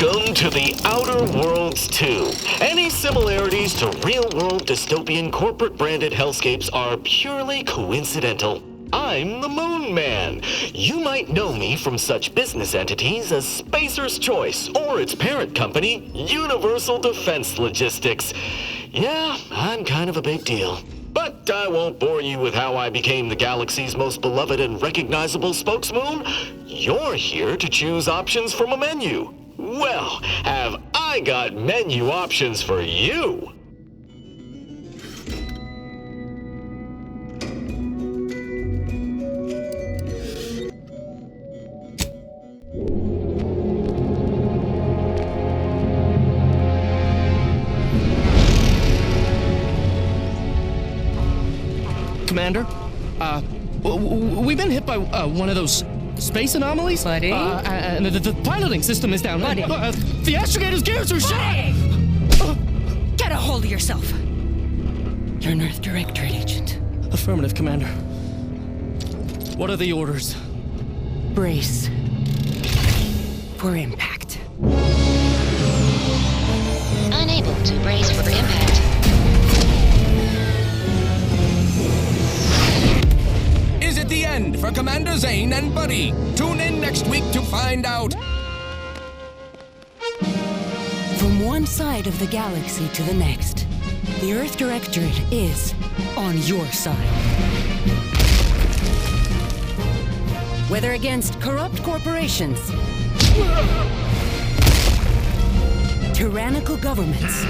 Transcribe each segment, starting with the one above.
Welcome to the Outer Worlds 2. Any similarities to real-world dystopian corporate-branded hellscapes are purely coincidental. I'm the Moon Man. You might know me from such business entities as Spacer's Choice or its parent company, Universal Defense Logistics. Yeah, I'm kind of a big deal. But I won't bore you with how I became the galaxy's most beloved and recognizable spokesmoon. You're here to choose options from a menu. Well, have I got menu options for you? Commander, we've been hit by one of those space anomalies. Buddy? And the piloting system is down. Buddy? The astrogator's gears are shot! Get a hold of yourself. You're an Earth Directorate agent. Affirmative, Commander. What are the orders? Brace for impact. Unable to brace for impact. Is it the end for Commander Zane and Buddy? Tune in next week to find out. From one side of the galaxy to the next, the Earth Directorate is on your side. Whether against corrupt corporations, tyrannical governments,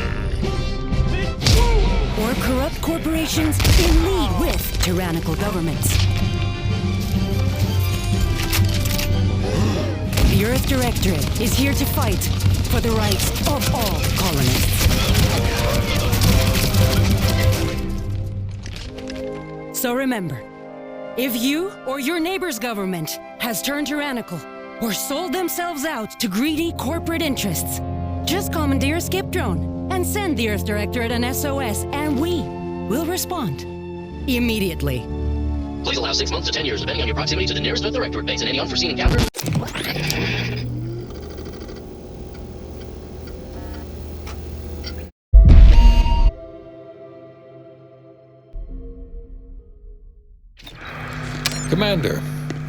or corrupt corporations in league with tyrannical governments, the Earth Directorate is here to fight for the rights of all colonists. So remember, if you or your neighbor's government has turned tyrannical or sold themselves out to greedy corporate interests, just commandeer a skip drone and send the Earth Directorate an SOS, and we will respond immediately. Please allow 6 months to 10 years, depending on your proximity to the nearest Earth Directorate base and any unforeseen encounter. Commander,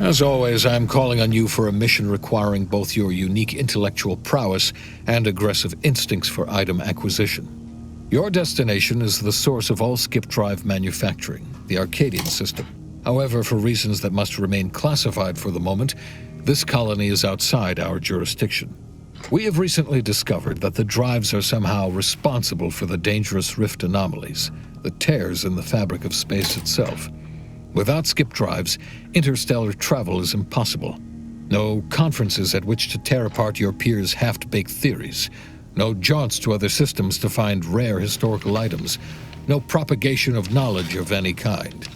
as always, I'm calling on you for a mission requiring both your unique intellectual prowess and aggressive instincts for item acquisition. Your destination is the source of all skip drive manufacturing, the Arcadian system. However, for reasons that must remain classified for the moment, this colony is outside our jurisdiction. We have recently discovered that the drives are somehow responsible for the dangerous rift anomalies, the tears in the fabric of space itself. Without skip drives, interstellar travel is impossible. No conferences at which to tear apart your peers' half-baked theories. No jaunts to other systems to find rare historical items. No propagation of knowledge of any kind.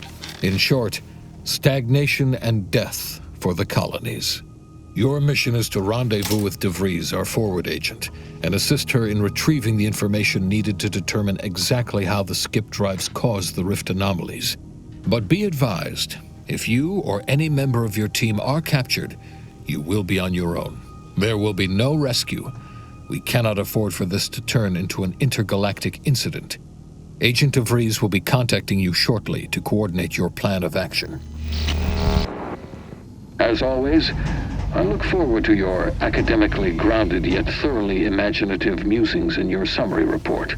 In short, stagnation and death for the colonies. Your mission is to rendezvous with DeVries, our forward agent, and assist her in retrieving the information needed to determine exactly how the skip drives caused the rift anomalies. But be advised, if you or any member of your team are captured, you will be on your own. There will be no rescue. We cannot afford for this to turn into an intergalactic incident. Agent DeVries will be contacting you shortly to coordinate your plan of action. As always, I look forward to your academically grounded yet thoroughly imaginative musings in your summary report.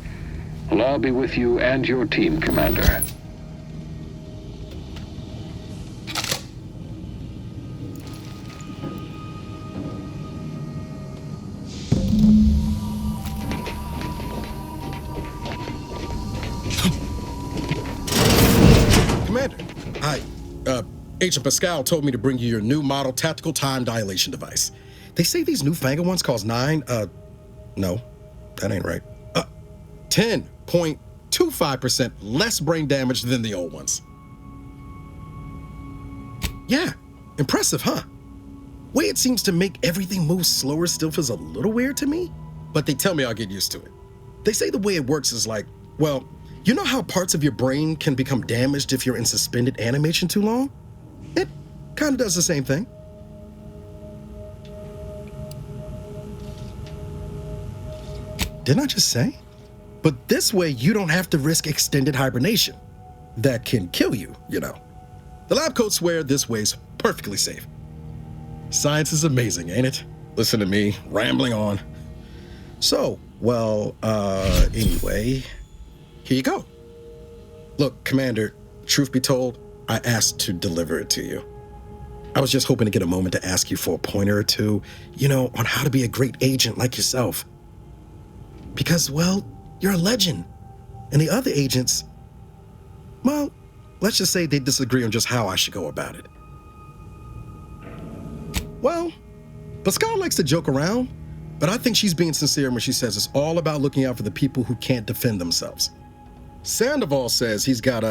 Allah be with you and your team, Commander. Commander, hi. Agent Pascal told me to bring you your new model tactical time dilation device. They say these newfangled ones cause no, that ain't right. 10.25% less brain damage than the old ones. Yeah, impressive, huh? Way it seems to make everything move slower still feels a little weird to me, but they tell me I'll get used to it. They say the way it works is like, well, you know how parts of your brain can become damaged if you're in suspended animation too long? It kind of does the same thing. Didn't I just say? But this way, you don't have to risk extended hibernation. That can kill you, you know. The lab coats swear this way's perfectly safe. Science is amazing, ain't it? Listen to me, rambling on. So, well, anyway, here you go. Look, Commander, truth be told, I asked to deliver it to you. I was just hoping to get a moment to ask you for a pointer or two, you know, on how to be a great agent like yourself. Because, well, you're a legend. And the other agents, well, let's just say they disagree on just how I should go about it. Well, Pascal likes to joke around, but I think she's being sincere when she says it's all about looking out for the people who can't defend themselves. Sandoval says he's got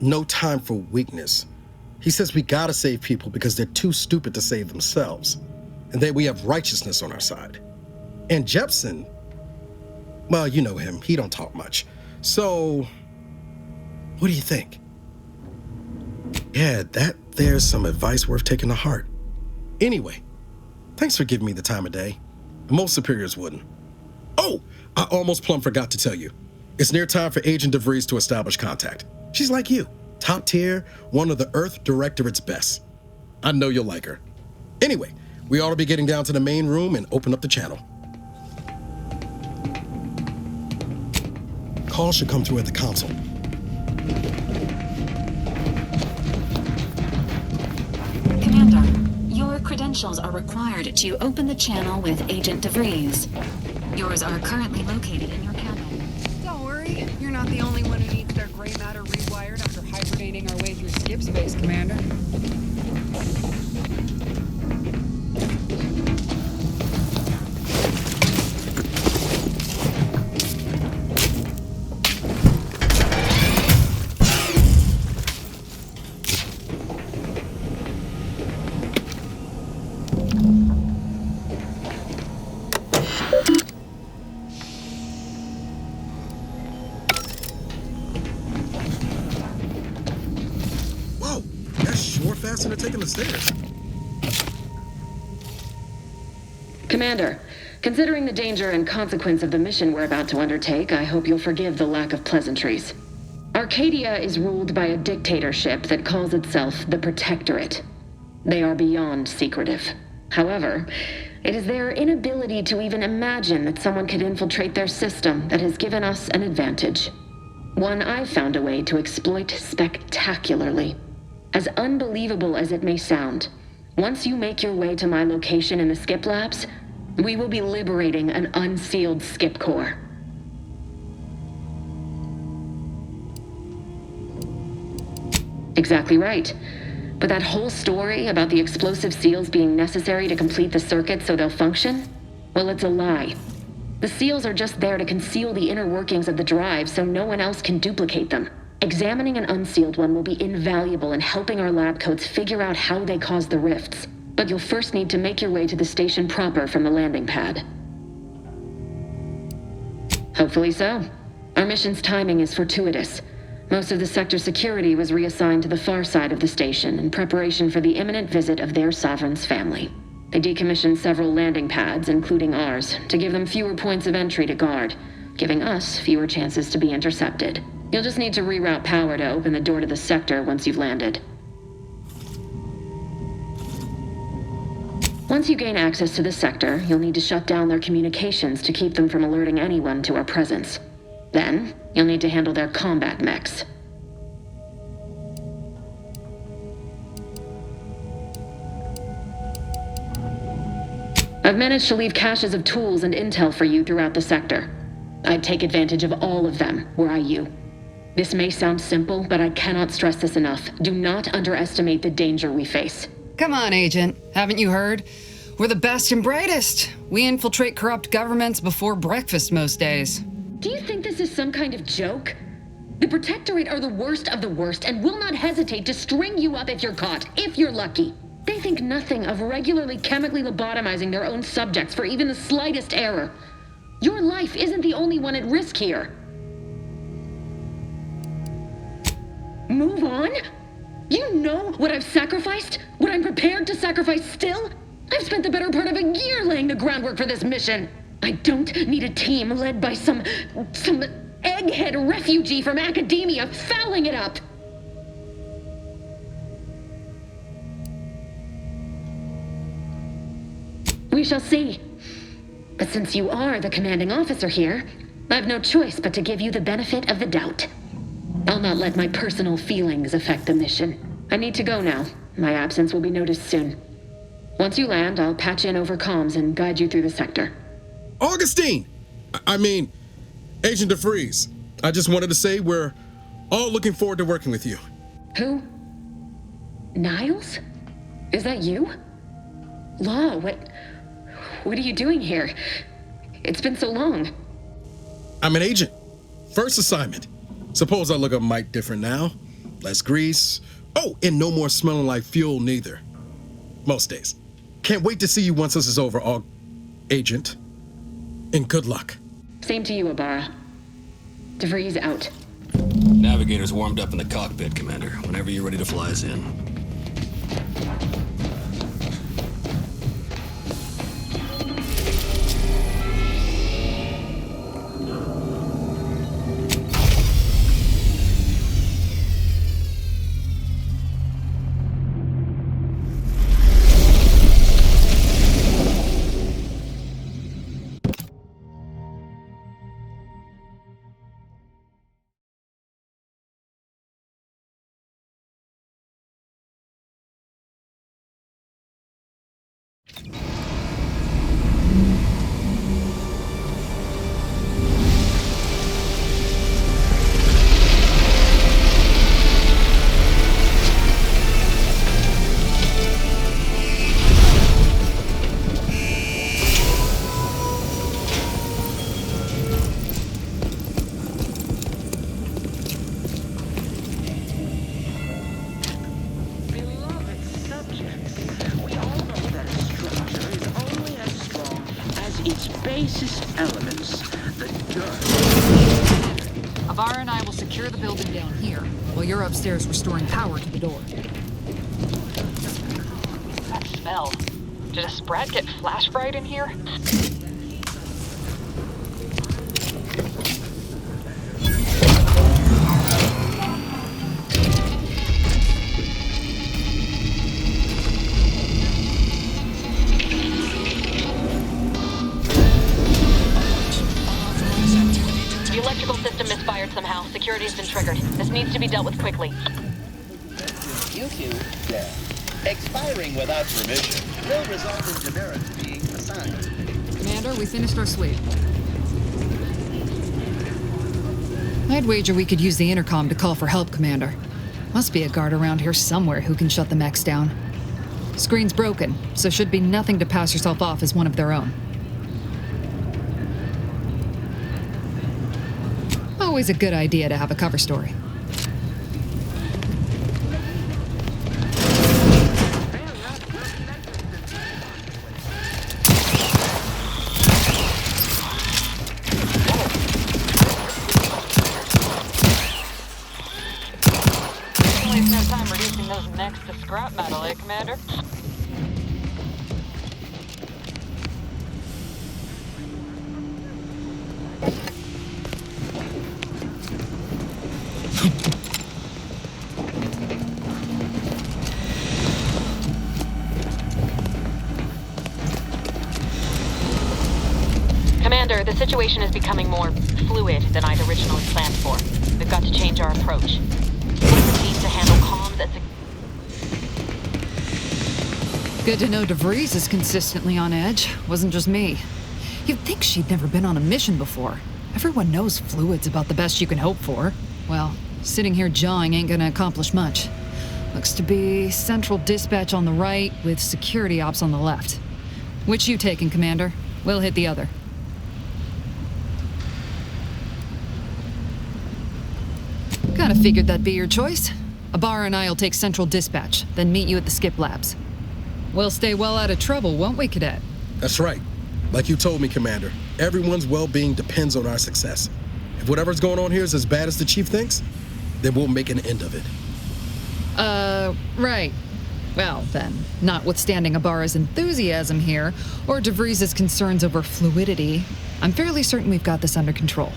no time for weakness. He says we gotta save people because they're too stupid to save themselves, and that we have righteousness on our side. And Jepson, well, you know him, he don't talk much. So, what do you think? Yeah, there's some advice worth taking to heart. Anyway, thanks for giving me the time of day. Most superiors wouldn't. Oh, I almost plumb forgot to tell you. It's near time for Agent DeVries to establish contact. She's like you, top tier, one of the Earth Directorate's best. I know you'll like her. Anyway, we ought to be getting down to the main room and open up the channel. Call should come through at the console. Commander, your credentials are required to open the channel with Agent DeVries. Yours are currently located in your cabin. Don't worry, you're not the only one who needs their gray matter rewired after hibernating our way through skip space, Commander. Faster than taking the stairs. Commander, considering the danger and consequence of the mission we're about to undertake, I hope you'll forgive the lack of pleasantries. Arcadia is ruled by a dictatorship that calls itself the Protectorate. They are beyond secretive. However, it is their inability to even imagine that someone could infiltrate their system that has given us an advantage. One I've found a way to exploit spectacularly. As unbelievable as it may sound, once you make your way to my location in the skip labs, we will be liberating an unsealed skip core. Exactly right. But that whole story about the explosive seals being necessary to complete the circuit so they'll function? Well, it's a lie. The seals are just there to conceal the inner workings of the drive so no one else can duplicate them. Examining an unsealed one will be invaluable in helping our lab coats figure out how they caused the rifts. But you'll first need to make your way to the station proper from the landing pad. Hopefully so. Our mission's timing is fortuitous. Most of the sector security was reassigned to the far side of the station in preparation for the imminent visit of their sovereign's family. They decommissioned several landing pads, including ours, to give them fewer points of entry to guard, giving us fewer chances to be intercepted. You'll just need to reroute power to open the door to the sector once you've landed. Once you gain access to the sector, you'll need to shut down their communications to keep them from alerting anyone to our presence. Then, you'll need to handle their combat mechs. I've managed to leave caches of tools and intel for you throughout the sector. I'd take advantage of all of them, were I you. This may sound simple, but I cannot stress this enough. Do not underestimate the danger we face. Come on, Agent. Haven't you heard? We're the best and brightest. We infiltrate corrupt governments before breakfast most days. Do you think this is some kind of joke? The Protectorate are the worst of the worst and will not hesitate to string you up if you're caught, if you're lucky. They think nothing of regularly chemically lobotomizing their own subjects for even the slightest error. Your life isn't the only one at risk here. Move on? You know what I've sacrificed? What I'm prepared to sacrifice still? I've spent the better part of a year laying the groundwork for this mission. I don't need a team led by some egghead refugee from academia fouling it up. We shall see. But since you are the commanding officer here, I have no choice but to give you the benefit of the doubt. I'll not let my personal feelings affect the mission. I need to go now. My absence will be noticed soon. Once you land, I'll patch in over comms and guide you through the sector. Augustine! Agent DeFreeze. I just wanted to say we're all looking forward to working with you. Who? Niles? Is that you? Law, what are you doing here? It's been so long. I'm an agent. First assignment. Suppose I look a mite different now. Less grease. Oh, and no more smelling like fuel neither. Most days. Can't wait to see you once this is over, Agent. And good luck. Same to you, Ibarra. DeVries out. Navigator's warmed up in the cockpit, Commander. Whenever you're ready to fly us in. Upstairs restoring power to the door. That smell. Did a sprat get flash fried in here? The electrical system misfired somehow. Security's been triggered. This needs to be dealt with quickly. You two, yeah. Expiring without permission will result in demerits being assigned. Commander, we finished our sweep. I'd wager we could use the intercom to call for help, Commander. Must be a guard around here somewhere who can shut the mechs down. Screen's broken, so should be nothing to pass yourself off as one of their own. Always a good idea to have a cover story. Waste no time reducing those necks to scrap metal, eh, Commander? Commander, the situation is becoming more fluid than I'd originally planned for. We've got to change our approach. Whatever needs to handle comms and Good to know DeVries is consistently on edge. Wasn't just me. You'd think she'd never been on a mission before. Everyone knows fluid's about the best you can hope for. Well, sitting here jawing ain't gonna accomplish much. Looks to be central dispatch on the right with security ops on the left. Which you taking, Commander? We'll hit the other. Kinda figured that'd be your choice. Ibarra and I'll take central dispatch, then meet you at the skip labs. We'll stay well out of trouble, won't we, Cadet? That's right. Like you told me, Commander, everyone's well-being depends on our success. If whatever's going on here is as bad as the Chief thinks, then we'll make an end of it. Right. Well, then, notwithstanding Ibarra's enthusiasm here, or DeVries' concerns over fluidity, I'm fairly certain we've got this under control.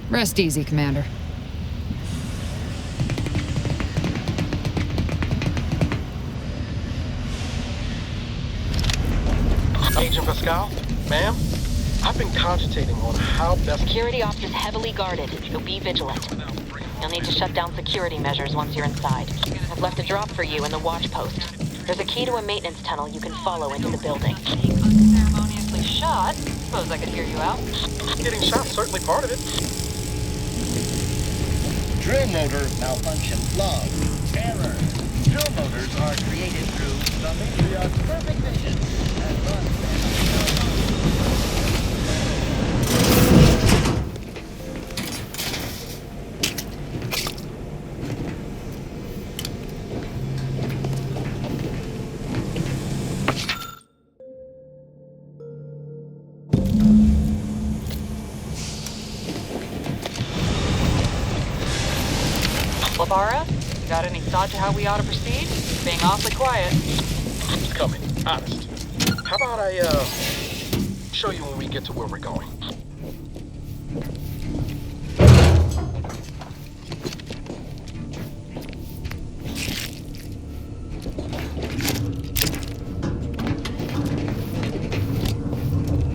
Rest easy, Commander. Agent Pascal, ma'am, I've been cogitating on how best... Security ops is heavily guarded, so be vigilant. You'll need to shut down security measures once you're inside. I've left a drop for you in the watch post. There's a key to a maintenance tunnel you can follow into the building. Unceremoniously shot. Suppose I could hear you out. Getting shot, certainly part of it. Drill motor malfunction log. Error. Drill motors are created through the matriarch's perfect vision and run. Ibarra, you got any thought to how we ought to proceed? Being awfully quiet. It's coming, honest. How about I, show you when we get to where we're going?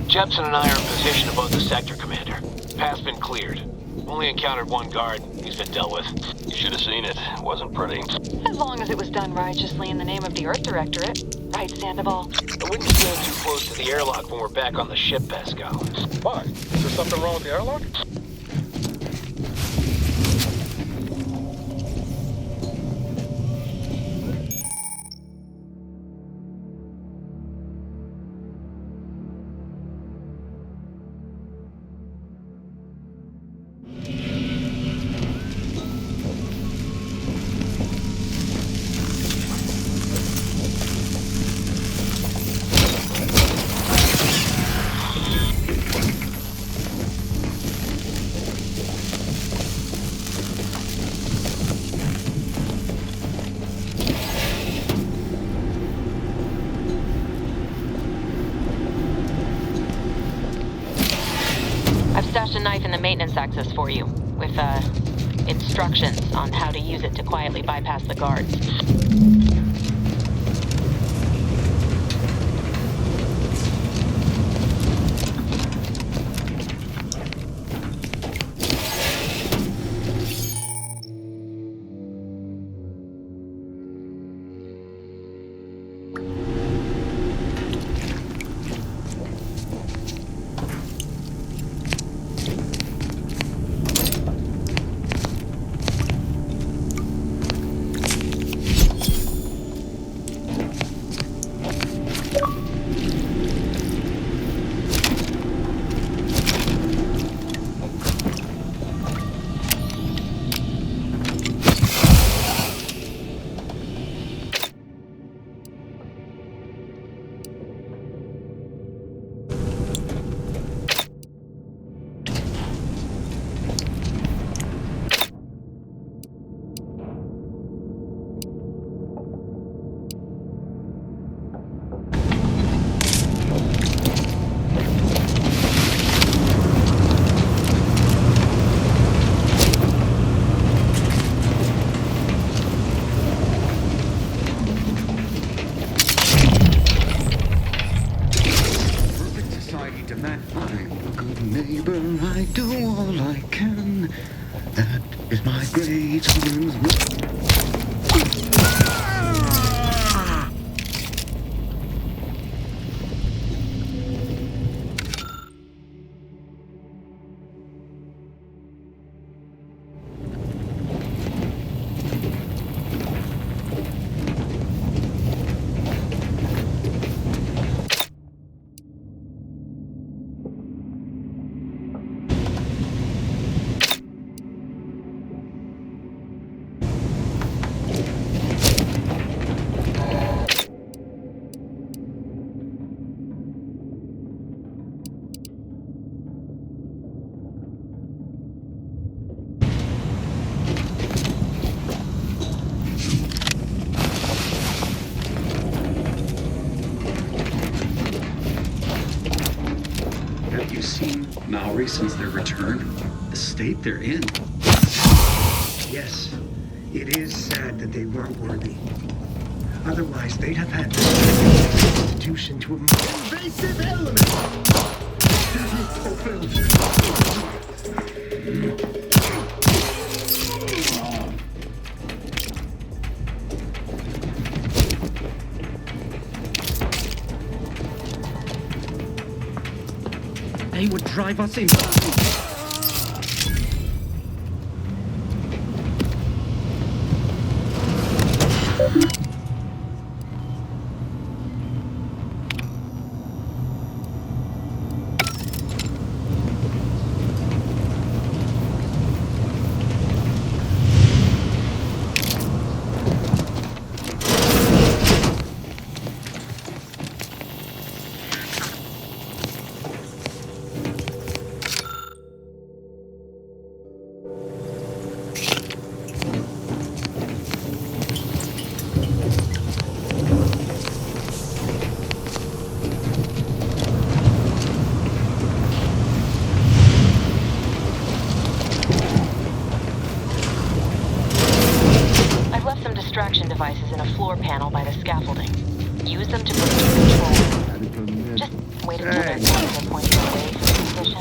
Jepson and I are in position above the sector, Commander. Path's been cleared. Only encountered one guard. He's been dealt with. You should have seen it. It wasn't pretty. As long as it was done righteously in the name of the Earth Directorate. Right, Sandoval? I wouldn't stand too close to the airlock when we're back on the ship, Pascal. Why? Is there something wrong with the airlock? Stashed a knife in the maintenance access for you, with, instructions on how to use it to quietly bypass the guards. Maori since their return, the state they're in. Yes, it is sad that they weren't worthy. Otherwise, they'd have had to strengthen the institution to a more invasive element. They would drive us in. Devices in a floor panel by the scaffolding. Use them to boost your control. Just wait until their guns are pointed away from the position.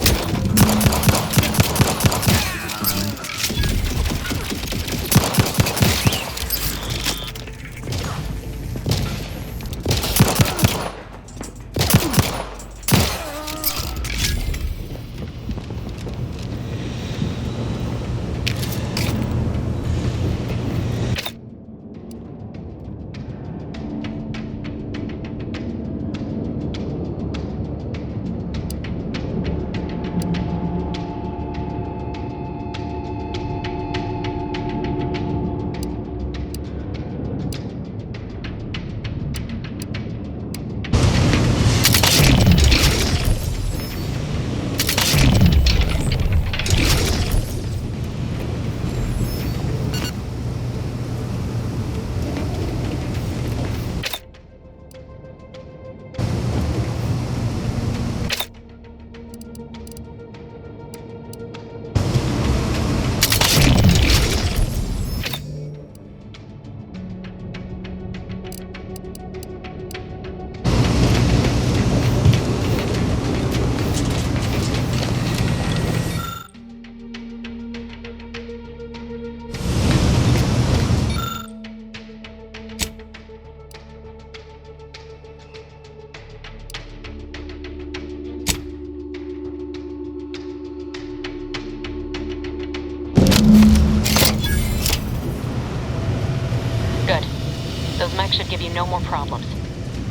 Should give you no more problems.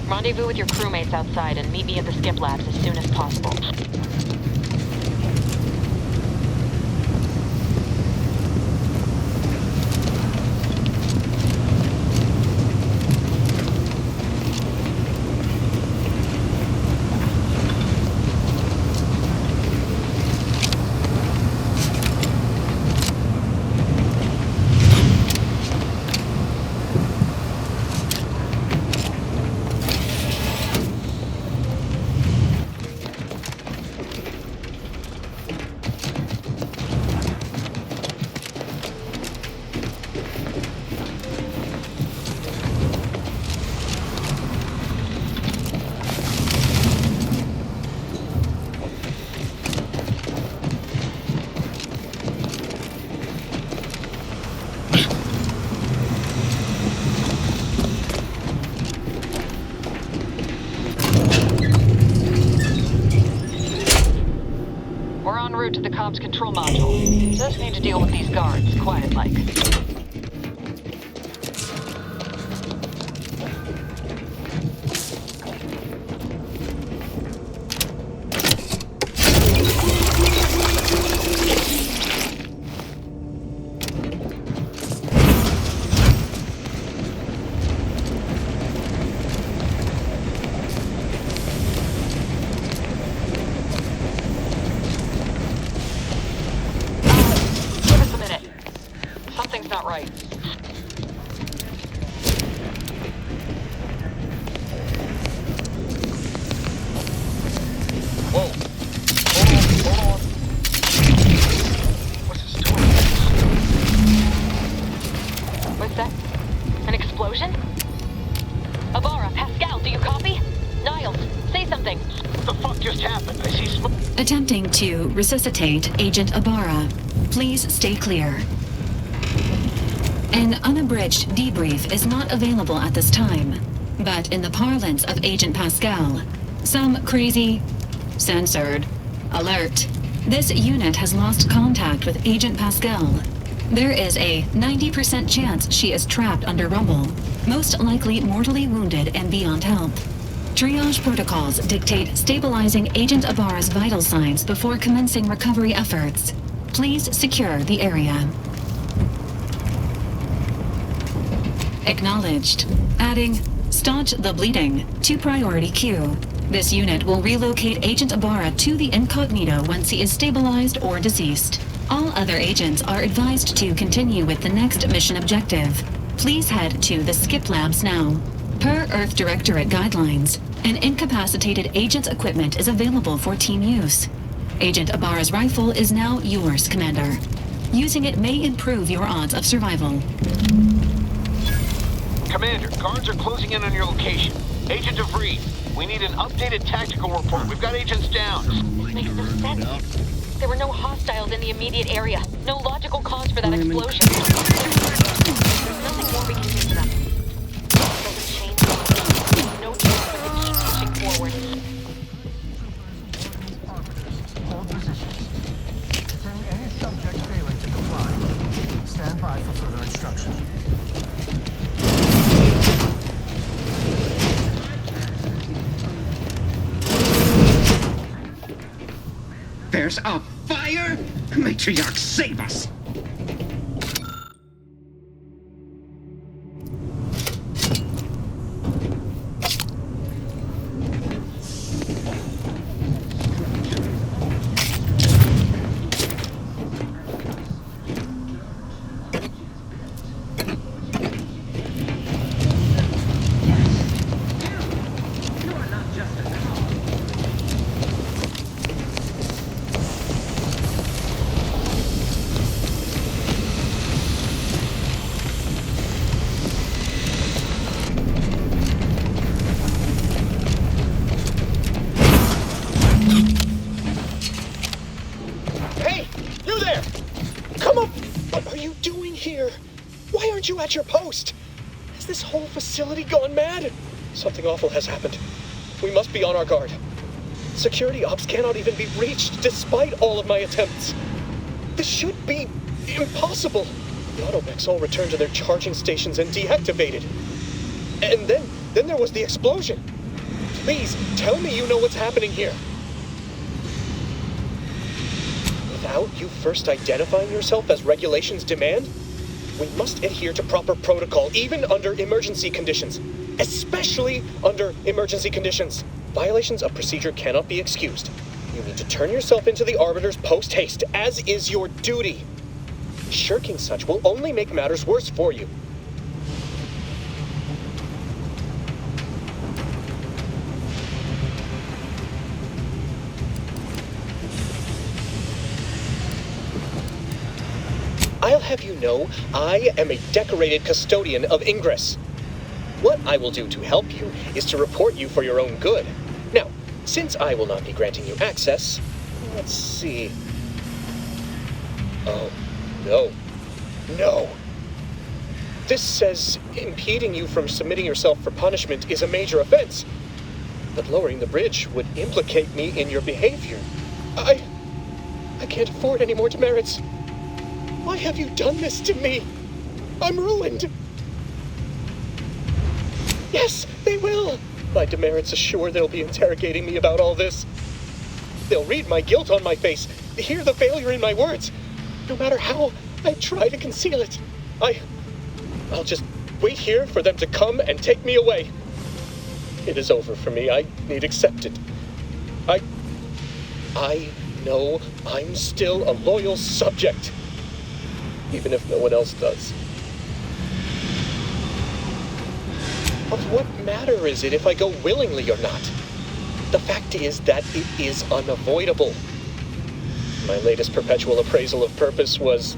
Rendezvous with your crewmates outside and meet me at the skip labs as soon as possible. To the comms control module. Just need to deal with these guards, quiet-like. something. What the fuck just happened? I see smoke. Attempting to resuscitate Agent Ibarra. Please stay clear. An unabridged debrief is not available at this time, but in the parlance of Agent Pascal, some crazy, censored, alert. This unit has lost contact with Agent Pascal. There is a 90% chance she is trapped under rubble, most likely mortally wounded and beyond help. Triage protocols dictate stabilizing Agent Ibarra's vital signs before commencing recovery efforts. Please secure the area. Acknowledged. Adding, staunch the bleeding to priority queue. This unit will relocate Agent Ibarra to the incognito once he is stabilized or deceased. All other agents are advised to continue with the next mission objective. Please head to the skip labs now. Per Earth Directorate guidelines, an incapacitated agent's equipment is available for team use. Agent Ibarra's rifle is now yours, Commander. Using it may improve your odds of survival. Commander, guards are closing in on your location. Agent DeVries, we need an updated tactical report. We've got agents down. Makes no sense. There were no hostiles in the immediate area. No logical cause for that explosion. There's nothing more we can do for them. Doesn't change anything. No choice but to keep pushing forward. Hold position. Any subject failing to comply, stand by for further instruction. There's a fire? Matriarch, save us! At your post! Has this whole facility gone mad? Something awful has happened. We must be on our guard. Security ops cannot even be reached despite all of my attempts. This should be impossible. The automechs all returned to their charging stations and deactivated. And then there was the explosion. Please, tell me you know what's happening here. Without you first identifying yourself as regulations demand, we must adhere to proper protocol, even under emergency conditions. Especially under emergency conditions. Violations of procedure cannot be excused. You need to turn yourself into the Arbiters post-haste, as is your duty. Shirking such will only make matters worse for you. I'll have you know, I am a decorated custodian of Ingress. What I will do to help you is to report you for your own good. Now, since I will not be granting you access, let's see. Oh, no. This says impeding you from submitting yourself for punishment is a major offense. But lowering the bridge would implicate me in your behavior. I can't afford any more demerits. Why have you done this to me? I'm ruined. Yes, they will. My demerits assure they'll be interrogating me about all this. They'll read my guilt on my face, hear the failure in my words. No matter how I try to conceal it, I'll just wait here for them to come and take me away. It is over for me. I need accept it. I know I'm still a loyal subject. Even if no one else does. Of what matter is it if I go willingly or not? The fact is that it is unavoidable. My latest perpetual appraisal of purpose was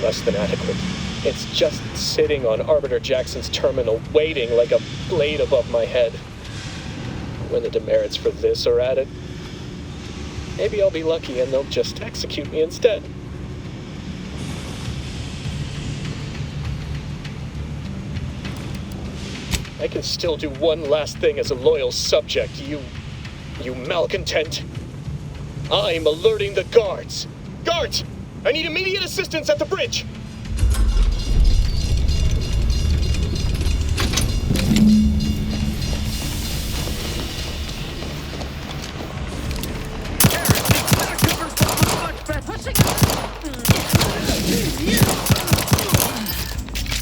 less than adequate. It's just sitting on Arbiter Jackson's terminal, waiting like a blade above my head. when the demerits for this are added. Maybe I'll be lucky and they'll just execute me instead. I can still do one last thing as a loyal subject, you malcontent. I'm alerting the guards. Guards! I need immediate assistance at the bridge!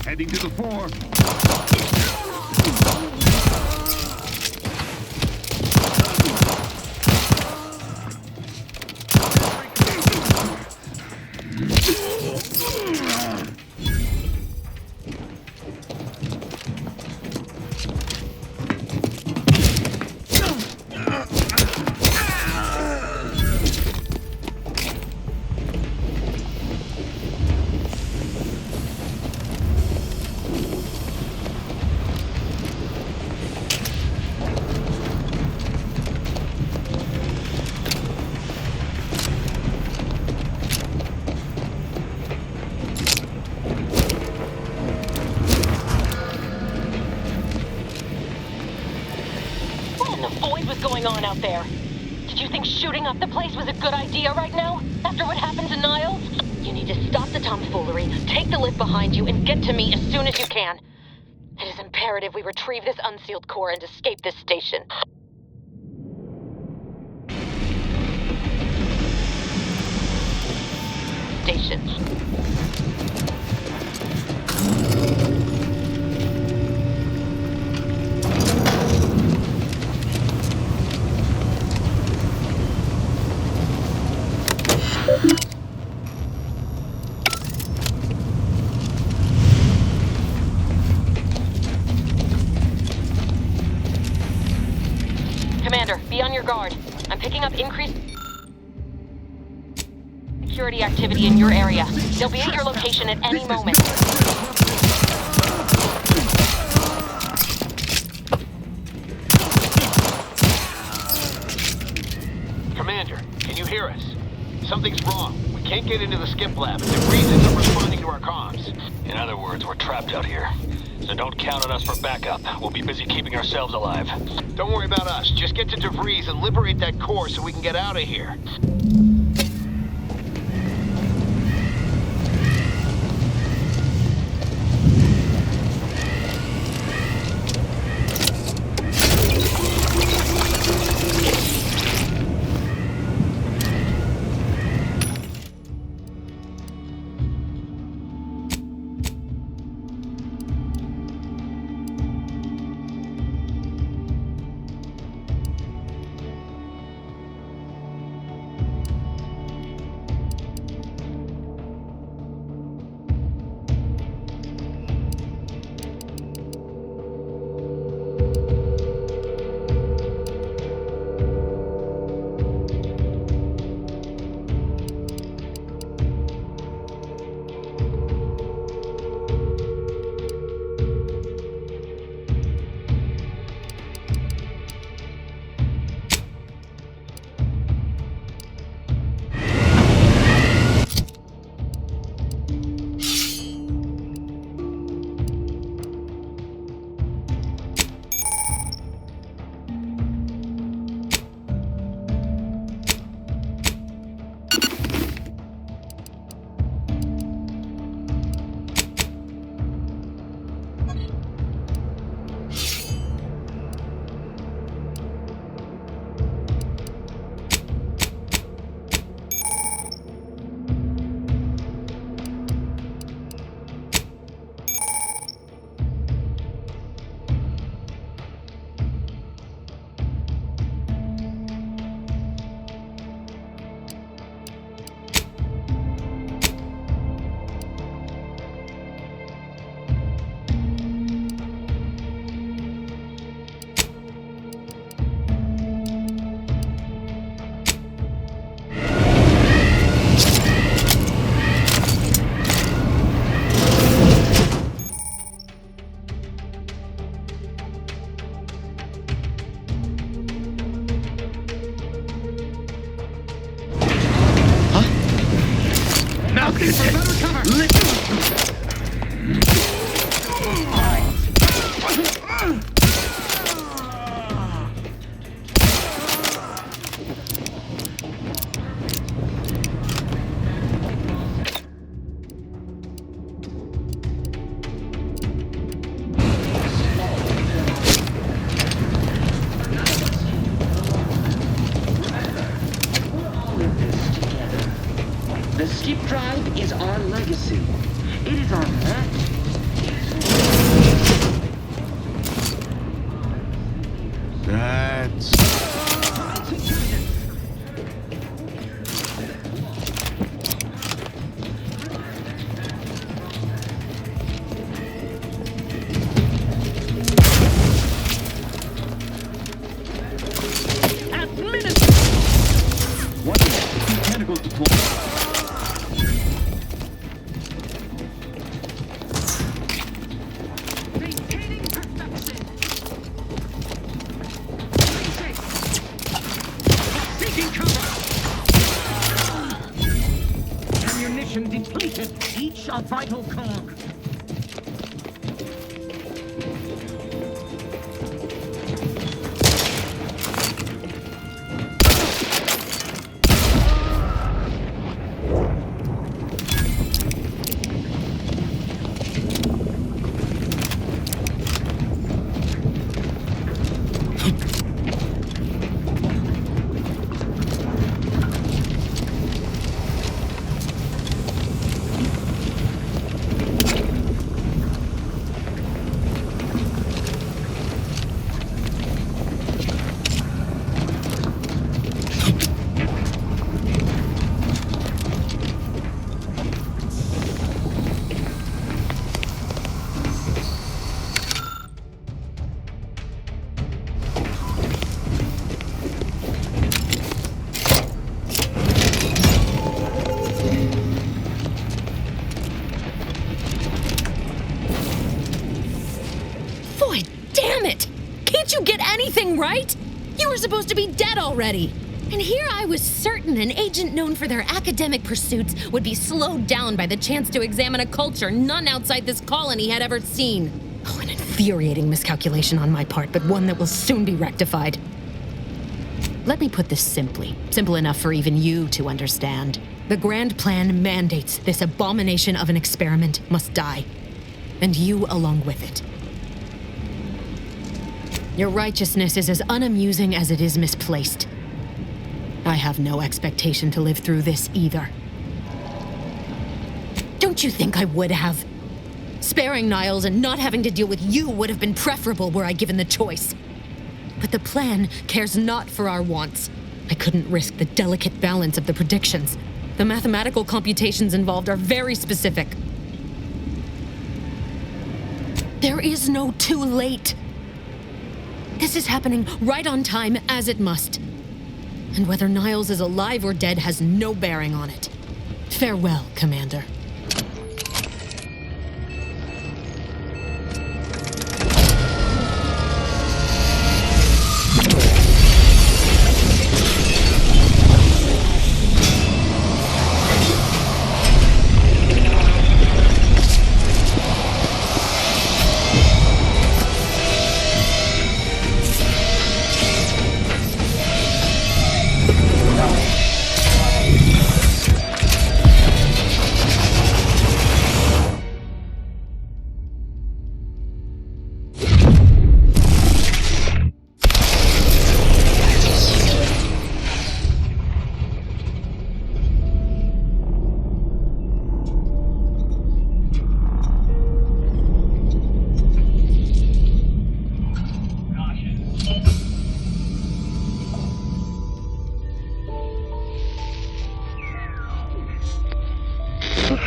Heading to the fore. On out there. Did you think shooting up the place was a good idea right now? After what happened to Niles? You need to stop the tomfoolery, take the lift behind you, and get to me as soon as you can. It is imperative we retrieve this unsealed core and escape this station. Commander, be on your guard. I'm picking up increased security activity in your area. They'll be at your location at any moment. Commander, can you hear us? Something's wrong. We can't get into the skip lab. The reasons are responding to our comms. In other words, we're trapped out here. So don't count on us for backup. We'll be busy keeping ourselves alive. Don't worry about us. Just get to DeVries and liberate that core so we can get out of here. Looking for better cover. The skip drive is our legacy. It is our match. That's... What tentacles deployed? Ammunition depleted. Each a vital cog. Boy, damn it! Can't you get anything right? You were supposed to be dead already. And here I was certain an agent known for their academic pursuits would be slowed down by the chance to examine a culture none outside this colony had ever seen. Oh, an infuriating miscalculation on my part, but one that will soon be rectified. Let me put this simply, simple enough for even you to understand. The grand plan mandates this abomination of an experiment must die, and you along with it. Your righteousness is as unamusing as it is misplaced. I have no expectation to live through this either. Don't you think I would have? Sparing Niles and not having to deal with you would have been preferable were I given the choice. But the plan cares not for our wants. I couldn't risk the delicate balance of the predictions. The mathematical computations involved are very specific. There is no too late. This is happening right on time, as it must. And whether Niles is alive or dead has no bearing on it. Farewell, Commander.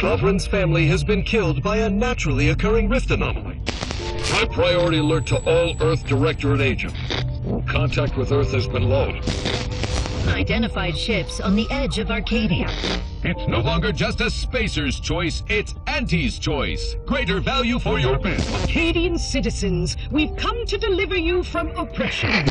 Sovereign's family has been killed by a naturally occurring rift anomaly. High priority alert to all Earth Directorate agents. Contact with Earth has been low. Identified ships on the edge of Arcadia. It's no longer just a spacer's choice, it's Auntie's choice. Greater value for your bid. Arcadian citizens, we've come to deliver you from oppression.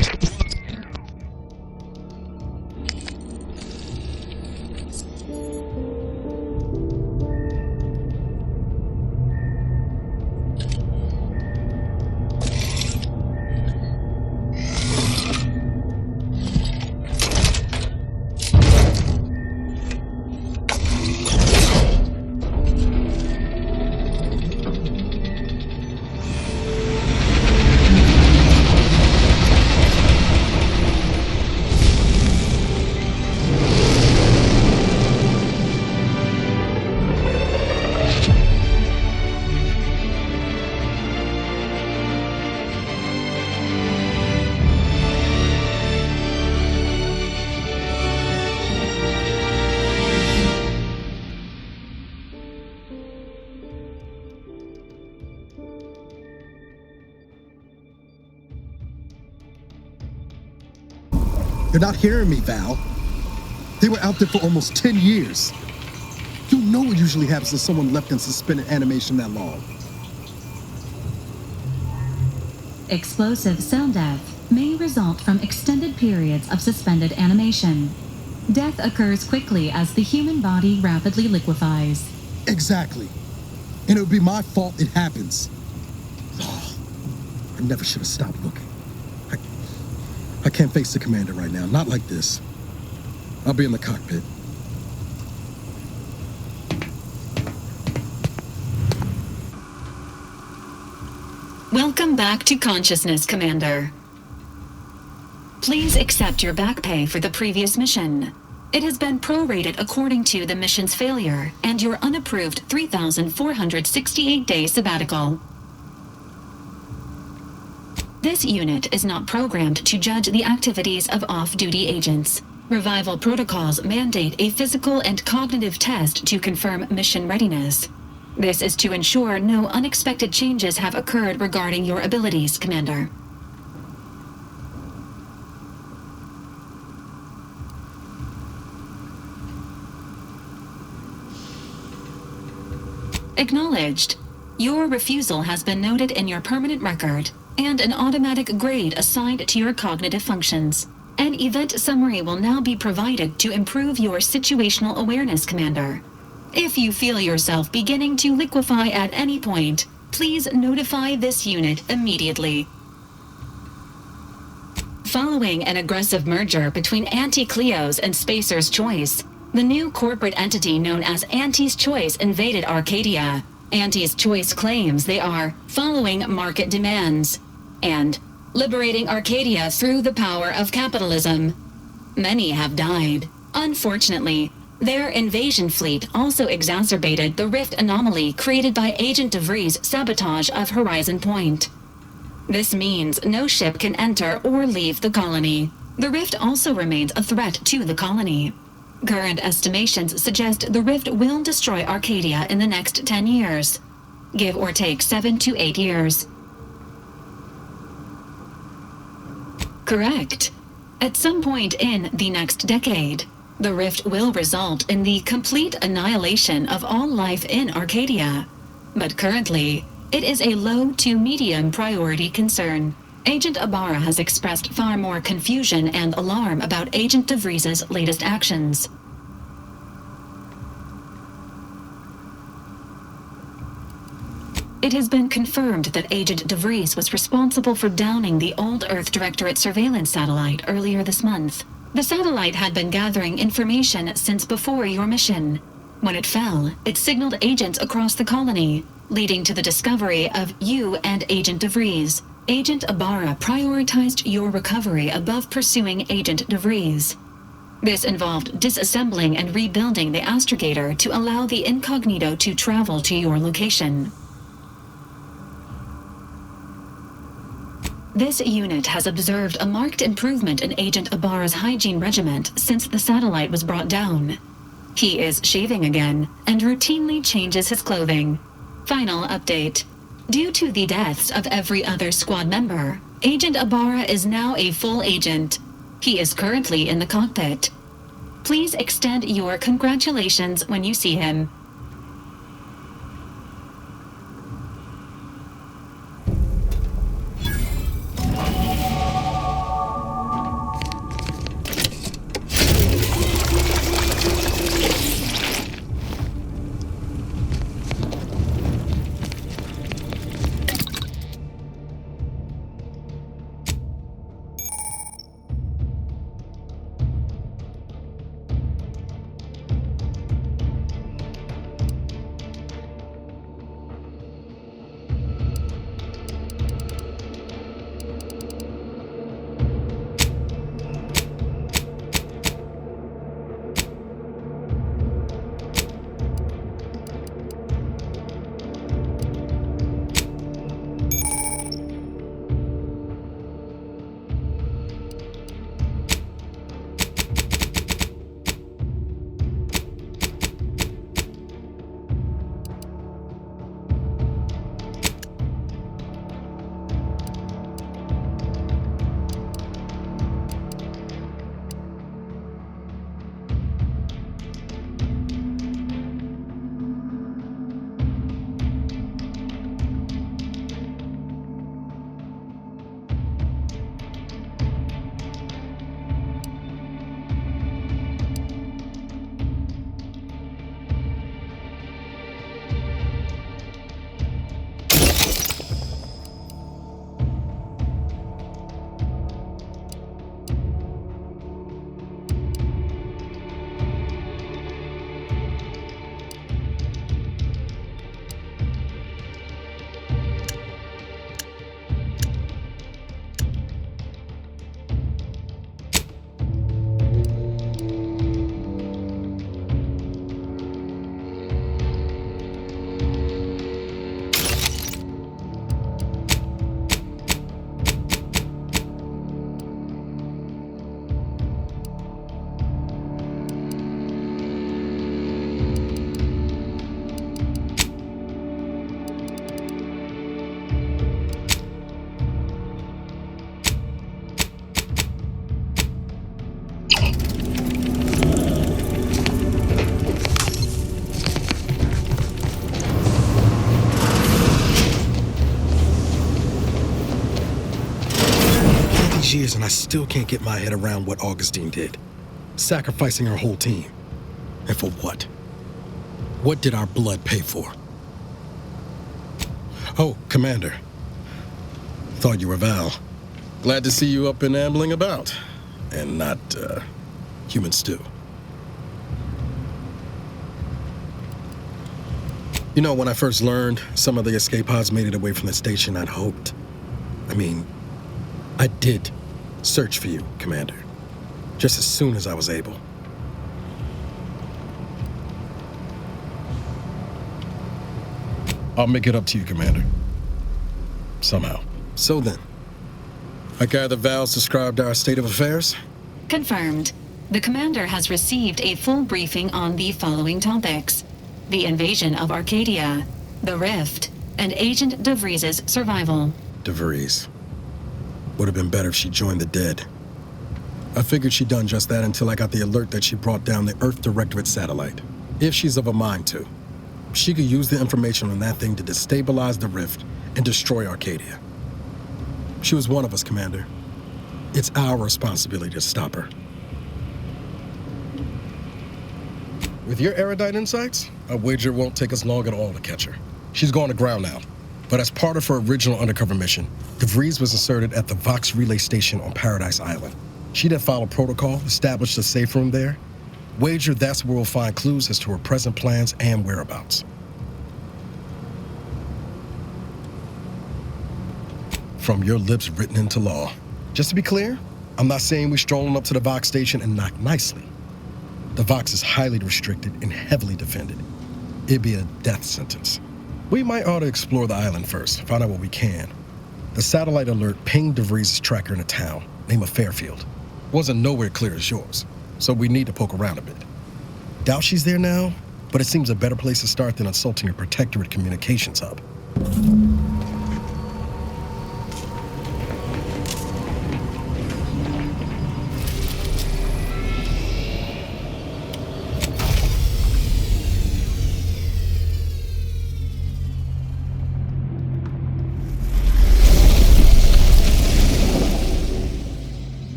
You're not hearing me, Val. They were out there for almost 10 years. You know what usually happens to someone left in suspended animation that long. Explosive cell death may result from extended periods of suspended animation. Death occurs quickly as the human body rapidly liquefies. Exactly. And it would be my fault it happens. Oh, I never should have stopped looking. I can't face the commander right now, not like this. I'll be in the cockpit. Welcome back to consciousness, Commander. Please accept your back pay for the previous mission. It has been prorated according to the mission's failure and your unapproved 3,468-day sabbatical. This unit is not programmed to judge the activities of off-duty agents. Revival protocols mandate a physical and cognitive test to confirm mission readiness. This is to ensure no unexpected changes have occurred regarding your abilities, Commander. Acknowledged. Your refusal has been noted in your permanent record, and an automatic grade assigned to your cognitive functions. An event summary will now be provided to improve your situational awareness, Commander. If you feel yourself beginning to liquefy at any point, please notify this unit immediately. Following an aggressive merger between Anti-Cleo's and Spacer's Choice, the new corporate entity known as Anti's Choice invaded Arcadia. Anti's Choice claims they are following market demands and liberating Arcadia through the power of capitalism. Many have died. Unfortunately, their invasion fleet also exacerbated the rift anomaly created by Agent DeVries' sabotage of Horizon Point. This means no ship can enter or leave the colony. The rift also remains a threat to the colony. Current estimations suggest the rift will destroy Arcadia in the next 10 years. Give or take 7 to 8 years. Correct. At some point in the next decade, the rift will result in the complete annihilation of all life in Arcadia. But currently, it is a low to medium priority concern. Agent Ibarra has expressed far more confusion and alarm about Agent DeVries' latest actions. It has been confirmed that Agent DeVries was responsible for downing the Old Earth Directorate surveillance satellite earlier this month. The satellite had been gathering information since before your mission. When it fell, it signaled agents across the colony, leading to the discovery of you and Agent DeVries. Agent Ibarra prioritized your recovery above pursuing Agent DeVries. This involved disassembling and rebuilding the astrogator to allow the incognito to travel to your location. This unit has observed a marked improvement in Agent Ibarra's hygiene regiment since the satellite was brought down. He is shaving again and routinely changes his clothing. Final update. Due to the deaths of every other squad member, Agent Ibarra is now a full agent. He is currently in the cockpit. Please extend your congratulations when you see him. these years and I still can't get my head around what Augustine did. Sacrificing her whole team. And for what? What did our blood pay for? Oh, Commander. Thought you were Val. Glad to see you up and ambling about. And not, human stew. You know, when I first learned some of the escape pods made it away from the station, I'd hoped. I did search for you, Commander. Just as soon as I was able. I'll make it up to you, Commander. Somehow. So then, I gather Val's described our state of affairs? Confirmed. The commander has received a full briefing on the following topics: the invasion of Arcadia, the Rift, and Agent DeVries' survival. DeVries. Would have been better if she joined the dead. I figured she'd done just that until I got the alert that she brought down the Earth Directorate satellite. If she's of a mind to, she could use the information on that thing to destabilize the Rift and destroy Arcadia. She was one of us, Commander. It's our responsibility to stop her. With your erudite insights, I wager it won't take us long at all to catch her. She's gone to ground now. But as part of her original undercover mission, DeVries was inserted at the Vox Relay Station on Paradise Island. She'd have followed protocol, established a safe room there. Wager that's where we'll find clues as to her present plans and whereabouts. From your lips written into law. Just to be clear, I'm not saying we strolling up to the Vox station and knock nicely. The Vox is highly restricted and heavily defended. It'd be a death sentence. We might ought to explore the island first, find out what we can. The satellite alert pinged DeVries' tracker in a town, name of Fairfield. Wasn't nowhere clear as yours, so we need to poke around a bit. Doubt she's there now, but it seems a better place to start than insulting your protectorate communications hub.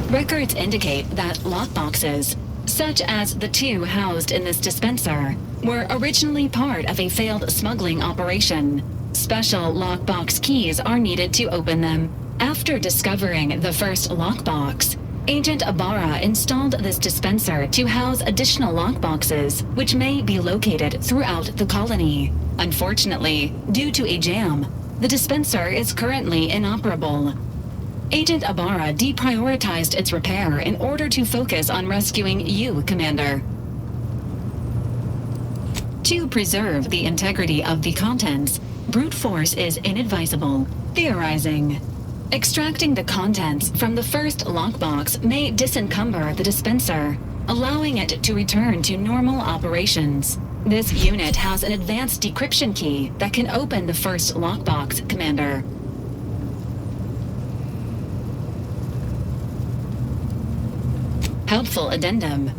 Records indicate that lockboxes, such as the two housed in this dispenser, were originally part of a failed smuggling operation. Special lockbox keys are needed to open them. After discovering the first lockbox, Agent Ibarra installed this dispenser to house additional lockboxes, which may be located throughout the colony. Unfortunately, due to a jam, the dispenser is currently inoperable. Agent Ibarra deprioritized its repair in order to focus on rescuing you, Commander. To preserve the integrity of the contents, brute force is inadvisable. Theorizing. Extracting the contents from the first lockbox may disencumber the dispenser, allowing it to return to normal operations. This unit has an advanced decryption key that can open the first lockbox, Commander. Helpful addendum.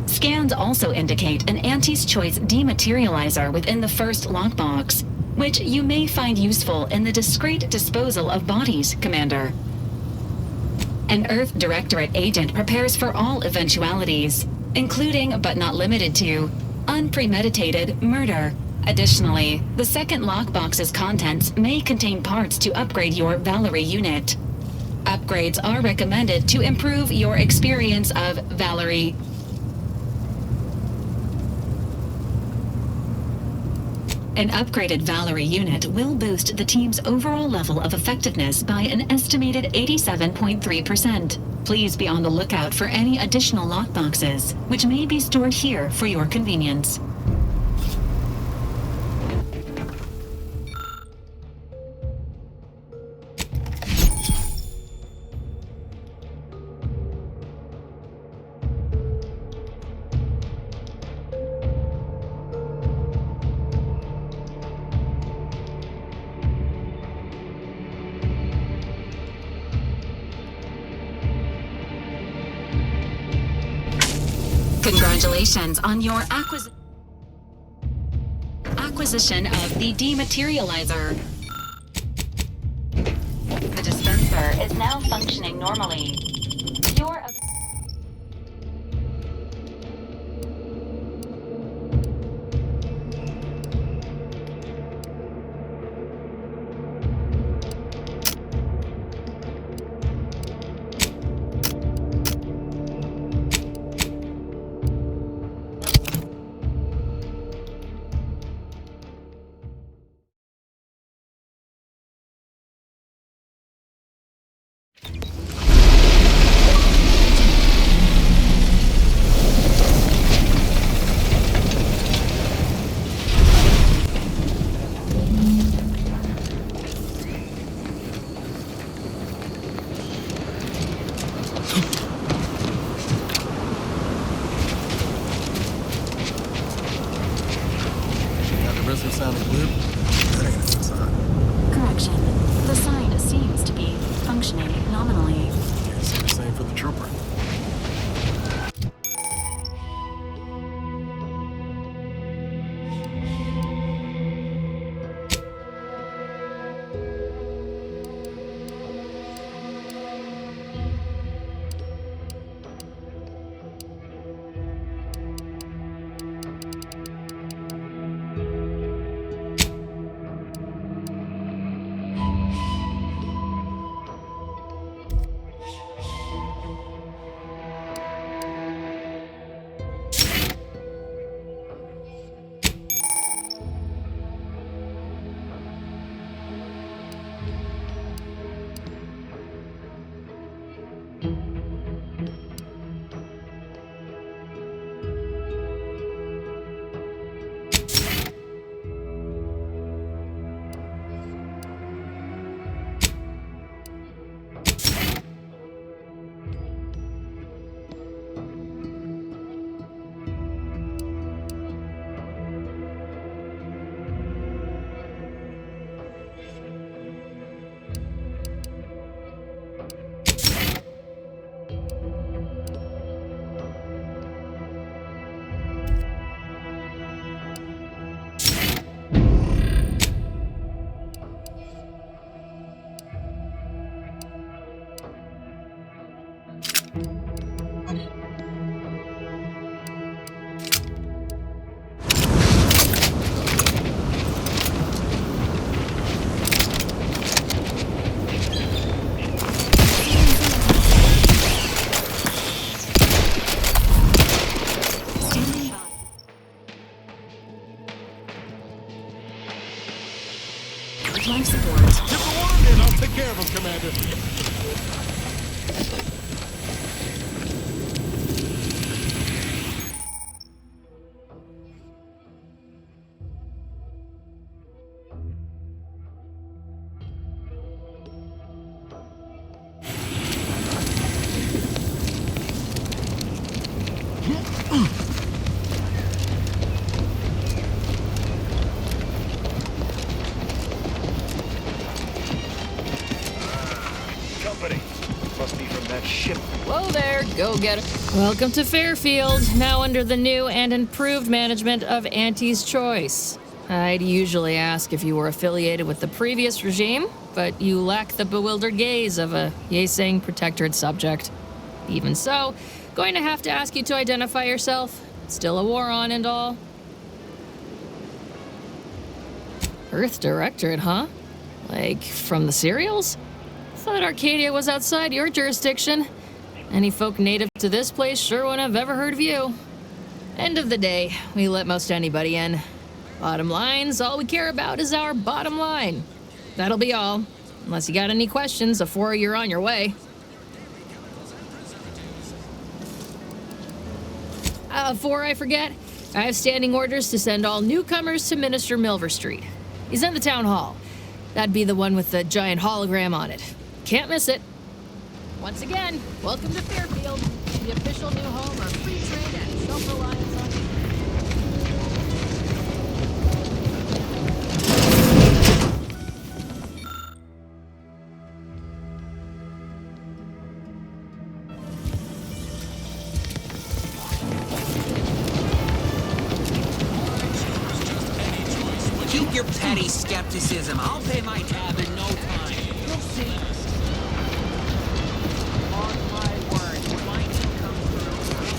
Scans also indicate an Anti's Choice dematerializer within the first lockbox, which you may find useful in the discreet disposal of bodies, Commander. An Earth Directorate agent prepares for all eventualities, including but not limited to unpremeditated murder. Additionally, the second lockbox's contents may contain parts to upgrade your Valerie unit. Upgrades are recommended to improve your experience of Valerie. An upgraded Valerie unit will boost the team's overall level of effectiveness by an estimated 87.3%. Please be on the lookout for any additional lockboxes, which may be stored here for your convenience. Congratulations on your acquisition of the dematerializer. The dispenser is now functioning normally. Your Sounded good. That ain't a good sign. correction. The sign seems to be functioning nominally. Can't say the same for the trooper. Life support. Give the one and I'll take care of him, Commander. Whoa there, go get it. Welcome to Fairfield, now under the new and improved management of Auntie's Choice. I'd usually ask if you were affiliated with the previous regime, but you lack the bewildered gaze of a yay-saying protectorate subject. Even so, going to have to ask you to identify yourself. Still a war on and all. Earth Directorate, huh? Like, from the serials? Thought Arcadia was outside your jurisdiction. Any folk native to this place sure wouldn't have ever heard of you. End of the day, we let most anybody in. Bottom line's all we care about is our bottom line. That'll be all. Unless you got any questions before you're on your way. Before I forget, I have standing orders to send all newcomers to Minister Milver Street. He's in the town hall. That'd be the one with the giant hologram on it. Can't miss it. Once again, welcome to Fairfield, the official new home of free trade and self-reliance on with your petty skepticism. I'll pay my tab in no time. You'll see. On my word, when my team comes through...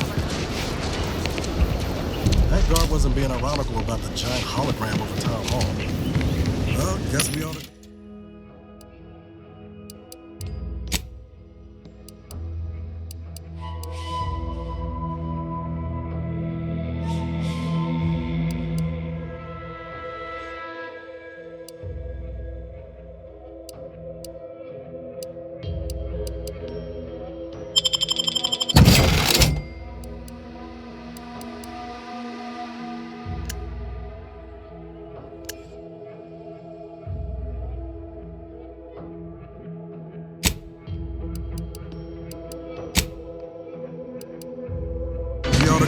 That guard wasn't being ironical about the giant hologram over town hall. Well, guess we ought to...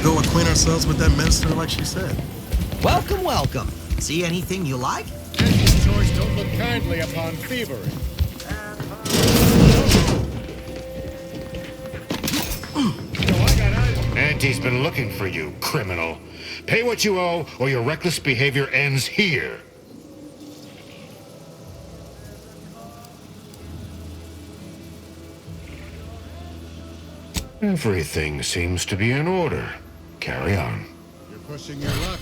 go acquaint ourselves with that minister like she said. Welcome, welcome. See anything you like? Auntie's choice don't look kindly upon thievery. Auntie's been looking for you, criminal. Pay what you owe, or your reckless behavior ends here. Everything seems to be in order. Carry on. You're pushing your luck.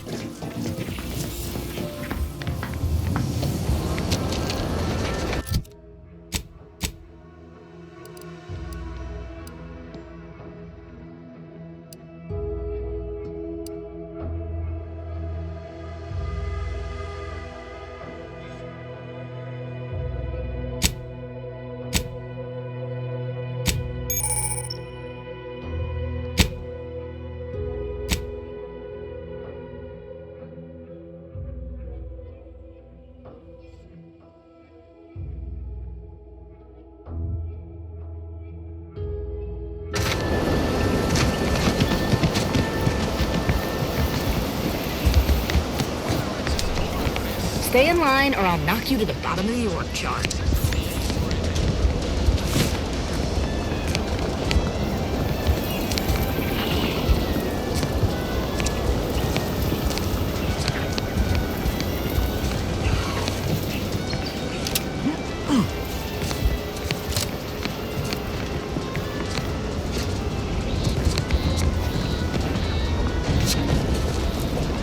Stay in line or I'll knock you to the bottom of the org chart.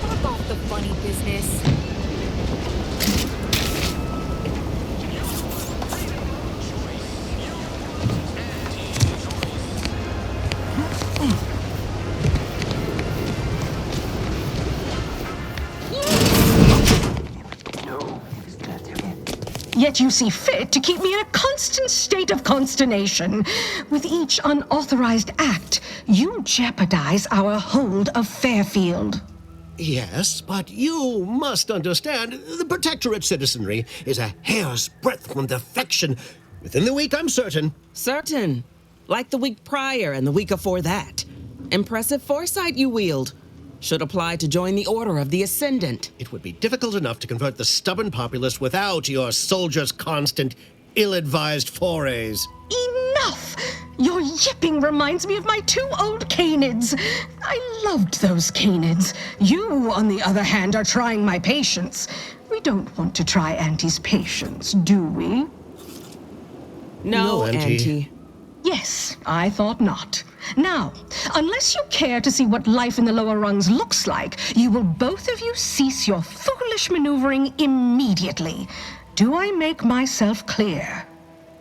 Fuck off the funny business. Yet you see fit to keep me in a constant state of consternation. With each unauthorized act, you jeopardize our hold of Fairfield. Yes, but you must understand, the Protectorate citizenry is a hair's breadth from defection. Within the week, I'm certain. Certain. Like the week prior and the week before that. Impressive foresight you wield. Should apply to join the Order of the Ascendant. It would be difficult enough to convert the stubborn populace without your soldiers' constant, ill-advised forays. Enough! Your yipping reminds me of my 2 old canids. I loved those canids. You, on the other hand, are trying my patience. We don't want to try Auntie's patience, do we? No, Auntie. Yes, I thought not. Now, unless you care to see what life in the lower rungs looks like, you will both of you cease your foolish maneuvering immediately. Do I make myself clear?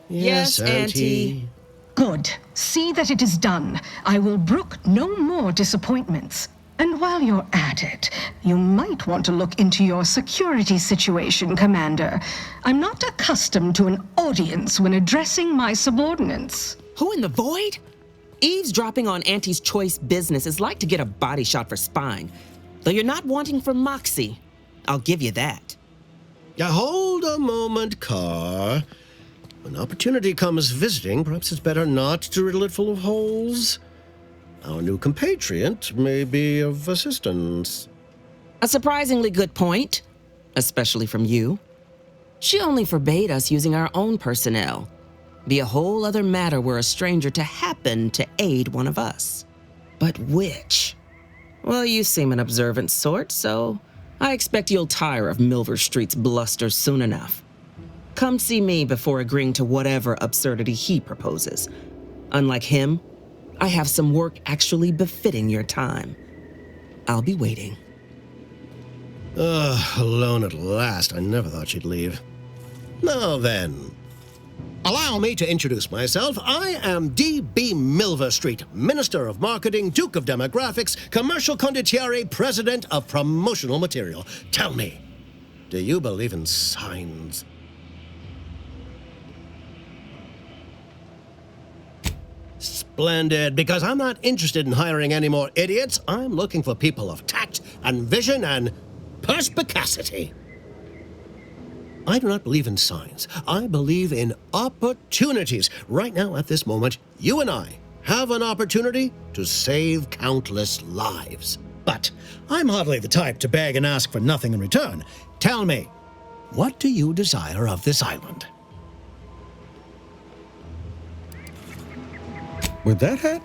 Yes, Auntie. Good. See that it is done. I will brook no more disappointments. And while you're at it, you might want to look into your security situation, Commander. I'm not accustomed to an audience when addressing my subordinates. Who in the void? Eavesdropping on Auntie's choice business is like to get a body shot for spine. Though you're not wanting for moxie. I'll give you that. Hold a moment, Carr. When opportunity comes visiting, perhaps it's better not to riddle it full of holes. Our new compatriot may be of assistance. A surprisingly good point, especially from you. She only forbade us using our own personnel. Be a whole other matter were a stranger to happen to aid one of us. But which? Well, you seem an observant sort, so I expect you'll tire of Milver Street's bluster soon enough. Come see me before agreeing to whatever absurdity he proposes. Unlike him, I have some work actually befitting your time. I'll be waiting. Alone at last. I never thought she'd leave. Now then, allow me to introduce myself. I am D.B. Milver Street, Minister of Marketing, Duke of Demographics, Commercial Condottiere, President of Promotional Material. Tell me, do you believe in signs? Splendid, because I'm not interested in hiring any more idiots. I'm looking for people of tact and vision and perspicacity. I do not believe in signs. I believe in opportunities. Right now, at this moment, you and I have an opportunity to save countless lives. But I'm hardly the type to beg and ask for nothing in return. Tell me, what do you desire of this island? With that hat?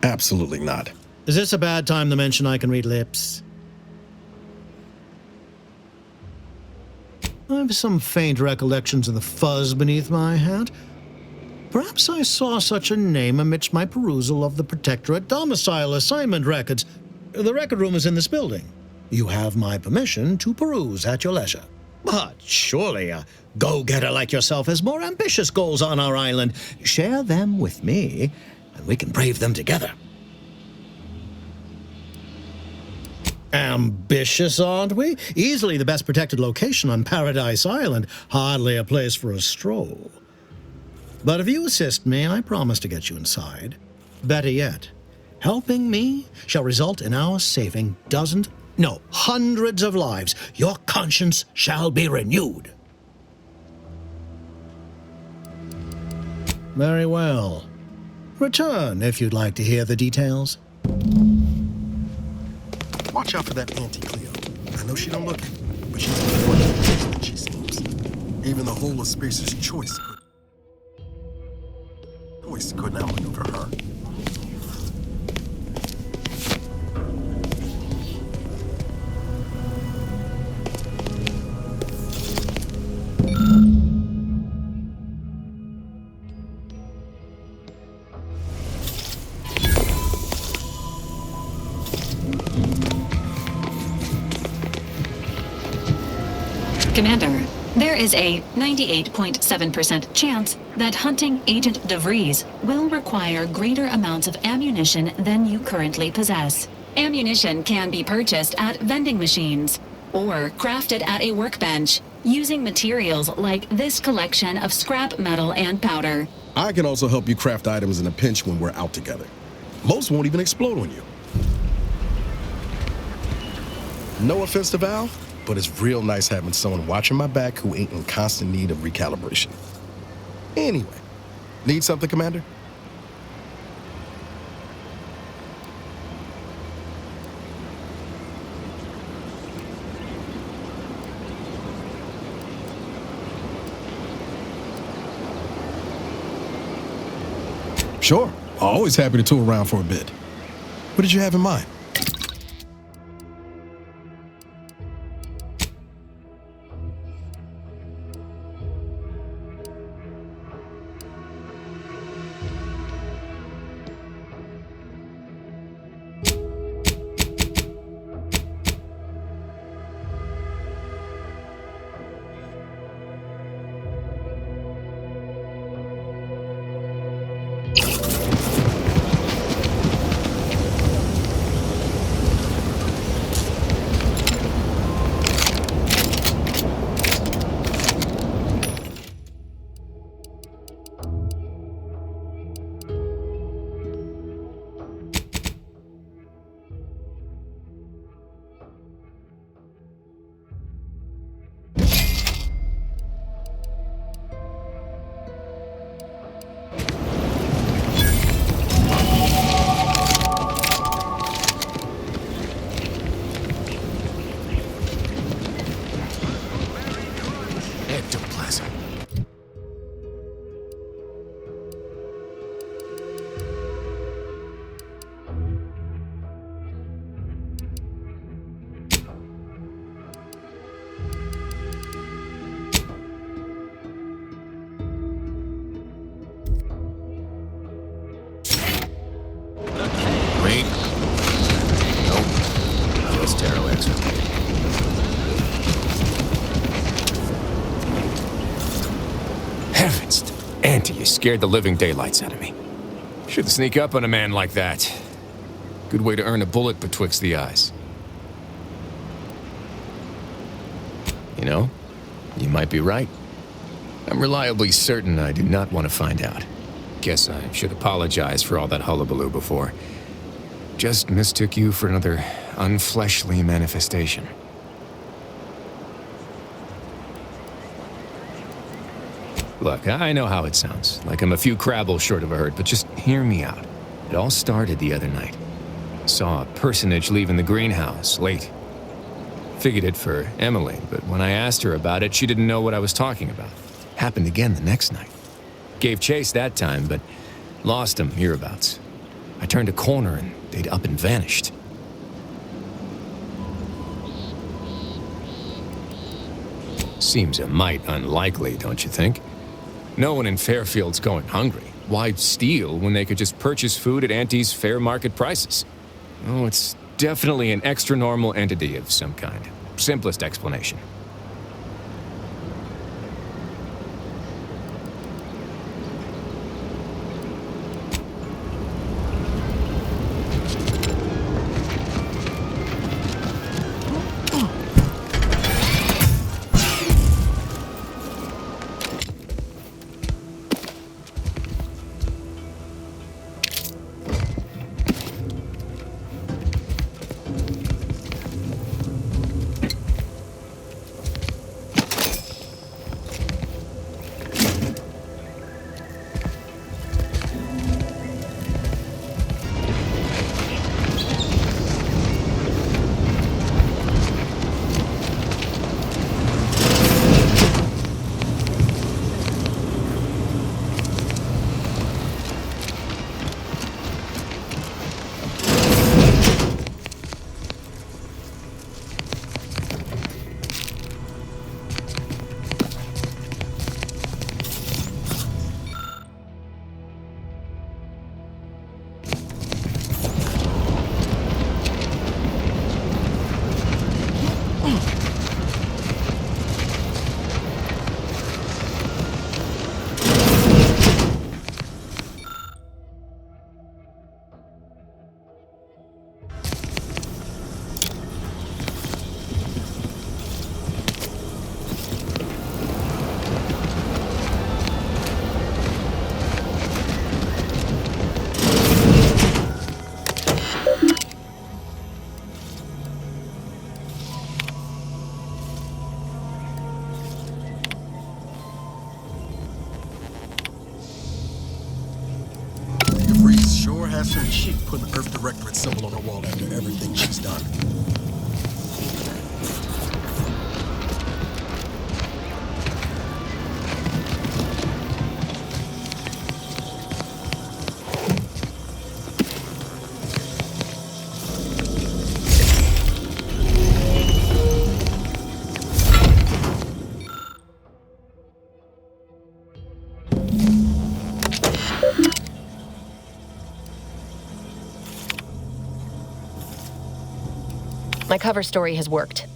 Absolutely not. Is this a bad time to mention I can read lips? I have some faint recollections of the fuzz beneath my hat. Perhaps I saw such a name amidst my perusal of the Protectorate domicile assignment records. The record room is in this building. You have my permission to peruse at your leisure. But surely a go-getter like yourself has more ambitious goals on our island. Share them with me, and we can brave them together. Ambitious, aren't we? Easily the best protected location on Paradise Island. Hardly a place for a stroll. But if you assist me, I promise to get you inside. Better yet, helping me shall result in our saving dozens, no, hundreds of lives. Your conscience shall be renewed. Very well. Return if you'd like to hear the details. Watch out for that Auntie Cleo. I know she don't look it, but she's more dangerous than she seems. Even the whole of Spacer's choice couldn't outmaneuver her. Commander, there is a 98.7% chance that hunting Agent DeVries will require greater amounts of ammunition than you currently possess. Ammunition can be purchased at vending machines or crafted at a workbench using materials like this collection of scrap metal and powder. I can also help you craft items in a pinch when we're out together. Most won't even explode on you. No offense to Val, but it's real nice having someone watching my back who ain't in constant need of recalibration. Anyway, need something, Commander? Sure, always happy to tour around for a bit. What did you have in mind? think so. Heavens, Auntie, you scared the living daylights out of me. Shouldn't sneak up on a man like that. Good way to earn a bullet betwixt the eyes. You know, you might be right. I'm reliably certain I do not want to find out. Guess I should apologize for all that hullabaloo before. Just mistook you for another unfleshly manifestation. Look, I know how it sounds, like I'm a few crabbles short of a hurt, but just hear me out. It all started the other night. Saw a personage leaving the greenhouse late. Figured it for Emily, but when I asked her about it, she didn't know what I was talking about. Happened again the next night. Gave chase that time, but lost them hereabouts. I turned a corner and they'd up and vanished. Seems a mite unlikely, don't you think? No one in Fairfield's going hungry. Why steal when they could just purchase food at Auntie's fair market prices? Oh, it's definitely an extra-normal entity of some kind. Simplest explanation. Has some shit putting Earth Directorate symbol on her wall after everything she's done. My cover story has worked.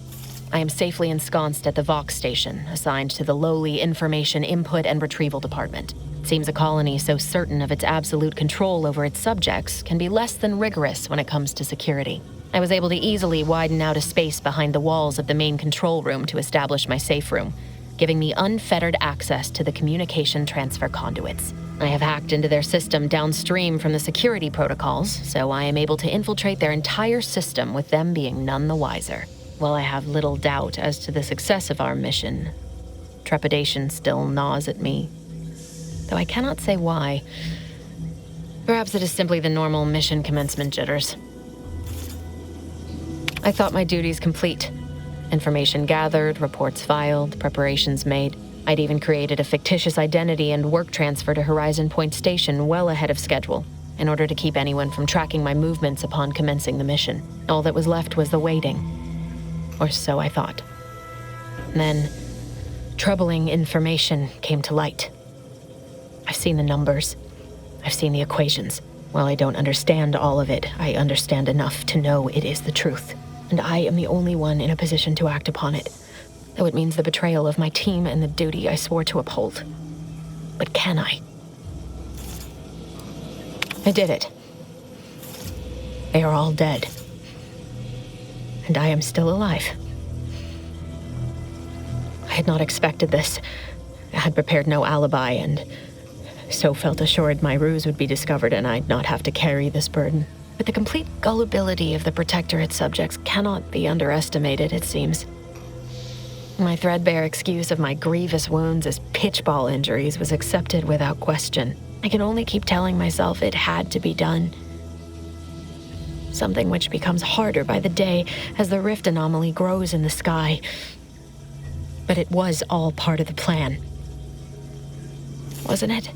I am safely ensconced at the Vox station, assigned to the lowly Information Input and Retrieval Department. It seems a colony so certain of its absolute control over its subjects can be less than rigorous when it comes to security. I was able to easily widen out a space behind the walls of the main control room to establish my safe room, giving me unfettered access to the communication transfer conduits. I have hacked into their system downstream from the security protocols, so I am able to infiltrate their entire system with them being none the wiser. While I have little doubt as to the success of our mission, trepidation still gnaws at me, though I cannot say why. Perhaps it is simply the normal mission commencement jitters. I thought my duties complete. Information gathered, reports filed, preparations made. I'd even created a fictitious identity and work transfer to Horizon Point Station well ahead of schedule, in order to keep anyone from tracking my movements upon commencing the mission. All that was left was the waiting. Or so I thought. Then, troubling information came to light. I've seen the numbers. I've seen the equations. While I don't understand all of it, I understand enough to know it is the truth. and I am the only one in a position to act upon it, though it means the betrayal of my team and the duty I swore to uphold. But can I? I did it. They are all dead. And I am still alive. I had not expected this. I had prepared no alibi, and so felt assured my ruse would be discovered and I'd not have to carry this burden. But the complete gullibility of the Protectorate's subjects cannot be underestimated, it seems. My threadbare excuse of my grievous wounds as pitchball injuries was accepted without question. I can only keep telling myself it had to be done. Something which becomes harder by the day as the rift anomaly grows in the sky. But it was all part of the plan. Wasn't it?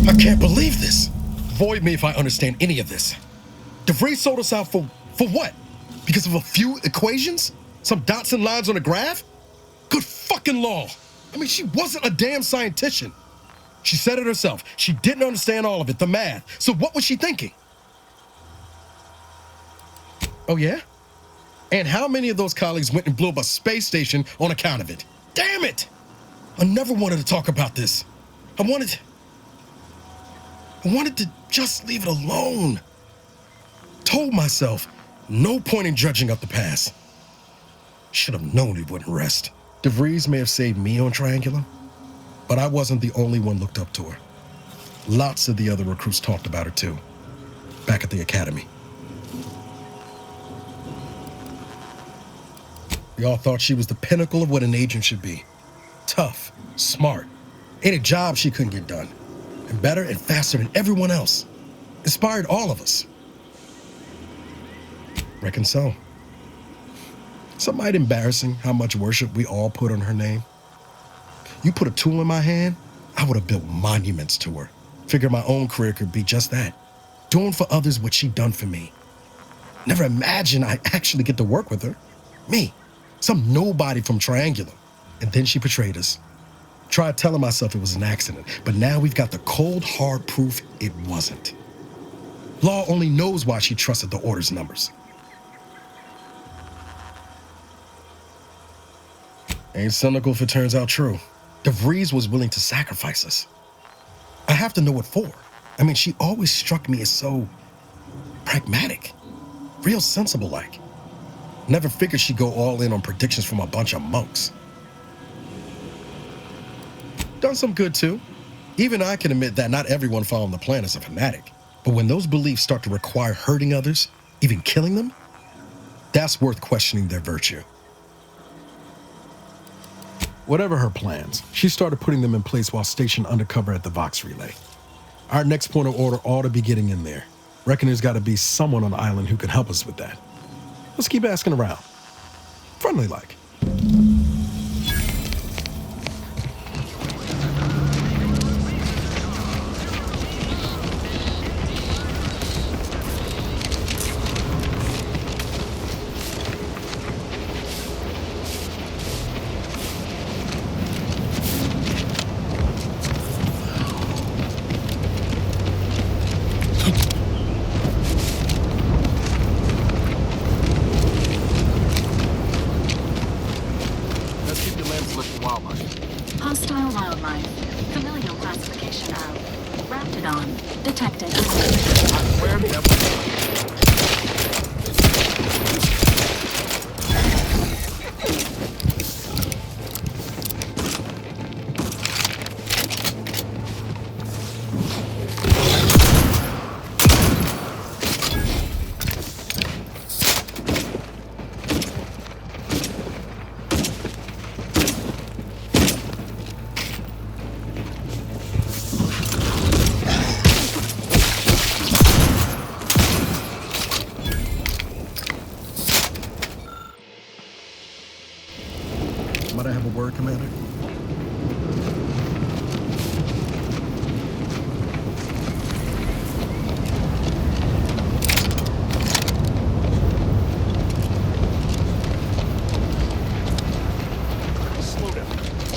I can't believe this. Void me if I understand any of this. DeVries sold us out for what? Because of a few equations? Some dots and lines on a graph? Good fucking law. I mean, she wasn't a damn scientist. She said it herself. She didn't understand all of it, the math. So what was she thinking? Oh, yeah? And how many of those colleagues went and blew up a space station on account of it? Damn it! I never wanted to talk about this. I wanted to just leave it alone. Told myself, no point in judging up the past. Should have known he wouldn't rest. DeVries may have saved me on Triangulum, but I wasn't the only one looked up to her. Lots of the other recruits talked about her too, back at the academy. We all thought she was the pinnacle of what an agent should be. Tough, smart, ain't a job she couldn't get done. And better and faster than everyone else. Inspired all of us. Reckon so. Some might embarrassing how much worship we all put on her name. You put a tool in my hand, I would have built monuments to her. Figured my own career could be just that. Doing for others what she'd done for me. Never imagined I'd actually get to work with her. Me, some nobody from Triangulum. And then she betrayed us. Tried telling myself it was an accident, but now we've got the cold, hard proof it wasn't. Law only knows why she trusted the Order's numbers. Ain't cynical if it turns out true. DeVries was willing to sacrifice us. I have to know what for. I mean, she always struck me as so pragmatic, real sensible-like. Never figured she'd go all in on predictions from a bunch of monks. Done some good too. Even I can admit that not everyone following the plan is a fanatic. But when those beliefs start to require hurting others, even killing them, that's worth questioning their virtue. Whatever her plans, she started putting them in place while stationed undercover at the Vox Relay. Our next point of order ought to be getting in there. Reckon there's got to be someone on the island who can help us with that. Let's keep asking around. Friendly like.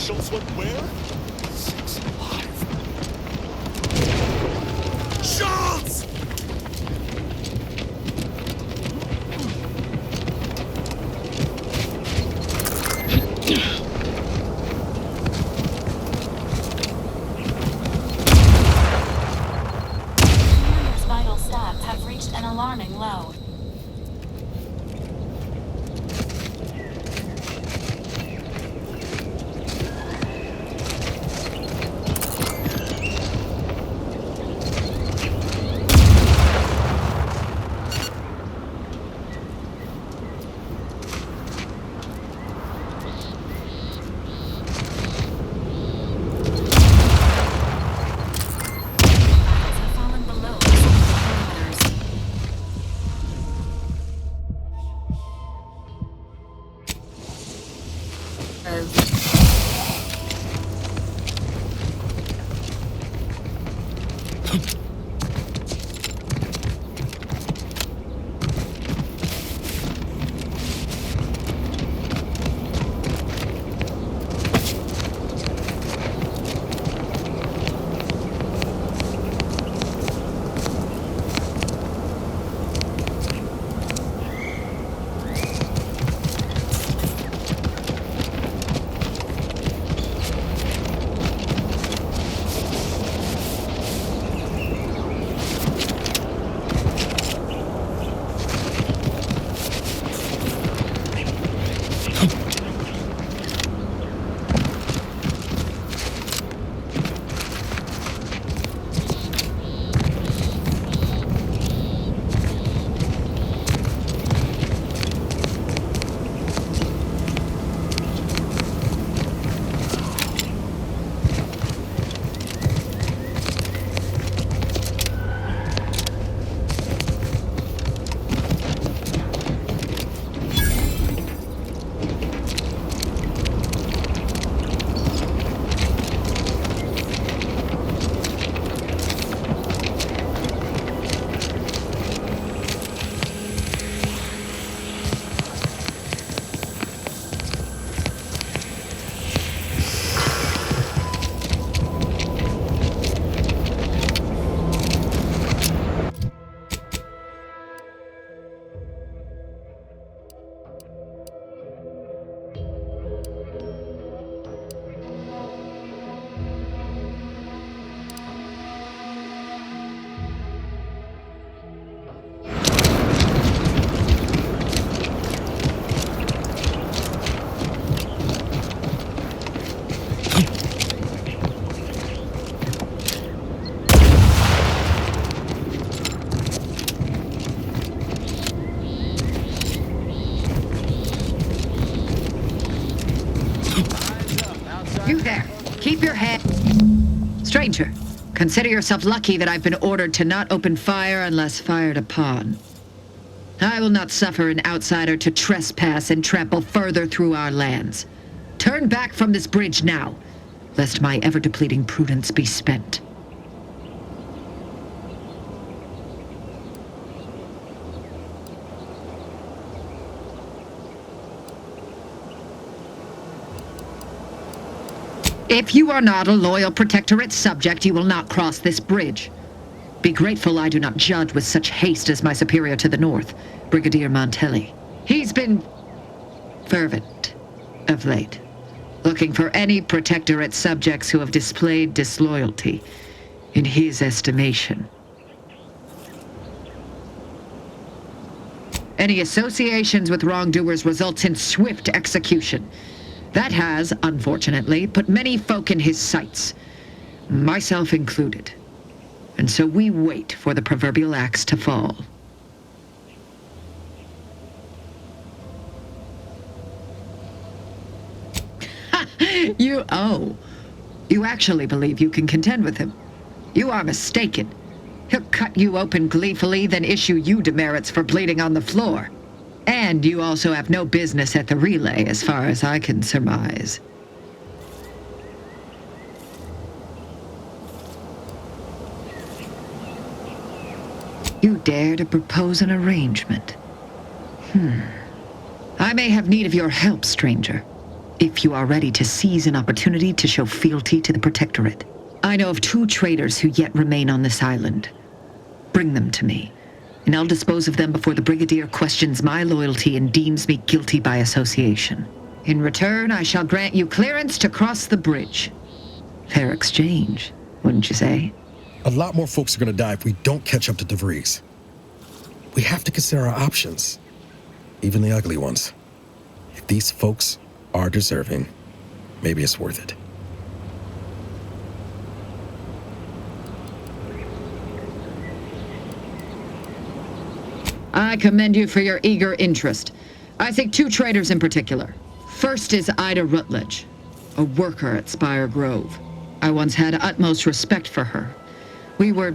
Don't sweat where? Six alive. Schultz! Commander's vital stats have reached an alarming low. You there. Keep your head. Stranger, consider yourself lucky that I've been ordered to not open fire unless fired upon. I will not suffer an outsider to trespass and trample further through our lands. Turn back from this bridge now, lest my ever-depleting prudence be spent. If you are not a loyal Protectorate subject, you will not cross this bridge. Be grateful I do not judge with such haste as my superior to the north, Brigadier Montelli. He's been fervent of late, looking for any Protectorate subjects who have displayed disloyalty in his estimation. Any associations with wrongdoers results in swift execution. That has, unfortunately, put many folk in his sights, myself included. And so we wait for the proverbial axe to fall. You actually believe you can contend with him. You are mistaken. He'll cut you open gleefully, then issue you demerits for bleeding on the floor. And you also have no business at the relay, as far as I can surmise. You dare to propose an arrangement? I may have need of your help, stranger. if you are ready to seize an opportunity to show fealty to the Protectorate. I know of 2 traitors who yet remain on this island. Bring them to me, and I'll dispose of them before the Brigadier questions my loyalty and deems me guilty by association. In return, I shall grant you clearance to cross the bridge. Fair exchange, wouldn't you say? A lot more folks are gonna die if we don't catch up to DeVries. We have to consider our options, even the ugly ones. If these folks are deserving, maybe it's worth it. I commend you for your eager interest. I think 2 traitors in particular. First is Ida Rutledge, a worker at Spire Grove. I once had utmost respect for her. We were,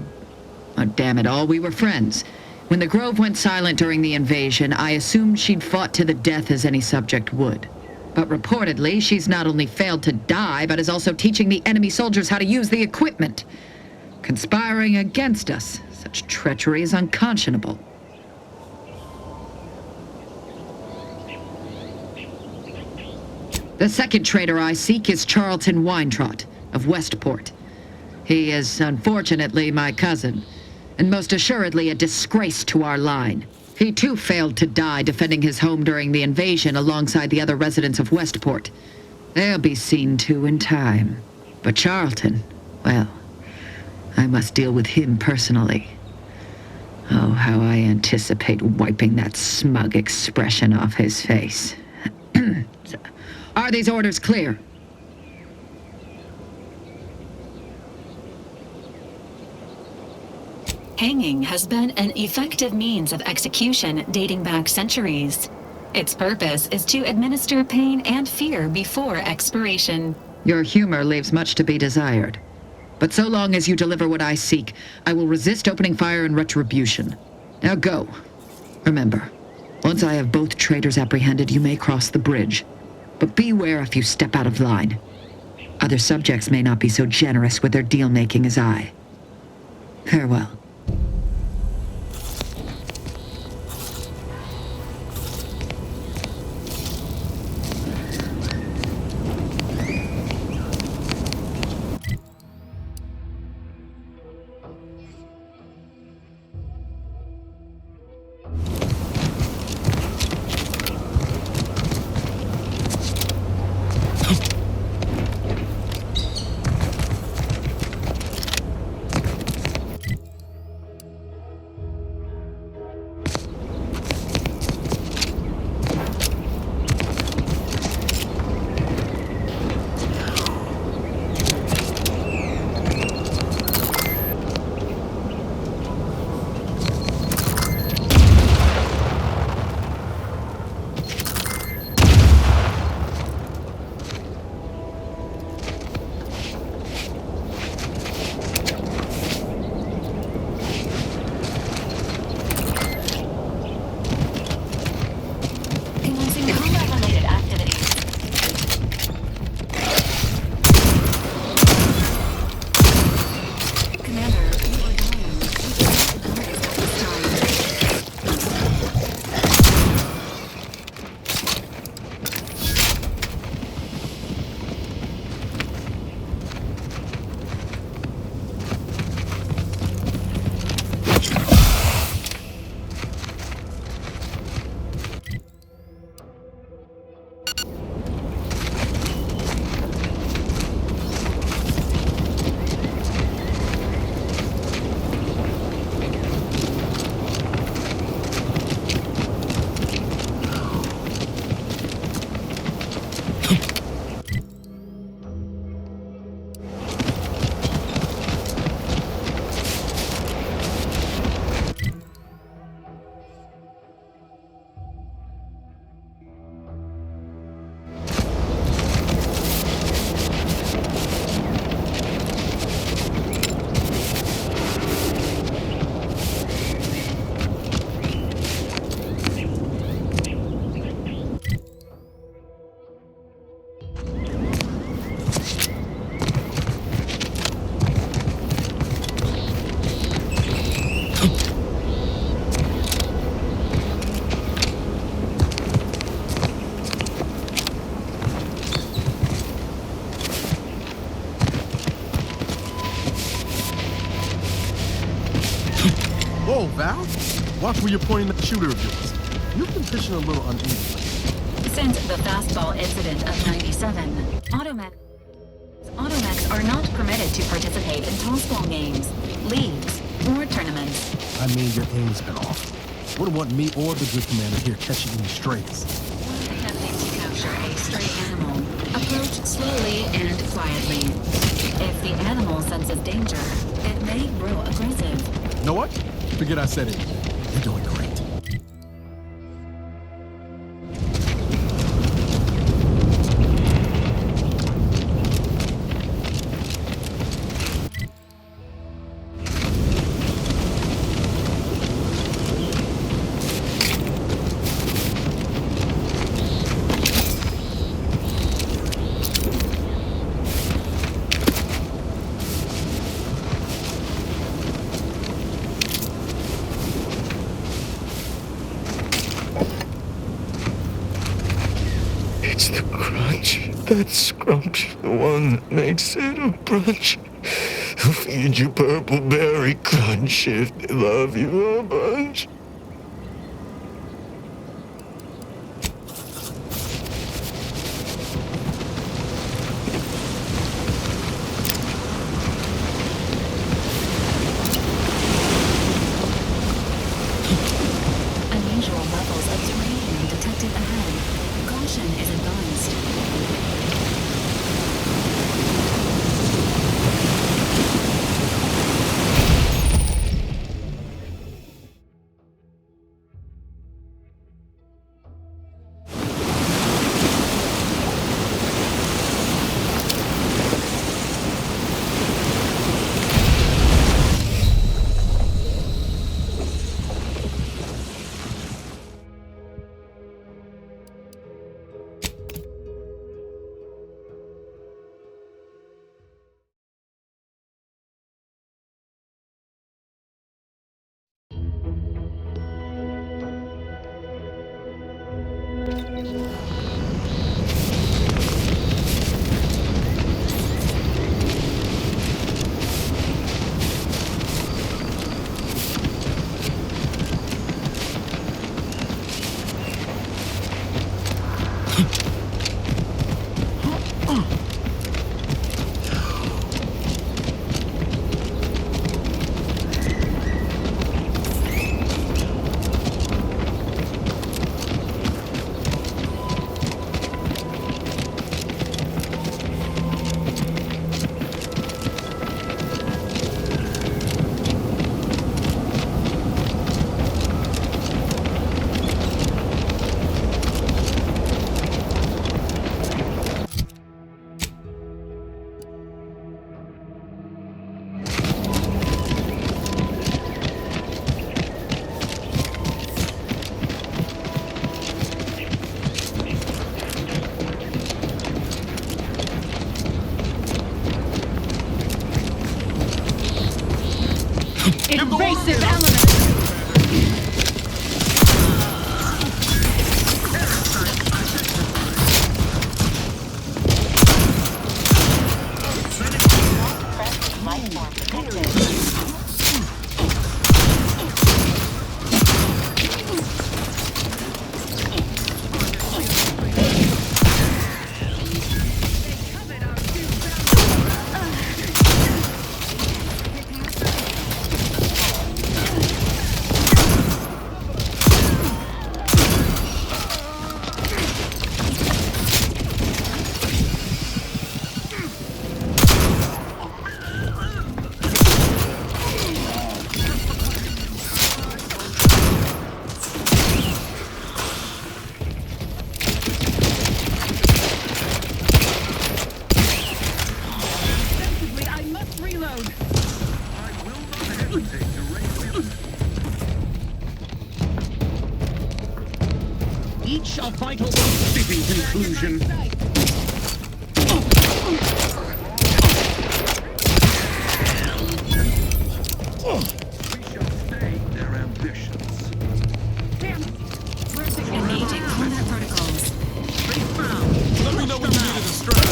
oh, damn it all, we were friends. When the Grove went silent during the invasion, I assumed she'd fought to the death as any subject would. But reportedly, she's not only failed to die, but is also teaching the enemy soldiers how to use the equipment. Conspiring against us. Such treachery is unconscionable. The second traitor I seek is Charlton Weintraut of Westport. He is, unfortunately, my cousin, and most assuredly a disgrace to our line. He too failed to die defending his home during the invasion alongside the other residents of Westport. They'll be seen to in time. But Charlton, well, I must deal with him personally. Oh, how I anticipate wiping that smug expression off his face. Are these orders clear? Hanging has been an effective means of execution dating back centuries. Its purpose is to administer pain and fear before expiration. Your humor leaves much to be desired. But so long as you deliver what I seek, I will resist opening fire in retribution. Now go. Remember, once I have both traitors apprehended, you may cross the bridge. But beware if you step out of line. Other subjects may not be so generous with their deal-making as I. Farewell. Whoa, Val! Watch where you're pointing that shooter of yours. You've been pitching a little unevenly. Since the fastball incident of 97, automechs are not permitted to participate in tossball games, leagues, or tournaments. I mean, your aim's been off. Wouldn't want me or the good commander here catching any strays. Attempting to capture a stray animal, approach slowly and quietly. If the animal senses danger, it may grow aggressive. You know what? Forget I said it. You're doing great. It's the crunch, that scrunch, the one that makes it a brunch. Who feed you purple berry crunch if they love you a bunch? Unusual levels of uranium detected ahead. Caution is advised. Invasive element! Each a vital fitting conclusion. Their ambitions. Engaging combat protocols. Let me know when you need a distraction.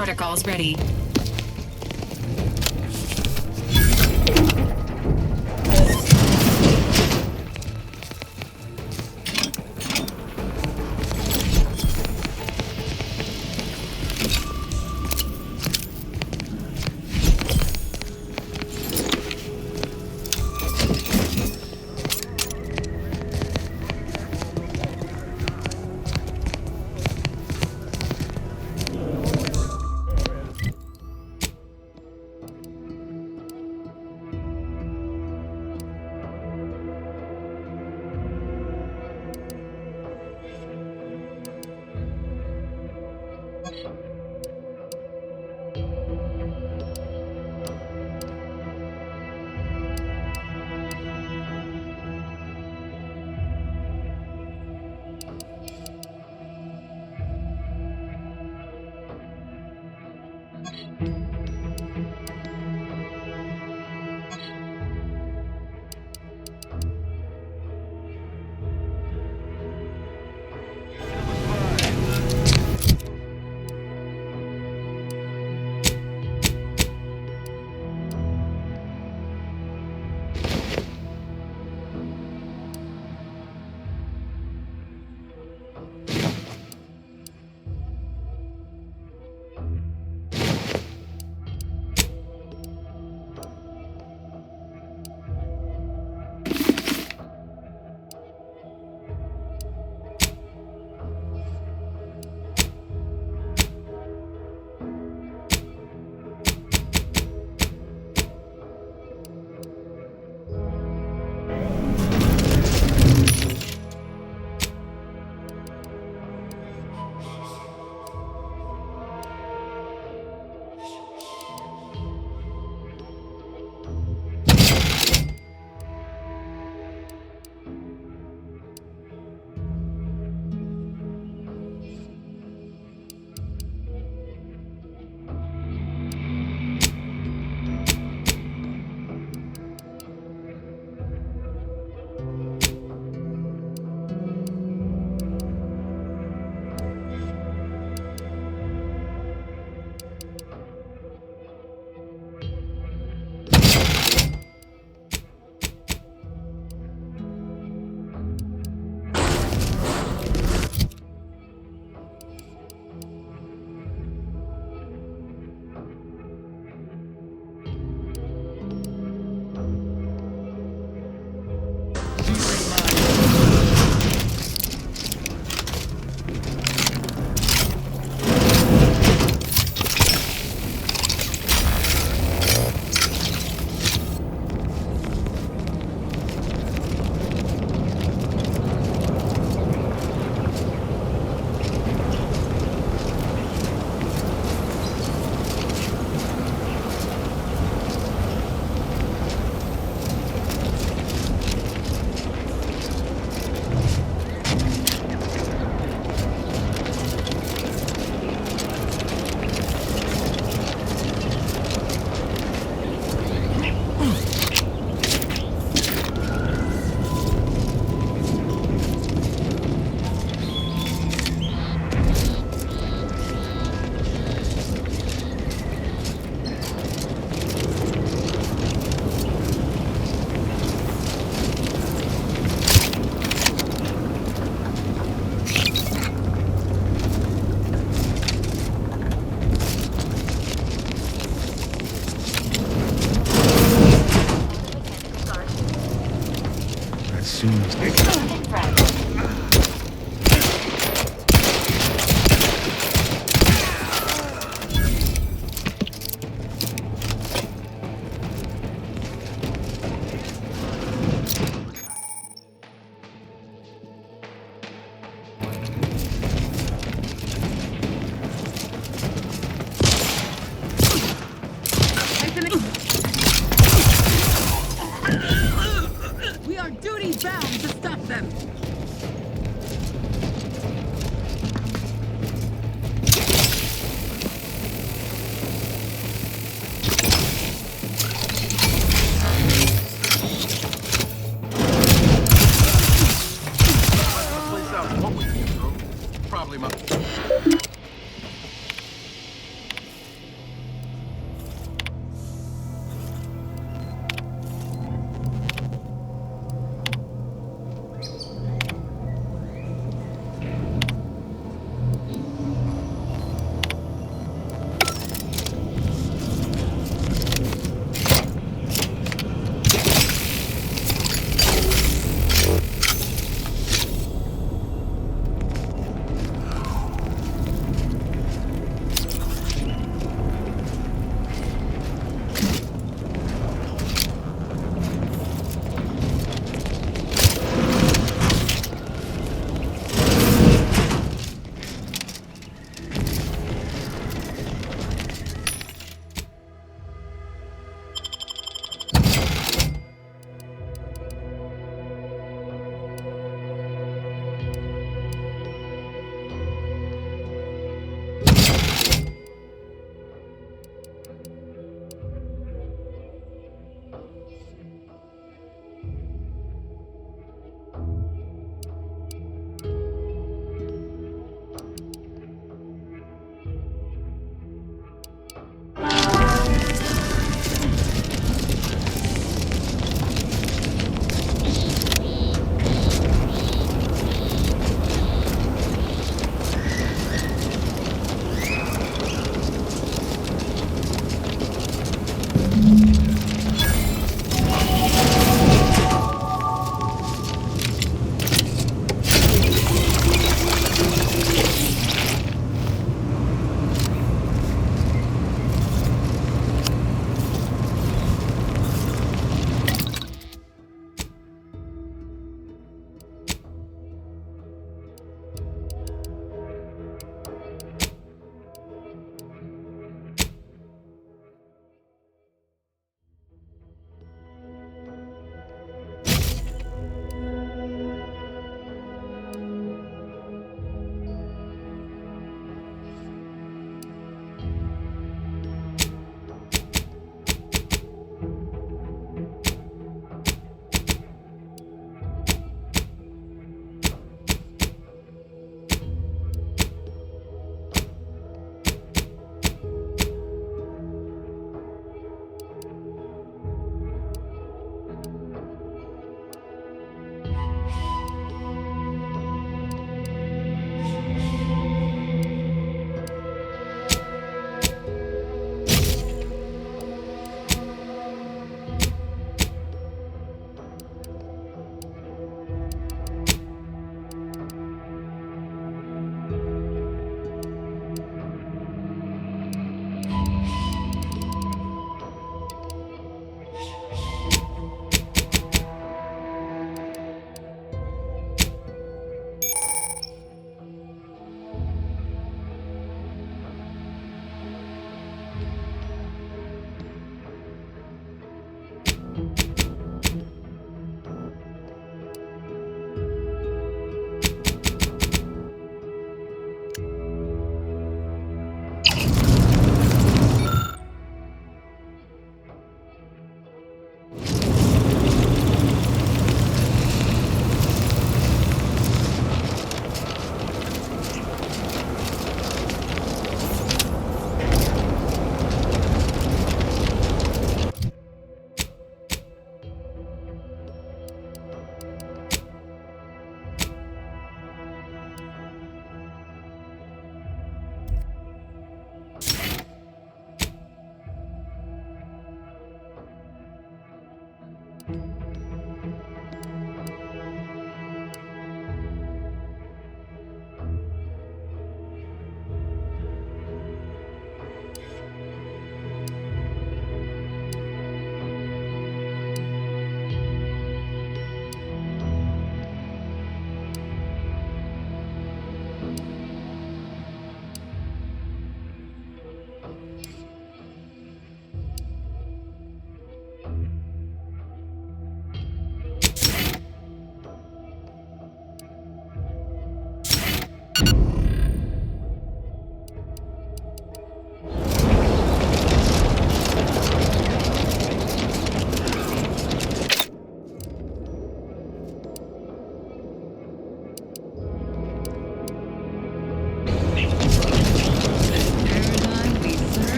protocols ready.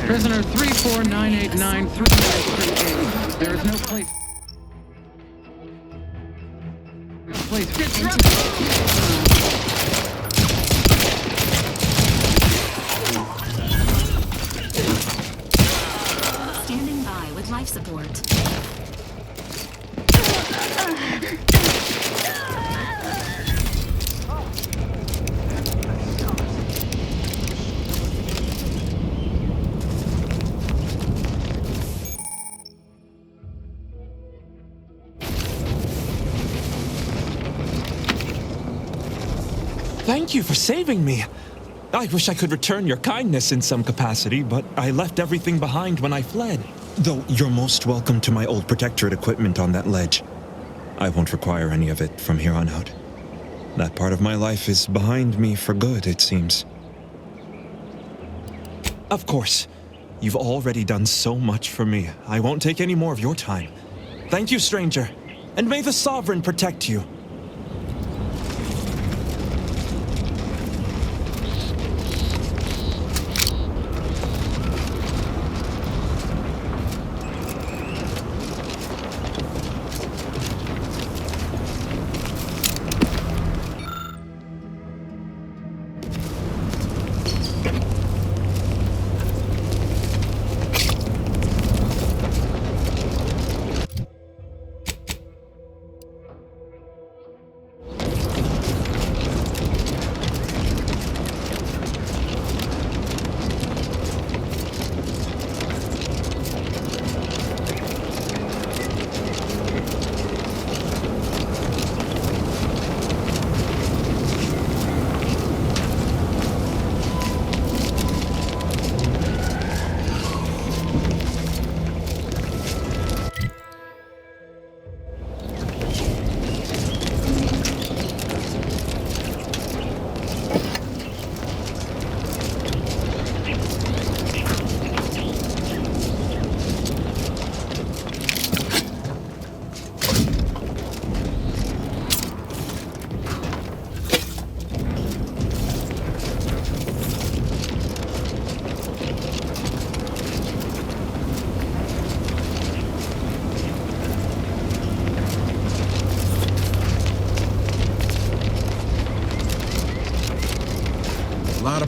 Prisoner 349893938. There is no place. Standing by with life support. Thank you for saving me. I wish I could return your kindness in some capacity, but I left everything behind when I fled. Though you're most welcome to my old protectorate equipment on that ledge. I won't require any of it from here on out. That part of my life is behind me for good, it seems. Of course. You've already done so much for me. I won't take any more of your time. Thank you, stranger. And may the Sovereign protect you.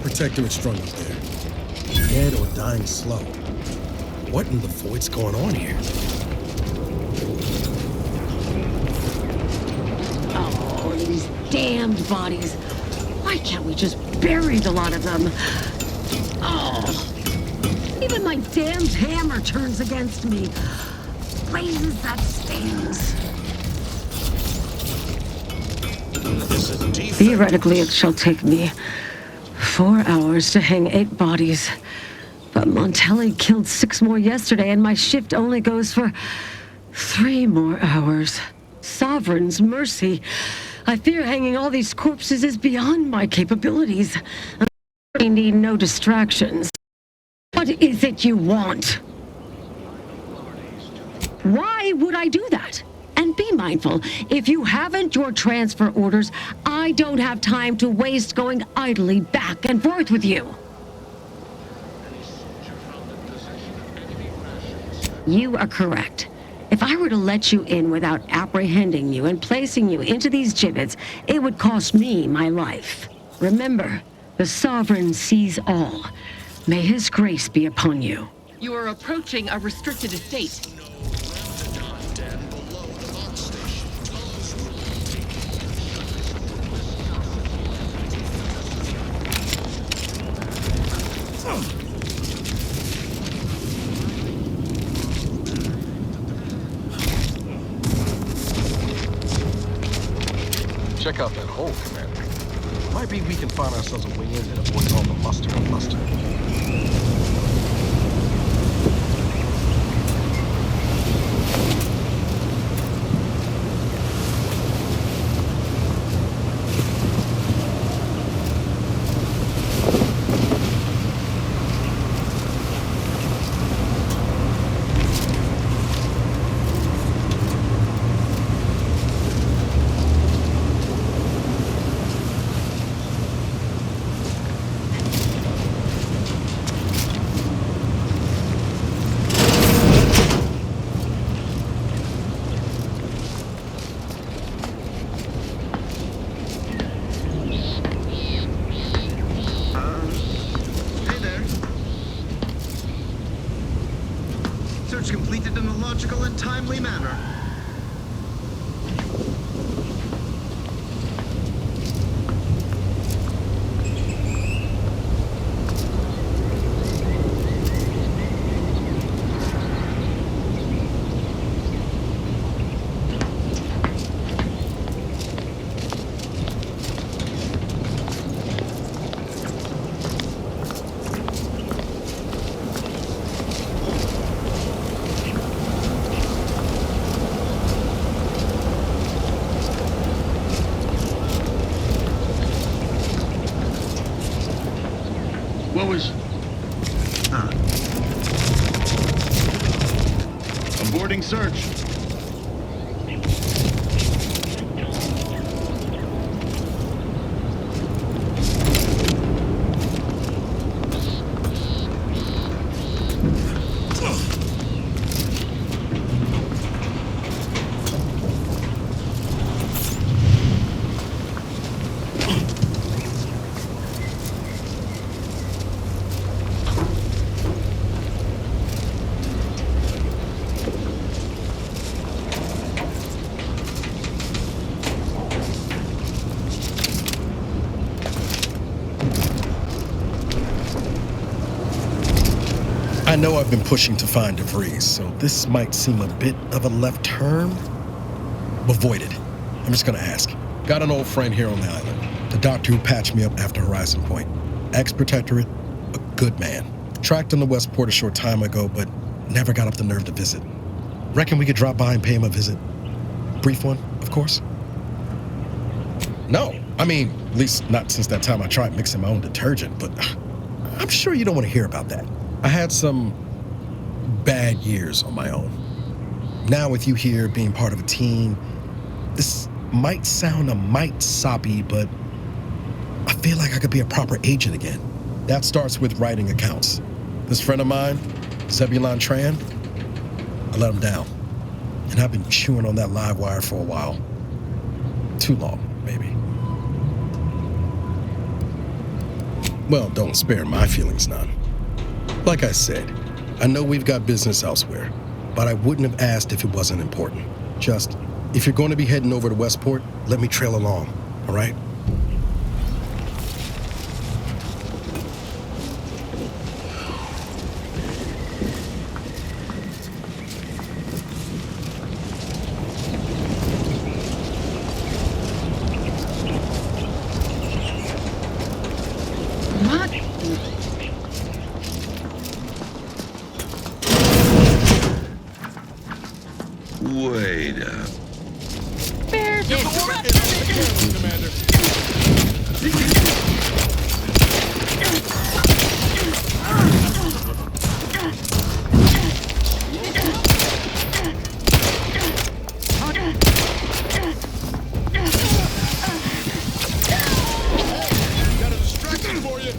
Protectorate strung up there. Dead or dying slow. What in the void's going on here? Oh, these damned bodies. Why can't we just bury the lot of them? Oh, even my damned hammer turns against me. Blazes, that stings. Theoretically, it shall take me 4 hours to hang 8 bodies. But Montelli killed 6 more yesterday, and my shift only goes for 3 more hours. Sovereign's mercy. I fear hanging all these corpses is beyond my capabilities. I need no distractions. What is it you want? Why would I do that? And be mindful, if you haven't your transfer orders, I don't have time to waste going idly back and forth with you. You are correct. If I were to let you in without apprehending you and placing you into these gibbets, it would cost me my life. Remember, the Sovereign sees all. May his grace be upon you. You are approaching a restricted estate. Check out that hole, Commander. Might be we can find ourselves a way in that avoids all the muster and bluster. was completed in a logical and timely manner. What was... Aborting search. I know I've been pushing to find DeVries, so this might seem a bit of a left turn. Avoid it. I'm just gonna ask. Got an old friend here on the island. The doctor who patched me up after Horizon Point. Ex-protectorate, a good man. Tracked him to Westport a short time ago, but never got up the nerve to visit. Reckon we could drop by and pay him a visit? Brief one, of course. No, I mean, at least not since that time I tried mixing my own detergent, but I'm sure you don't want to hear about that. I had some bad years on my own. Now with you here being part of a team, this might sound a mite soppy, but I feel like I could be a proper agent again. That starts with writing accounts. This friend of mine, Zebulon Tran, I let him down. And I've been chewing on that live wire for a while. Too long, maybe. Well, don't spare my feelings none. Like I said, I know we've got business elsewhere, but I wouldn't have asked if it wasn't important. Just, if you're going to be heading over to Westport, let me trail along, all right? Wait up. Bear Give the order, Commander. Got a distraction for you.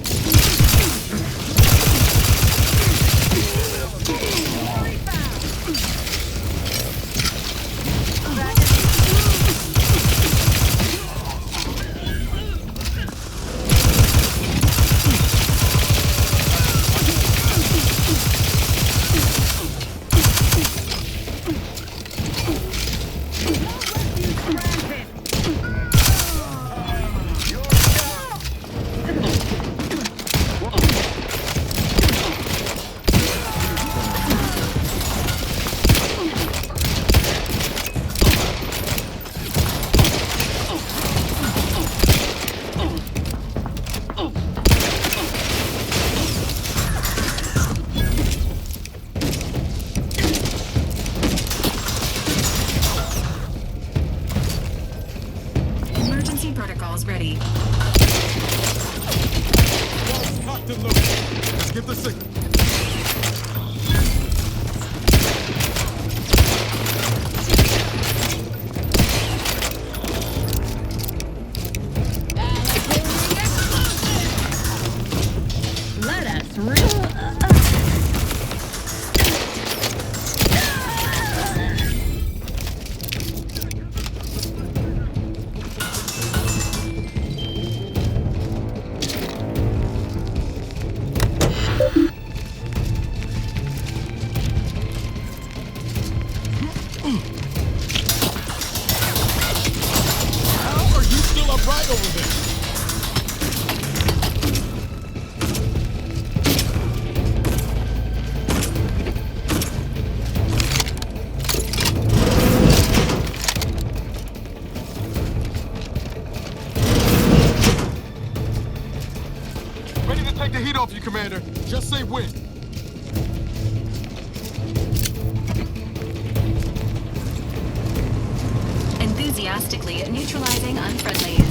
Emergency protocols ready. Cocked and loaded. Let's get the signal. Let us rule. Ready to take the heat off you, Commander. Just say when. Enthusiastically neutralizing unfriendlies.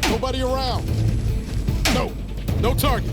Nobody around. No target.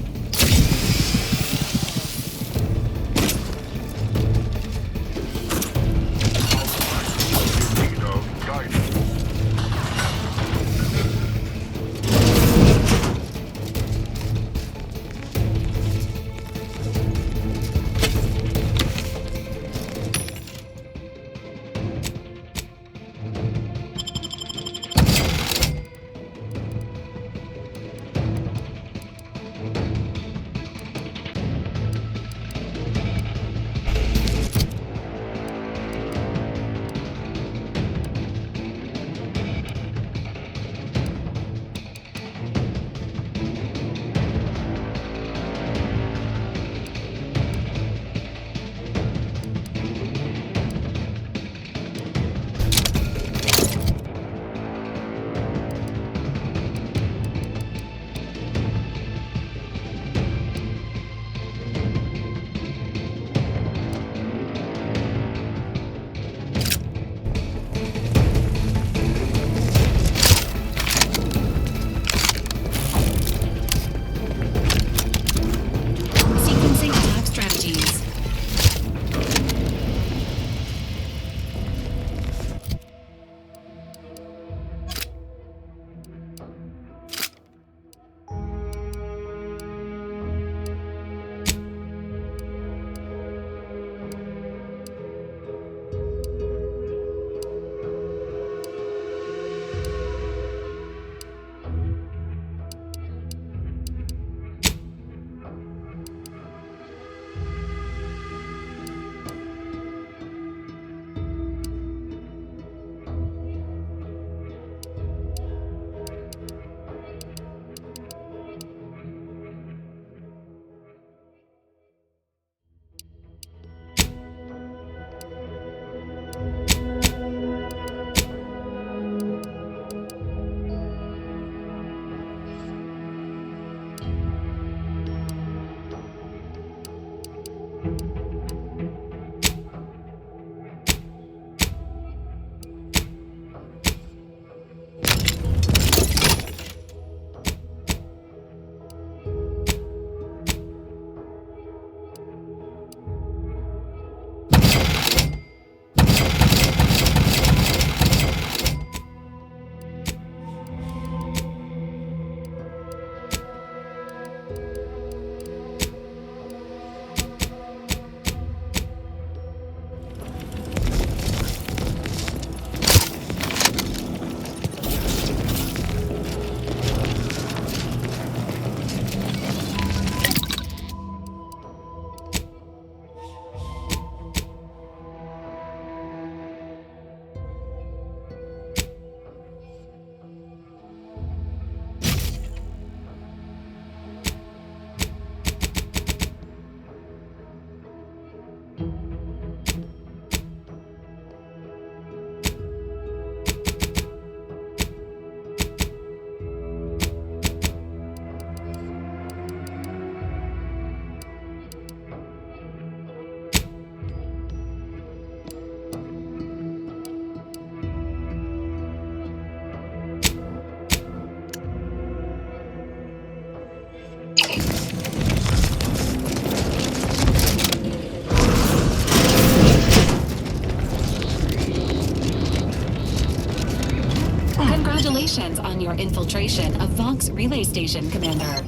on your infiltration of Vox Relay Station, Commander.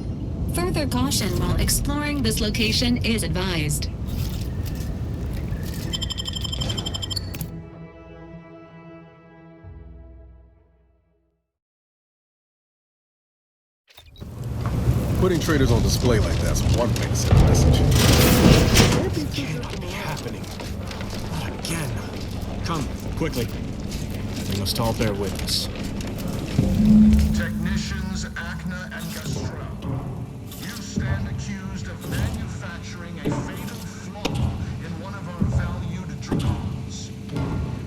Further caution while exploring this location is advised. Putting traitors on display like that's one way to send a message. It cannot be happening. Not again. Come, quickly. We must all bear witness. Technicians Acna and Gastrell, you stand accused of manufacturing a fatal flaw in one of our valued drones.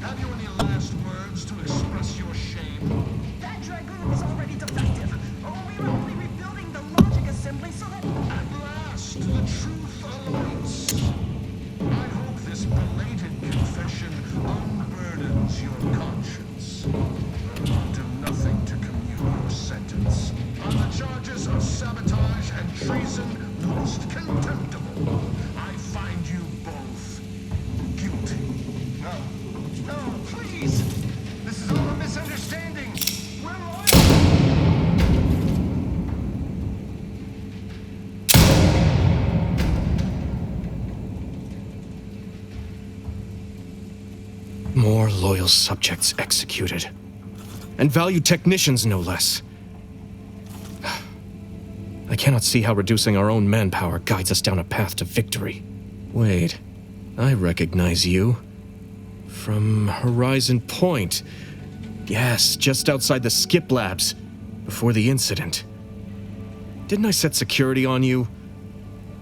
Have you any last words to express your shame? That Dragoon was already defective. We were only rebuilding the logic assembly so that... At last, the truth aligns. I hope this belated confession unburdens your conscience. Do nothing to commute your sentence. On the charges of sabotage and treason, most contemptible, I find you both guilty. No, please! This is all a misunderstanding! Where are More loyal subjects executed. And valued technicians, no less. I cannot see how reducing our own manpower guides us down a path to victory. Wait, I recognize you. From Horizon Point. Yes, just outside the Skip Labs, before the incident. Didn't I set security on you?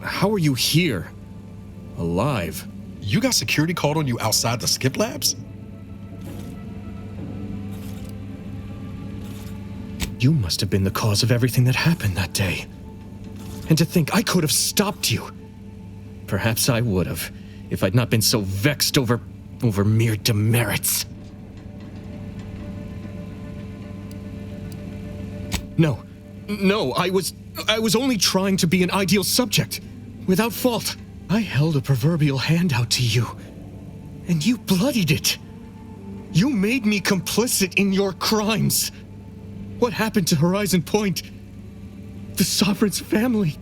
How are you here? Alive? You got security called on you outside the Skip Labs? You must have been the cause of everything that happened that day. And to think I could have stopped you. Perhaps I would have, if I'd not been so vexed over mere demerits. No, I was only trying to be an ideal subject, without fault. I held a proverbial hand out to you, and you bloodied it. You made me complicit in your crimes. What happened to Horizon Point? The Sovereign's family?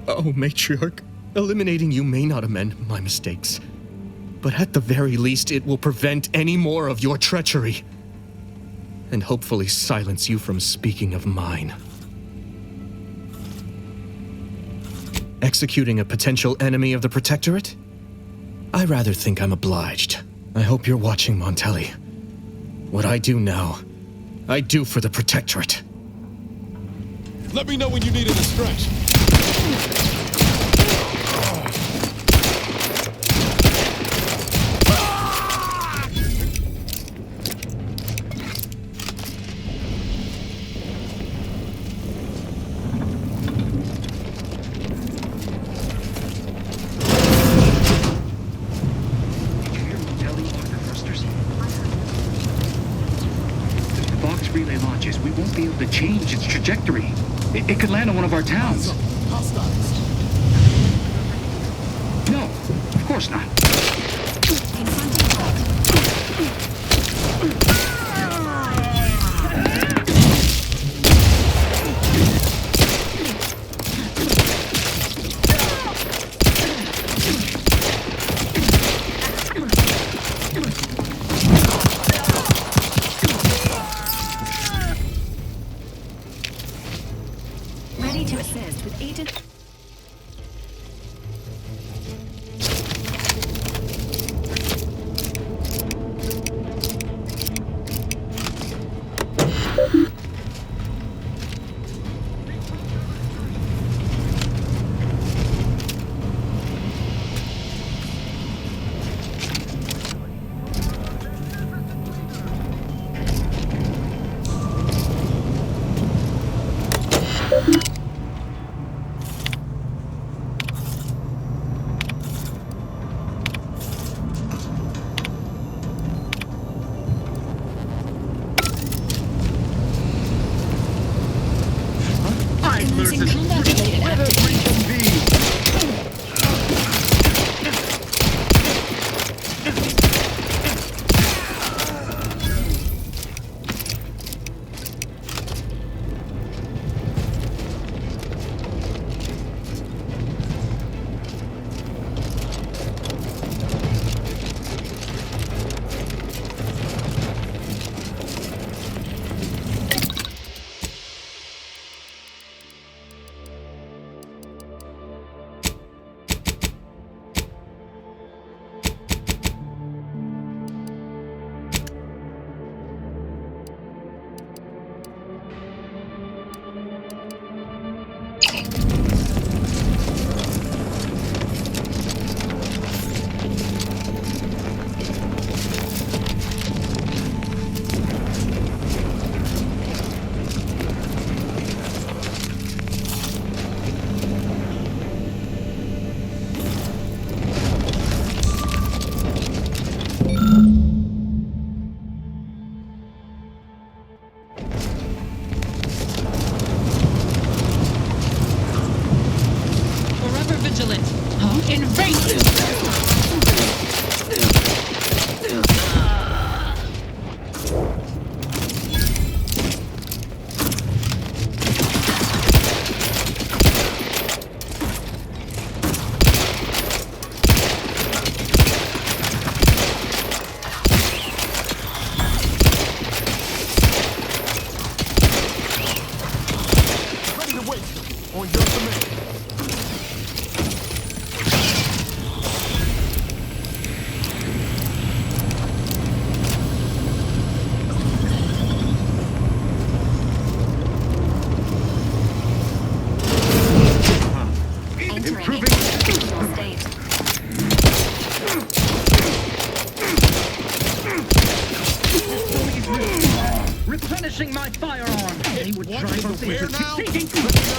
Oh, Matriarch, eliminating you may not amend my mistakes, but at the very least it will prevent any more of your treachery, and hopefully silence you from speaking of mine. Executing a potential enemy of the Protectorate? I rather think I'm obliged. I hope you're watching, Montelli. What I do now, I do for the Protectorate. Let me know when you need it to stretch. We won't be able to change its trajectory. It could land on one of our towns. No, of course not. brandishing my firearm. They would drive us into conceding.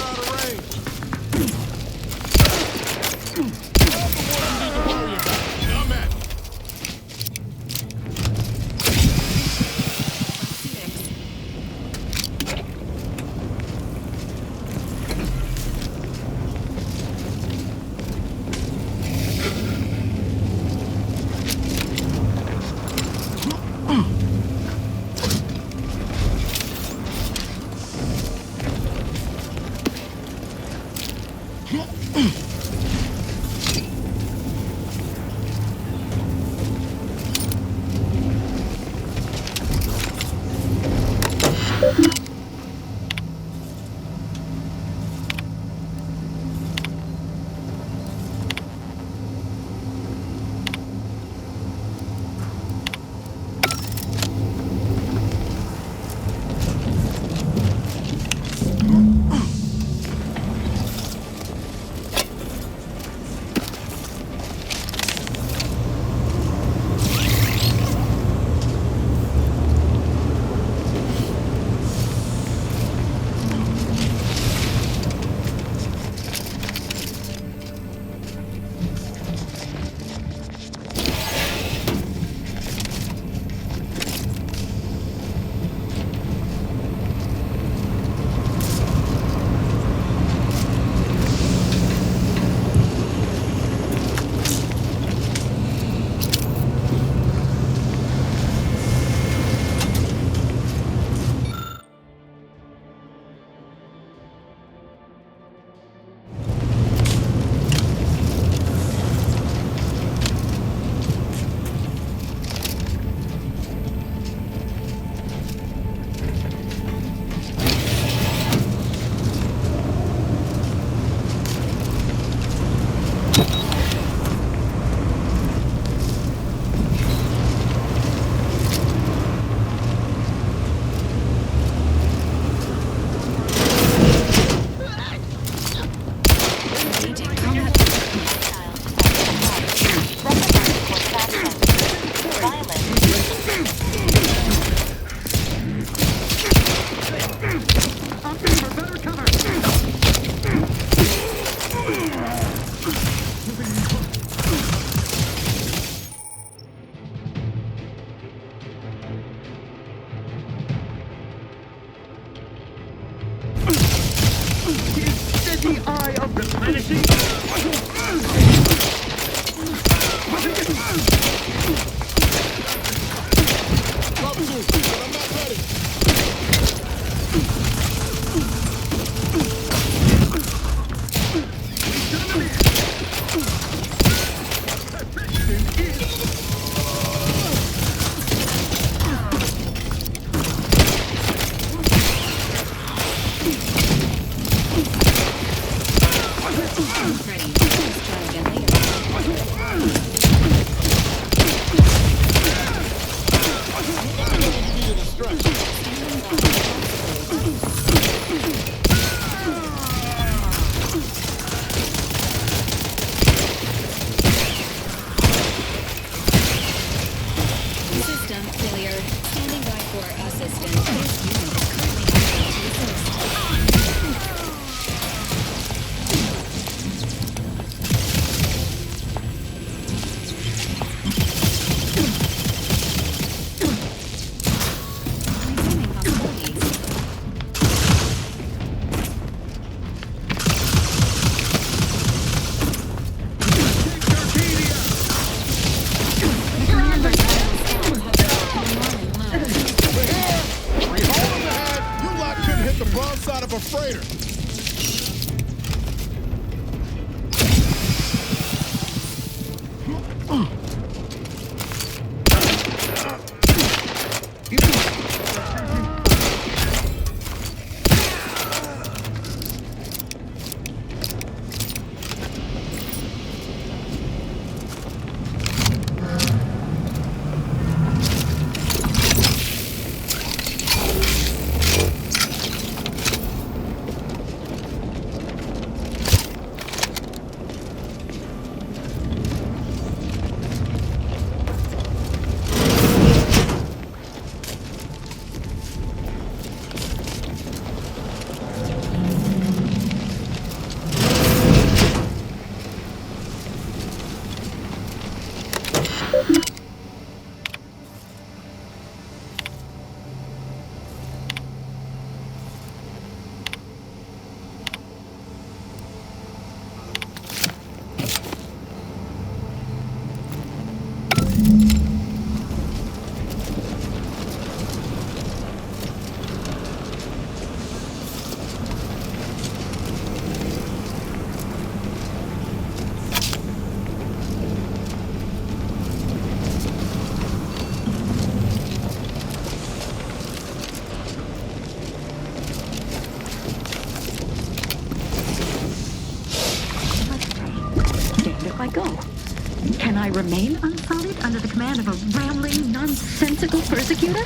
Can I remain unsullied under the command of a rambling, nonsensical persecutor?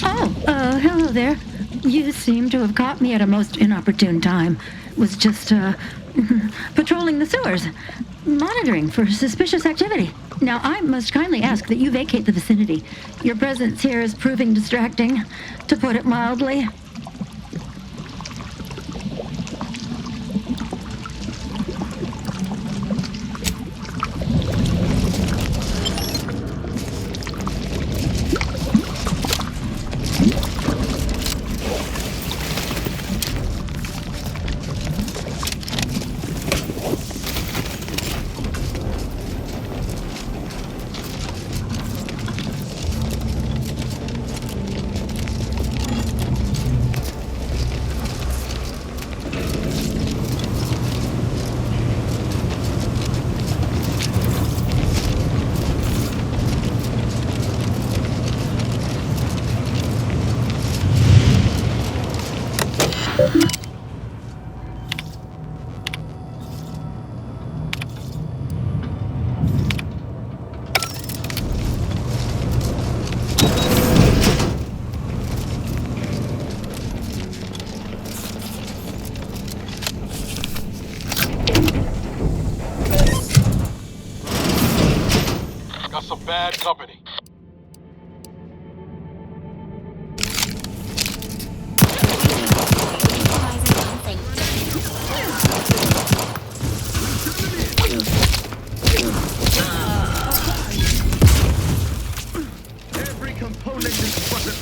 Oh, hello there. You seem to have caught me at a most inopportune time. Was just, patrolling the sewers, monitoring for suspicious activity. Now, I must kindly ask that you vacate the vicinity. Your presence here is proving distracting, to put it mildly. Got some bad company. Every component is button.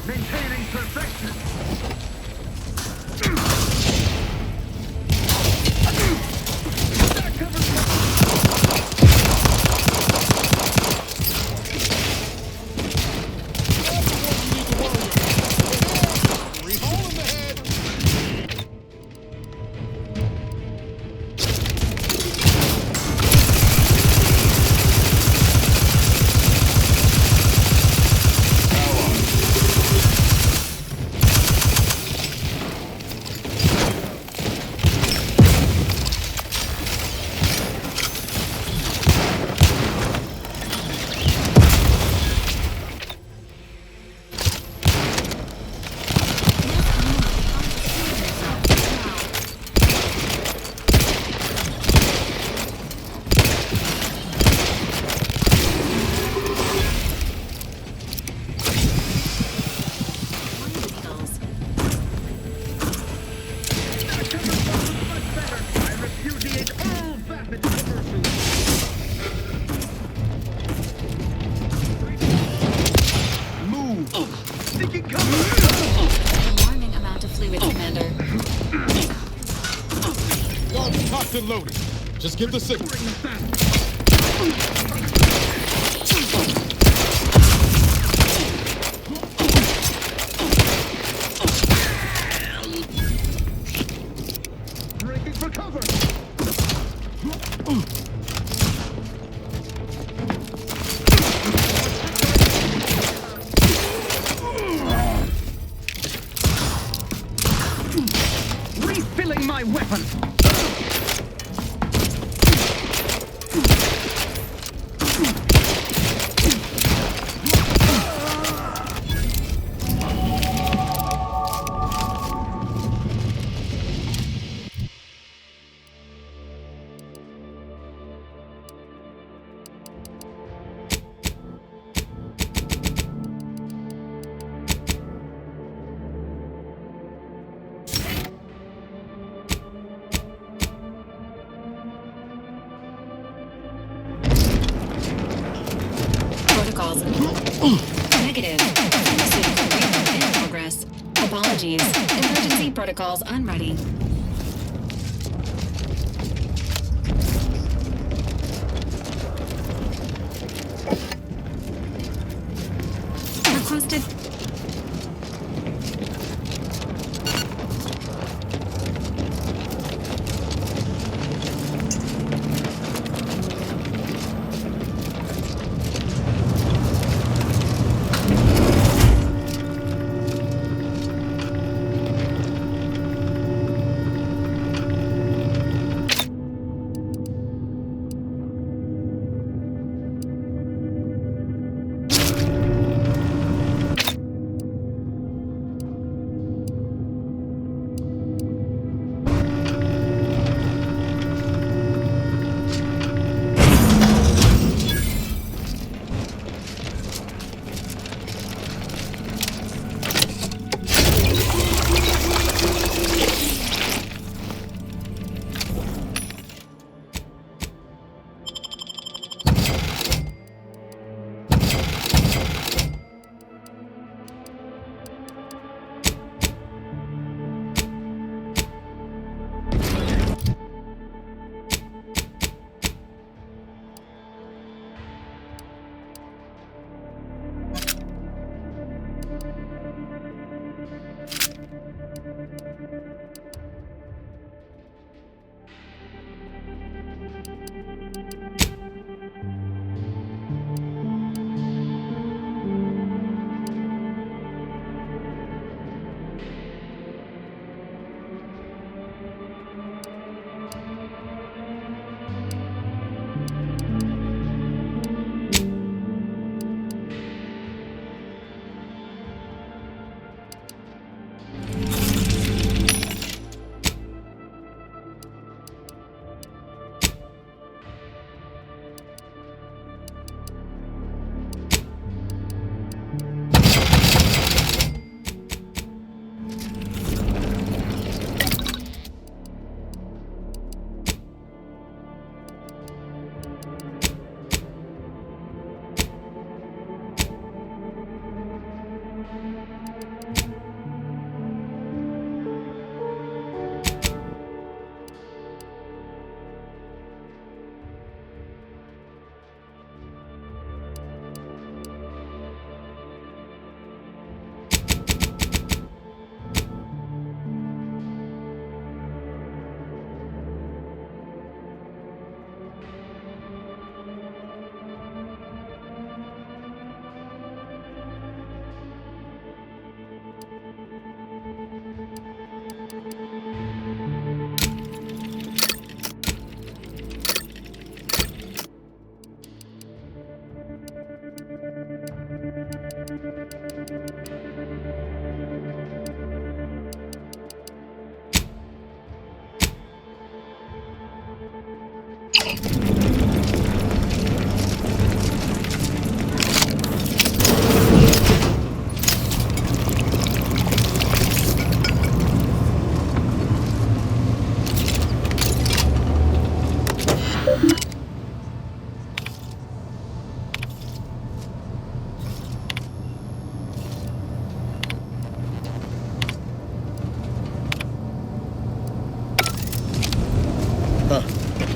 Maintaining perfection. Alarming amount of fluid, Commander. Guns cocked and loaded. Just give the signal. Breaking for cover. Refilling my weapon. Protocols. Negative. Pharmaceutical Apologies. Emergency protocols unready. Requested.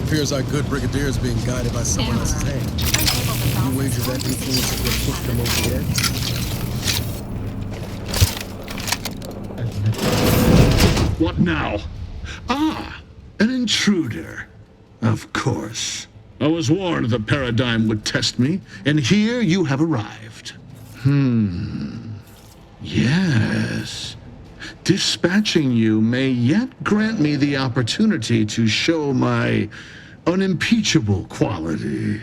Appears our good brigadier is being guided by someone else's hand. You wager that influence is what pushed them over the edge? What now? Ah, an intruder. Of course. I was warned the paradigm would test me, and here you have arrived. Yes. Dispatching you may yet grant me the opportunity to show my unimpeachable quality.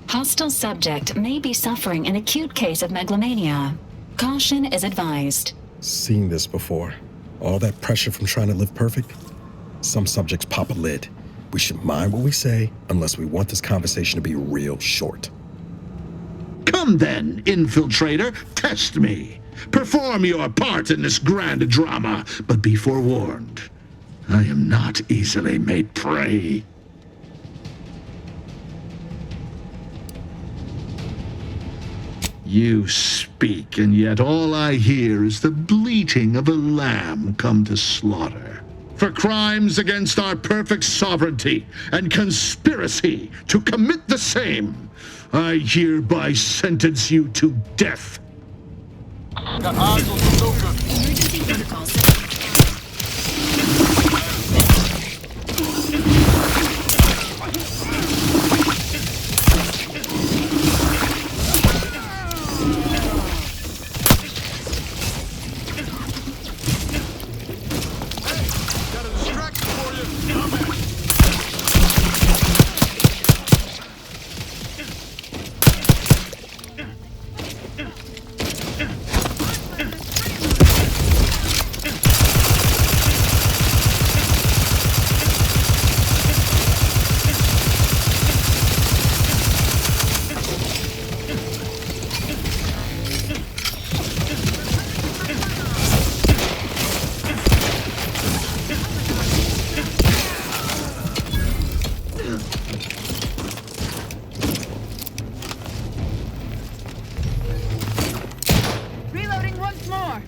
Hostile subject may be suffering an acute case of megalomania. Caution is advised. Seen this before. All that pressure from trying to live perfect. Some subjects pop a lid. We should mind what we say unless we want this conversation to be real short. Come then, infiltrator, test me. Perform your part in this grand drama, but be forewarned. I am not easily made prey. You speak, and yet all I hear is the bleating of a lamb come to slaughter. For crimes against our perfect sovereignty and conspiracy to commit the same, I hereby sentence you to death. Got eyes on the Joker. Emergency protocol set. Reloading once more.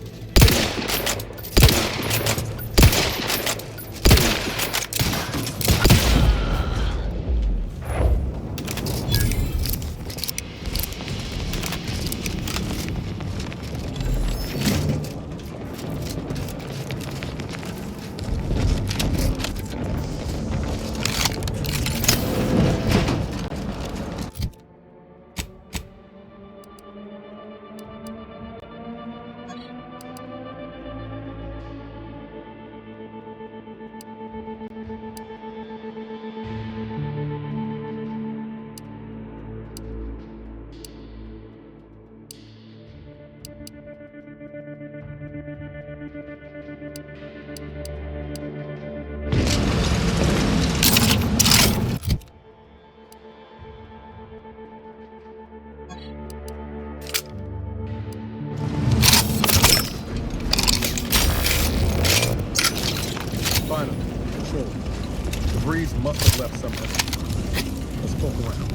Final. Control. The breeze must have left somewhere. Let's poke around.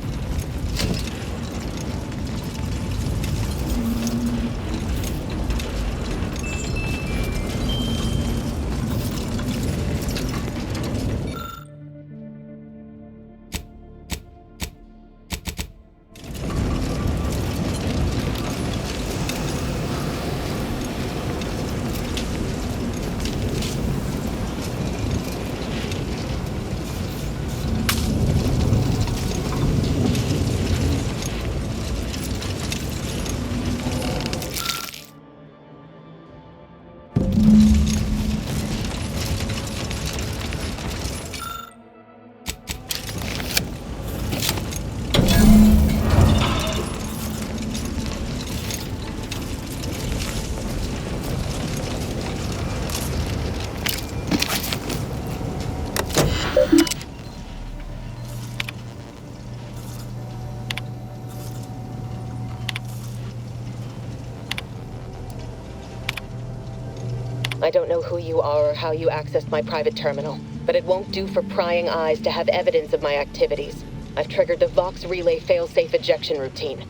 I don't know who you are or how you accessed my private terminal, but it won't do for prying eyes to have evidence of my activities. I've triggered the Vox Relay failsafe ejection routine.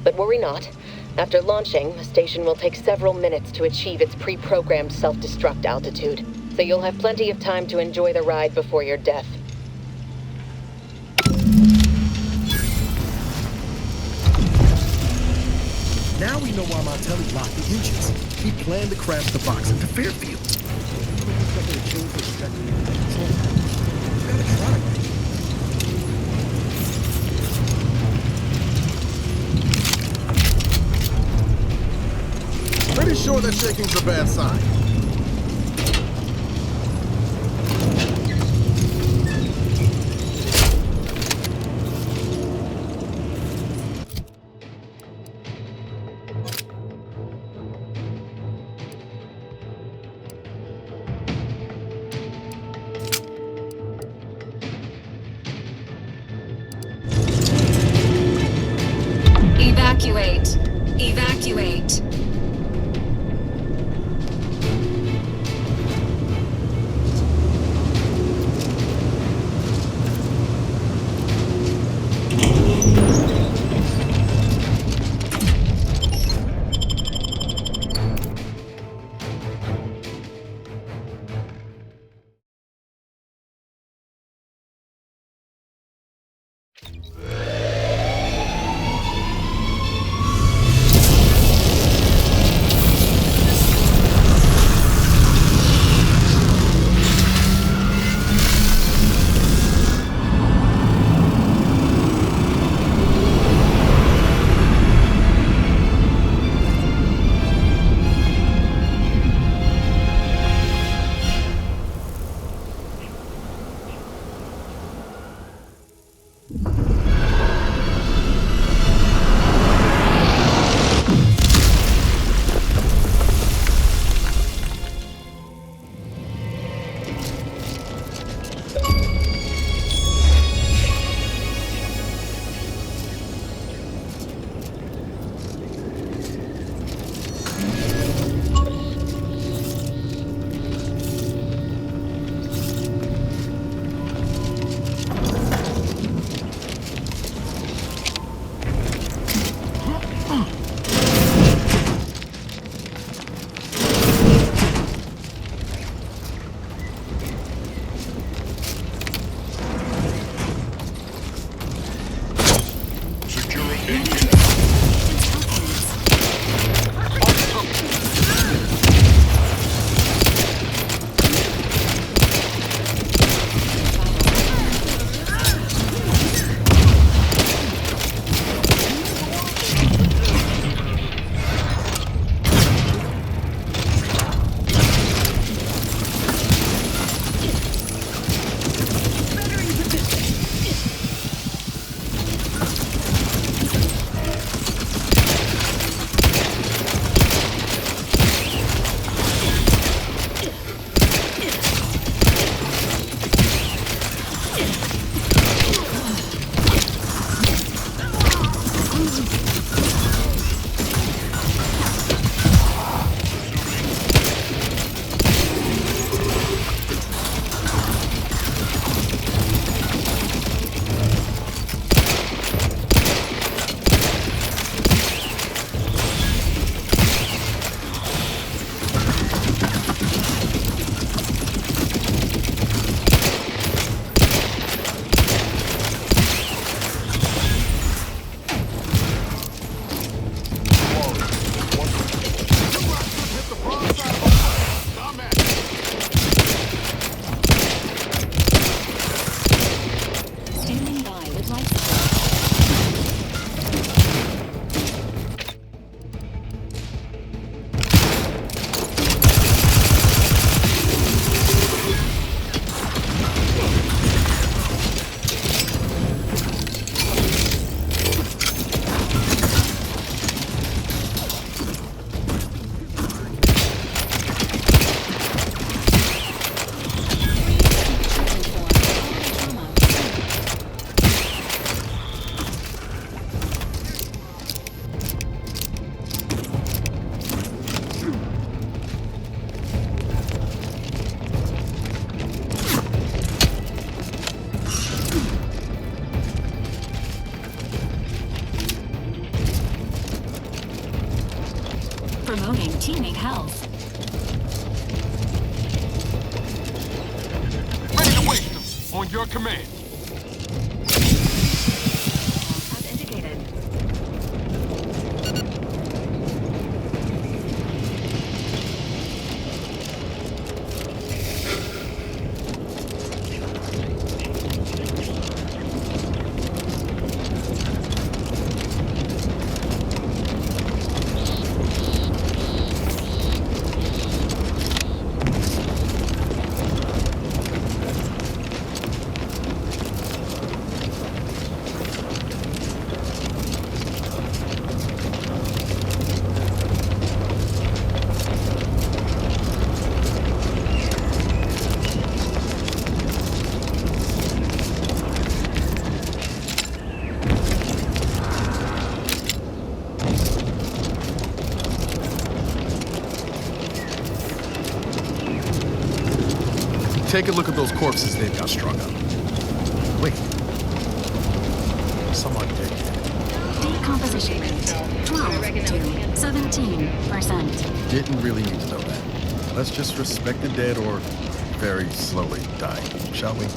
But worry not. After launching, the station will take several minutes to achieve its pre-programmed self-destruct altitude, so you'll have plenty of time to enjoy the ride before your death. Now we know why Montelli locked the engines. He planned to crash the box into Fairfield. Gotta try, right? Pretty sure that shaking's a bad sign. Evacuate. Evacuate. teammate health. Ready to waste them. On your command. As indicated. Take a look at those corpses they've got strung up. Wait. Someone dead. Decomposition rate 12 to 17%. Didn't really need to know that. Let's just respect the dead or very slowly dying, shall we?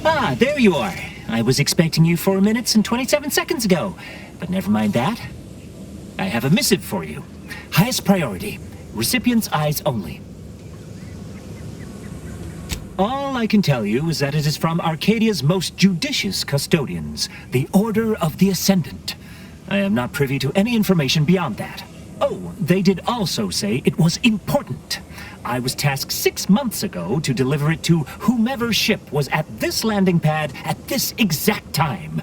Ah, there you are. I was expecting you 4 minutes and 27 seconds ago, but never mind that. I have a missive for you. Highest priority. Recipient's eyes only. All I can tell you is that it is from Arcadia's most judicious custodians, the Order of the Ascendant. I am not privy to any information beyond that. Oh, they did also say it was important. I was tasked 6 months ago to deliver it to whomever ship was at this landing pad at this exact time.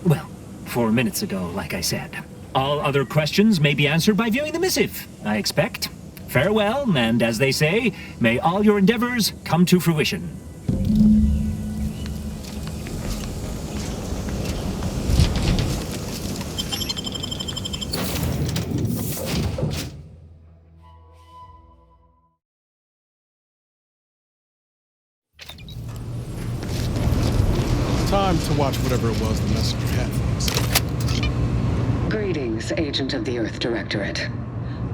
Well, 4 minutes ago, like I said. All other questions may be answered by viewing the missive, I expect. Farewell, and as they say, may all your endeavors come to fruition. Time to watch whatever it was the messenger had for us. Greetings, Agent of the Earth Directorate.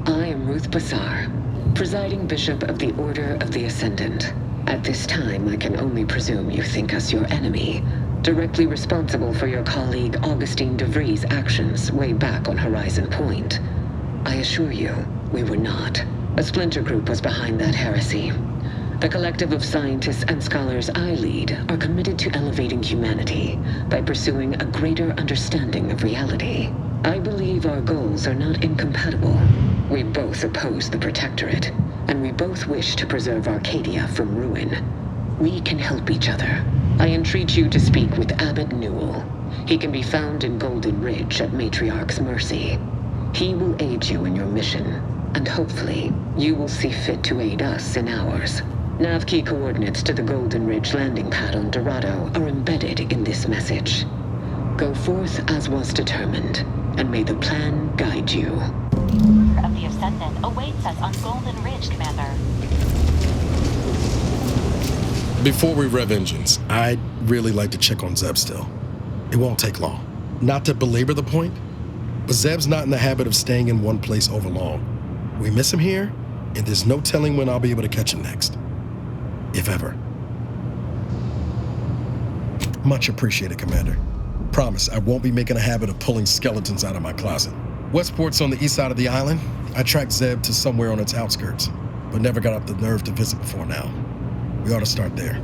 I am Ruth Bassar, presiding Bishop of the Order of the Ascendant. At this time, I can only presume you think us your enemy, directly responsible for your colleague Augustine DeVries' actions way back on Horizon Point. I assure you, we were not. A splinter group was behind that heresy. The collective of scientists and scholars I lead are committed to elevating humanity by pursuing a greater understanding of reality. I believe our goals are not incompatible. We both oppose the Protectorate, and we both wish to preserve Arcadia from ruin. We can help each other. I entreat you to speak with Abbot Newell. He can be found in Golden Ridge at Matriarch's mercy. He will aid you in your mission, and hopefully, you will see fit to aid us in ours. Nav key coordinates to the Golden Ridge landing pad on Dorado are embedded in this message. Go forth as was determined, and may the plan guide you. Of the Ascendant awaits us on Golden Ridge, Commander. Before we rev engines, I'd really like to check on Zeb still. It won't take long. Not to belabor the point, but Zeb's not in the habit of staying in one place over long. We miss him here, and there's no telling when I'll be able to catch him next. If ever. Much appreciated, Commander. Promise, I won't be making a habit of pulling skeletons out of my closet. Westport's on the east side of the island. I tracked Zeb to somewhere on its outskirts, but never got up the nerve to visit before now. We ought to start there.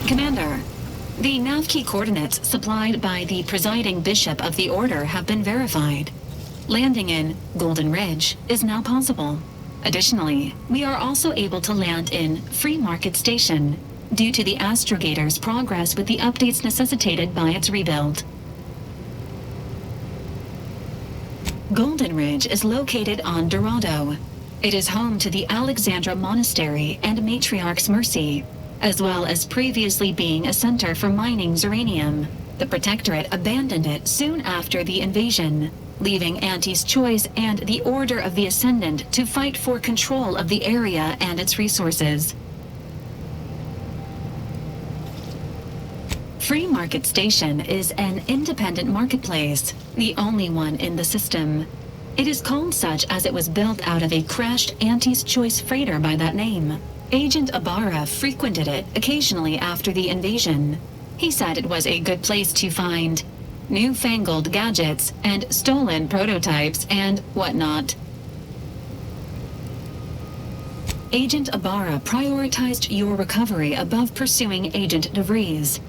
Commander, the nav key coordinates supplied by the presiding bishop of the Order have been verified. Landing in Golden Ridge is now possible. Additionally, we are also able to land in Free Market Station due to the astrogator's progress with the updates necessitated by its rebuild. Golden Ridge is located on Dorado. It is home to the Alexandra Monastery and Matriarch's Mercy, as well as previously being a center for mining uranium. The Protectorate abandoned it soon after the invasion, leaving Auntie's Choice and the Order of the Ascendant to fight for control of the area and its resources. Free Market Station is an independent marketplace, the only one in the system. It is called such as it was built out of a crashed Auntie's Choice freighter by that name. Agent Ibarra frequented it occasionally after the invasion. He said it was a good place to find newfangled gadgets and stolen prototypes and whatnot. Agent Ibarra prioritized your recovery above pursuing Agent DeVries.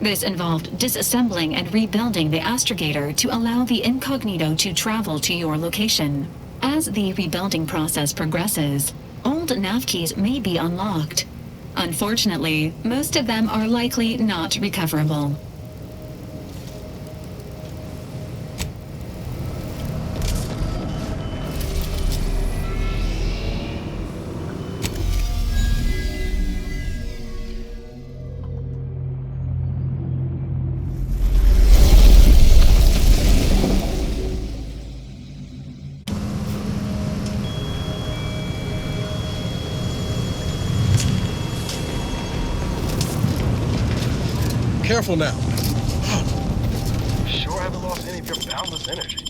This involved disassembling and rebuilding the astrogator to allow the incognito to travel to your location. As the rebuilding process progresses, old nav keys may be unlocked. Unfortunately, most of them are likely not recoverable. Careful now. Sure haven't lost any of your boundless energy.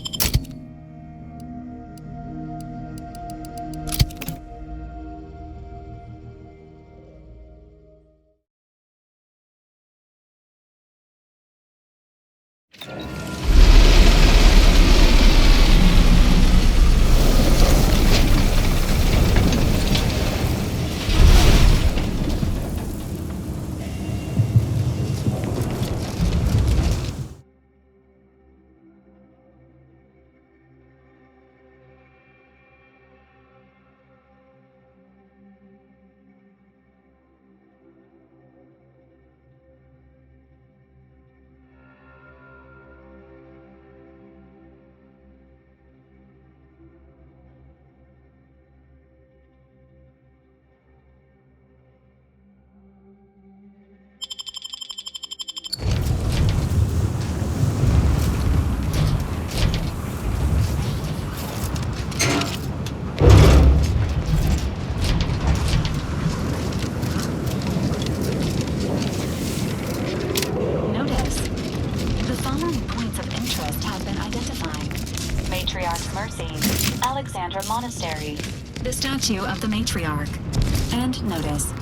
Monastery, the statue of the matriarch, and notice.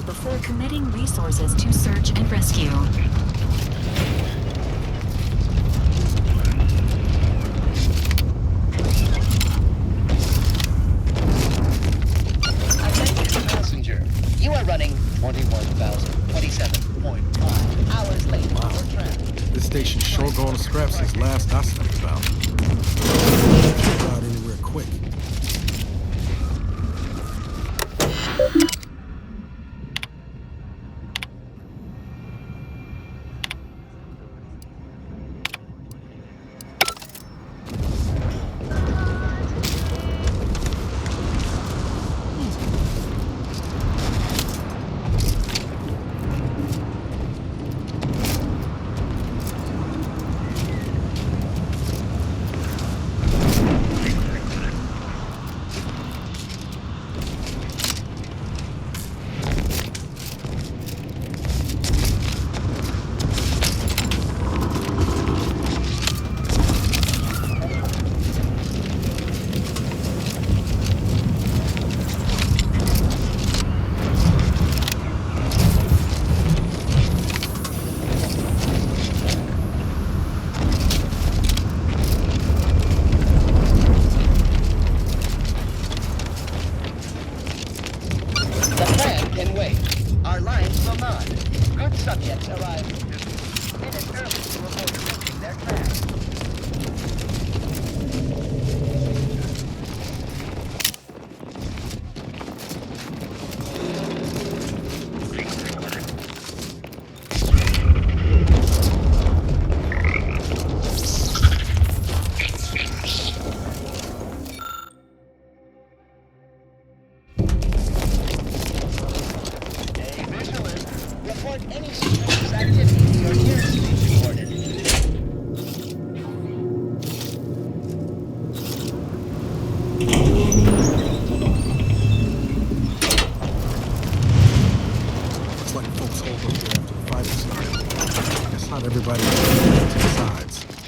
Before committing resources to search and rescue. Perhaps his last I slept about. Get out anywhere quick.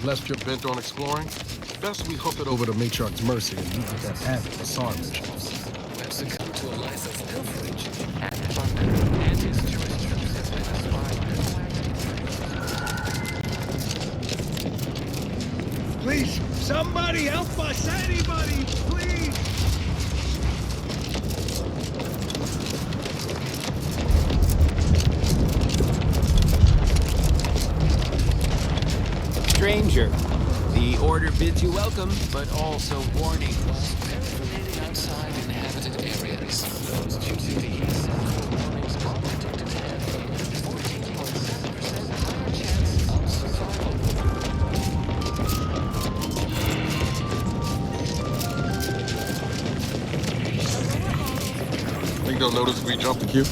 Lest you're bent on exploring, best we hoof it over to Matriarch's Mercy and meet with that avid facade missions. Have succumbed to a license pilferage and plunder, and his choice troops has been aspired. Please, somebody help us! Anybody, please! Stranger, the order bids you welcome, but also warning. Peregrinating outside inhabited areas, those due to these warnings are predicted to have a 14.7% higher chance of survival. Think they'll notice if we jump the queue?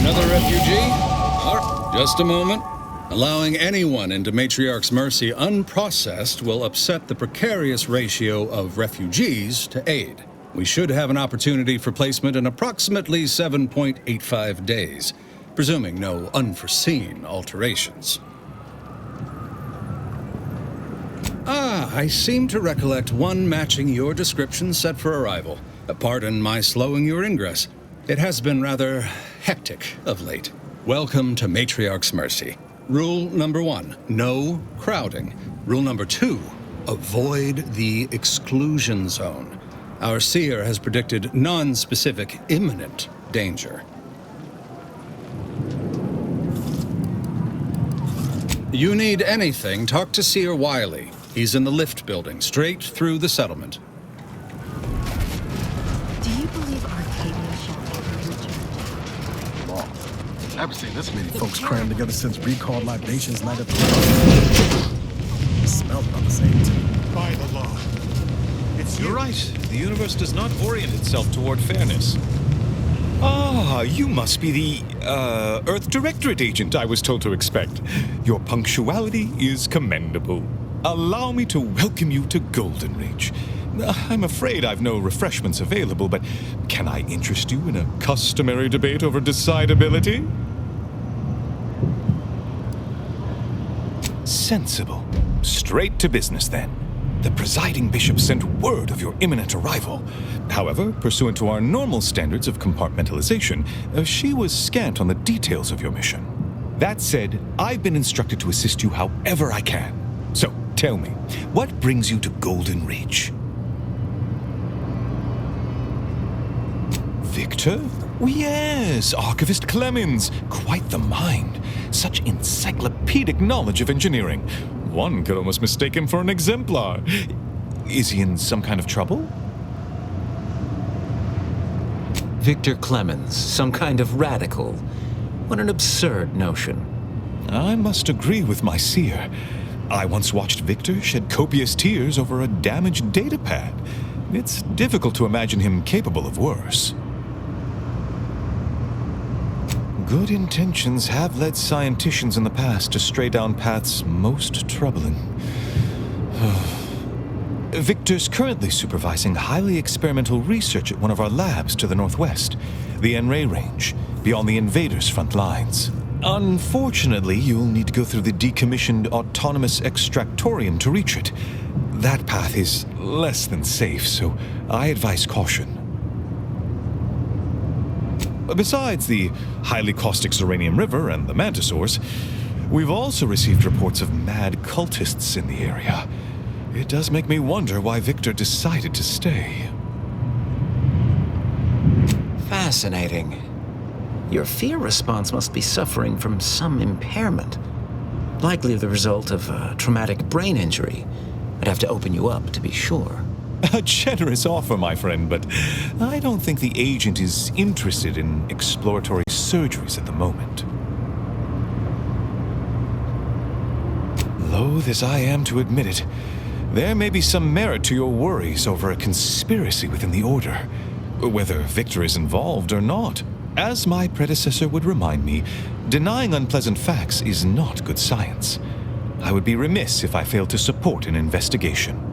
Another refugee? Just a moment. Allowing anyone into Matriarch's Mercy unprocessed will upset the precarious ratio of refugees to aid. We should have an opportunity for placement in approximately 7.85 days, presuming no unforeseen alterations. I seem to recollect one matching your description set for arrival. Pardon my slowing your ingress. It has been rather hectic of late. Welcome to Matriarch's Mercy. Rule number 1, no crowding. Rule number 2, avoid the exclusion zone. Our seer has predicted non-specific imminent danger. You need anything, talk to Seer Wiley. He's in the lift building, straight through the settlement. Do you believe Arcadia shall ever return? I haven't seen this many folks crammed together since recalled libations night at the It smells about the same too. By the law. You're right. The universe does not orient itself toward fairness. Ah, you must be the, Earth Directorate agent I was told to expect. Your punctuality is commendable. Allow me to welcome you to Golden Reach. I'm afraid I've no refreshments available, but can I interest you in a customary debate over decidability? Sensible. Straight to business, then. The presiding bishop sent word of your imminent arrival. However, pursuant to our normal standards of compartmentalization, she was scant on the details of your mission. That said, I've been instructed to assist you however I can. So, tell me, what brings you to Golden Reach? Victor? Yes, Archivist Clemens. Quite the mind. Such encyclopedic knowledge of engineering. One could almost mistake him for an exemplar. Is he in some kind of trouble? Victor Clemens, some kind of radical. What an absurd notion. I must agree with my seer. I once watched Victor shed copious tears over a damaged datapad. It's difficult to imagine him capable of worse. Good intentions have led scienticians in the past to stray down paths most troubling. Victor's currently supervising highly experimental research at one of our labs to the northwest, the N-Ray range, beyond the invaders' front lines. Unfortunately, you'll need to go through the decommissioned autonomous extractorium to reach it. That path is less than safe, so I advise caution. Besides the highly caustic Xeranium River and the Mantisaurs, we've also received reports of mad cultists in the area. It does make me wonder why Victor decided to stay. Fascinating. Your fear response must be suffering from some impairment. Likely the result of a traumatic brain injury. I'd have to open you up to be sure. A generous offer, my friend, but I don't think the agent is interested in exploratory surgeries at the moment. Loath as I am to admit it, there may be some merit to your worries over a conspiracy within the Order, whether Victor is involved or not. As my predecessor would remind me, denying unpleasant facts is not good science. I would be remiss if I failed to support an investigation.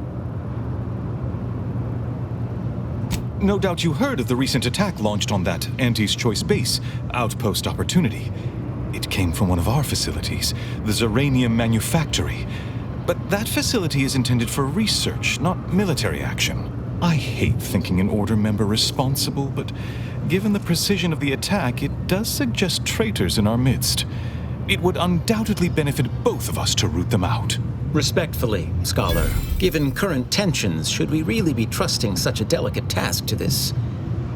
No doubt you heard of the recent attack launched on that Anti's Choice base, Outpost Opportunity. It came from one of our facilities, the Xeranium Manufactory. But that facility is intended for research, not military action. I hate thinking an Order member responsible, but given the precision of the attack, it does suggest traitors in our midst. It would undoubtedly benefit both of us to root them out. Respectfully, Scholar, given current tensions, should we really be trusting such a delicate task to this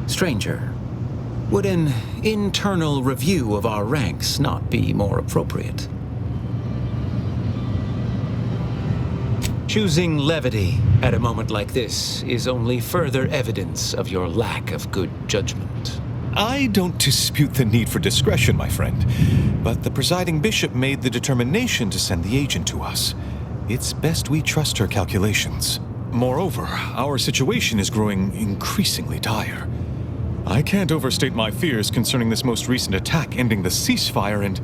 stranger? Would an internal review of our ranks not be more appropriate? Choosing levity at a moment like this is only further evidence of your lack of good judgment. I don't dispute the need for discretion, my friend, but the presiding bishop made the determination to send the agent to us. It's best we trust her calculations. Moreover, our situation is growing increasingly dire. I can't overstate my fears concerning this most recent attack ending the ceasefire and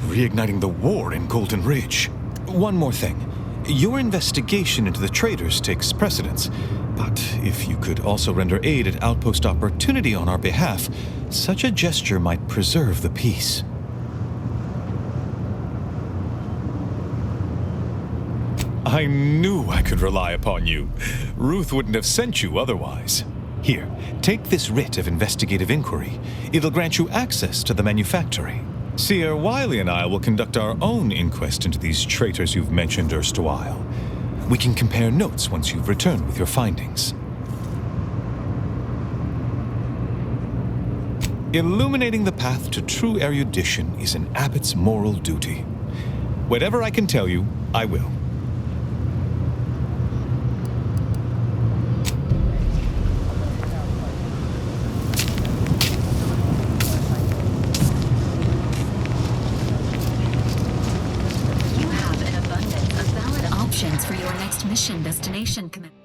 reigniting the war in Golden Ridge. One more thing. Your investigation into the traitors takes precedence, but if you could also render aid at Outpost Opportunity on our behalf, such a gesture might preserve the peace. I knew I could rely upon you. Ruth wouldn't have sent you otherwise. Here, take this writ of investigative inquiry. It'll grant you access to the manufactory. Seer Wiley and I will conduct our own inquest into these traitors you've mentioned erstwhile. We can compare notes once you've returned with your findings. Illuminating the path to true erudition is an abbot's moral duty. Whatever I can tell you, I will. For your next mission destination, Commander.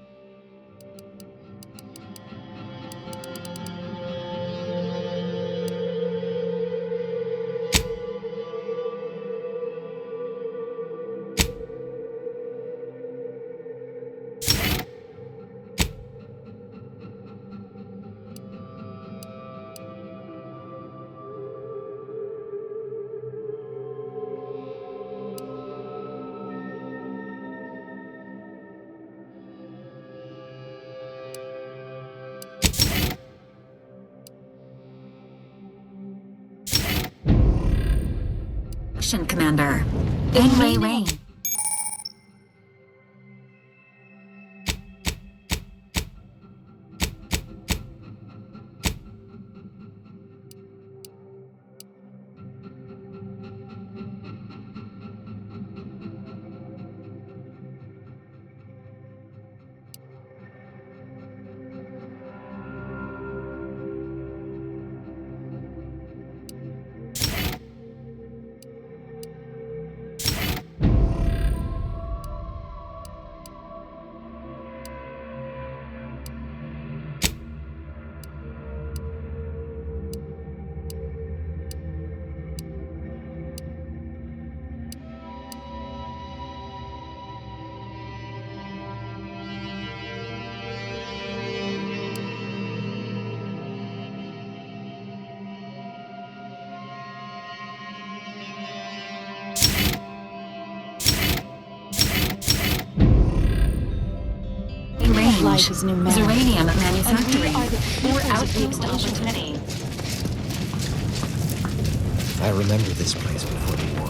Commander. Inway Rain. change. life is pneumatic. Uranium manufacturing. Or outpost opportunity. opportunity. I remember this place before the war.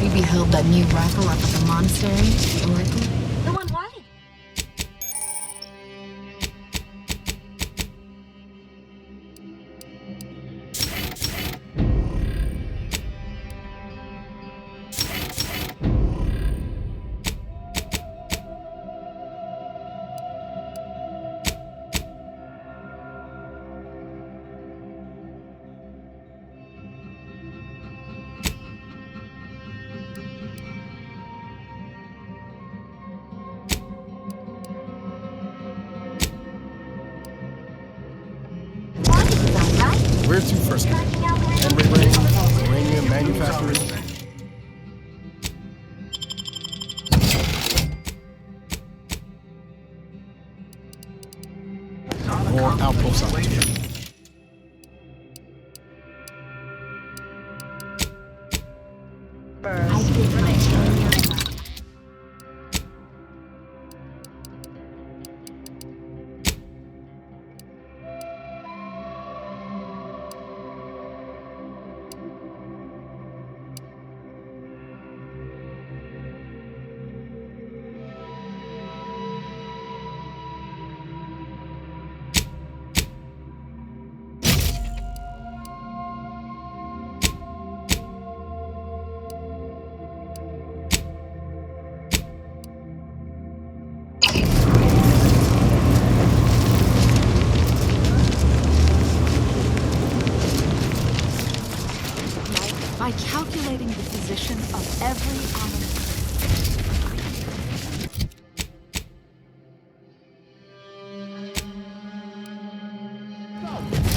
We beheld that new rifle up at the monastery, the Oracle. The one what? Where to first? Henry Ring, uranium manufacturing. Or outpost opportunity. By calculating the position of every element.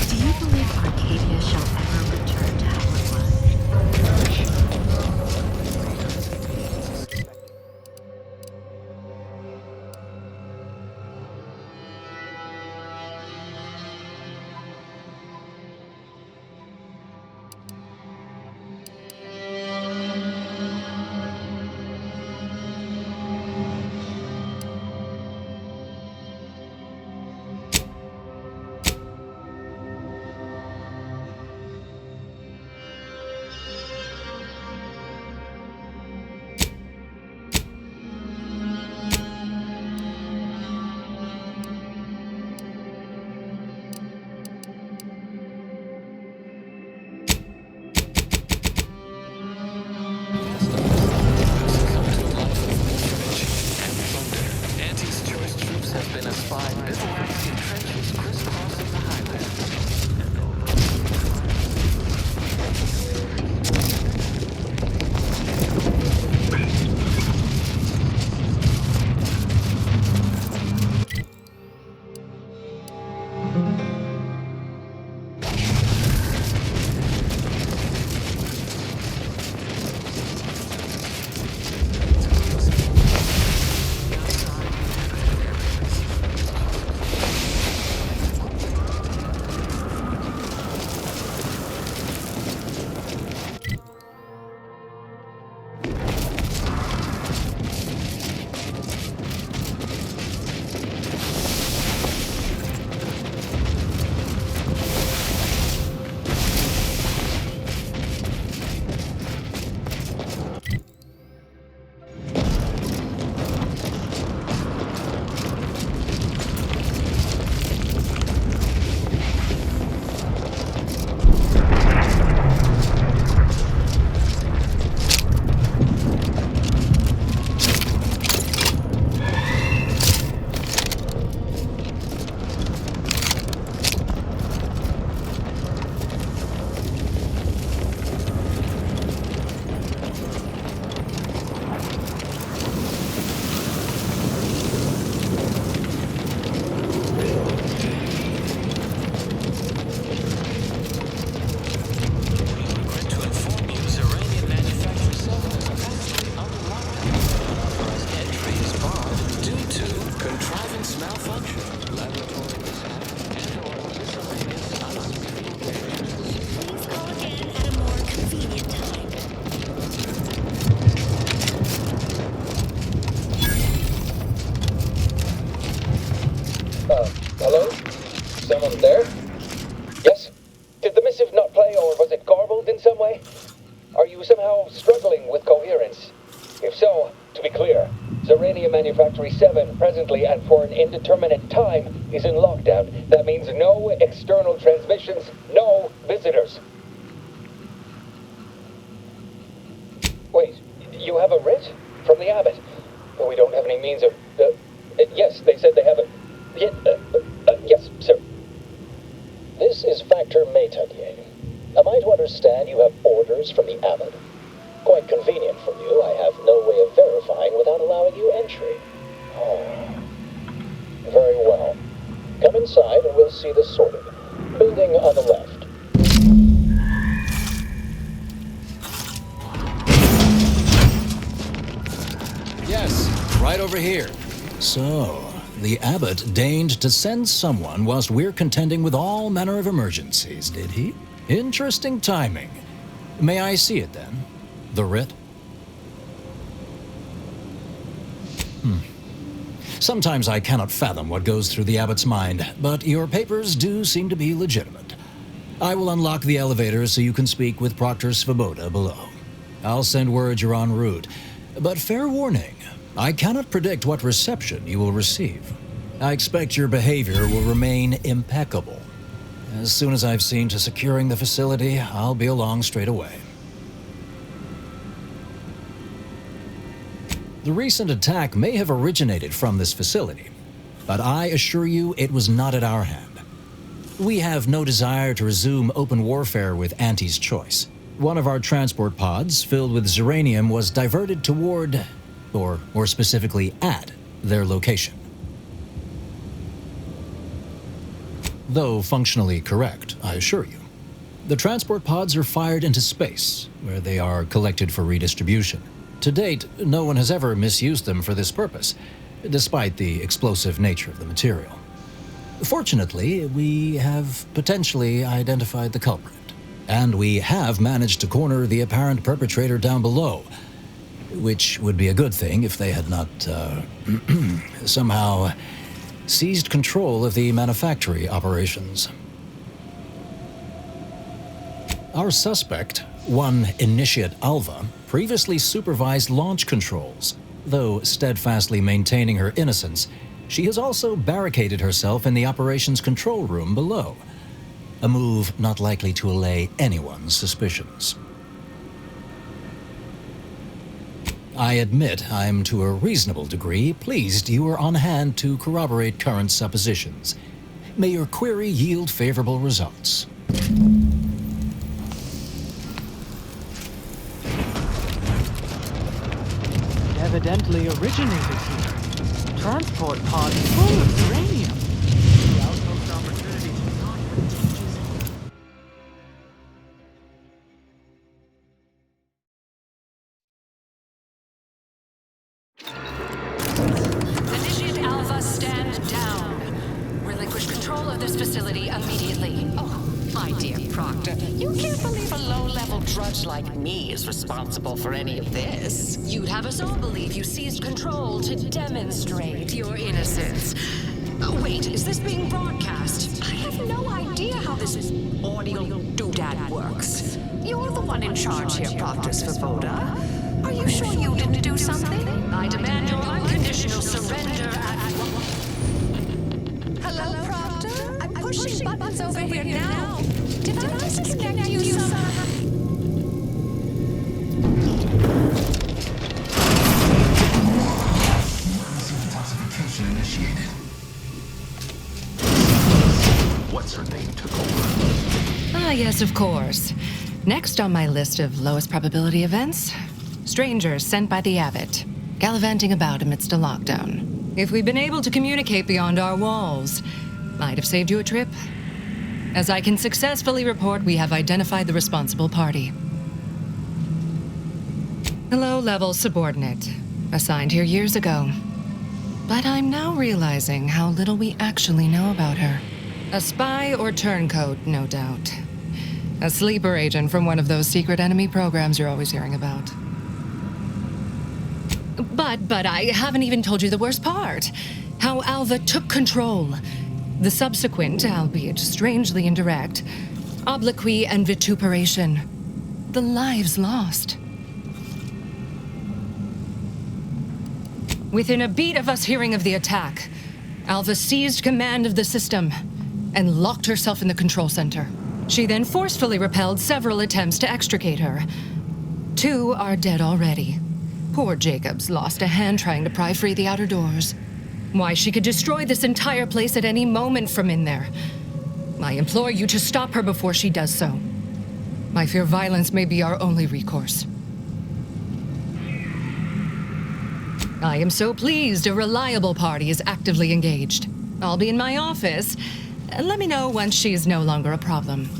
Do you believe Arcadia shall ever return to how it was? Hello? Someone there? Yes? Did the missive not play, or was it garbled in some way? Are you somehow struggling with coherence? If so, to be clear, Zerania Manufactory 7 presently and for an indeterminate time is in lockdown. That means no external transmissions, no visitors. Wait, you have a writ? From the abbot? But we don't have any means of... yes, they said they have a... yes, sir. This is Factor Maytunier. Am I to understand you have orders from the abbot? Quite convenient for you. I have no way of verifying without allowing you entry. Oh. Very well. Come inside and we'll see this sorted. Building on the left. Yes, right over here. So, the abbot deigned to send someone whilst we're contending with all manner of emergencies, did he? Interesting timing. May I see it then? The writ? Sometimes I cannot fathom what goes through the abbot's mind, but your papers do seem to be legitimate. I will unlock the elevator so you can speak with Proctor Svoboda below. I'll send word you're en route, but fair warning, I cannot predict what reception you will receive. I expect your behavior will remain impeccable. As soon as I've seen to securing the facility, I'll be along straight away. The recent attack may have originated from this facility, but I assure you it was not at our hand. We have no desire to resume open warfare with Auntie's choice. One of our transport pods filled with Zeranium was diverted toward, or more specifically at, their location. Though functionally correct, I assure you. The transport pods are fired into space, where they are collected for redistribution. To date, no one has ever misused them for this purpose, despite the explosive nature of the material. Fortunately, we have potentially identified the culprit, and we have managed to corner the apparent perpetrator down below, which would be a good thing if they had not, somehow seized control of the manufactory operations. Our suspect, one Initiate Alva, previously supervised launch controls. Though steadfastly maintaining her innocence, she has also barricaded herself in the operations control room below, a move not likely to allay anyone's suspicions. I admit I'm to a reasonable degree pleased you are on hand to corroborate current suppositions. May your query yield favorable results. Evidently originated here. Transport pod full of uranium. The outpost opportunities are not Initiate Alpha, stand down. Relinquish control of this facility immediately. Oh, my dear Proctor, you can't believe a low-level drudge like me is responsible for any of this. You'd have us all believe you seized control to demonstrate your innocence. Wait, is this being broadcast? I have no idea how this audio doodad works. You're the one in charge here, Proctor Svoboda. Are you sure you didn't do something? I demand your unconditional surrender at... Hello, Proctor? I'm pushing buttons over here now. Did I disconnect you somehow? Detoxification initiated. What's her name took over? Ah, yes, of course. Next on my list of lowest probability events, strangers sent by the abbot, gallivanting about amidst a lockdown. If we'd been able to communicate beyond our walls, might have saved you a trip. As I can successfully report, we have identified the responsible party. A low-level subordinate, assigned here years ago. But I'm now realizing how little we actually know about her. A spy or turncoat, no doubt. A sleeper agent from one of those secret enemy programs you're always hearing about. But I haven't even told you the worst part. How Alva took control. The subsequent, albeit strangely indirect, obloquy and vituperation. The lives lost. Within a beat of us hearing of the attack, Alva seized command of the system and locked herself in the control center. She then forcefully repelled several attempts to extricate her. 2 are dead already. Poor Jacobs lost a hand trying to pry free the outer doors. Why, she could destroy this entire place at any moment from in there. I implore you to stop her before she does so. I fear violence may be our only recourse. I am so pleased a reliable party is actively engaged. I'll be in my office. Let me know once she's no longer a problem.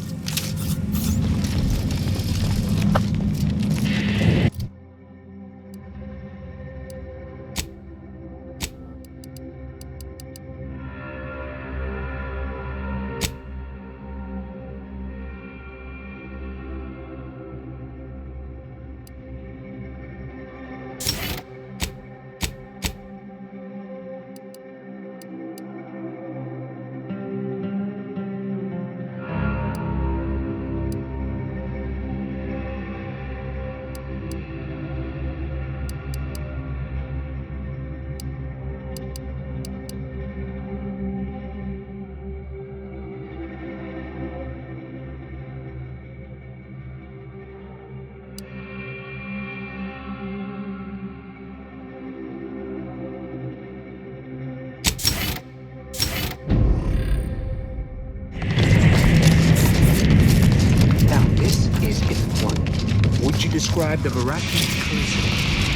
Describe the miraculous cleansing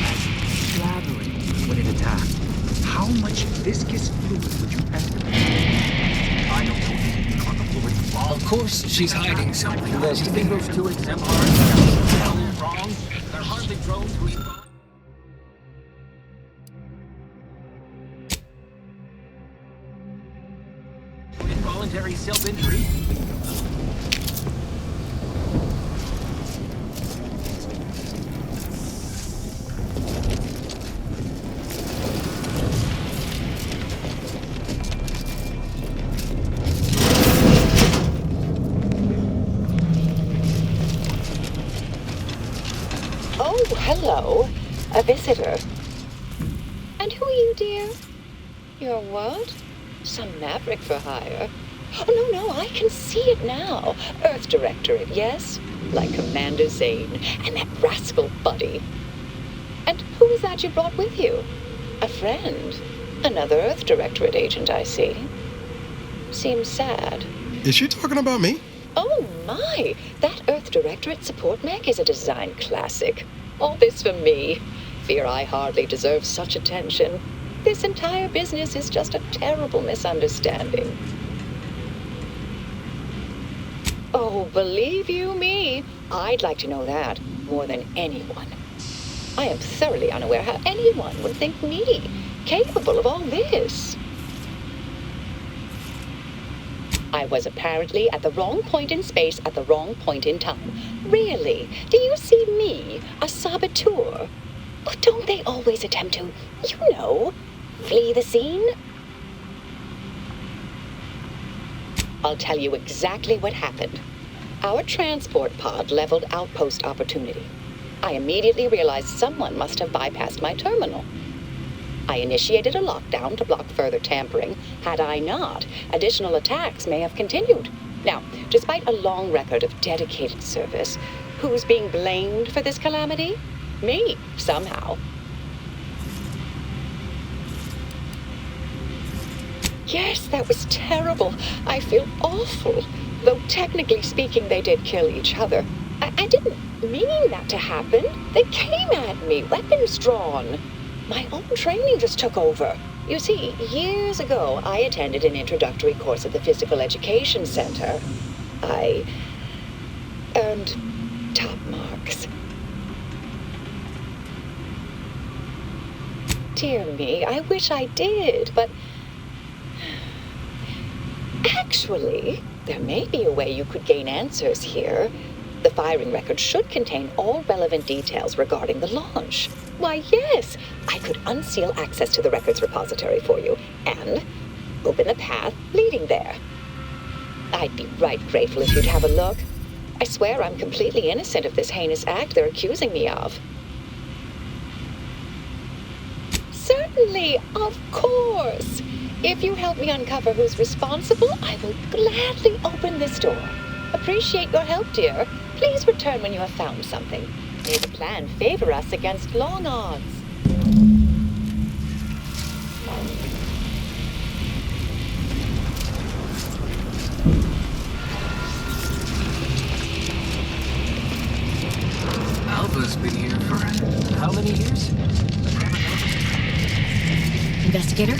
as flattering when it attacked. How much viscous fluid would you estimate? I don't know anything about the fluid involved. Of course, she's hiding something. Do you think those 2 exemplars are wrong? They're hardly drones who involuntary self-injury. Hello, a visitor. And who are you, dear? You're what? Some maverick for hire. Oh, no, I can see it now. Earth Directorate, yes? Like Commander Zane and that rascal Buddy. And who is that you brought with you? A friend? Another Earth Directorate agent, I see. Seems sad. Is she talking about me? Oh, my. That Earth Directorate support mech is a design classic. All this for me. Fear I hardly deserve such attention. This entire business is just a terrible misunderstanding. Oh, believe you me, I'd like to know that more than anyone. I am thoroughly unaware how anyone would think me capable of all this. I was apparently at the wrong point in space at the wrong point in time. Really? Do you see me, a saboteur? But don't they always attempt to, flee the scene? I'll tell you exactly what happened. Our transport pod leveled outpost opportunity. I immediately realized someone must have bypassed my terminal. I initiated a lockdown to block further tampering. Had I not, additional attacks may have continued. Now, despite a long record of dedicated service, who's being blamed for this calamity? Me, somehow. Yes, that was terrible. I feel awful. Though technically speaking, they did kill each other. I didn't mean that to happen. They came at me, weapons drawn. My own training just took over. You see, years ago, I attended an introductory course at the Physical Education Center. I earned top marks. Dear me, I wish I did, but actually, there may be a way you could gain answers here. The firing record should contain all relevant details regarding the launch. Why, yes, I could unseal access to the records repository for you. And Open the path leading there. I'd be right grateful if you'd have a look. I swear I'm completely innocent of this heinous act they're accusing me of. Certainly, of course. If you help me uncover who's responsible, I will gladly open this door. Appreciate your help, dear. Please return when you have found something. May the plan favor us against long odds. Alpha's been here for how many years? Investigator?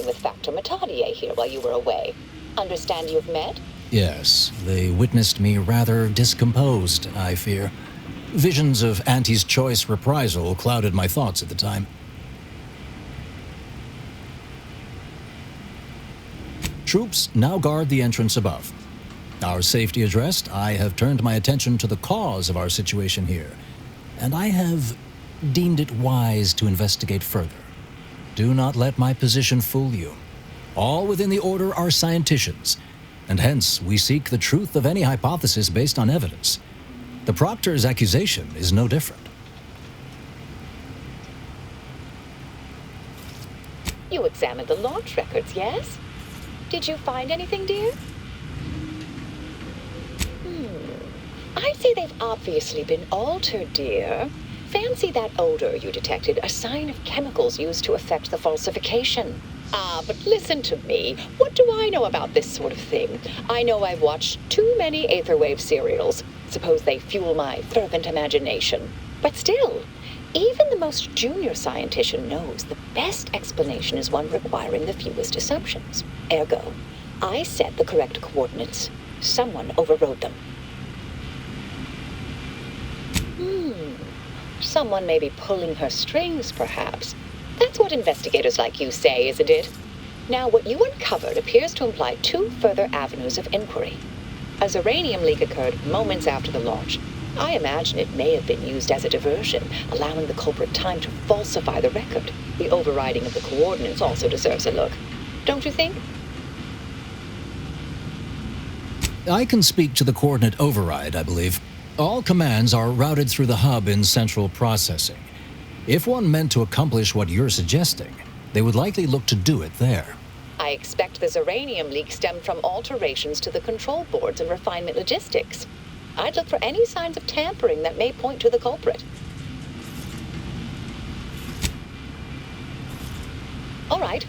With Factor Matadier here while you were away. Understand you've met? Yes, they witnessed me rather discomposed, I fear. Visions of Auntie's choice reprisal clouded my thoughts at the time. Troops now guard the entrance above. Our safety addressed, I have turned my attention to the cause of our situation here, and I have deemed it wise to investigate further. Do not let my position fool you. All within the Order are scienticians, and hence we seek the truth of any hypothesis based on evidence. The Proctor's accusation is no different. You examined the launch records, yes? Did you find anything, dear? I'd say they've obviously been altered, dear. Fancy that odor you detected, a sign of chemicals used to effect the falsification. But listen to me. What do I know about this sort of thing? I know I've watched too many Aetherwave serials. Suppose they fuel my fervent imagination. But still, even the most junior scientician knows the best explanation is one requiring the fewest assumptions. Ergo, I set the correct coordinates. Someone overrode them. Someone may be pulling her strings, perhaps. That's what investigators like you say, isn't it? Now, what you uncovered appears to imply two further avenues of inquiry. A uranium leak occurred moments after the launch. I imagine it may have been used as a diversion, allowing the culprit time to falsify the record. The overriding of the coordinates also deserves a look. Don't you think? I can speak to the coordinate override, I believe. All commands are routed through the hub in central processing. If one meant to accomplish what you're suggesting, they would likely look to do it there. I expect the uranium leak stemmed from alterations to the control boards and refinement logistics. I'd look for any signs of tampering that may point to the culprit. All right.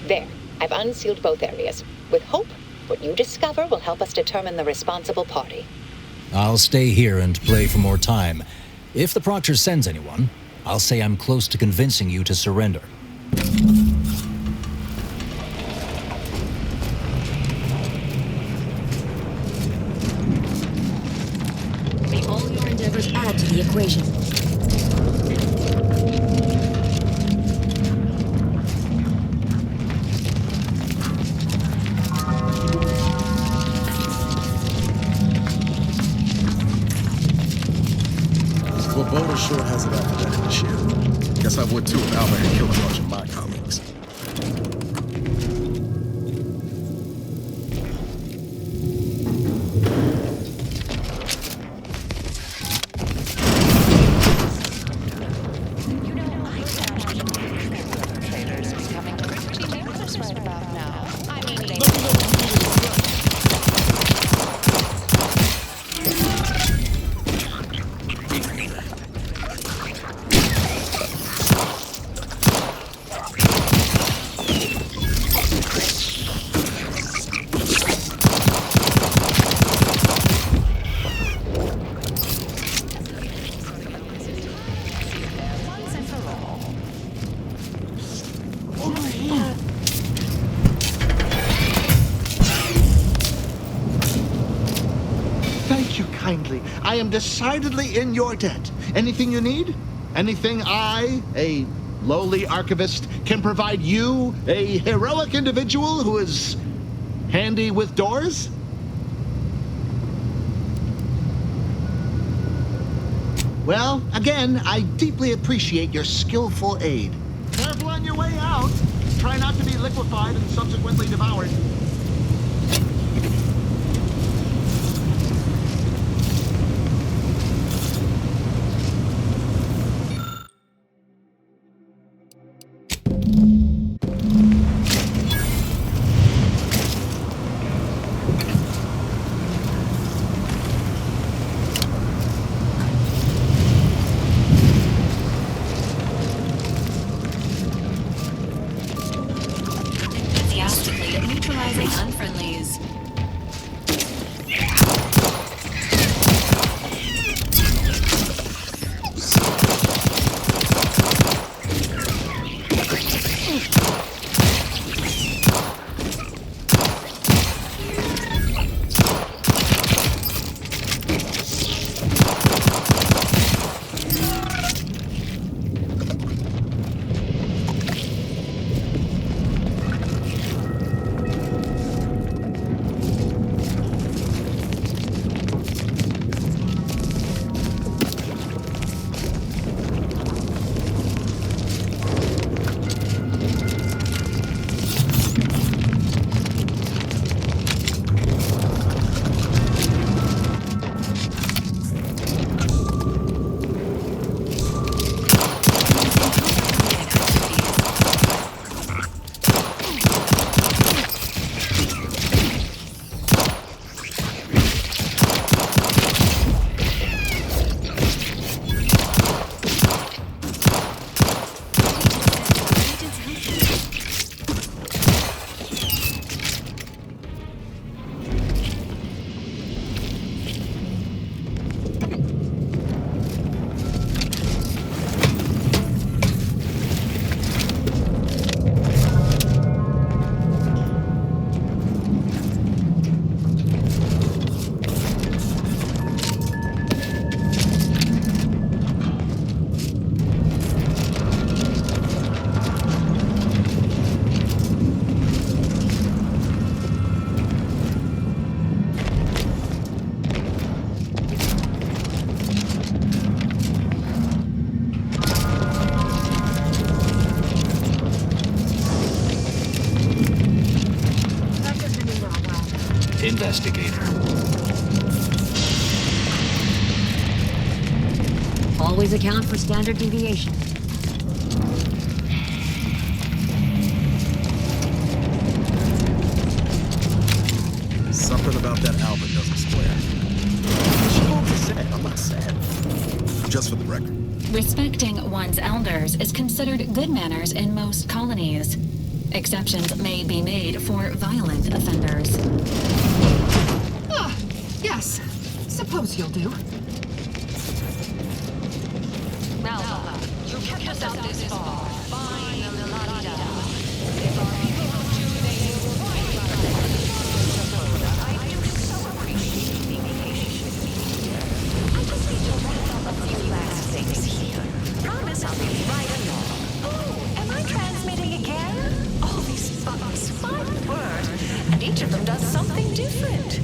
There. I've unsealed both areas. With hope, what you discover will help us determine the responsible party. I'll stay here and play for more time. If the Proctor sends anyone, I'll say I'm close to convincing you to surrender. May all your endeavors add to the equation. Voda sure has it out for that in the ship. Guess I would too if Albert had killed a bunch of my colleagues. kindly. I am decidedly in your debt. Anything you need? Anything I, a lowly archivist, can provide you, a heroic individual who is handy with doors? Well, again, I deeply appreciate your skillful aid. Careful on your way out. Try not to be liquefied and subsequently devoured. Neutralizing unfriendlies. Investigator. Always account for standard deviation. Something about that Albert doesn't square. She won't be sad. I'm not sad. Just for the record. Respecting one's elders is considered good manners in most colonies. Exceptions may be made for violent offenders. Ah, yes. Suppose you'll do. Malva, you kept us out this far. Fine, la-da-da. If our people do, they will find I do so appreciate being patient with me. I just need to wrap up a few last things here. Promise I'll be right along. Oh, am I transmitting again? All these buttons, 5 words, and each of them does something different.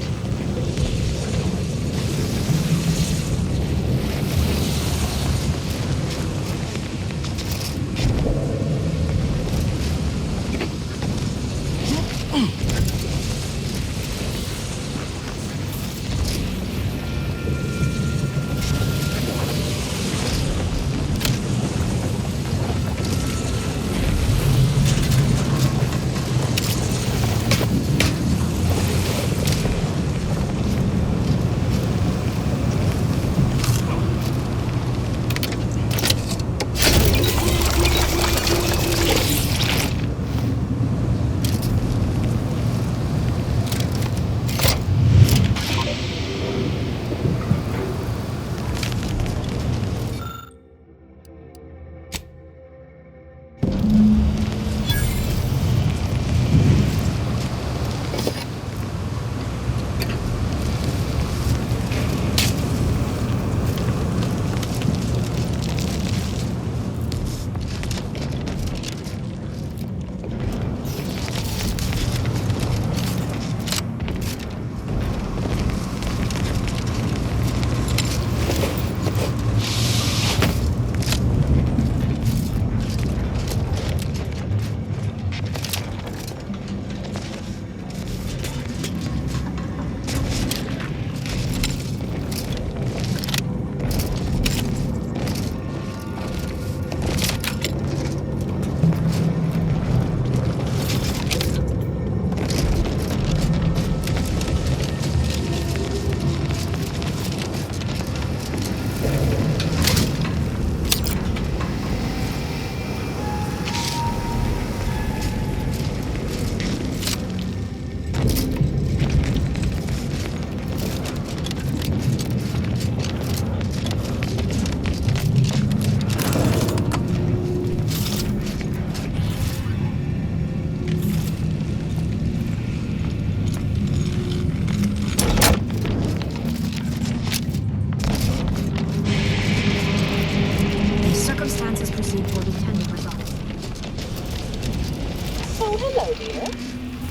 Oh, hello, dear.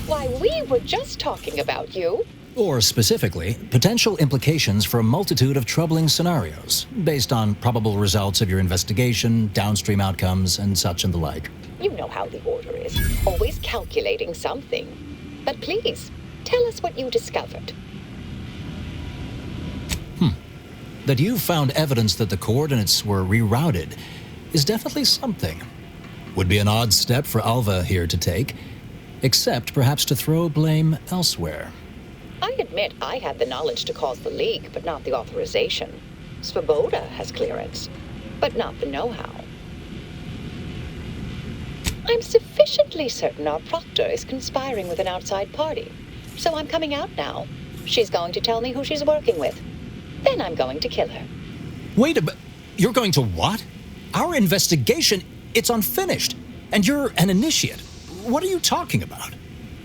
Why, we were just talking about you. Or specifically, potential implications for a multitude of troubling scenarios, based on probable results of your investigation, downstream outcomes, and such and the like. You know how the Order is, always calculating something. But please, tell us what you discovered. That you found evidence that the coordinates were rerouted is definitely something. Would be an odd step for Alva here to take, except perhaps to throw blame elsewhere. I admit I had the knowledge to cause the leak, but not the authorization. Svoboda has clearance, but not the know-how. I'm sufficiently certain our proctor is conspiring with an outside party, so I'm coming out now. She's going to tell me who she's working with. Then I'm going to kill her. Wait a minute. You're going to what? Our investigation, it's unfinished. And you're an initiate. What are you talking about?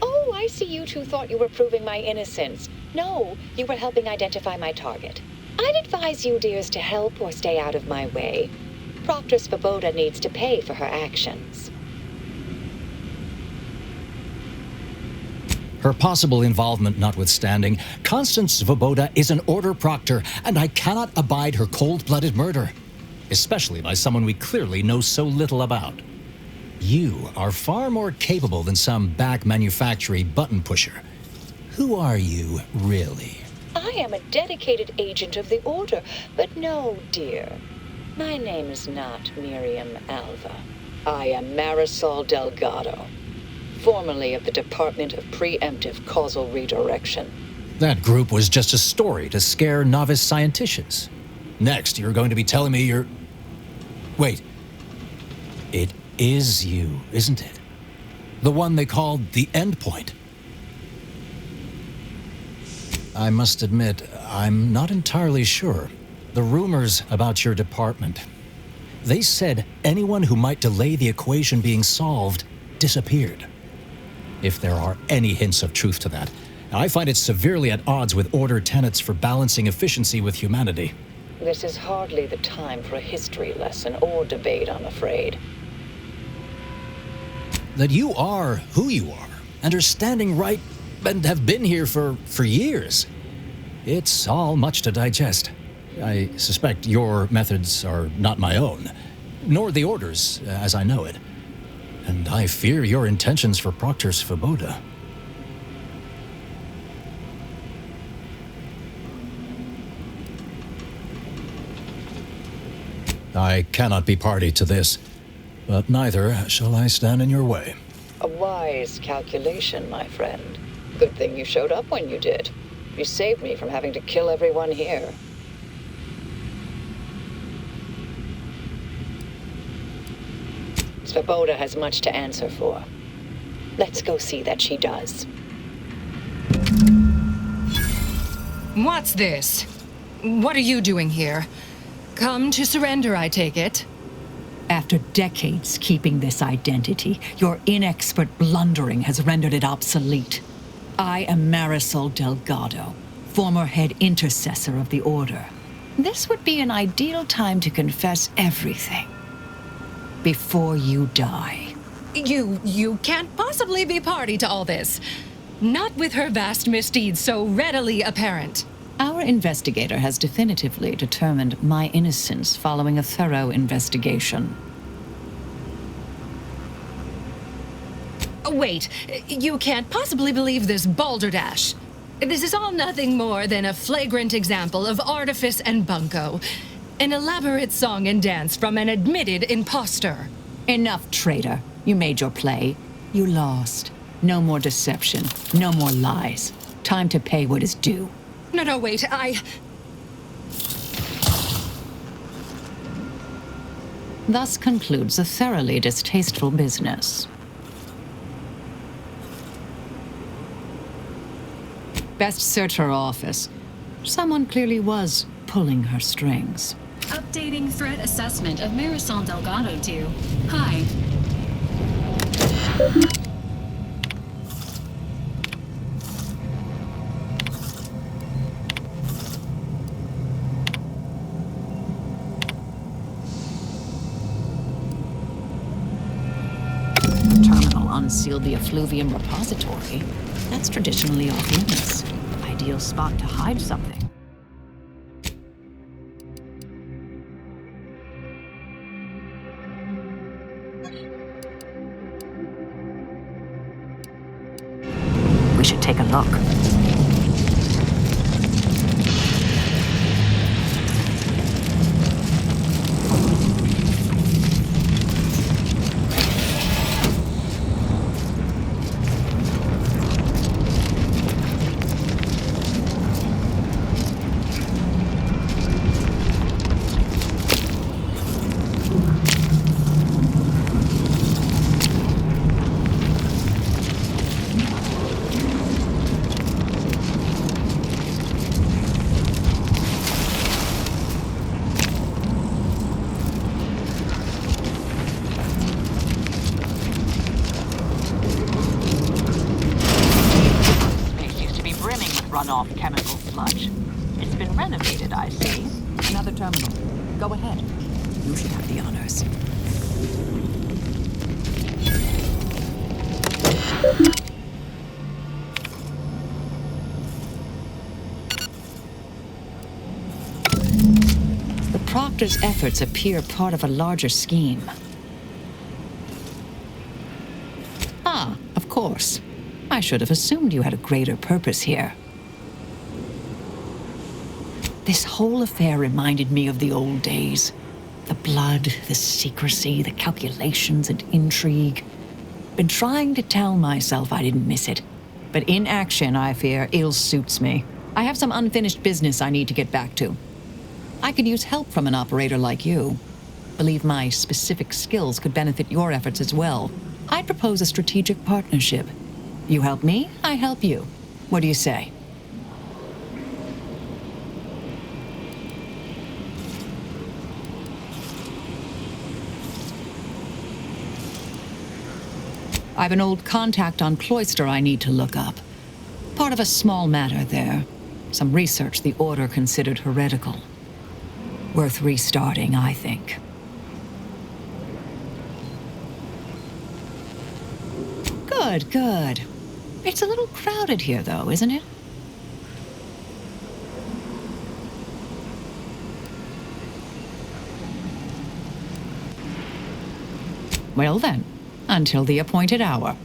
Oh, I see you two thought you were proving my innocence. No, you were helping identify my target. I'd advise you dears to help or stay out of my way. Proctor Svoboda needs to pay for her actions. Her possible involvement notwithstanding, Constance Svoboda is an Order proctor, and I cannot abide her cold-blooded murder. Especially by someone we clearly know so little about. You are far more capable than some back manufacturing button pusher. Who are you, really? I am a dedicated agent of the Order, but no, dear. My name is not Miriam Alva. I am Marisol Delgado, formerly of the Department of Preemptive Causal Redirection. That group was just a story to scare novice scienticians. Next, you're going to be telling me you're... Wait. It is you, isn't it? The one they called the Endpoint. I must admit, I'm not entirely sure. The rumors about your department. They said anyone who might delay the equation being solved disappeared. If there are any hints of truth to that, I find it severely at odds with Order tenets for balancing efficiency with humanity. This is hardly the time for a history lesson or debate, I'm afraid. That you are who you are, and are standing right, and have been here for years. It's all much to digest. I suspect your methods are not my own, nor the Order's, as I know it. And I fear your intentions for Proctor Svoboda. I cannot be party to this, but neither shall I stand in your way. A wise calculation, my friend. Good thing you showed up when you did. You saved me from having to kill everyone here. Svoboda has much to answer for. Let's go see that she does. What's this? What are you doing here? Come to surrender, I take it? After decades keeping this identity, your inexpert blundering has rendered it obsolete. I am Marisol Delgado, former head intercessor of the Order. This would be an ideal time to confess everything. Before you die. You can't possibly be party to all this. Not with her vast misdeeds so readily apparent. Our investigator has definitively determined my innocence following a thorough investigation. Wait, you can't possibly believe this balderdash. This is all nothing more than a flagrant example of artifice and bunco. An elaborate song and dance from an admitted imposter. Enough, traitor. You made your play. You lost. No more deception. No more lies. Time to pay what is due. No, wait, Thus concludes a thoroughly distasteful business. Best search her office. Someone clearly was pulling her strings. Updating threat assessment of Marisol Delgado to Hi. concealed the effluvium repository. That's traditionally off limits. Ideal spot to hide something. We should take a look. Runoff chemical sludge. It's been renovated, I see. Another terminal. Go ahead. You should have the honors. The Proctor's efforts appear part of a larger scheme. Ah, of course. I should have assumed you had a greater purpose here. This whole affair reminded me of the old days. The blood, the secrecy, the calculations and intrigue. Been trying to tell myself I didn't miss it. But in action, I fear, ill suits me. I have some unfinished business I need to get back to. I could use help from an operator like you. Believe my specific skills could benefit your efforts as well. I'd propose a strategic partnership. You help me, I help you. What do you say? I have an old contact on Cloister I need to look up. Part of a small matter there. Some research the Order considered heretical. Worth restarting, I think. Good, good. It's a little crowded here, though, isn't it? Well then. Until the appointed hour.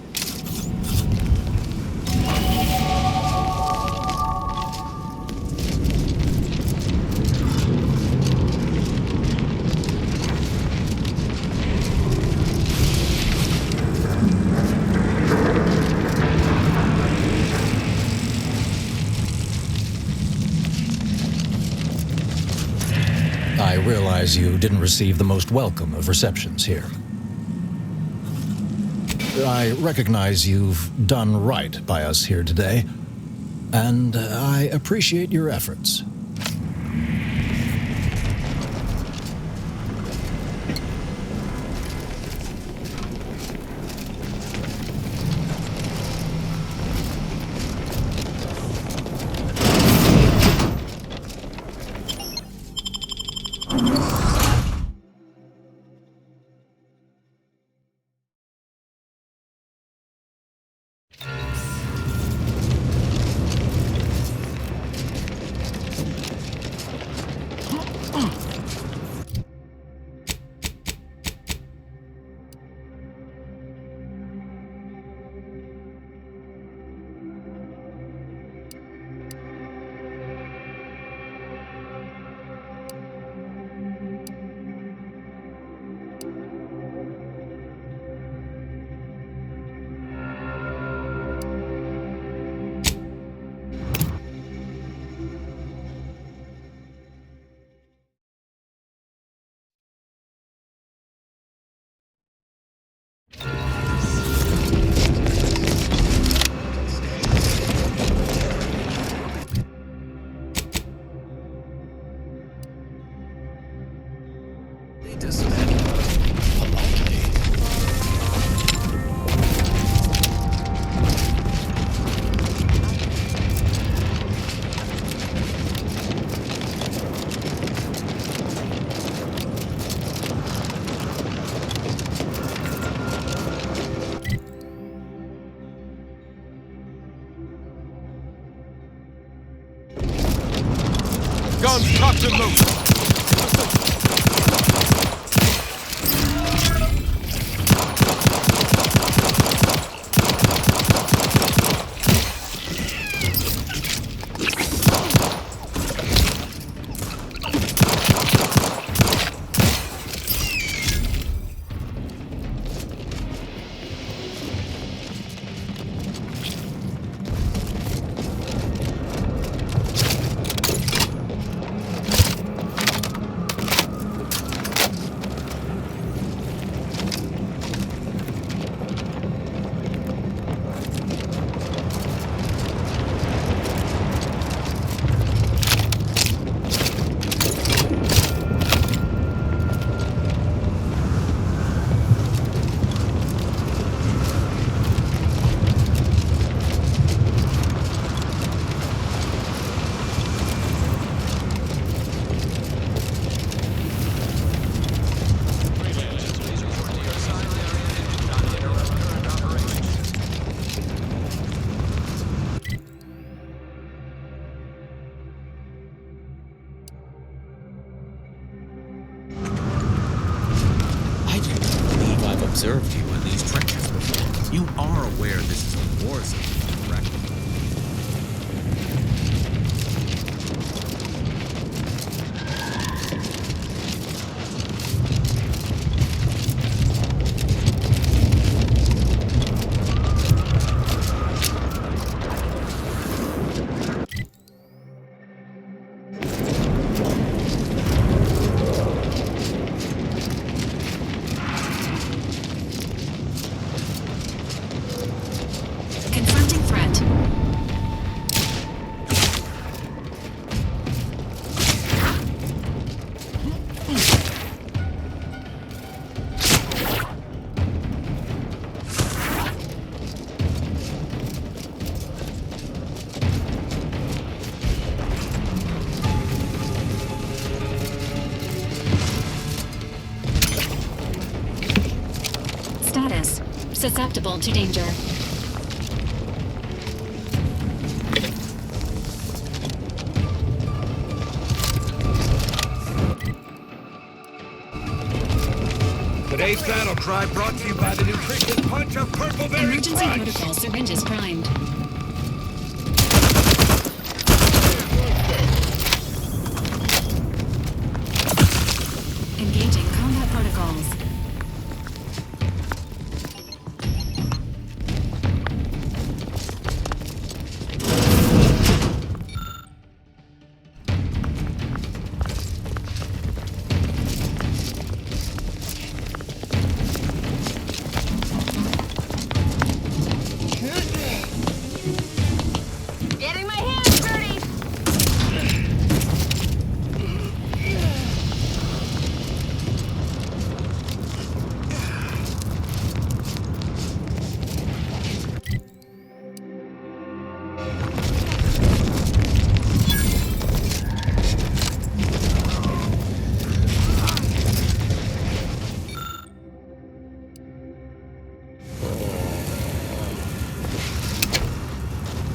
I realize you didn't receive the most welcome of receptions here. I recognize you've done right by us here today, and I appreciate your efforts. Guns cocked and loaded. Observed you in these trenches before. You are aware this is a war zone, correct? Susceptible to danger. Today's battle cry brought to you by the nutritious punch of purple berry Emergency crunch. protocol syringes primed. Engaging combat protocols.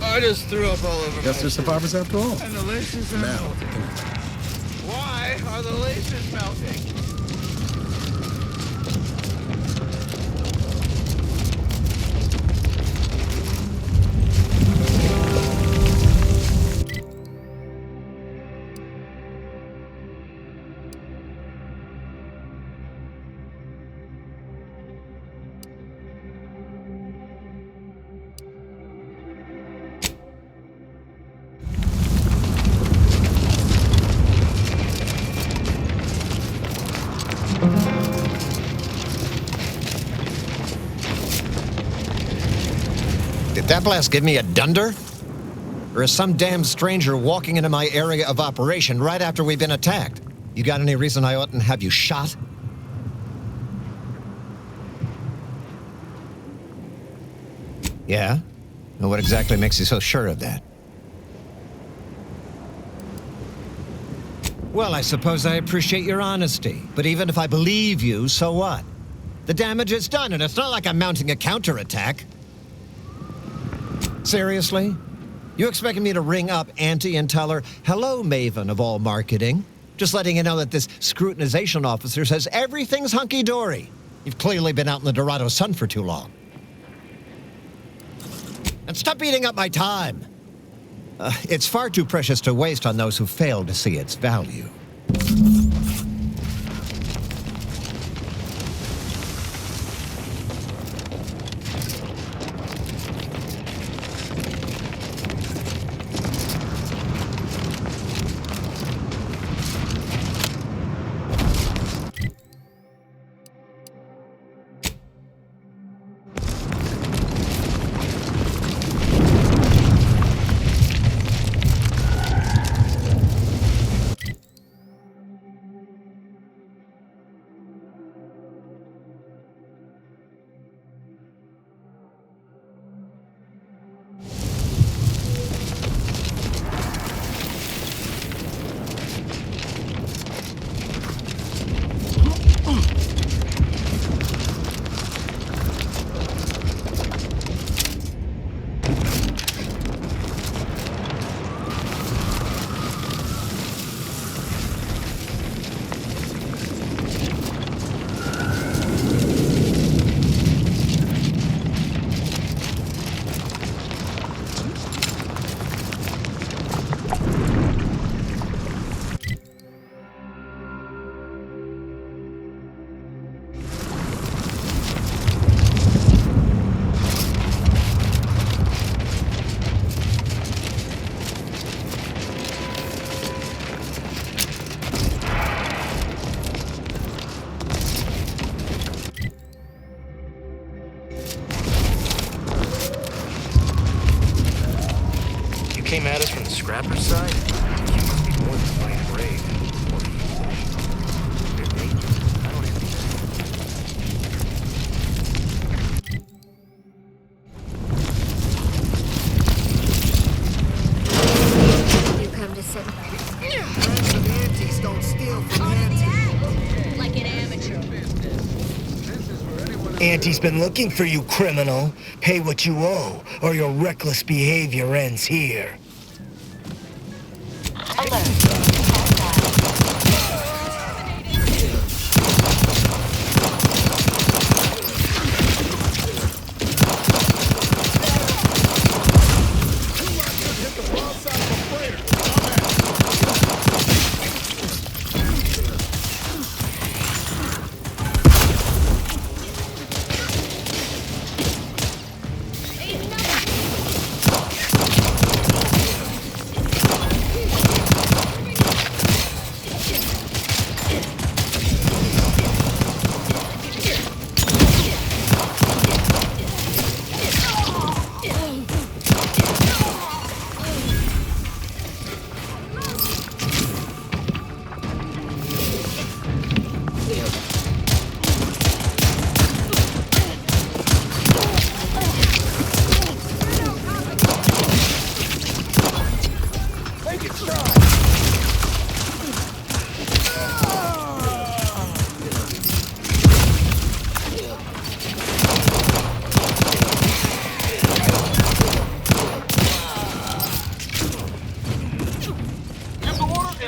I just threw up all over Guess they're survivors after all. And the laces are Now, melting. Why are the laces melting? Did that blast give me a dunder? Or is some damn stranger walking into my area of operation right after we've been attacked? You got any reason I oughtn't have you shot? Yeah? Well, what exactly makes you so sure of that? Well, I suppose I appreciate your honesty, but even if I believe you, so what? The damage is done, and it's not like I'm mounting a counterattack. Seriously? You expecting me to ring up Auntie and tell her, hello, Maven of all marketing? Just letting you know that this scrutinization officer says everything's hunky-dory. You've clearly been out in the Dorado sun for too long. And stop eating up my time. It's far too precious to waste on those who fail to see its value. Came at us from the scrapper's side? You must be more than fine brave. Or foolish. They're dangerous. I don't envy You come to sit. Friends of aunties don't steal from aunties. Like an amateur. Auntie's been looking for you, criminal. Pay what you owe, or your reckless behavior ends here.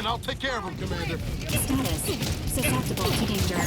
I'll take care of him, Commander. Status. Susceptible to danger.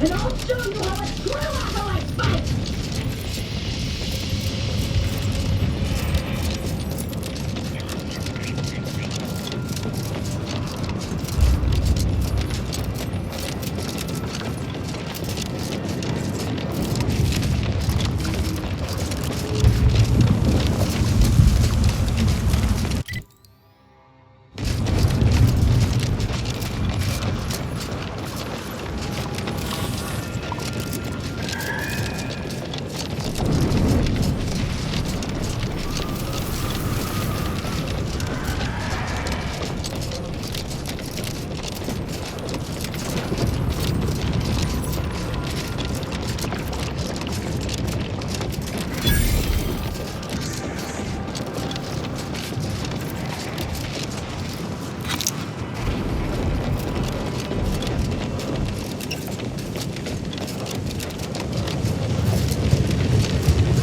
and I'll show you how a true acolyte fights!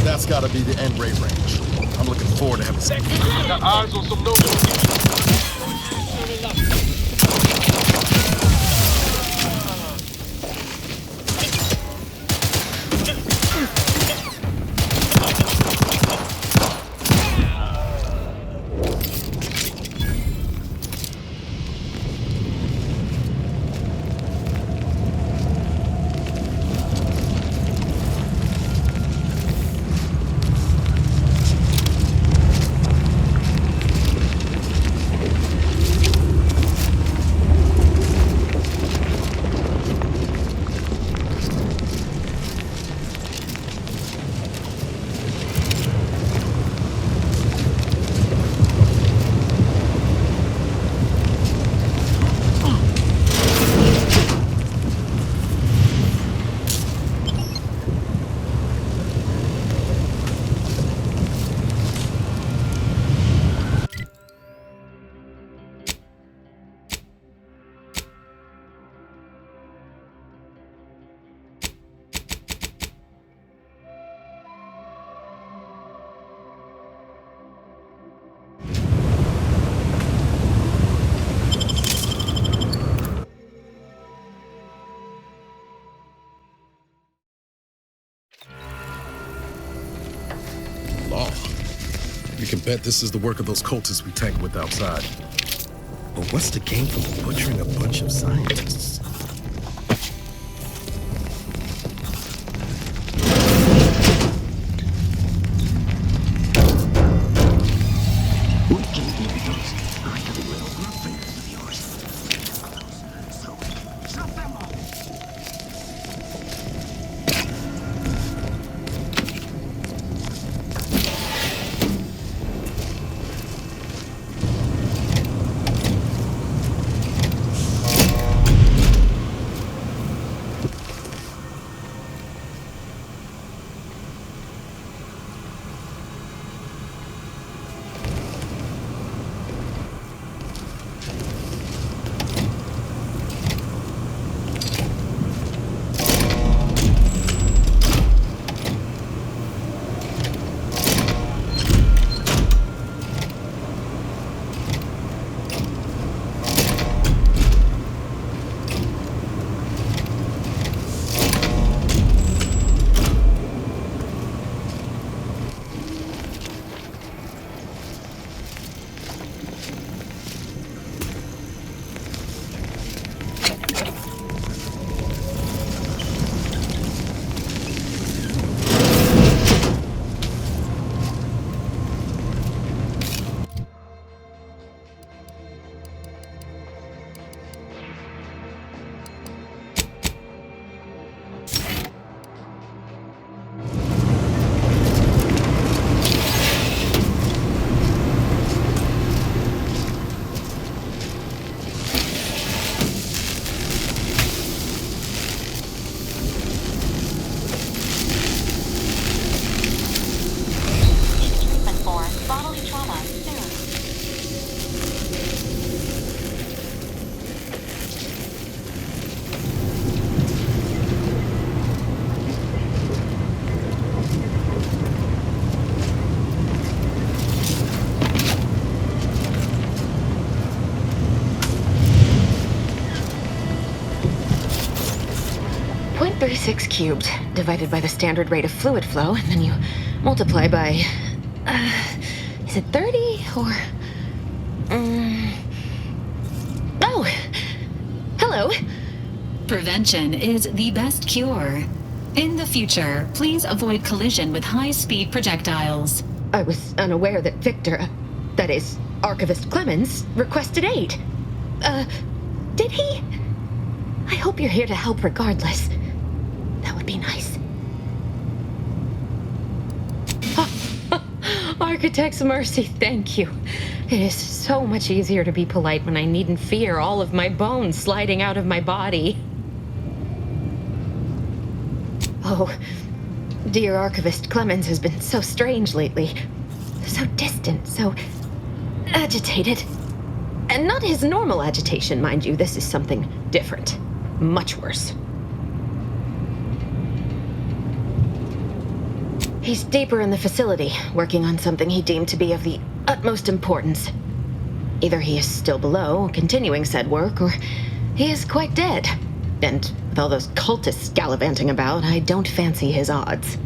That's gotta be the end rate range. I'm looking forward to having sex. Got eyes on some notes. Law. You can bet this is the work of those cultists we tanked with outside. But what's the gain from butchering a bunch of scientists? 0.36 cubed divided by the standard rate of fluid flow, and then you multiply by, is it 30 or, oh, hello. Prevention is the best cure. In the future, please avoid collision with high-speed projectiles. I was unaware that Victor, that is, Archivist Clemens, requested aid. Did he? I hope you're here to help regardless. That would be nice. Architect's mercy, thank you. It is so much easier to be polite when I needn't fear all of my bones sliding out of my body. Oh, dear Archivist Clemens has been so strange lately. So distant, so agitated. And not his normal agitation, mind you. This is something different. Much worse. He's deeper in the facility, working on something he deemed to be of the utmost importance. Either he is still below, continuing said work, or he is quite dead. And with all those cultists gallivanting about, I don't fancy his odds.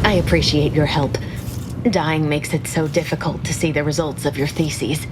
I appreciate your help. Dying makes it so difficult to see the results of your theses.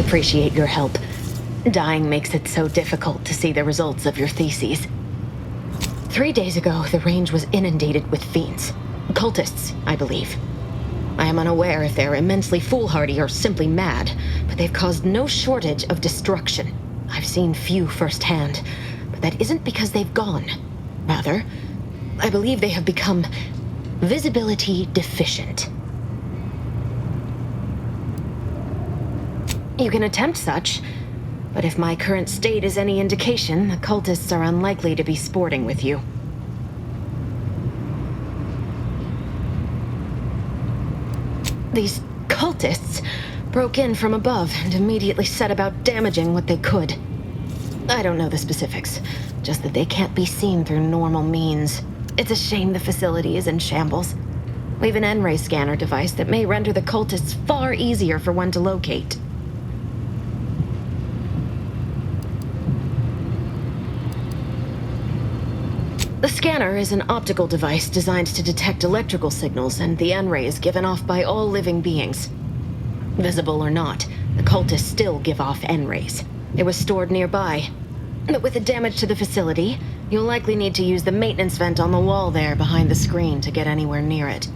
appreciate your help. Dying makes it so difficult to see the results of your theses. 3 days ago, the range was inundated with fiends. Cultists, I believe. I am unaware if they're immensely foolhardy or simply mad, but they've caused no shortage of destruction. I've seen few firsthand, but that isn't because they've gone. Rather, I believe they have become visibility deficient. You can attempt such, but if my current state is any indication, the cultists are unlikely to be sporting with you. These cultists broke in from above and immediately set about damaging what they could. I don't know the specifics, just that they can't be seen through normal means. It's a shame the facility is in shambles. We've an N-ray scanner device that may render the cultists far easier for one to locate. The scanner is an optical device designed to detect electrical signals, and the N-ray is given off by all living beings. Visible or not, the cultists still give off N-rays. It was stored nearby. But with the damage to the facility, you'll likely need to use the maintenance vent on the wall there behind the screen to get anywhere near it.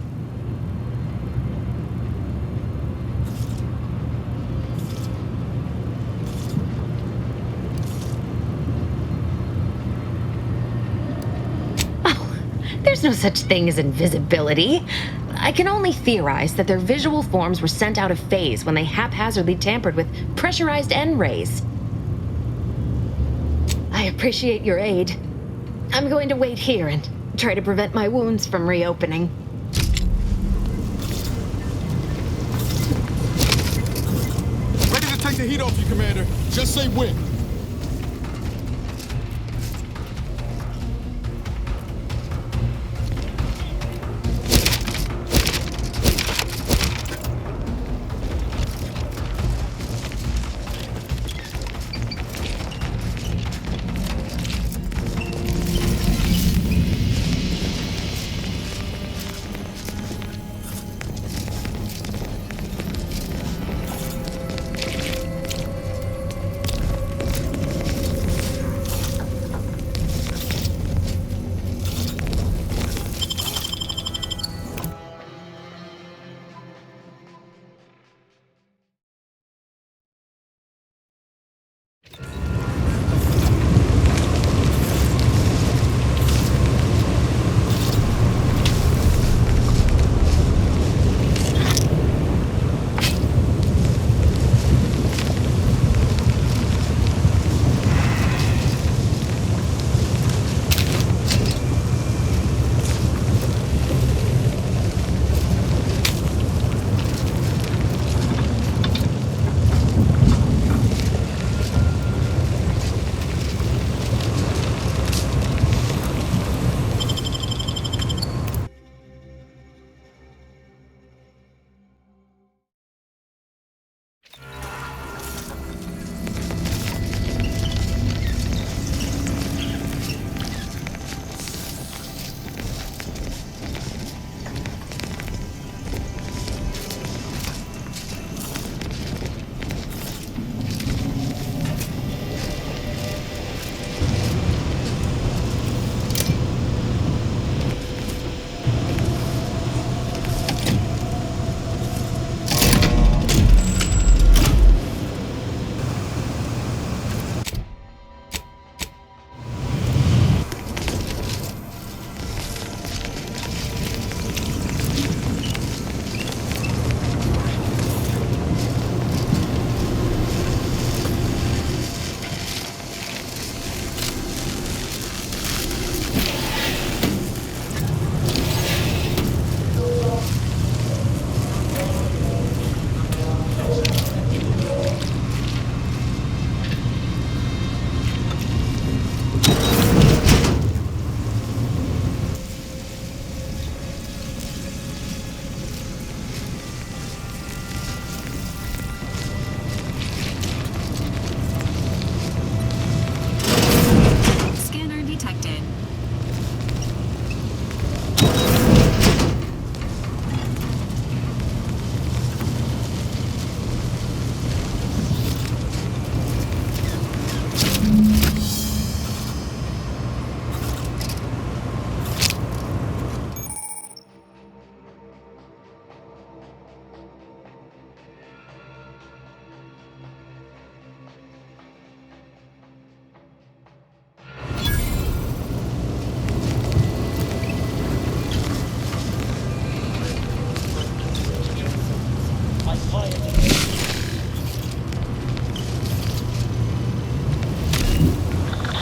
There's no such thing as invisibility. I can only theorize that their visual forms were sent out of phase when they haphazardly tampered with pressurized N-rays. I appreciate your aid. I'm going to wait here and try to prevent my wounds from reopening. Ready to take the heat off you, Commander. Just say when.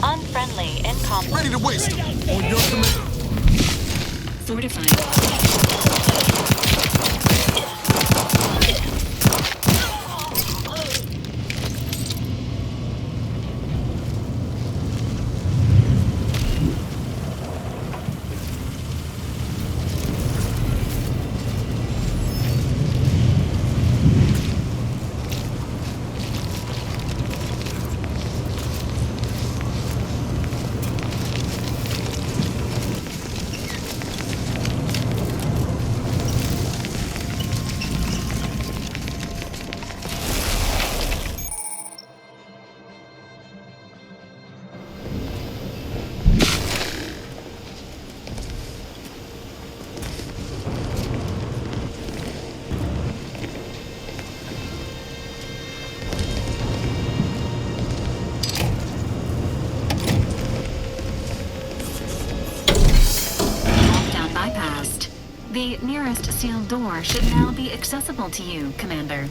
Unfriendly incoming. Ready to waste. On your command. Fortified. Bypassed. The nearest sealed door should now be accessible to you, Commander.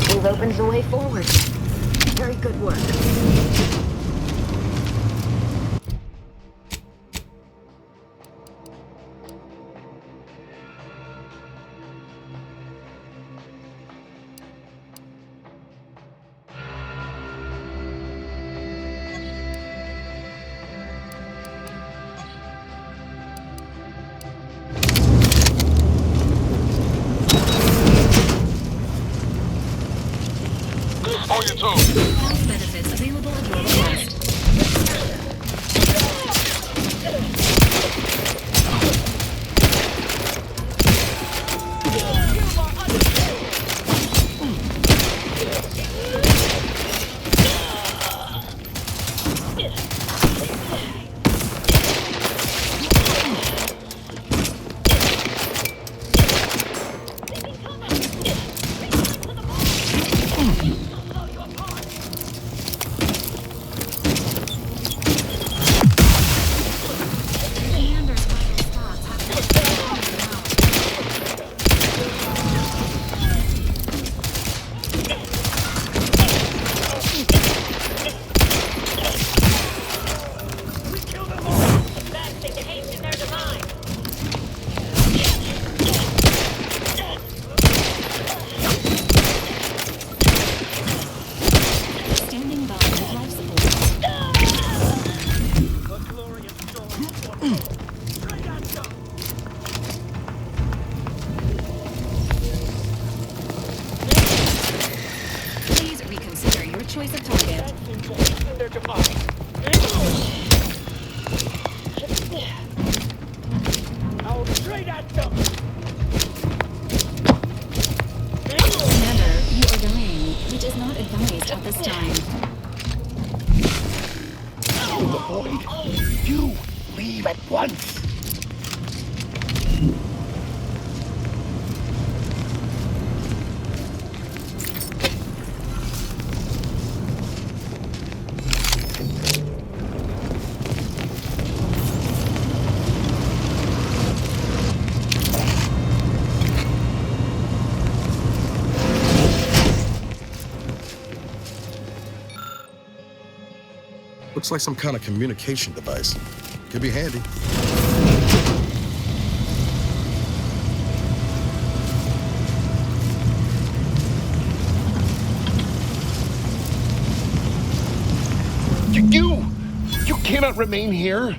Move opens the way forward. Very good work. On your toes. Health benefits available at your request. choice of target. I'll straight at them. Commander, you are dying, which is not advised at this time. The void. You leave at once. Looks like some kind of communication device. Could be handy. You cannot remain here.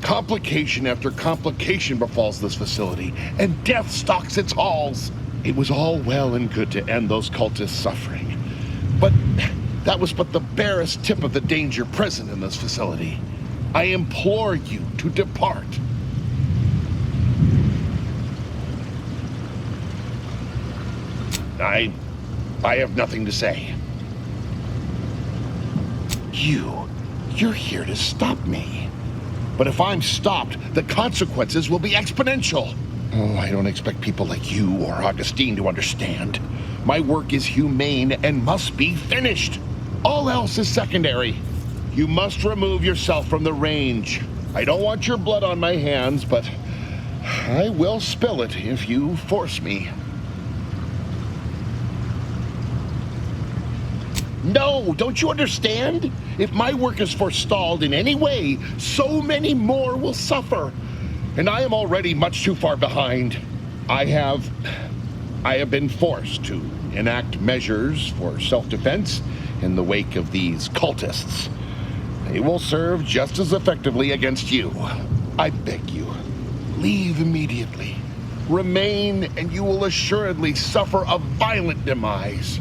Complication after complication befalls this facility, and death stalks its halls. It was all well and good to end those cultists' suffering, but that was but the barest tip of the danger present in this facility. I implore you to depart. I have nothing to say. You're here to stop me. But if I'm stopped, the consequences will be exponential. Oh, I don't expect people like you or Augustine to understand. My work is humane and must be finished. All else is secondary. You must remove yourself from the range. I don't want your blood on my hands, but I will spill it if you force me. No, don't you understand? If my work is forestalled in any way, so many more will suffer. And I am already much too far behind. I have been forced to enact measures for self-defense in the wake of these cultists. They will serve just as effectively against you. I beg you, leave immediately. Remain, and you will assuredly suffer a violent demise.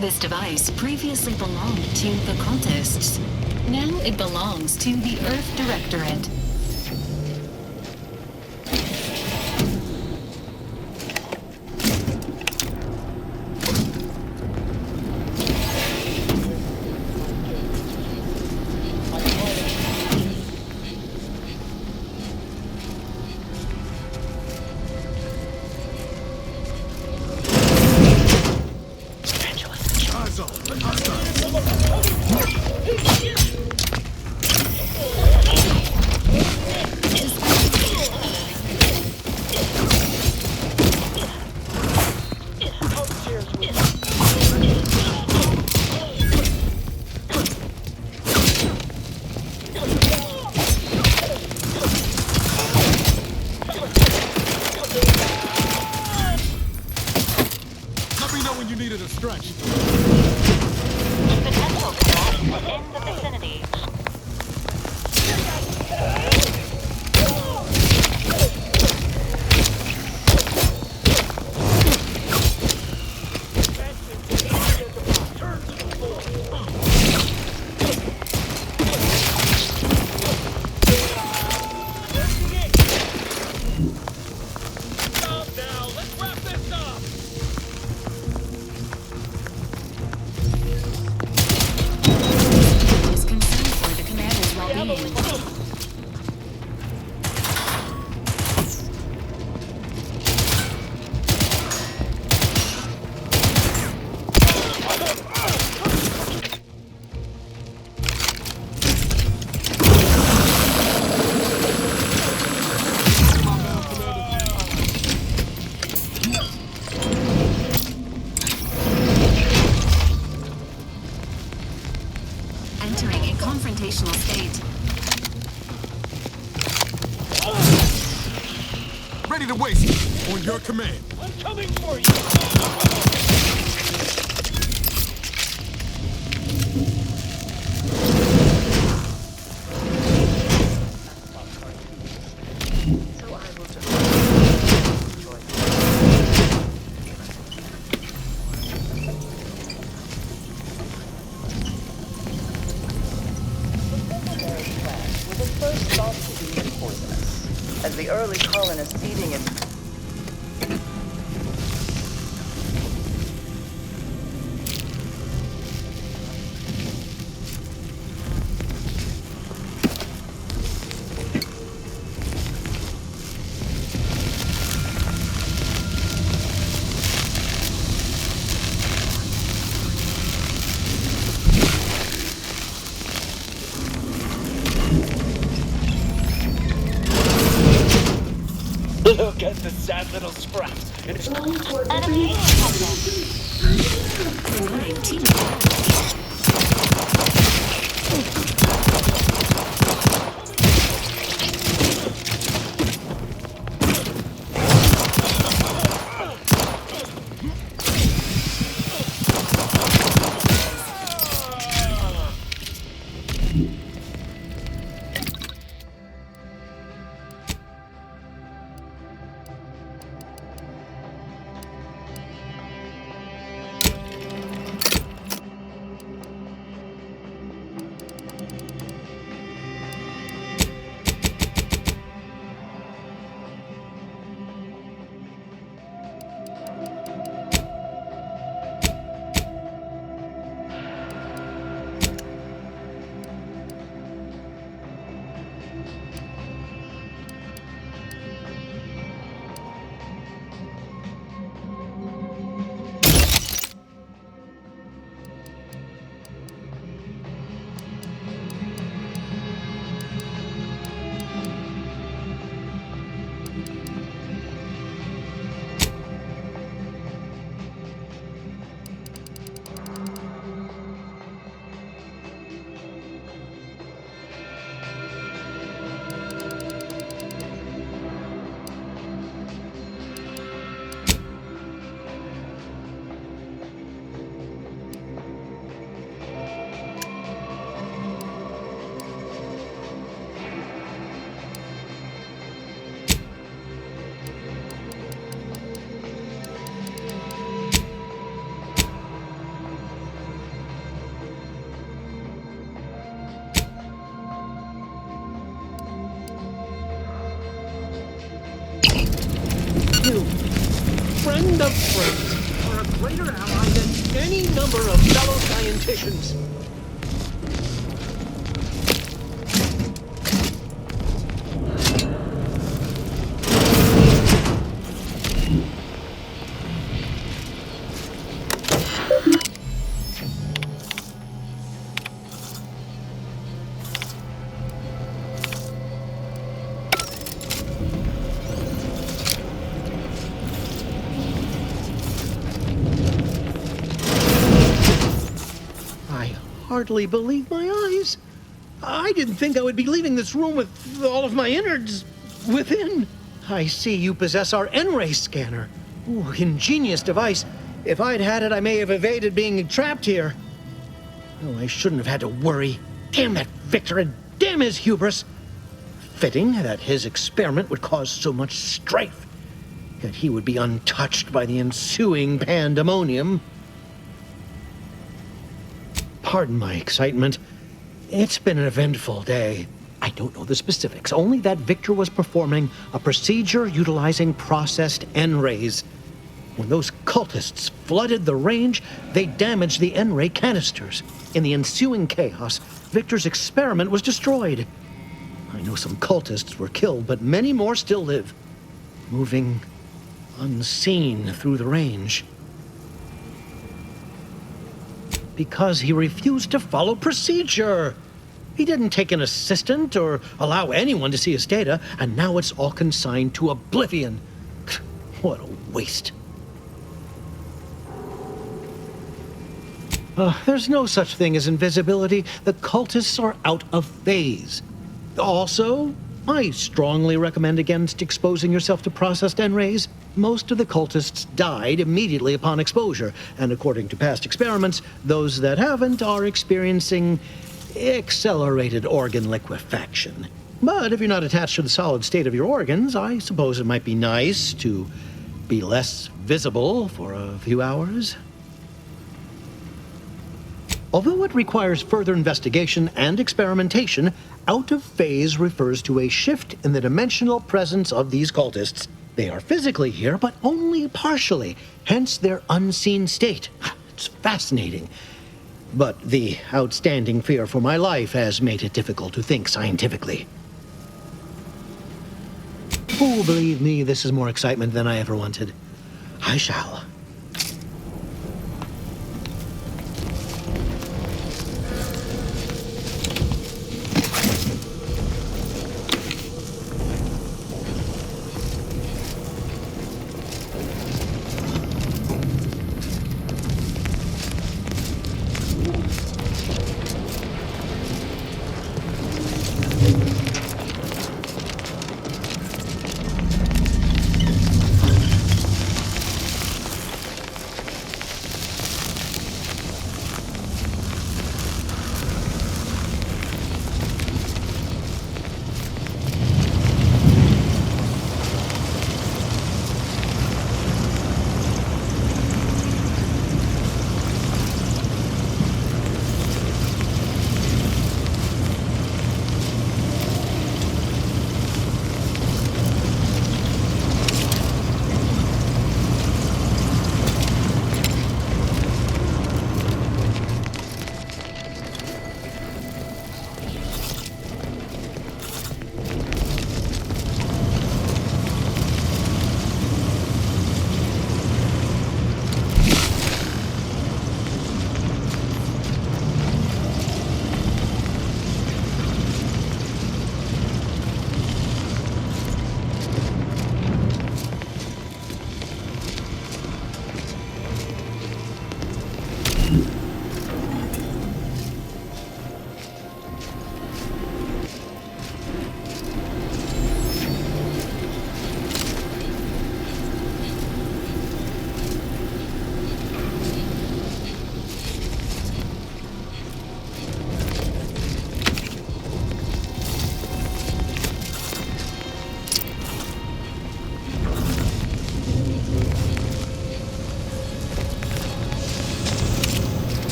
This device previously belonged to the cultists. Now it belongs to the Earth Directorate. Ready to waste it. On your command. I'm coming for you. As the early colonists eating it. Look at the sad little scraps. Enemy friend of friends are a greater ally than any number of fellow scienticians. Hardly believe my eyes. I didn't think I would be leaving this room with all of my innards within. I see you possess our N-ray scanner. Ooh, ingenious device. If I'd had it, I may have evaded being trapped here. Oh, I shouldn't have had to worry. Damn that Victor and damn his hubris. Fitting that his experiment would cause so much strife, that he would be untouched by the ensuing pandemonium. Pardon my excitement. It's been an eventful day. I don't know the specifics, only that Victor was performing a procedure utilizing processed N-rays. When those cultists flooded the range, they damaged the N-ray canisters. In the ensuing chaos, Victor's experiment was destroyed. I know some cultists were killed, but many more still live, moving unseen through the range. Because he refused to follow procedure. He didn't take an assistant or allow anyone to see his data, and now it's all consigned to oblivion. What a waste. There's no such thing as invisibility. The cultists are out of phase. Also, I strongly recommend against exposing yourself to processed N-rays. Most of the cultists died immediately upon exposure, and according to past experiments, those that haven't are experiencing accelerated organ liquefaction. But if you're not attached to the solid state of your organs, I suppose it might be nice to be less visible for a few hours. Although it requires further investigation and experimentation, out of phase refers to a shift in the dimensional presence of these cultists. They are physically here, but only partially, hence their unseen state. It's fascinating. But the outstanding fear for my life has made it difficult to think scientifically. Oh, believe me, this is more excitement than I ever wanted. I shall.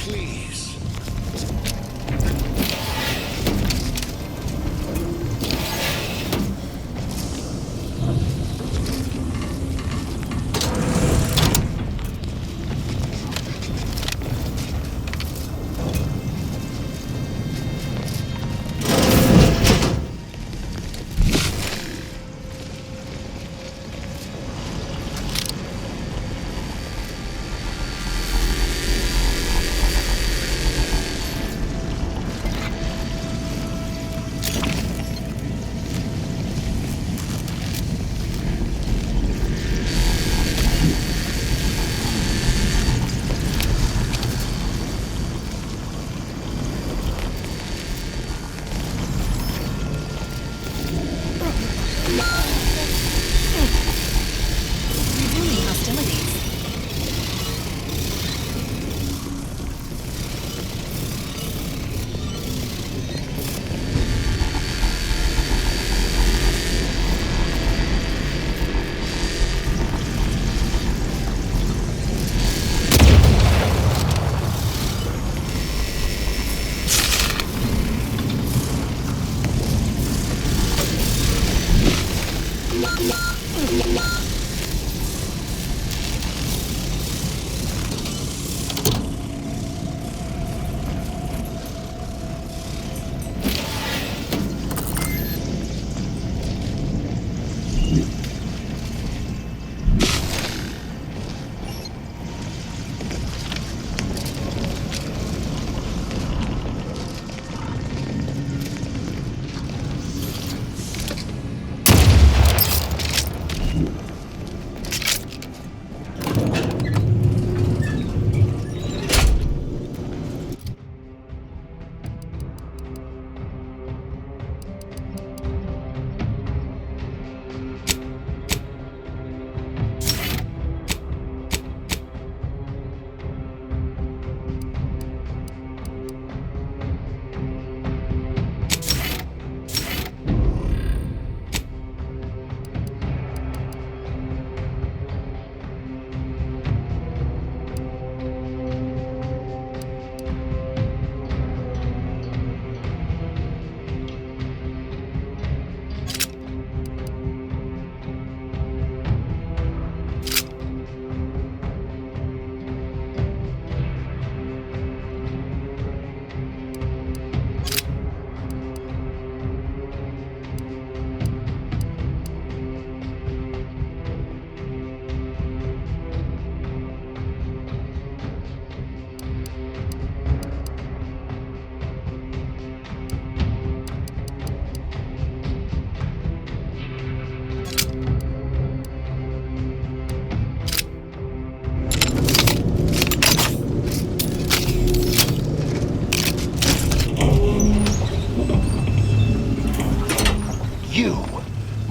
please.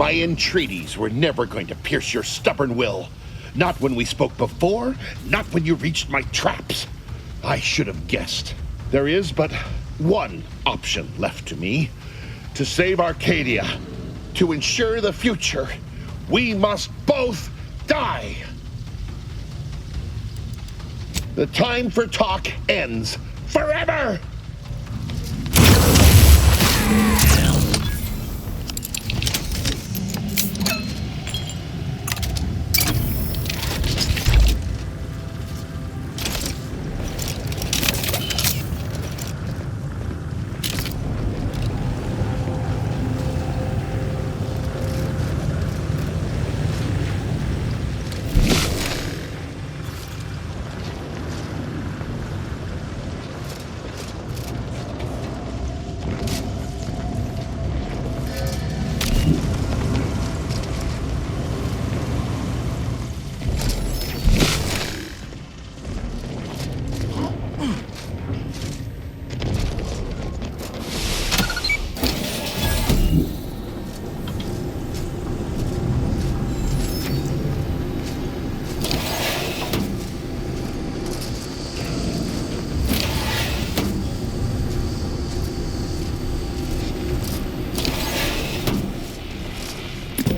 My entreaties were never going to pierce your stubborn will. Not when we spoke before, not when you reached my traps. I should have guessed. There is but one option left to me. To save Arcadia, to ensure the future, we must both die. The time for talk ends forever!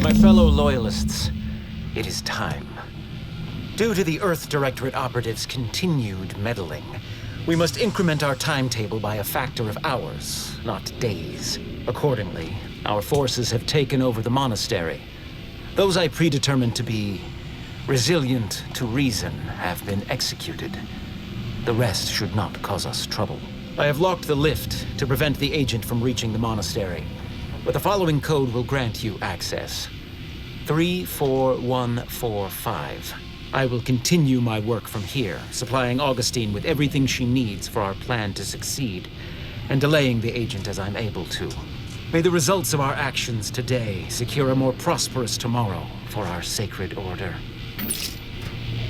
My fellow Loyalists, it is time. Due to the Earth Directorate operatives' continued meddling, We must increment our timetable by a factor of hours, not days. Accordingly, our forces have taken over the monastery. Those I predetermined to be resilient to reason have been executed. The rest should not cause us trouble. I have locked the lift to prevent the agent from reaching the monastery, but the following code will grant you access. 34145. I will continue my work from here, supplying Augustine with everything she needs for our plan to succeed, and delaying the agent as I'm able to. May the results of our actions today secure a more prosperous tomorrow for our sacred order.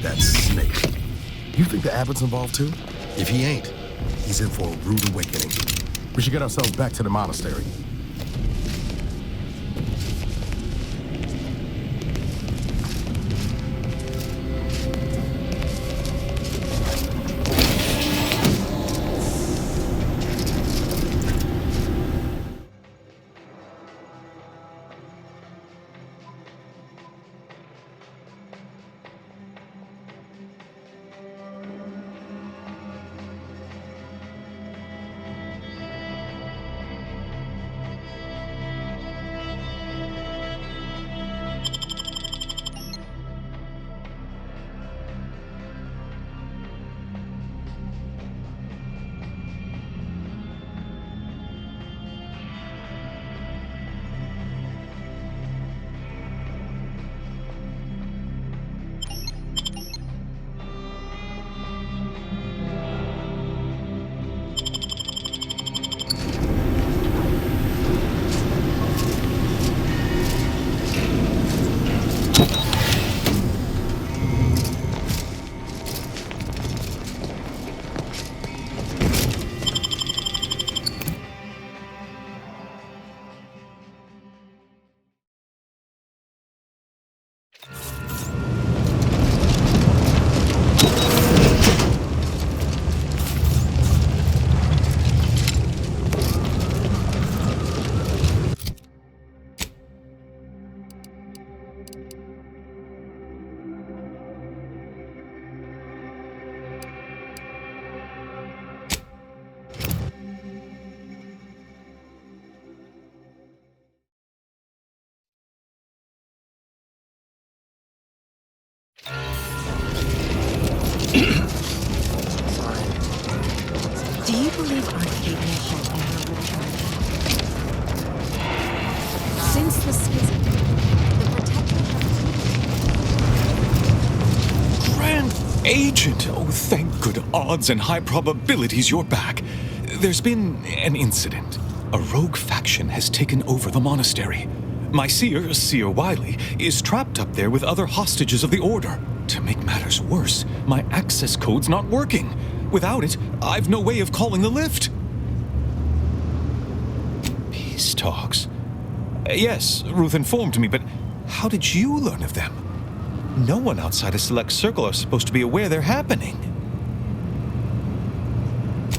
That snake. You think the abbot's involved too? If he ain't, he's in for a rude awakening. We should get ourselves back to the monastery. Do you believe Arcadia shall ever return? Since the schism, the Protector Grand Agent! Oh, thank good odds and high probabilities you're back. There's been an incident. A rogue faction has taken over the monastery. My Seer Wiley, is trapped up there with other hostages of the Order. To make matters worse, my access code's not working. Without it, I've no way of calling the lift. Peace talks? Yes, Ruth informed me, but how did you learn of them? No one outside a select circle are supposed to be aware they're happening.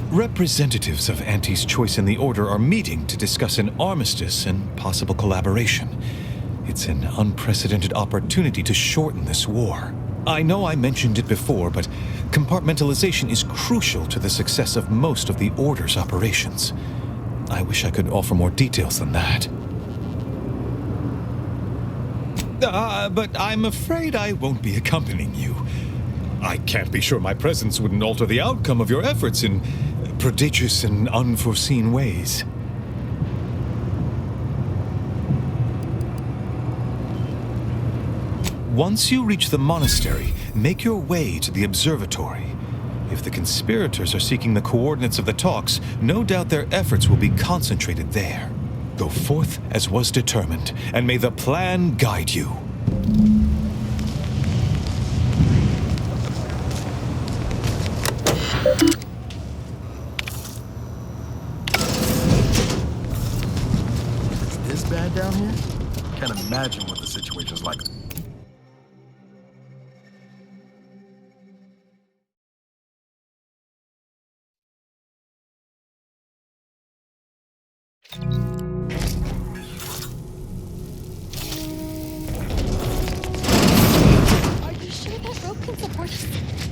Representatives of Auntie's Choice and the Order are meeting to discuss an armistice and possible collaboration. It's an unprecedented opportunity to shorten this war. I know I mentioned it before, but compartmentalization is crucial to the success of most of the Order's operations. I wish I could offer more details than that. But I'm afraid I won't be accompanying you. I can't be sure my presence wouldn't alter the outcome of your efforts in prodigious and unforeseen ways. Once you reach the monastery, make your way to the observatory. If the conspirators are seeking the coordinates of the talks, no doubt their efforts will be concentrated there. Go forth as was determined, and may the plan guide you. It's this bad down here? Can't imagine what the situation's like.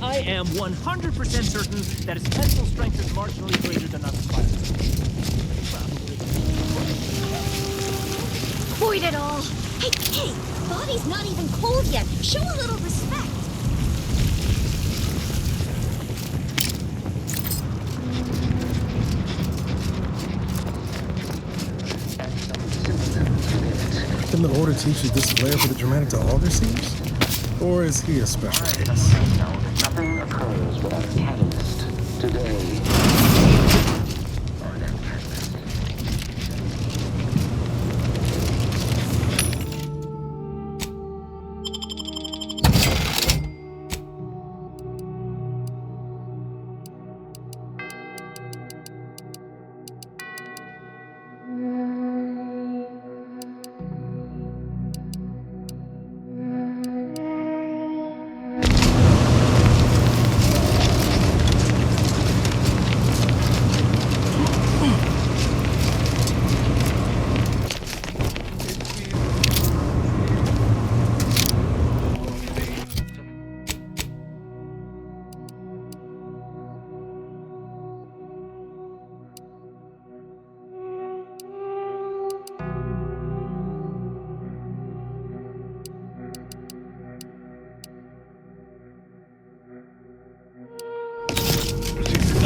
I am 100% certain that its tensile strength is marginally greater than other fibers. Void it all! Hey, body's not even cold yet. Show a little respect. Can the order teacher this glare for the dramatic to all their scenes? Or is he a special case? Nothing occurs without a catalyst. Today.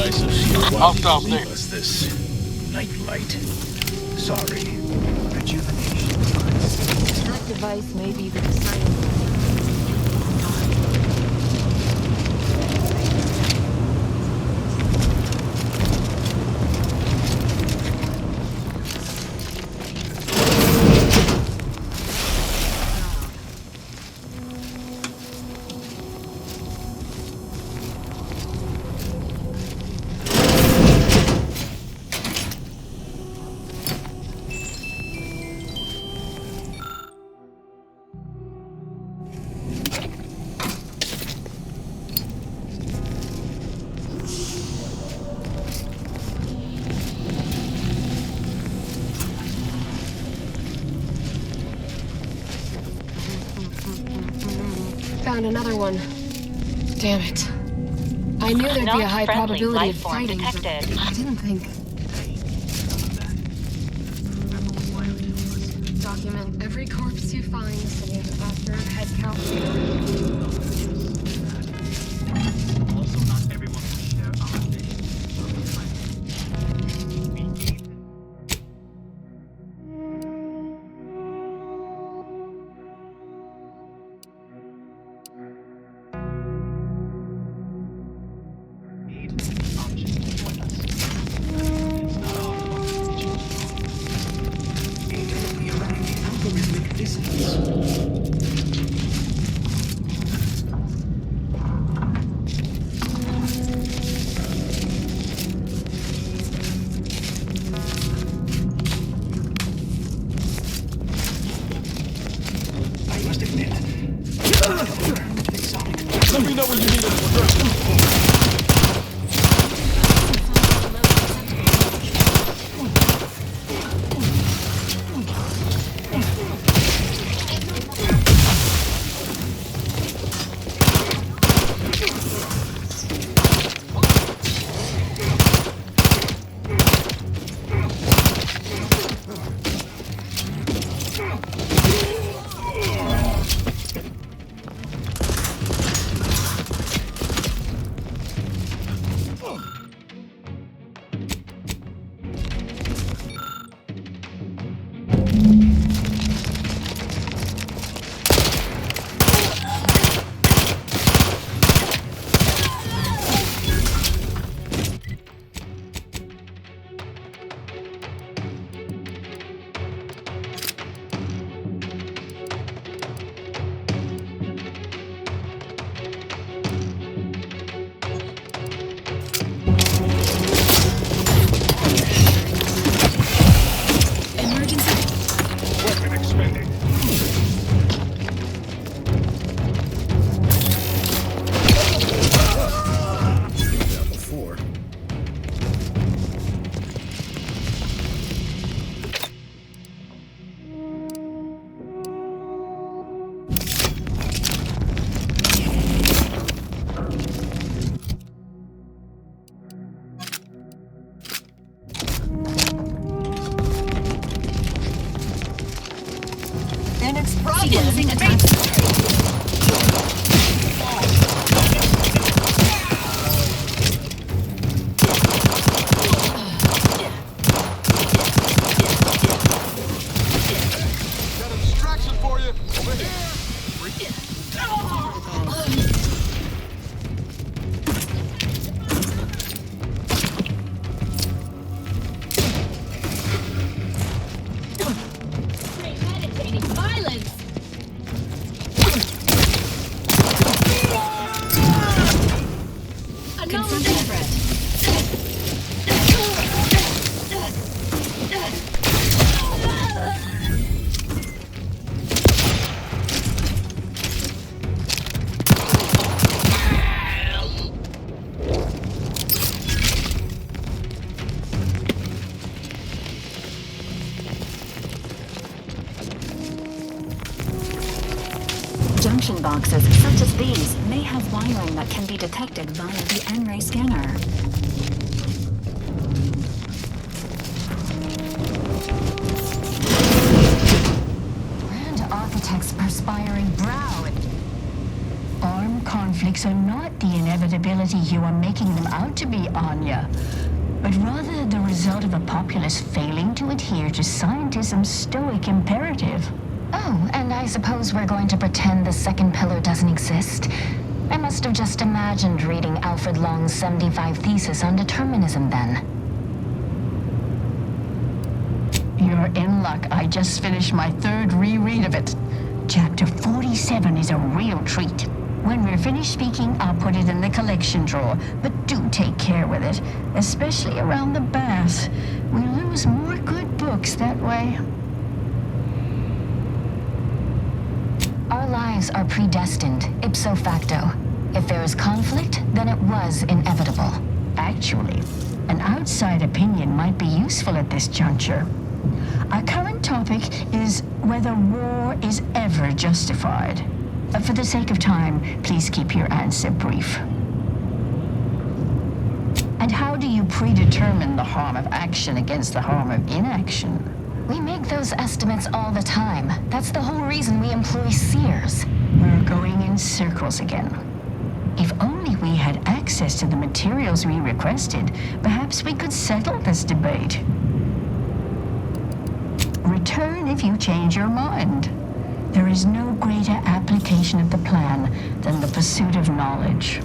Nice of you. I'll stop there. Us this nightlight. Sorry. Rejuvenation. That device may be the deciding Found another one. Damn it. I knew there'd be a high probability of fighting, but I didn't think. Document every corpse you find so we have an accurate head count. Also, not everyone will share our vision of the planet. We need Let me know when you need a progression. Sequencing attack. Got a distraction for you. Over here. Premeditating violence. Confronting threat. Junction boxes such as these may have wiring that can be detected via the N-ray scanner. Grand Architect's perspiring brow. Armed conflicts are not the inevitability you are making them out to be, Anya, but rather the result of a populace failing to adhere to scientism's stoic imperative. Oh, and I suppose we're going to pretend the second pillar doesn't exist? I must have just imagined reading Alfred Long's 75 thesis on determinism then. You're in luck. I just finished my third reread of it. Chapter 47 is a real treat. When we're finished speaking, I'll put it in the collection drawer, but do take care with it, especially around the bath. We lose more good books that way. Our lives are predestined, ipso facto. If there is conflict, then it was inevitable. Actually, an outside opinion might be useful at this juncture. Our current topic is whether war is ever justified. For the sake of time, please keep your answer brief. And how do you predetermine the harm of action against the harm of inaction? We make those estimates all the time. That's the whole reason we employ seers. We're going in circles again. If only we had access to the materials we requested, perhaps we could settle this debate. Return if you change your mind. There is no greater application of the plan than the pursuit of knowledge.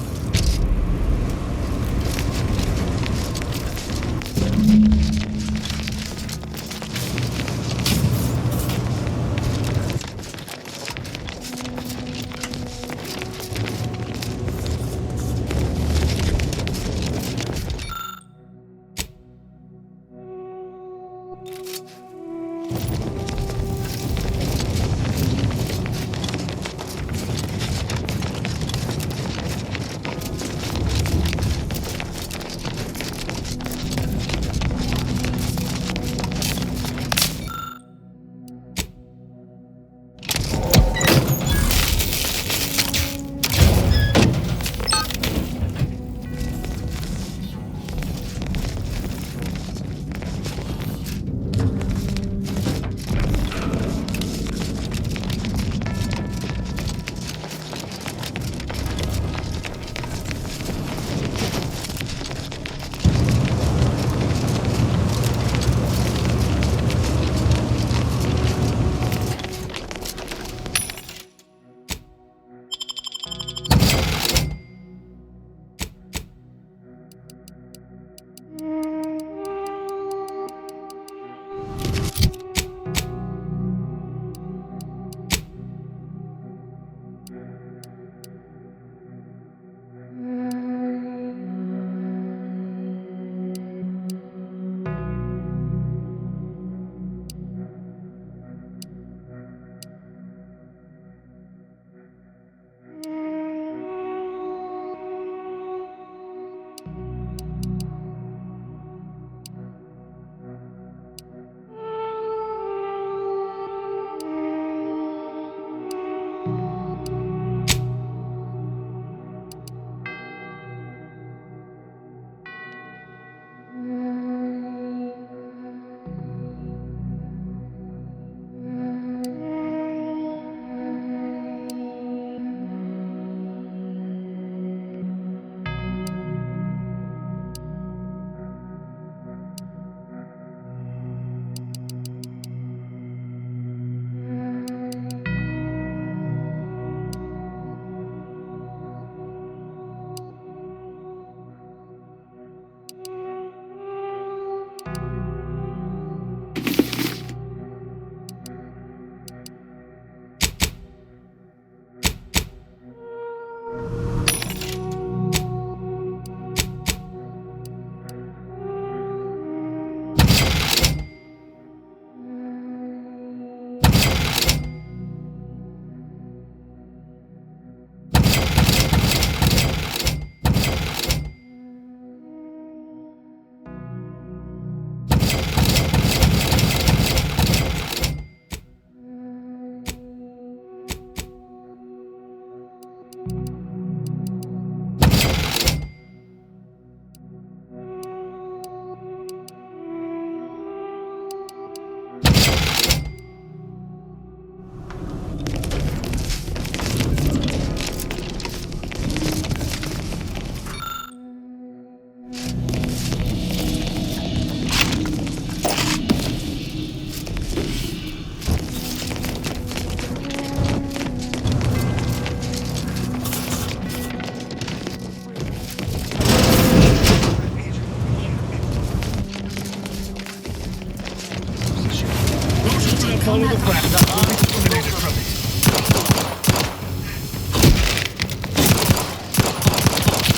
Follow the plan. We'll be eliminated from it.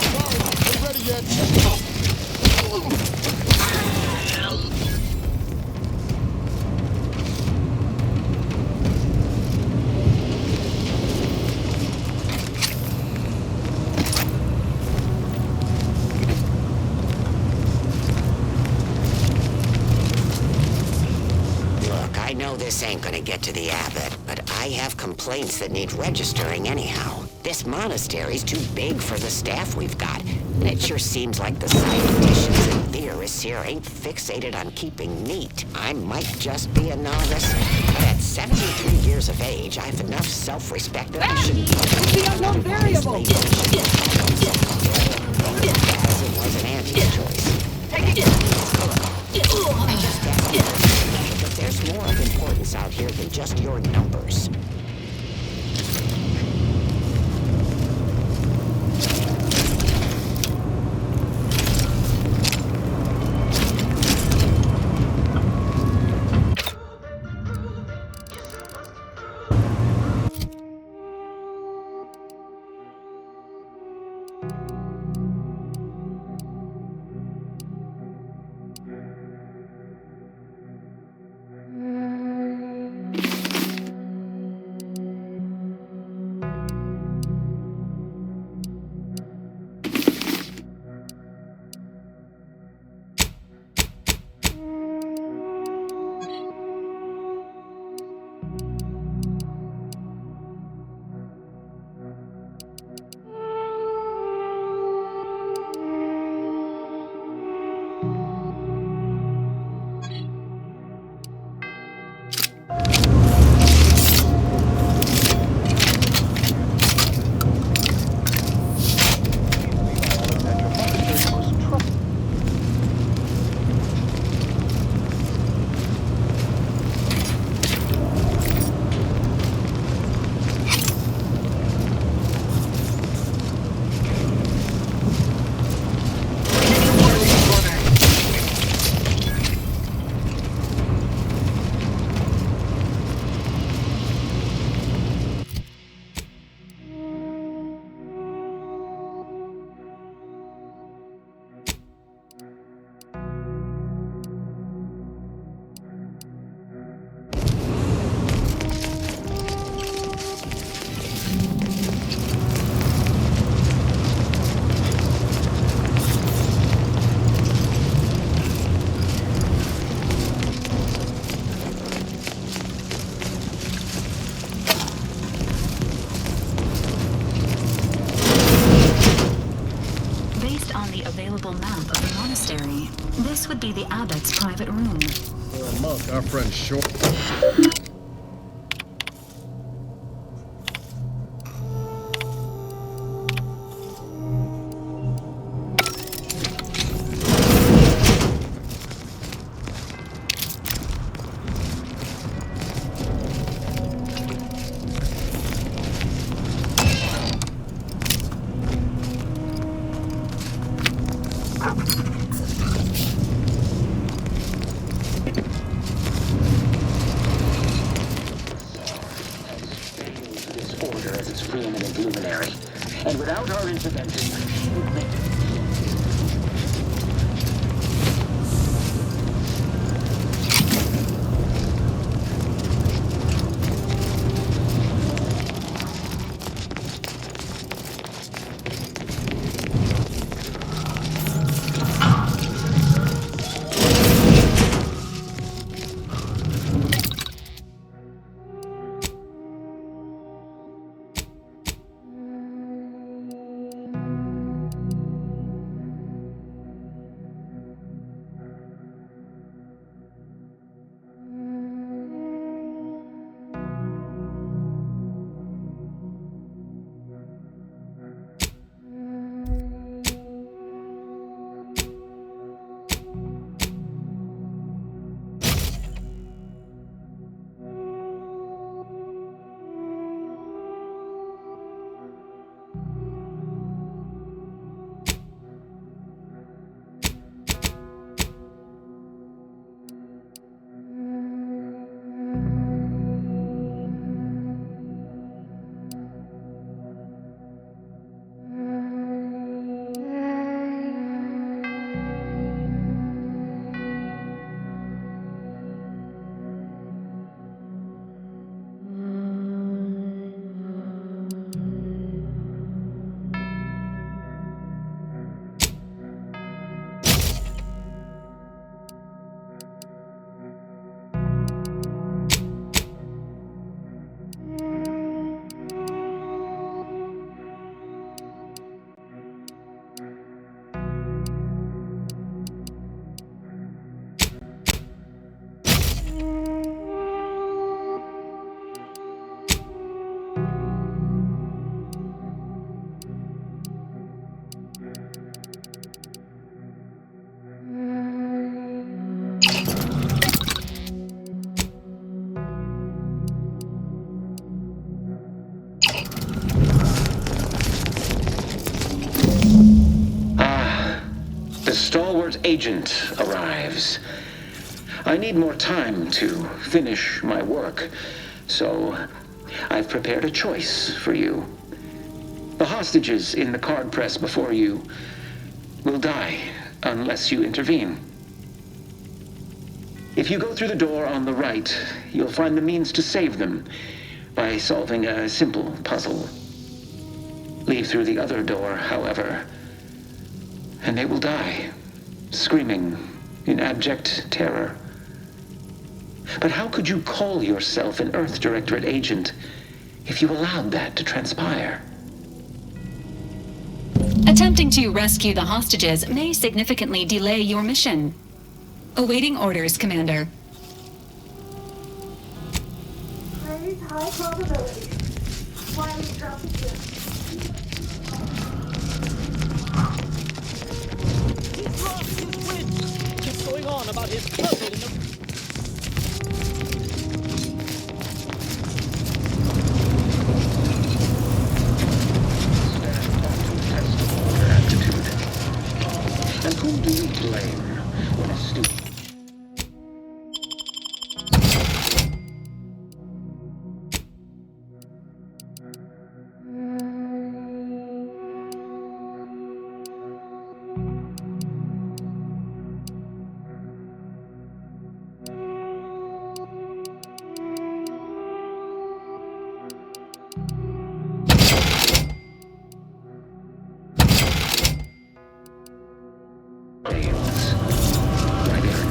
Sorry, ain't ready yet. I know this ain't gonna get to the abbot, but I have complaints that need registering anyhow. This monastery's too big for the staff we've got, and it sure seems like the side additions and theorists here ain't fixated on keeping neat. I might just be a novice, but at 73 years of age, I have enough self-respect that I shouldn't be... The unknown variable! As it was an anti-choice. But there's more of importance out here than just your numbers. This would be the abbot's private room. For a monk, our friend Short. And without our intervention, The stalwart agent arrives. I need more time to finish my work, so I've prepared a choice for you. The hostages in the card press before you will die unless you intervene. If you go through the door on the right, you'll find the means to save them by solving a simple puzzle. Leave through the other door, however, and they will die, screaming in abject terror. But how could you call yourself an Earth Directorate agent if you allowed that to transpire? Attempting to rescue the hostages may significantly delay your mission. Awaiting orders, Commander. Raise high probability. Wireless drop again. He's lost his wits. Keeps going on about his puzzle in the... And whom do we blame when a student... Why they are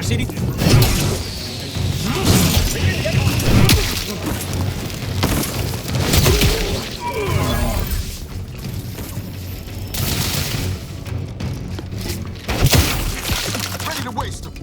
Proceeding. Ready to waste them.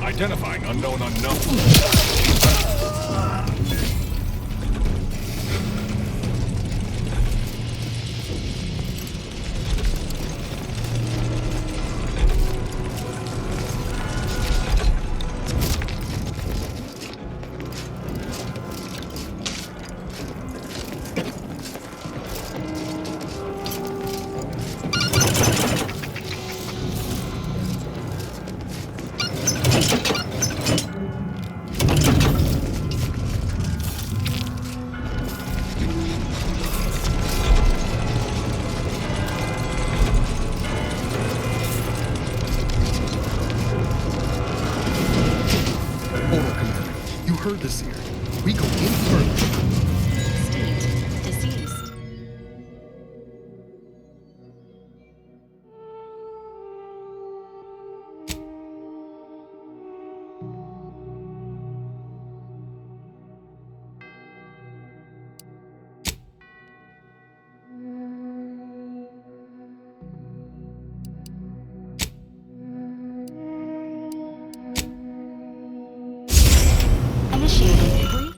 Identifying unknown unknown. Heard this here. We go in further. State deceased. Initiating brief.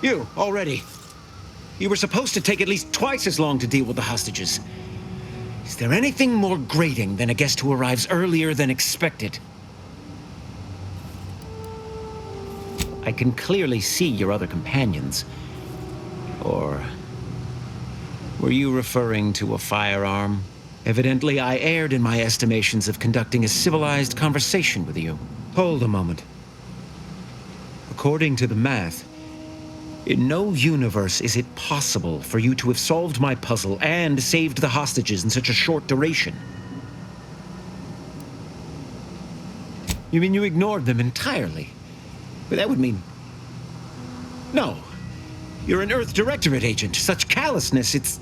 You, already. You were supposed to take at least twice as long to deal with the hostages. Is there anything more grating than a guest who arrives earlier than expected? I can clearly see your other companions. Or were you referring to a firearm? Evidently, I erred in my estimations of conducting a civilized conversation with you. Hold a moment. According to the math, in no universe is it possible for you to have solved my puzzle and saved the hostages in such a short duration. You mean you ignored them entirely? But that would mean... No. You're an Earth Directorate agent. Such callousness, it's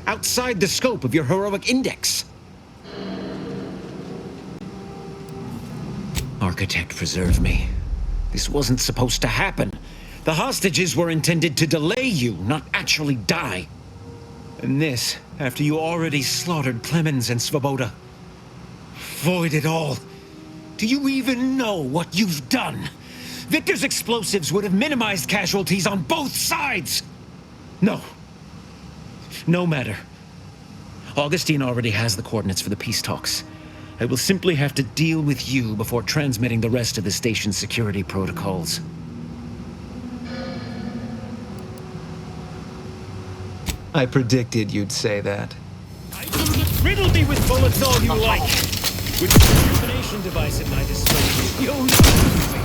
outside the scope of your heroic index. Architect, preserve me. This wasn't supposed to happen. The hostages were intended to delay you, not actually die. And this, after you already slaughtered Clemens and Svoboda. Void it all. Do you even know what you've done? Victor's explosives would have minimized casualties on both sides! No. No matter. Augustine already has the coordinates for the peace talks. I will simply have to deal with you before transmitting the rest of the station's security protocols. I predicted you'd say that. Riddle me with bullets all you like! With the rejuvenation device at my disposal, you'll use me!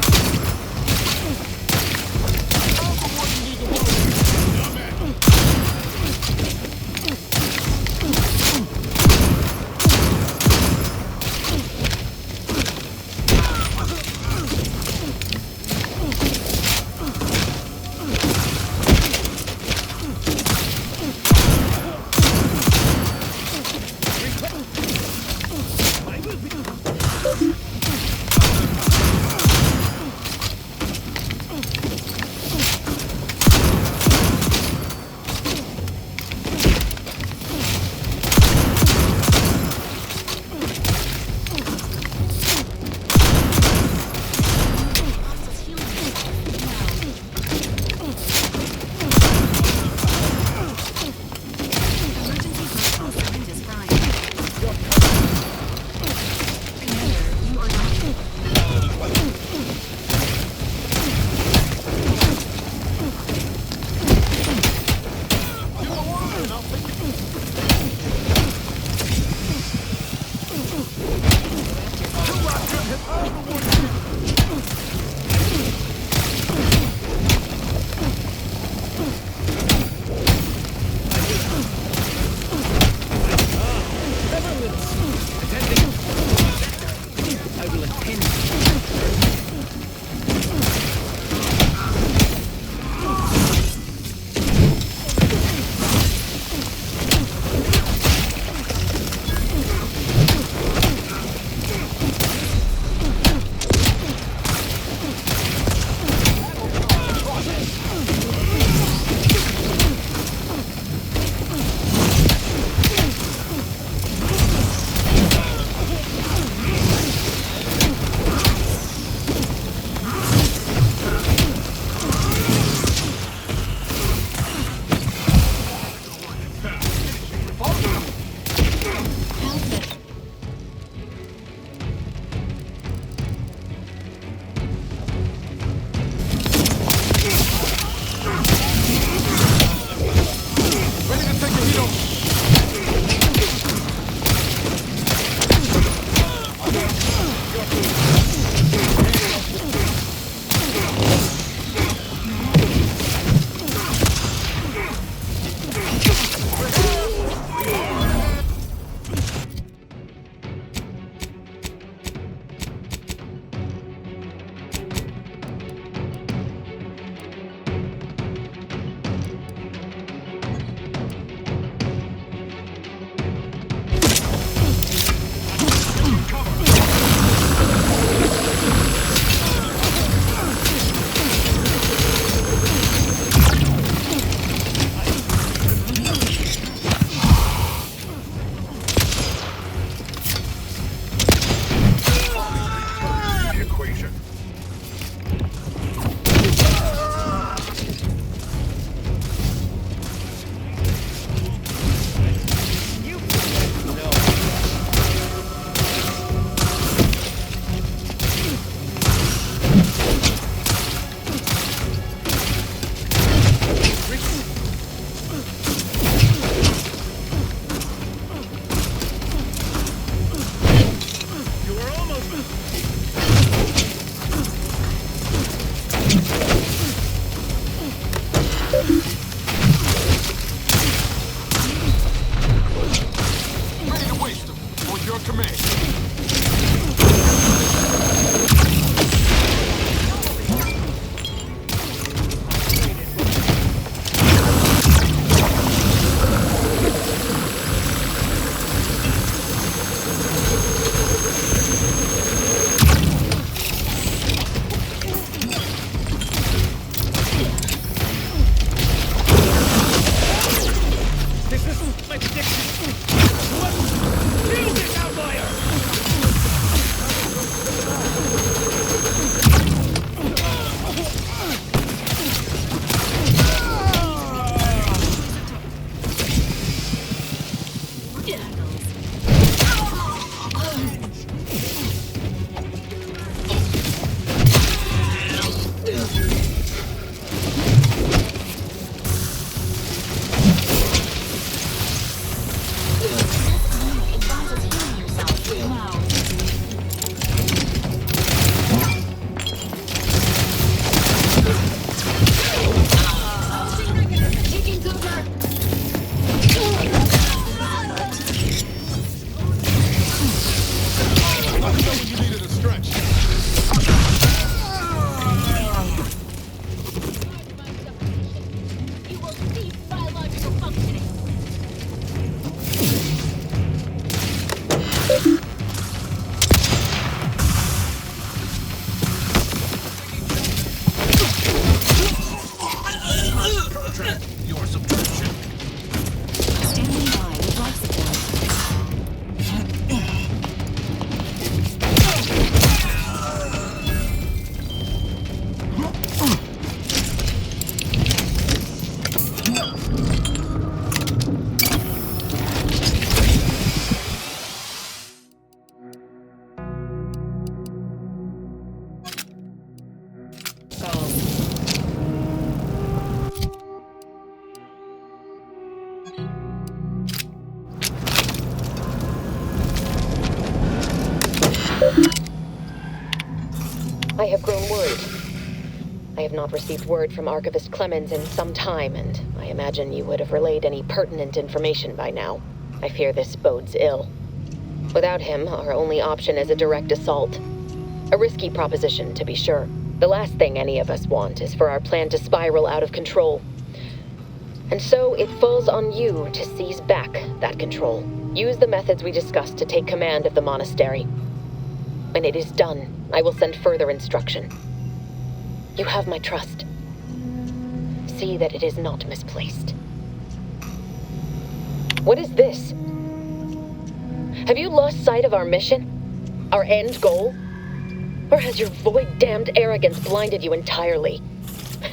I have not received word from Archivist Clemens in some time, and I imagine you would have relayed any pertinent information by now. I fear this bodes ill. Without him, our only option is a direct assault. A risky proposition, to be sure. The last thing any of us want is for our plan to spiral out of control. And so it falls on you to seize back that control. Use the methods we discussed to take command of the monastery. When it is done, I will send further instruction. You have my trust. See that it is not misplaced. What is this? Have you lost sight of our mission? Our end goal? Or has your void-damned arrogance blinded you entirely?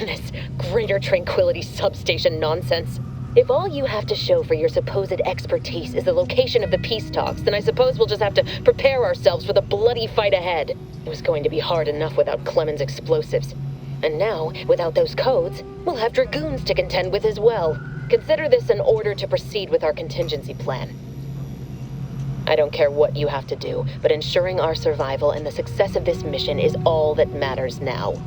This greater tranquility substation nonsense. If all you have to show for your supposed expertise is the location of the peace talks, then I suppose we'll just have to prepare ourselves for the bloody fight ahead. It was going to be hard enough without Clemens' explosives. And now, without those codes, we'll have dragoons to contend with as well. Consider this an order to proceed with our contingency plan. I don't care what you have to do, but ensuring our survival and the success of this mission is all that matters now.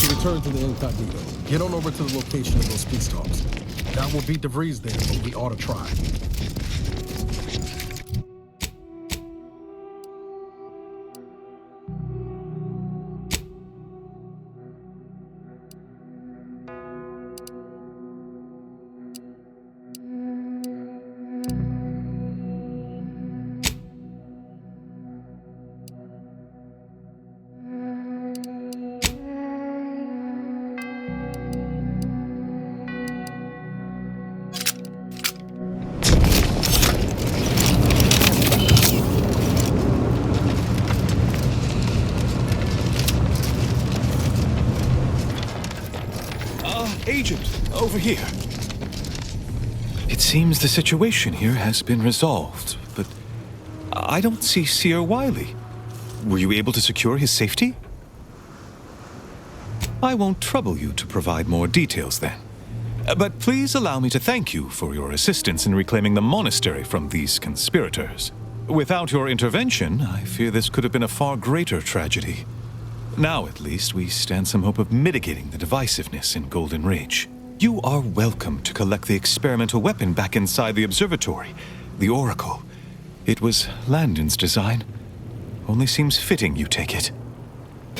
Return to the incognito. Get on over to the location of those peace talks. That will beat DeVries there, but we ought to try. Agent, over here. It seems the situation here has been resolved, but I don't see Seer Wiley. Were you able to secure his safety? I won't trouble you to provide more details then. But please allow me to thank you for your assistance in reclaiming the monastery from these conspirators. Without your intervention, I fear this could have been a far greater tragedy. Now, at least, we stand some hope of mitigating the divisiveness in Golden Ridge. You are welcome to collect the experimental weapon back inside the observatory, the Oracle. It was Landon's design. Only seems fitting you take it.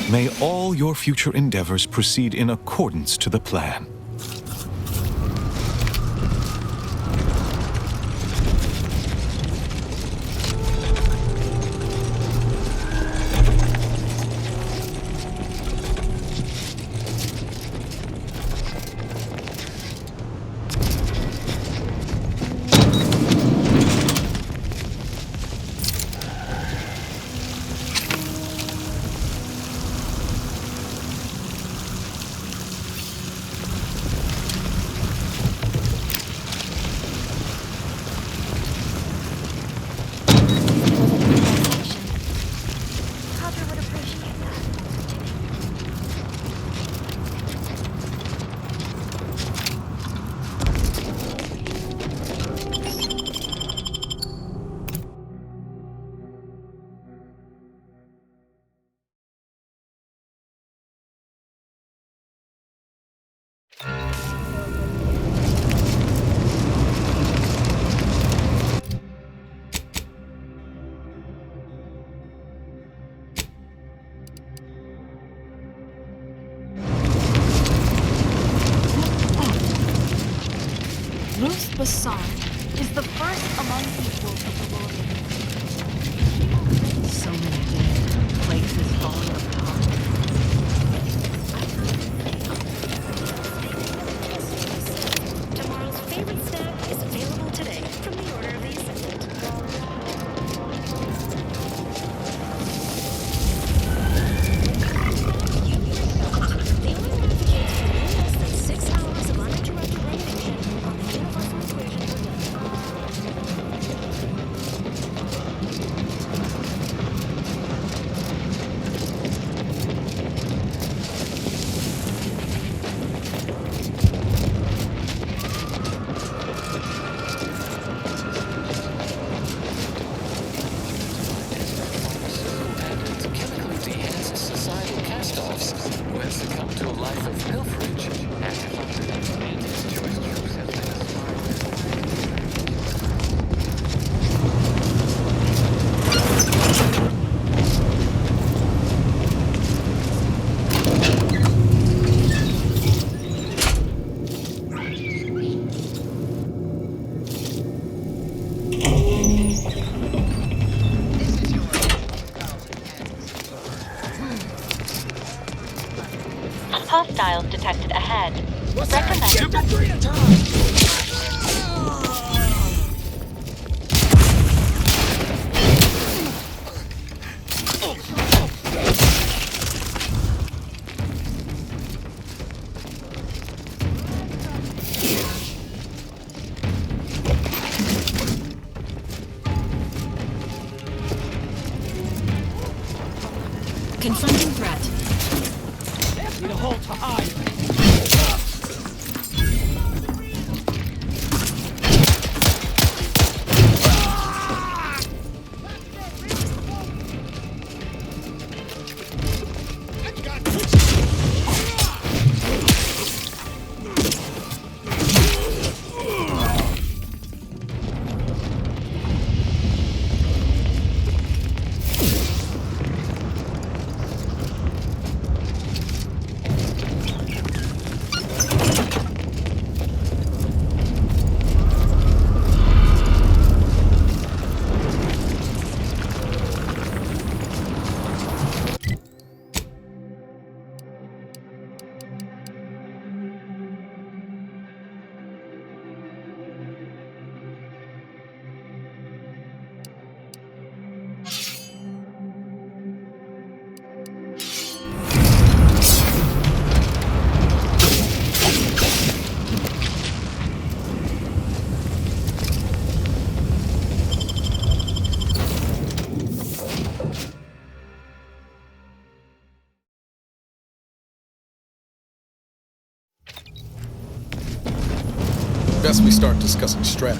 May all your future endeavors proceed in accordance to the plan. Bassan is the first among equals of the Lord. So many dead, places falling apart. Tomorrow's favorite snack is available today from the Order of the Ascendant. The Order advocates for no less than 6 hours of uninterrupted radiation on the universal equation for death. hostiles detected ahead. Recommend... Confronting threat. Need a hole to hide. Best we start discussing strat.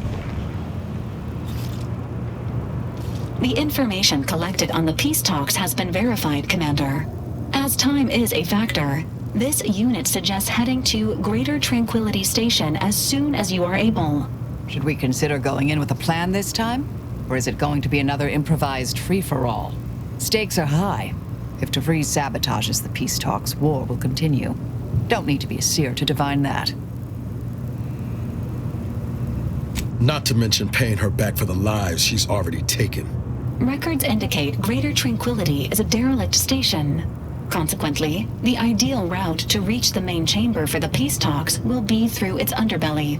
The information collected on the peace talks has been verified, Commander. As time is a factor, this unit suggests heading to Greater Tranquility Station as soon as you are able. Should we consider going in with a plan this time? Or is it going to be another improvised free-for-all? Stakes are high. If DeVries sabotages the peace talks, war will continue. Don't need to be a seer to divine that. Not to mention paying her back for the lives she's already taken. Records indicate Greater Tranquility is a derelict station. Consequently, the ideal route to reach the main chamber for the peace talks will be through its underbelly.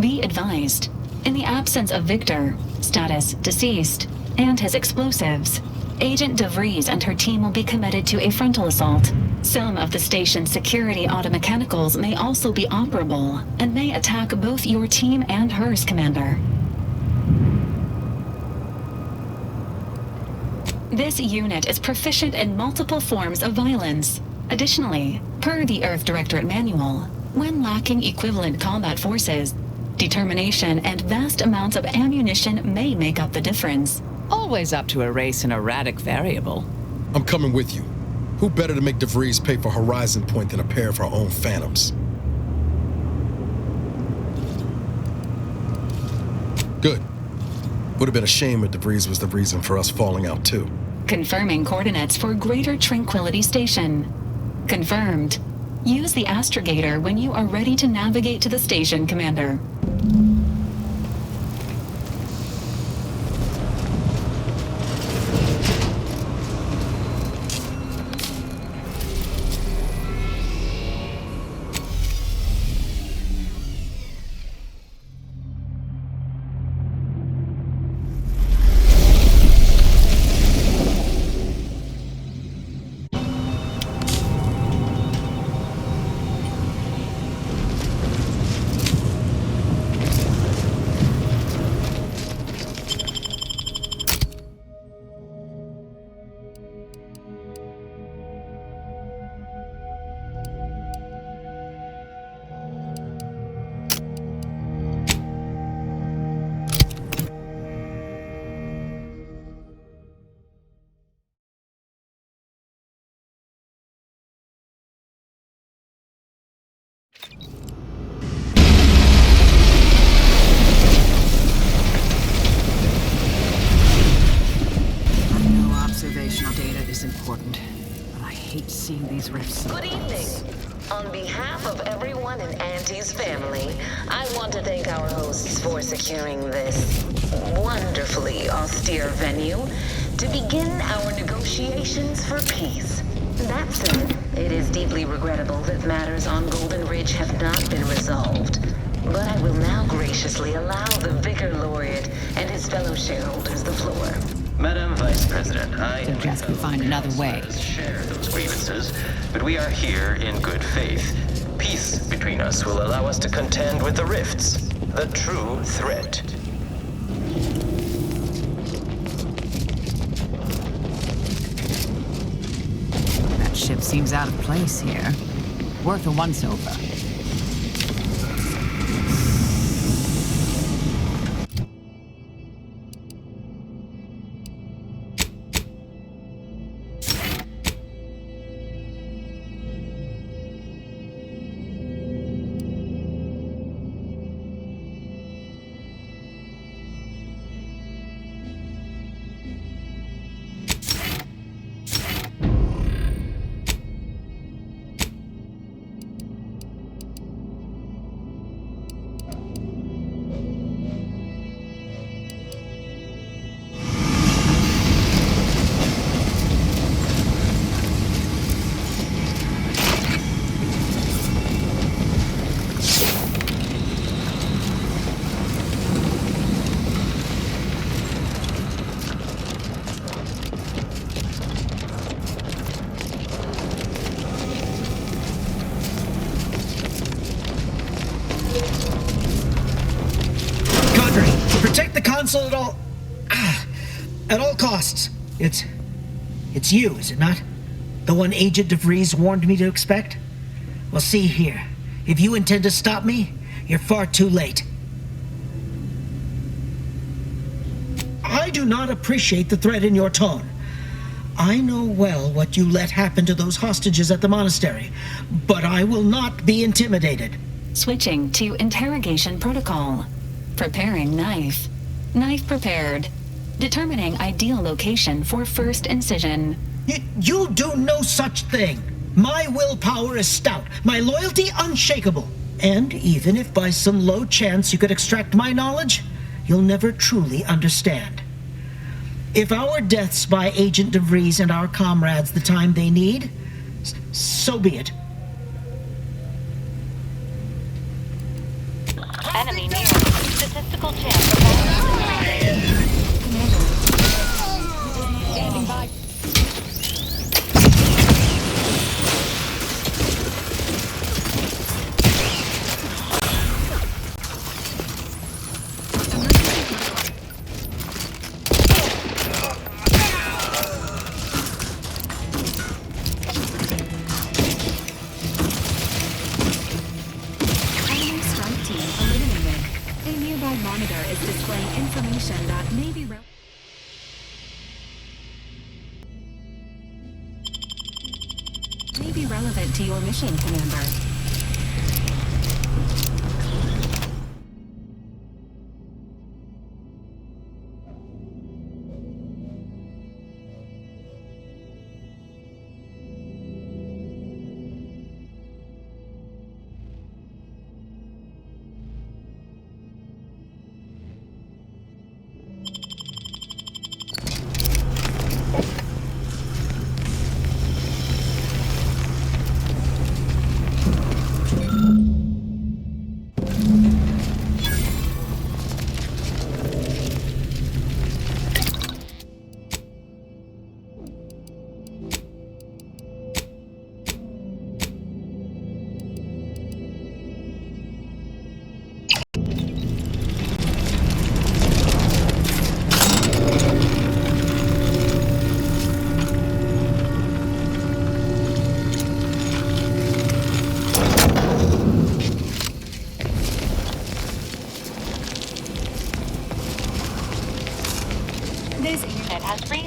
Be advised, in the absence of Victor, status deceased, and his explosives, Agent DeVries and her team will be committed to a frontal assault. Some of the station's security automechanicals may also be operable and may attack both your team and hers, Commander. This unit is proficient in multiple forms of violence. Additionally, per the Earth Directorate Manual, when lacking equivalent combat forces, determination and vast amounts of ammunition may make up the difference. Always up to erase an erratic variable. I'm coming with you. Who better to make DeVries pay for Horizon Point than a pair of her own phantoms? Good. Would have been a shame if DeVries was the reason for us falling out too. Confirming coordinates for Greater Tranquility Station. Confirmed. Use the astrogator when you are ready to navigate to the station, Commander. Observational data is important, but I hate seeing these rifts. Good evening. On behalf of everyone in Auntie's family, I want to thank our hosts for securing this wonderfully austere venue to begin our negotiations for peace. That said, it is deeply regrettable that matters on Golden Ridge have not been resolved. But I will now graciously allow the Vicar Laureate and his fellow shareholders the floor. Madam Vice President, I Suggest we find another way. share those grievances, but we are here in good faith. Peace between us will allow us to contend with the rifts, the true threat. That ship seems out of place here. Worth a once-over. Protect the console at all costs. It's you, is it not? The one Agent DeVries warned me to expect? Well, see here. If you intend to stop me, you're far too late. I do not appreciate the threat in your tone. I know well what you let happen to those hostages at the monastery, but I will not be intimidated. Switching to interrogation protocol. Preparing knife. Knife prepared. Determining ideal location for first incision. You'll do no such thing. My willpower is stout, my loyalty unshakable. And even if by some low chance you could extract my knowledge, you'll never truly understand. If our deaths by Agent DeVries and our comrades the time they need, so be it. Enemy near. Statistical chance of Standing by. monitor is displaying information that may be relevant to your mission, Commander. This unit has free.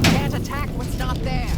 Can't attack what's not there.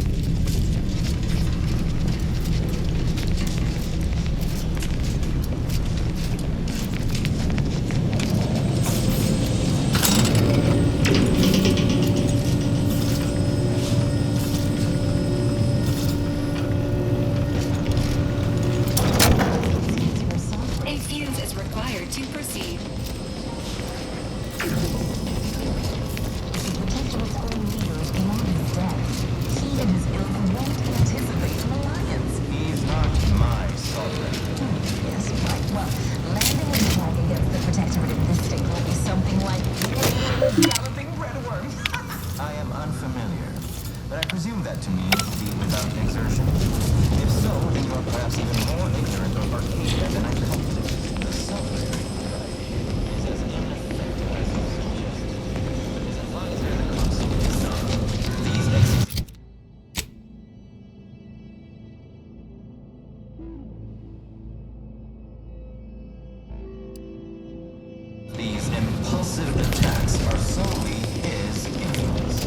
I am unfamiliar, but I presume that to mean be without exertion. If so, then you are perhaps even more ignorant or arcadian than I thought. The software is as ineffective as you suggested. As long as there is a console installed, these impulsive attacks are solely his influence.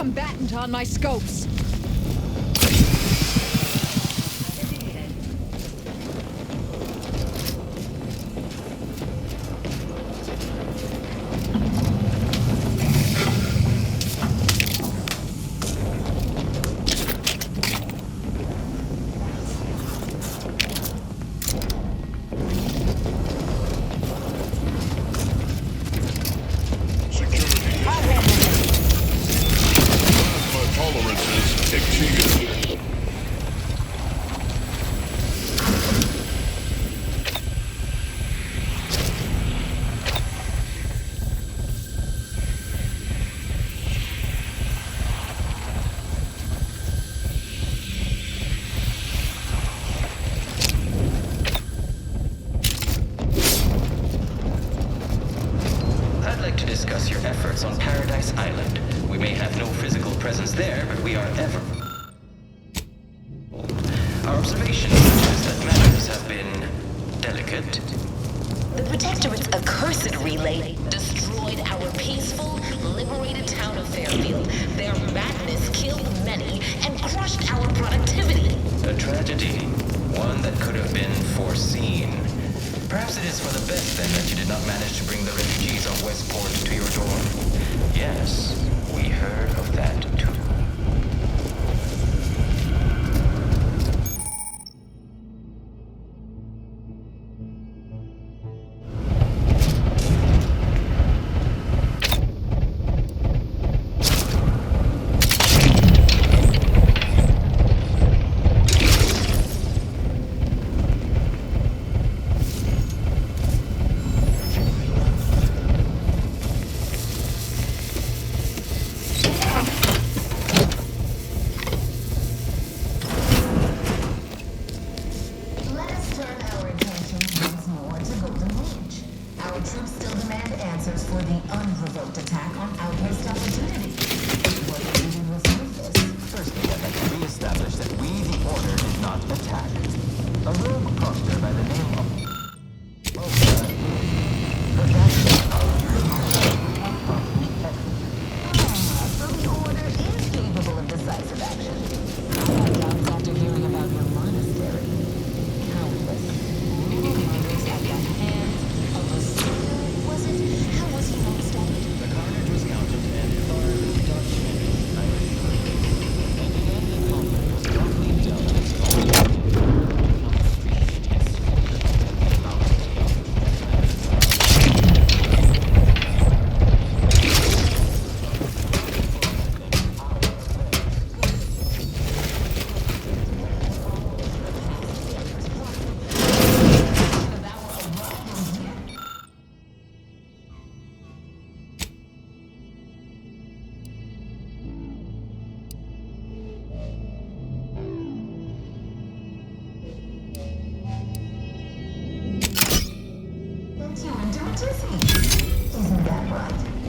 combatant on my scopes. On Paradise Island. We may have no physical presence there, but we are ever. Our observations suggest that matters have been delicate. The Protectorate's accursed relay destroyed our peaceful, liberated town of Fairfield. Their madness killed many and crushed our productivity. A tragedy, one that could have been foreseen. Perhaps it is for the best then that you did not manage to bring the refugees of Westport to your door. Yes, we heard of that too.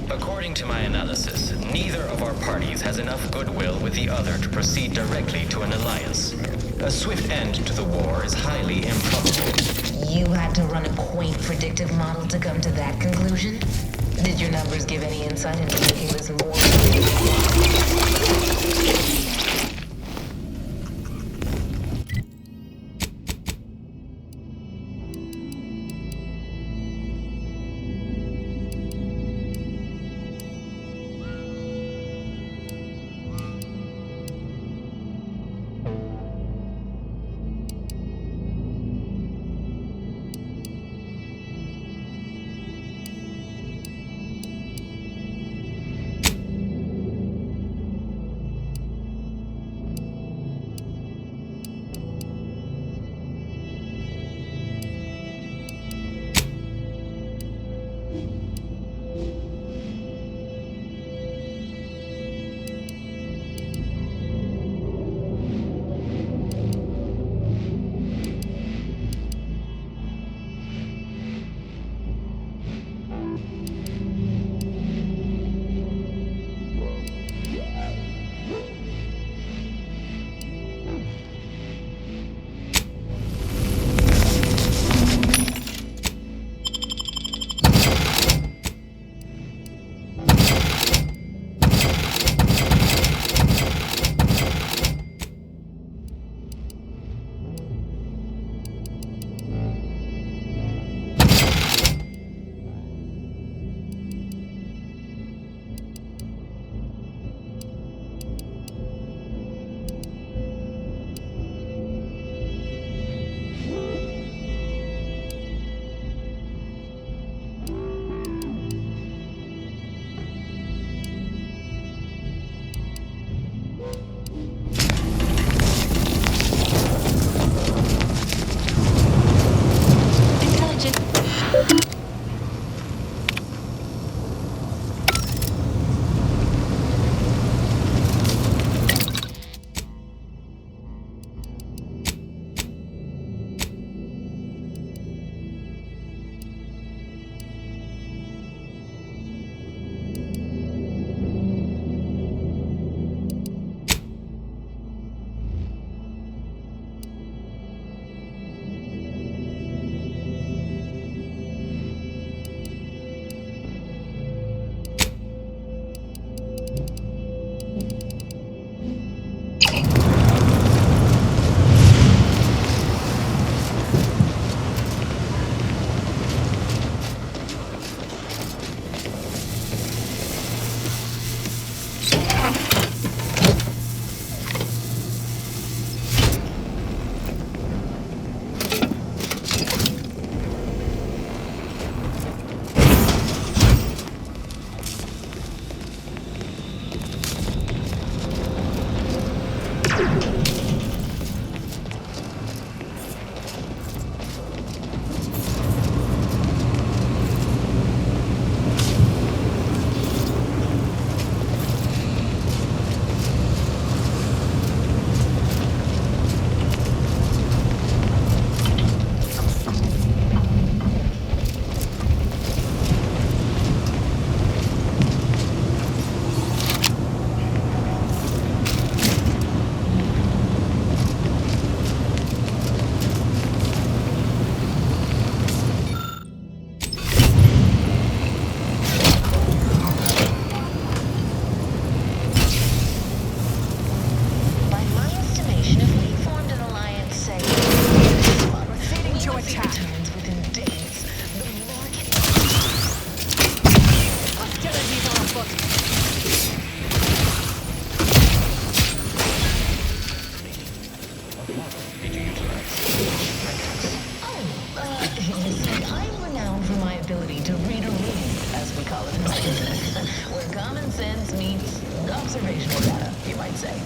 According to my analysis, neither of our parties has enough goodwill with the other to proceed directly to an alliance. A swift end to the war is highly improbable. You had to run a quaint predictive model to come to that conclusion? Did your numbers give any insight into making this more? sense meets observational data, you might say.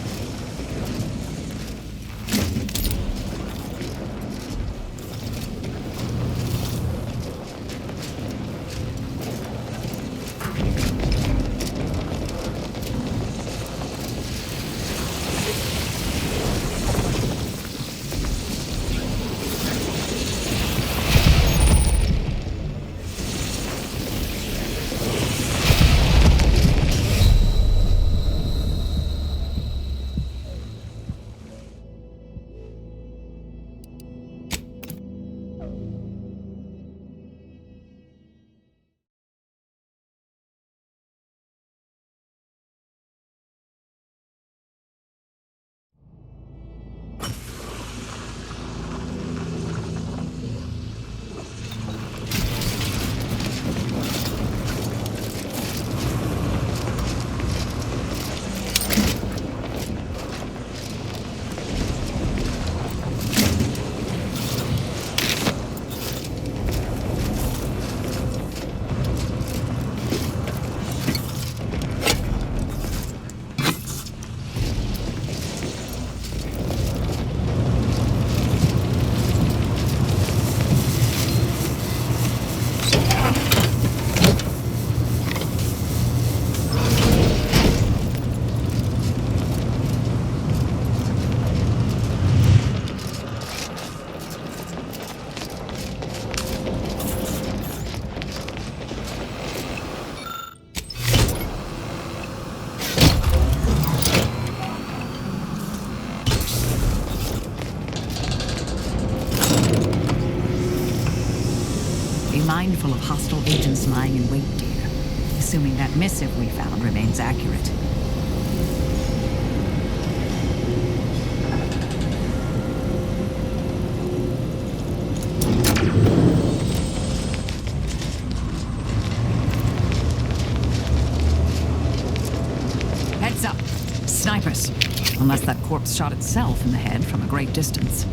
Mindful of hostile agents lying in wait, dear. Assuming that missive we found remains accurate. Heads up! Snipers! Unless that corpse shot itself in the head from a great distance.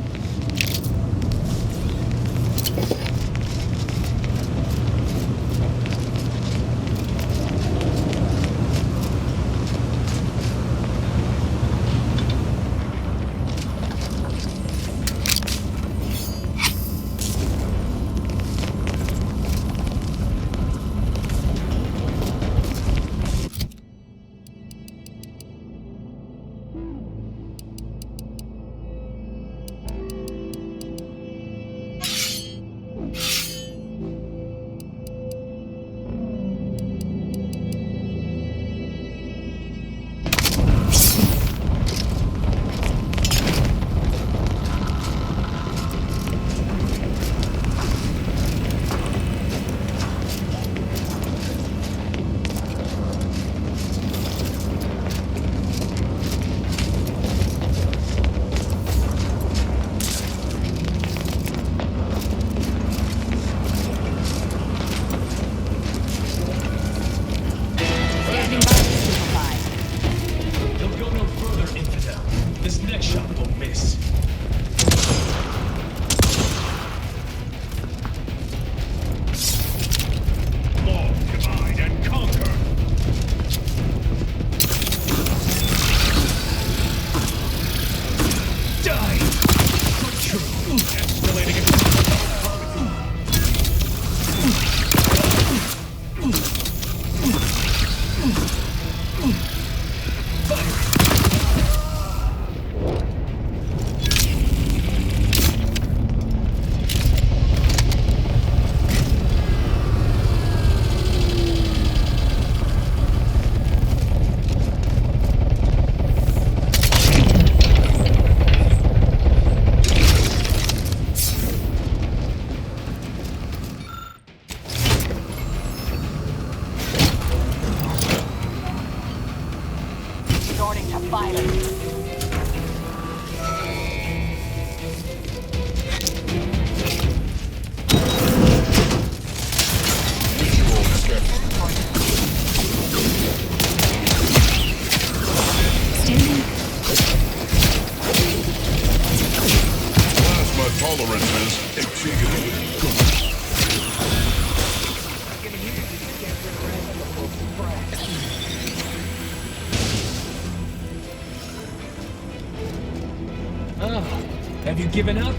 Have you given up?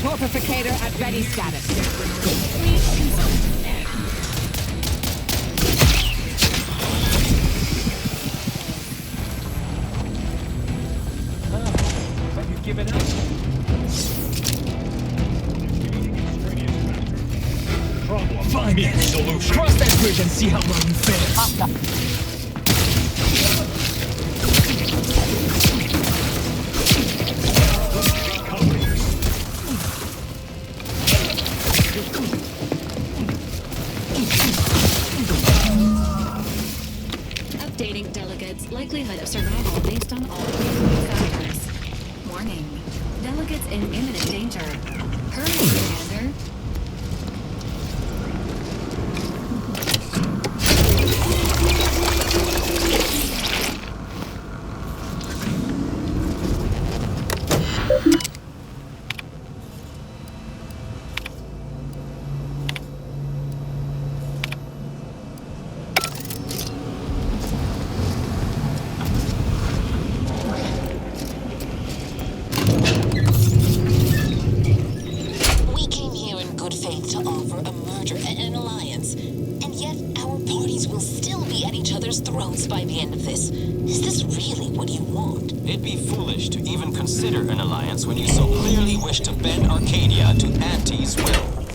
Torpificator at ready status. Have you given up? Find me a solution. Cross that bridge and see how well you fare. Updating delegates' likelihood of survival based on all previous factors. Warning. Delegates in imminent danger. Hurry, Commander. We came here in good faith to offer a merger and an alliance, and yet our parties will still be at each other's throats by the end of this. Is this really what you want? It'd be foolish to even consider an alliance when you so clearly wish to bend Arcadia to Auntie's will.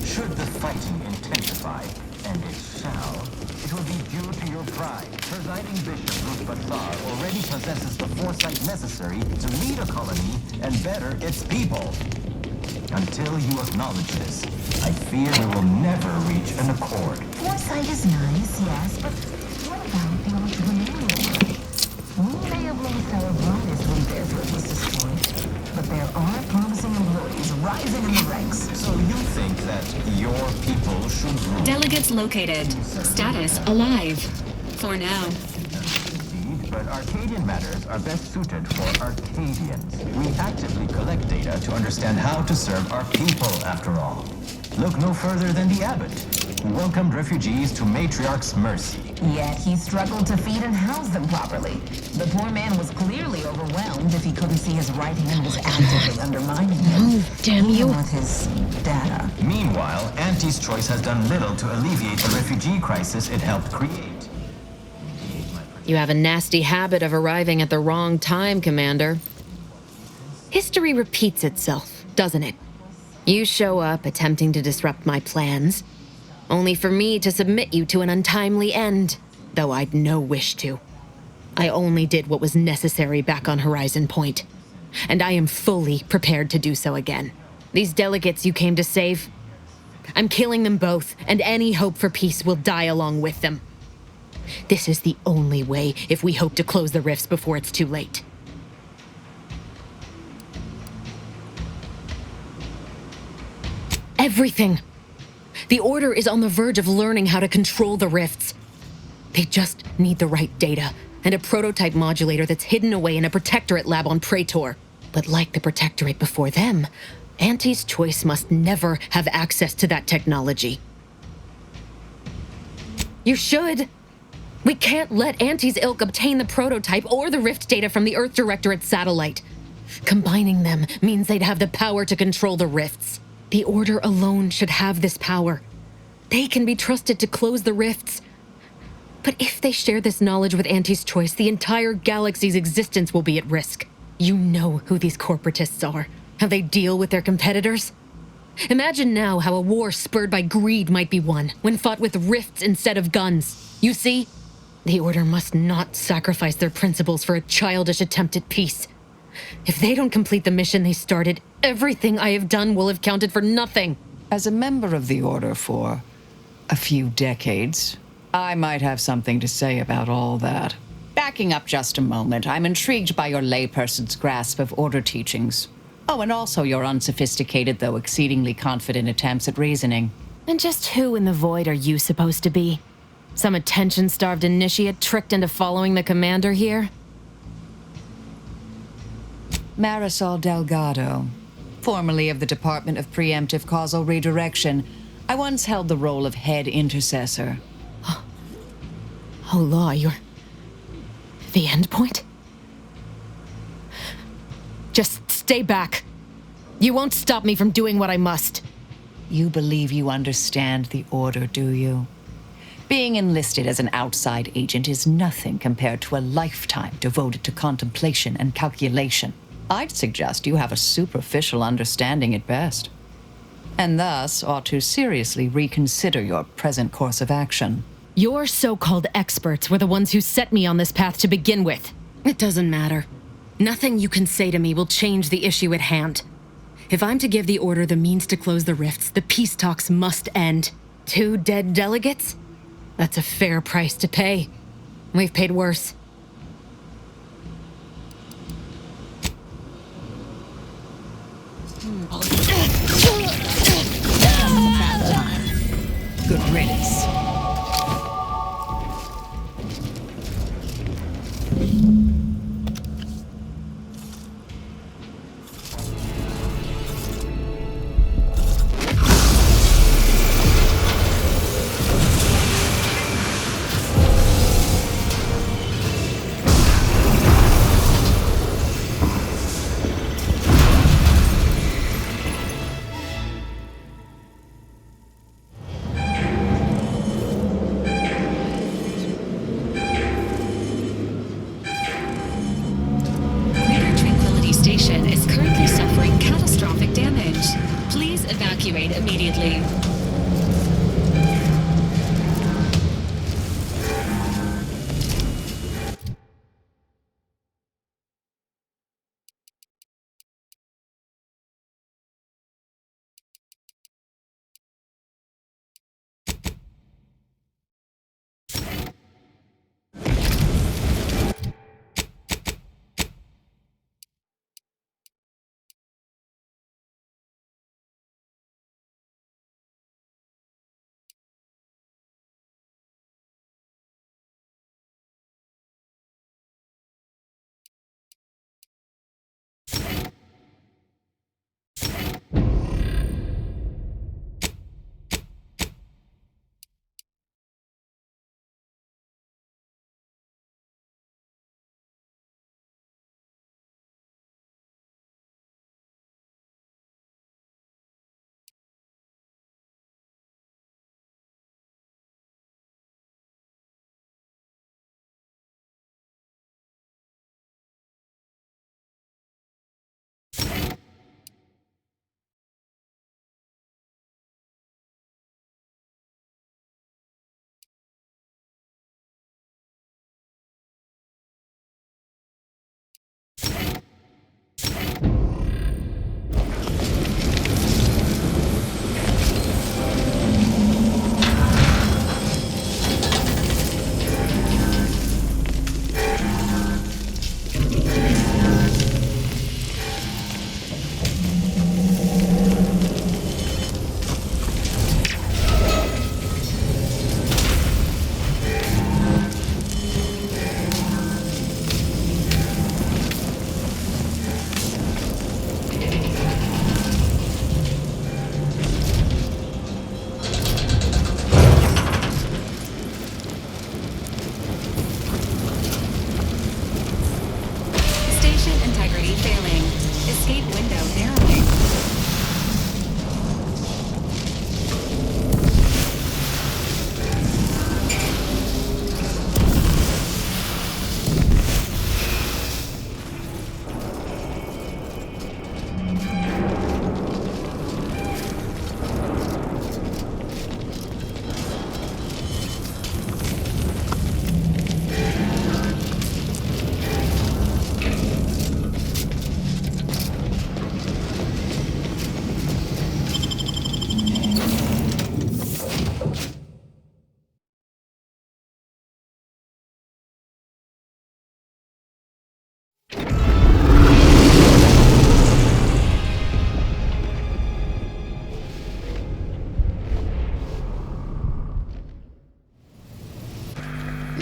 Should the fighting intensify, and it shall, it will be due to your pride. Presiding Bishop Ruth Batzar already possesses the foresight necessary to lead a colony and better its people. Until you acknowledge this, I fear we will never reach an accord. Foresight is nice, yes, but what about the entrepreneurial? We may have lost our broadest when the effort was destroyed, but there are promising employees rising in the ranks. So you think that your people should rule? Delegates located. Status alive. For now. Indeed, but Arcadian matters are best suited for Arcadians. We actively collect data to understand how to serve our people, after all. Look no further than the abbot, who welcomed refugees to Matriarch's mercy. Yet he struggled to feed and house them properly. The poor man was clearly overwhelmed if he couldn't see his right hand was actively undermining him. Oh, damn you. Even with his data. Meanwhile, Auntie's choice has done little to alleviate the refugee crisis it helped create. You have a nasty habit of arriving at the wrong time, Commander. History repeats itself, doesn't it? You show up attempting to disrupt my plans, only for me to submit you to an untimely end, though I'd no wish to. I only did what was necessary back on Horizon Point, and I am fully prepared to do so again. These delegates you came to save, I'm killing them both, and any hope for peace will die along with them. This is the only way if we hope to close the rifts before it's too late. Everything. The Order is on the verge of learning how to control the rifts. They just need the right data and a prototype modulator that's hidden away in a Protectorate lab on Praetor. But like the Protectorate before them, Auntie's choice must never have access to that technology. You should. We can't let Auntie's ilk obtain the prototype or the rift data from the Earth Directorate satellite. Combining them means they'd have the power to control the rifts. The Order alone should have this power. They can be trusted to close the rifts. But if they share this knowledge with Auntie's choice, the entire galaxy's existence will be at risk. You know who these corporatists are, how they deal with their competitors. Imagine now how a war spurred by greed might be won when fought with rifts instead of guns. You see? The Order must not sacrifice their principles for a childish attempt at peace. If they don't complete the mission they started, everything I have done will have counted for nothing. As a member of the Order for a few decades, I might have something to say about all that. Backing up just a moment, I'm intrigued by your layperson's grasp of Order teachings. Oh, and also your unsophisticated, though exceedingly confident attempts at reasoning. And just who in the void are you supposed to be? Some attention-starved initiate tricked into following the commander here? Marisol Delgado, formerly of the Department of Preemptive Causal Redirection. I once held the role of head intercessor. Oh, Law, you're... the end point? Just stay back. You won't stop me from doing what I must. You believe you understand the Order, do you? Being enlisted as an outside agent is nothing compared to a lifetime devoted to contemplation and calculation. I'd suggest you have a superficial understanding at best, and thus ought to seriously reconsider your present course of action. Your so-called experts were the ones who set me on this path to begin with. It doesn't matter. Nothing you can say to me will change the issue at hand. If I'm to give the Order the means to close the rifts, the peace talks must end. 2 dead delegates? That's a fair price to pay. We've paid worse. Good riddance. Station is currently suffering catastrophic damage. Please evacuate immediately.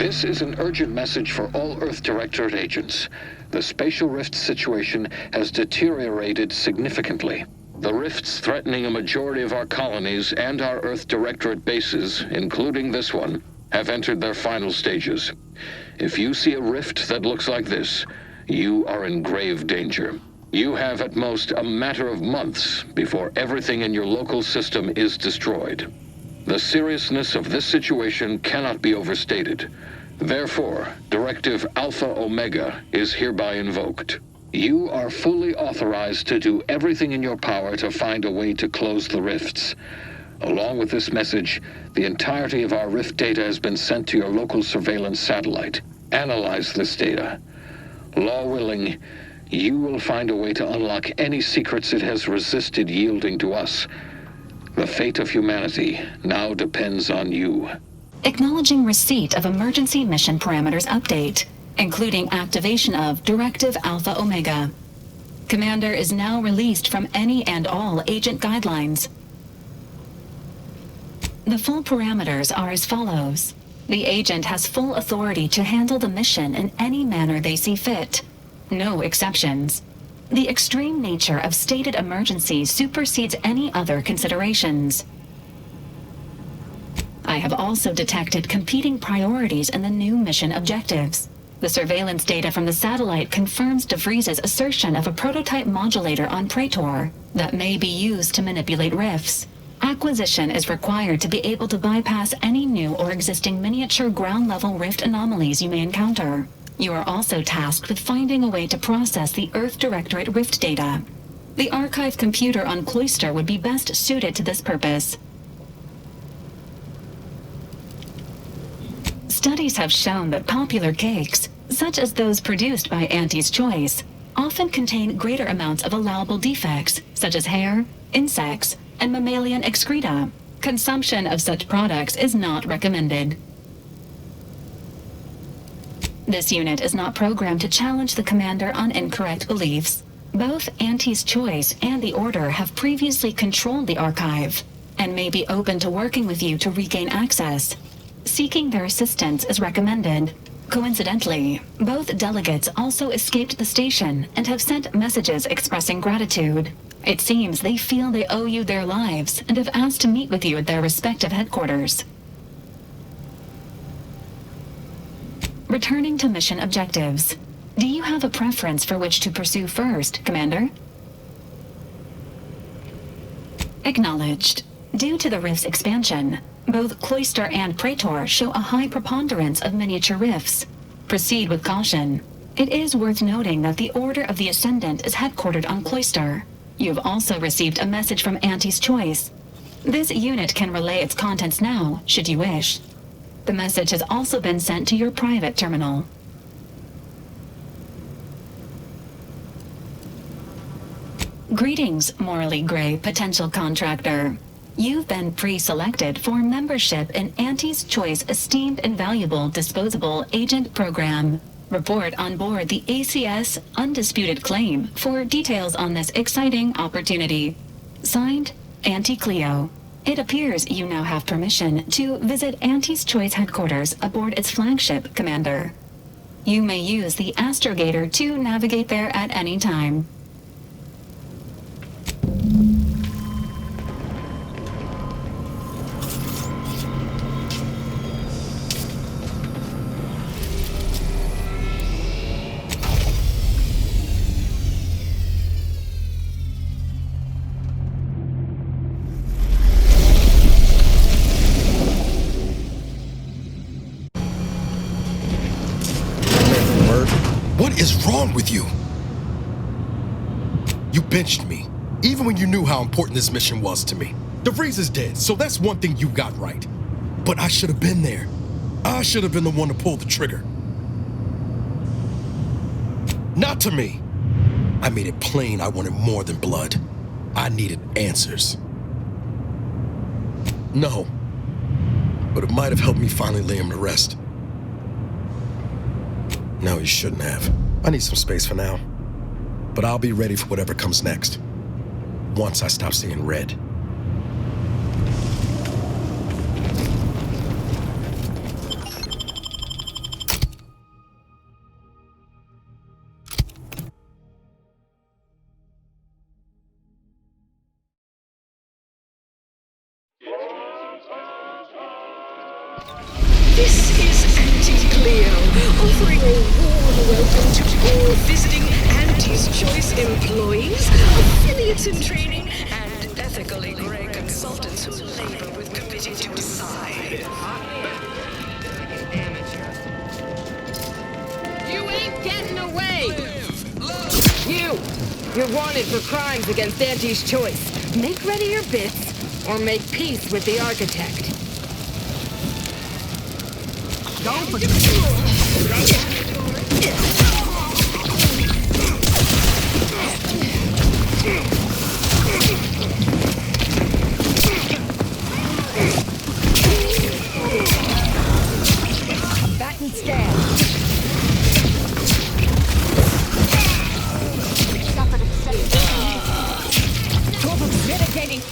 This is an urgent message for all Earth Directorate agents. The spatial rift situation has deteriorated significantly. The rifts threatening a majority of our colonies and our Earth Directorate bases, including this one, have entered their final stages. If you see a rift that looks like this, you are in grave danger. You have at most a matter of months before everything in your local system is destroyed. The seriousness of this situation cannot be overstated. Therefore, Directive Alpha Omega is hereby invoked. You are fully authorized to do everything in your power to find a way to close the rifts. Along with this message, the entirety of our rift data has been sent to your local surveillance satellite. Analyze this data. Law willing, you will find a way to unlock any secrets it has resisted yielding to us. The fate of humanity now depends on you. Acknowledging receipt of emergency mission parameters update, including activation of Directive Alpha Omega. Commander is now released from any and all agent guidelines. The full parameters are as follows. The agent has full authority to handle the mission in any manner they see fit. No exceptions. The extreme nature of stated emergencies supersedes any other considerations. I have also detected competing priorities in the new mission objectives. The surveillance data from the satellite confirms DeVries's assertion of a prototype modulator on Praetor that may be used to manipulate rifts. Acquisition is required to be able to bypass any new or existing miniature ground-level rift anomalies you may encounter. You are also tasked with finding a way to process the Earth Directorate rift data. The archive computer on Cloister would be best suited to this purpose. Studies have shown that popular cakes, such as those produced by Auntie's Choice, often contain greater amounts of allowable defects, such as hair, insects, and mammalian excreta. Consumption of such products is not recommended. This unit is not programmed to challenge the commander on incorrect beliefs. Both Auntie's Choice and the Order have previously controlled the archive, and may be open to working with you to regain access. Seeking their assistance is recommended. Coincidentally, both delegates also escaped the station and have sent messages expressing gratitude. It seems they feel they owe you their lives and have asked to meet with you at their respective headquarters. Returning to mission objectives. Do you have a preference for which to pursue first, Commander? Acknowledged. Due to the rift's expansion, both Cloister and Praetor show a high preponderance of miniature rifts. Proceed with caution. It is worth noting that the Order of the Ascendant is headquartered on Cloister. You have also received a message from Auntie's Choice. This unit can relay its contents now, should you wish. The message has also been sent to your private terminal. Greetings, morally gray potential contractor. You've been pre-selected for membership in Auntie's Choice Esteemed and Valuable Disposable Agent Program. Report on board the ACS Undisputed Claim for details on this exciting opportunity. Signed, Auntie Cleo. It appears you now have permission to visit Auntie's Choice headquarters aboard its flagship, Commander. You may use the astrogator to navigate there at any time. What is wrong with you? You benched me, even when you knew how important this mission was to me. DeVries is dead, so that's one thing you got right. But I should have been there. I should have been the one to pull the trigger. Not to me. I made it plain I wanted more than blood. I needed answers. No. But it might have helped me finally lay him to rest. No, you shouldn't have. I need some space for now. But I'll be ready for whatever comes next. Once I stop seeing red. This is Anti-Cleo, offering a warm welcome to all visiting Auntie's Choice employees, affiliates in training, and ethically grey consultants who labor with committee to decide. You ain't getting away! You're wanted for crimes against Auntie's Choice. Make ready your bits, or make peace with the architect. Don't forget. Back and scan. Meditating.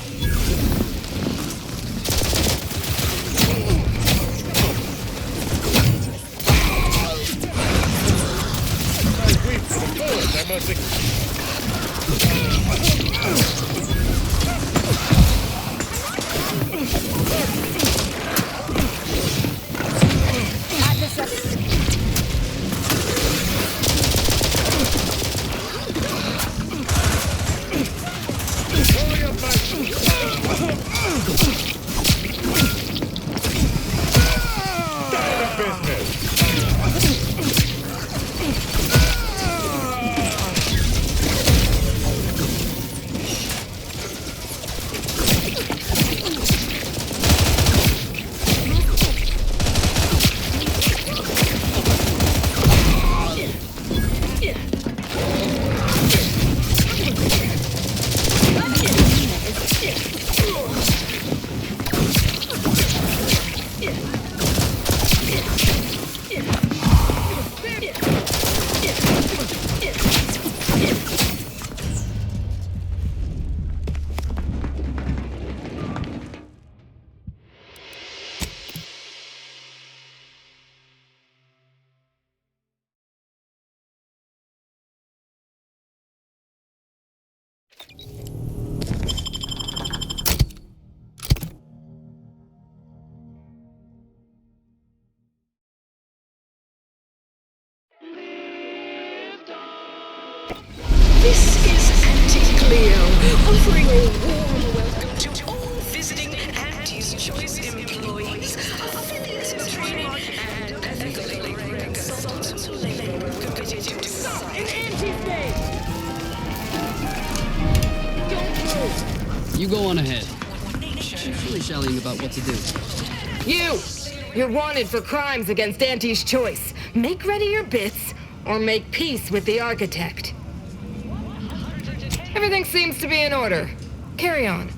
This is Anti-Cleo, offering a warm welcome to all visiting Auntie's Choice employees, affiliates in training, and ethically grey consultants who labor with committee to decide. Auntie's Day! Don't move! You go on ahead. She's really shouting about what to do. You're wanted for crimes against Auntie's Choice. Make ready your bits, or make peace with the architect. Everything seems to be in order. Carry on.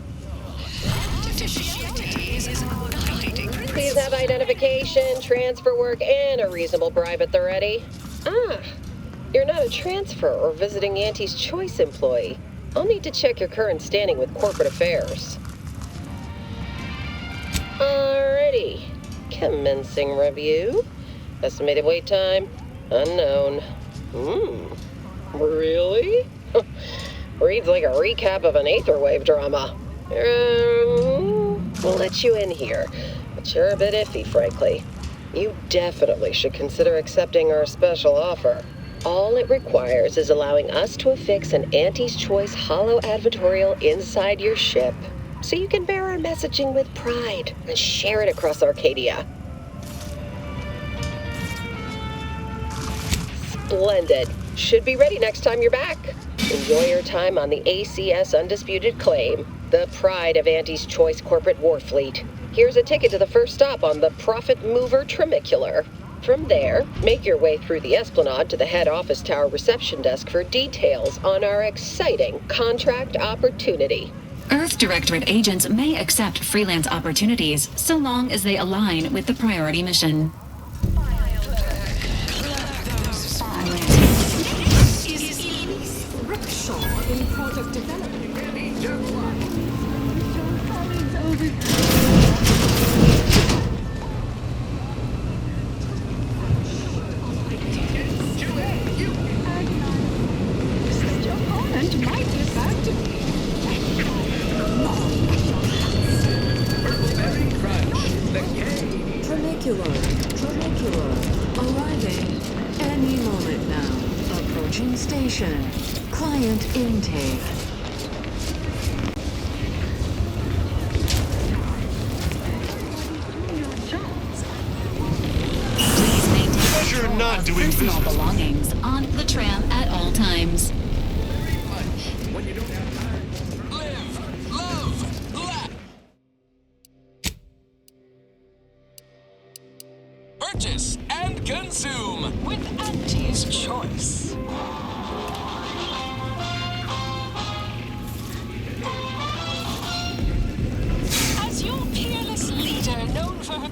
Please have identification, transfer work, and a reasonable bribe at the ready. Ah, you're not a transfer or visiting Auntie's Choice employee. I'll need to check your current standing with corporate affairs. Alrighty. Commencing review. Estimated wait time? Unknown. Really? Reads like a recap of an Aetherwave drama. We'll let you in here, but you're a bit iffy, frankly. You definitely should consider accepting our special offer. All it requires is allowing us to affix an Auntie's Choice holo advertorial inside your ship, so you can bear our messaging with pride and share it across Arcadia. Splendid. Should be ready next time you're back. Enjoy your time on the ACS Undisputed Claim, the pride of Auntie's Choice corporate war fleet. Here's a ticket to the first stop on the Profit Mover Trimicular. From there, make your way through the Esplanade to the head office tower reception desk for details on our exciting contract opportunity. Earth Directorate agents may accept freelance opportunities so long as they align with the priority mission. In product development. Your opponent might get back to me. Berry Crunch, the game. Station. Client intake. Please maintain Pleasure not doing personal business. belongings on the tram at all times. Live, love, laugh. Purchase and consume with Auntie's Choice. As your peerless leader, known for her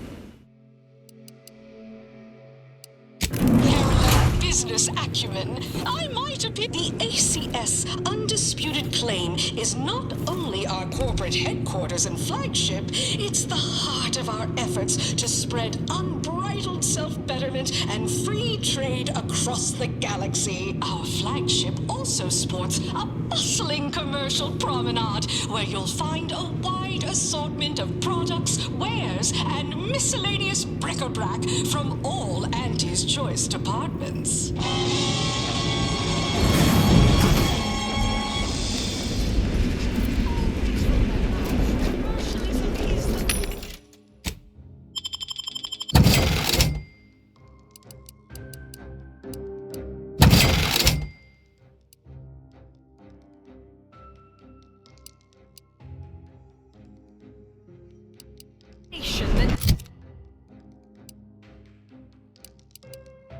parallel business acumen, I might appear. The ACS Undisputed Claim is not only our corporate headquarters and flagship, it's the heart of our efforts to spread unbridled self-betterment and free trade across the galaxy. Our flagship also sports a bustling commercial promenade where you'll find a wide assortment of products, wares, and miscellaneous bric-a-brac from all Auntie's Choice departments.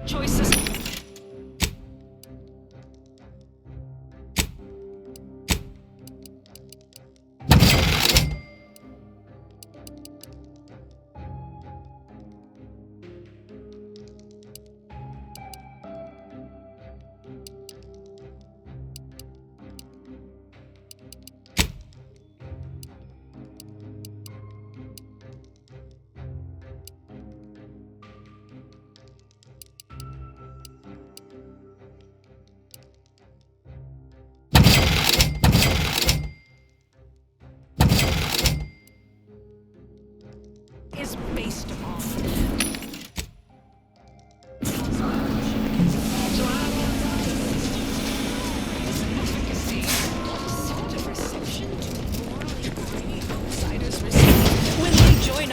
Choices. Is based upon.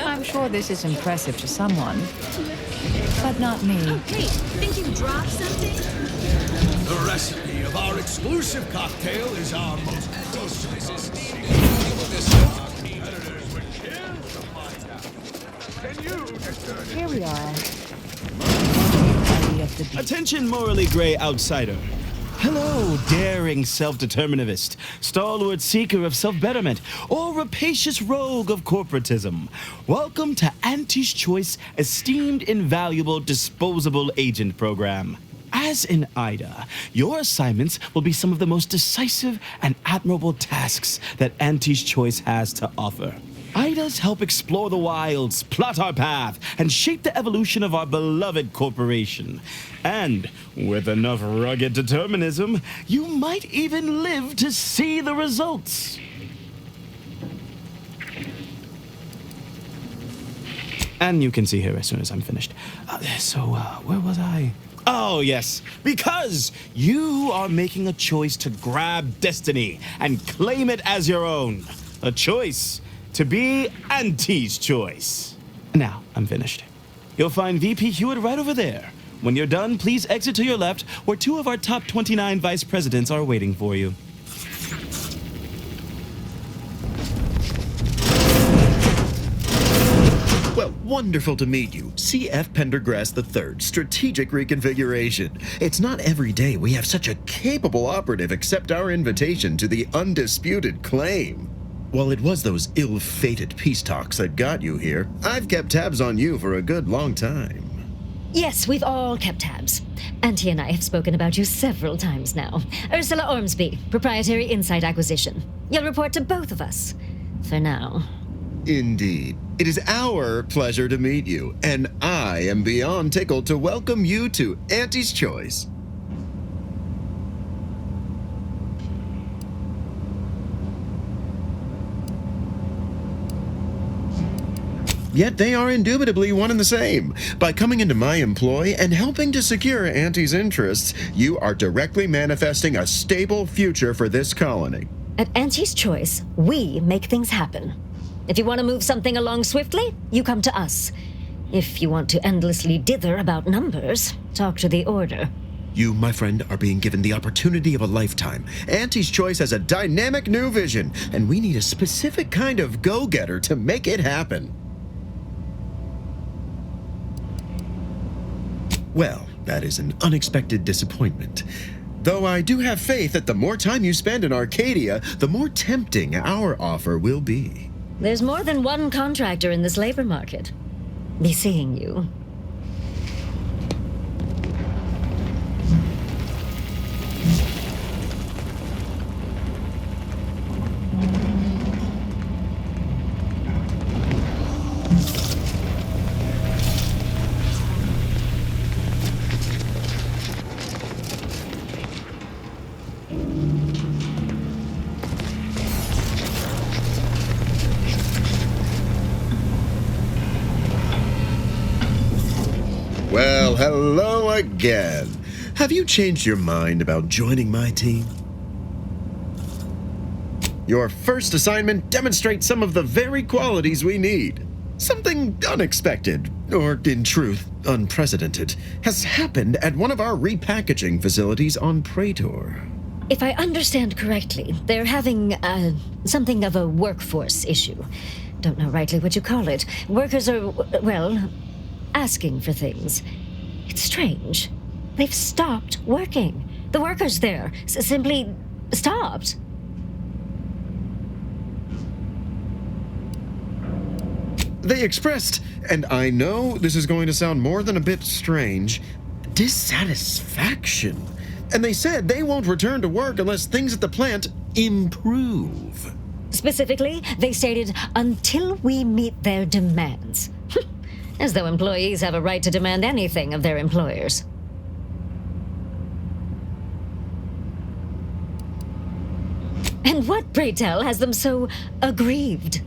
I'm sure this is impressive to someone, but not me. Oh, hey, think you dropped something? The recipe of our exclusive cocktail is our most delicious. Here we are. Attention, morally gray outsider. Hello, daring self-determinativist, stalwart seeker of self-betterment, or rapacious rogue of corporatism. Welcome to Auntie's Choice Esteemed Invaluable Disposable Agent Program. As in IDA, your assignments will be some of the most decisive and admirable tasks that Auntie's Choice has to offer. IDAs help explore the wilds, plot our path, and shape the evolution of our beloved corporation. And with enough rugged determinism, you might even live to see the results. And you can see here as soon as I'm finished. Where was I? Oh, yes, because you are making a choice to grab destiny and claim it as your own. A choice to be Auntie's Choice. Now, I'm finished. You'll find VP Hewitt right over there. When you're done, please exit to your left, where 2 of our top 29 vice presidents are waiting for you. Well, wonderful to meet you. C.F. Pendergrass III, Strategic Reconfiguration. It's not every day we have such a capable operative accept our invitation to the Undisputed Claim. While it was those ill-fated peace talks that got you here, I've kept tabs on you for a good long time. Yes, we've all kept tabs. Auntie and I have spoken about you several times now. Ursula Ormsby, Proprietary Insight Acquisition. You'll report to both of us. For now. Indeed. It is our pleasure to meet you, and I am beyond tickled to welcome you to Auntie's Choice. yet they are indubitably one and the same. By coming into my employ and helping to secure Auntie's interests, you are directly manifesting a stable future for this colony. At Auntie's choice, we make things happen. If you want to move something along swiftly, you come to us. If you want to endlessly dither about numbers, talk to the Order. You, my friend, are being given the opportunity of a lifetime. Auntie's Choice has a dynamic new vision, and we need a specific kind of go-getter to make it happen. Well, that is an unexpected disappointment. Though I do have faith that the more time you spend in Arcadia, the more tempting our offer will be. There's more than one contractor in this labor market. Be seeing you. Well, hello again. Have you changed your mind about joining my team? Your first assignment demonstrates some of the very qualities we need. Something unexpected, or in truth, unprecedented, has happened at one of our repackaging facilities on Praetor. If I understand correctly, they're having, something of a workforce issue. Don't know rightly what you call it. Workers are, well, asking for things. It's strange. They've stopped working. The workers there simply stopped. They expressed, and I know this is going to sound more than a bit strange, dissatisfaction. And they said they won't return to work unless things at the plant improve. Specifically, they stated, until we meet their demands. As though employees have a right to demand anything of their employers. And what, pray tell, has them so aggrieved?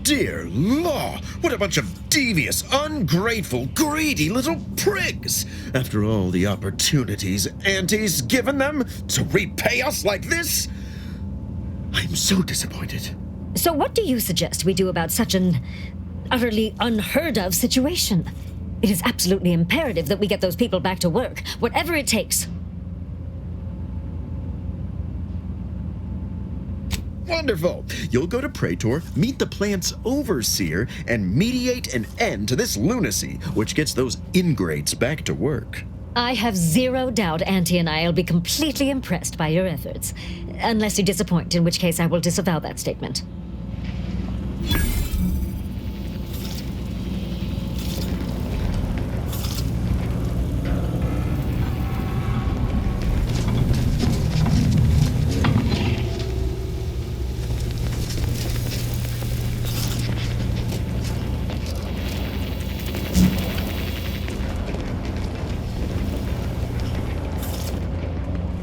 Dear law, what a bunch of devious, ungrateful, greedy little prigs! After all the opportunities Auntie's given them to repay us like this, I'm so disappointed. So what do you suggest we do about such an utterly unheard of situation? It is absolutely imperative that we get those people back to work, whatever it takes. Wonderful! You'll go to Praetor, meet the plant's overseer, and mediate an end to this lunacy, which gets those ingrates back to work. I have zero doubt Auntie and I will be completely impressed by your efforts. Unless you disappoint, in which case I will disavow that statement.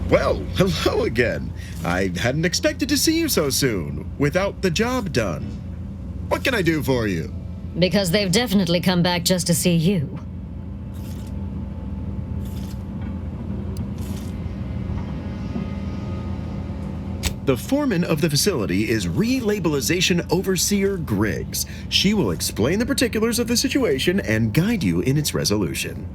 Well, hello again. I hadn't expected to see you so soon, without the job done. What can I do for you? Because they've definitely come back just to see you. The foreman of the facility is Relabelization Overseer Griggs. She will explain the particulars of the situation and guide you in its resolution.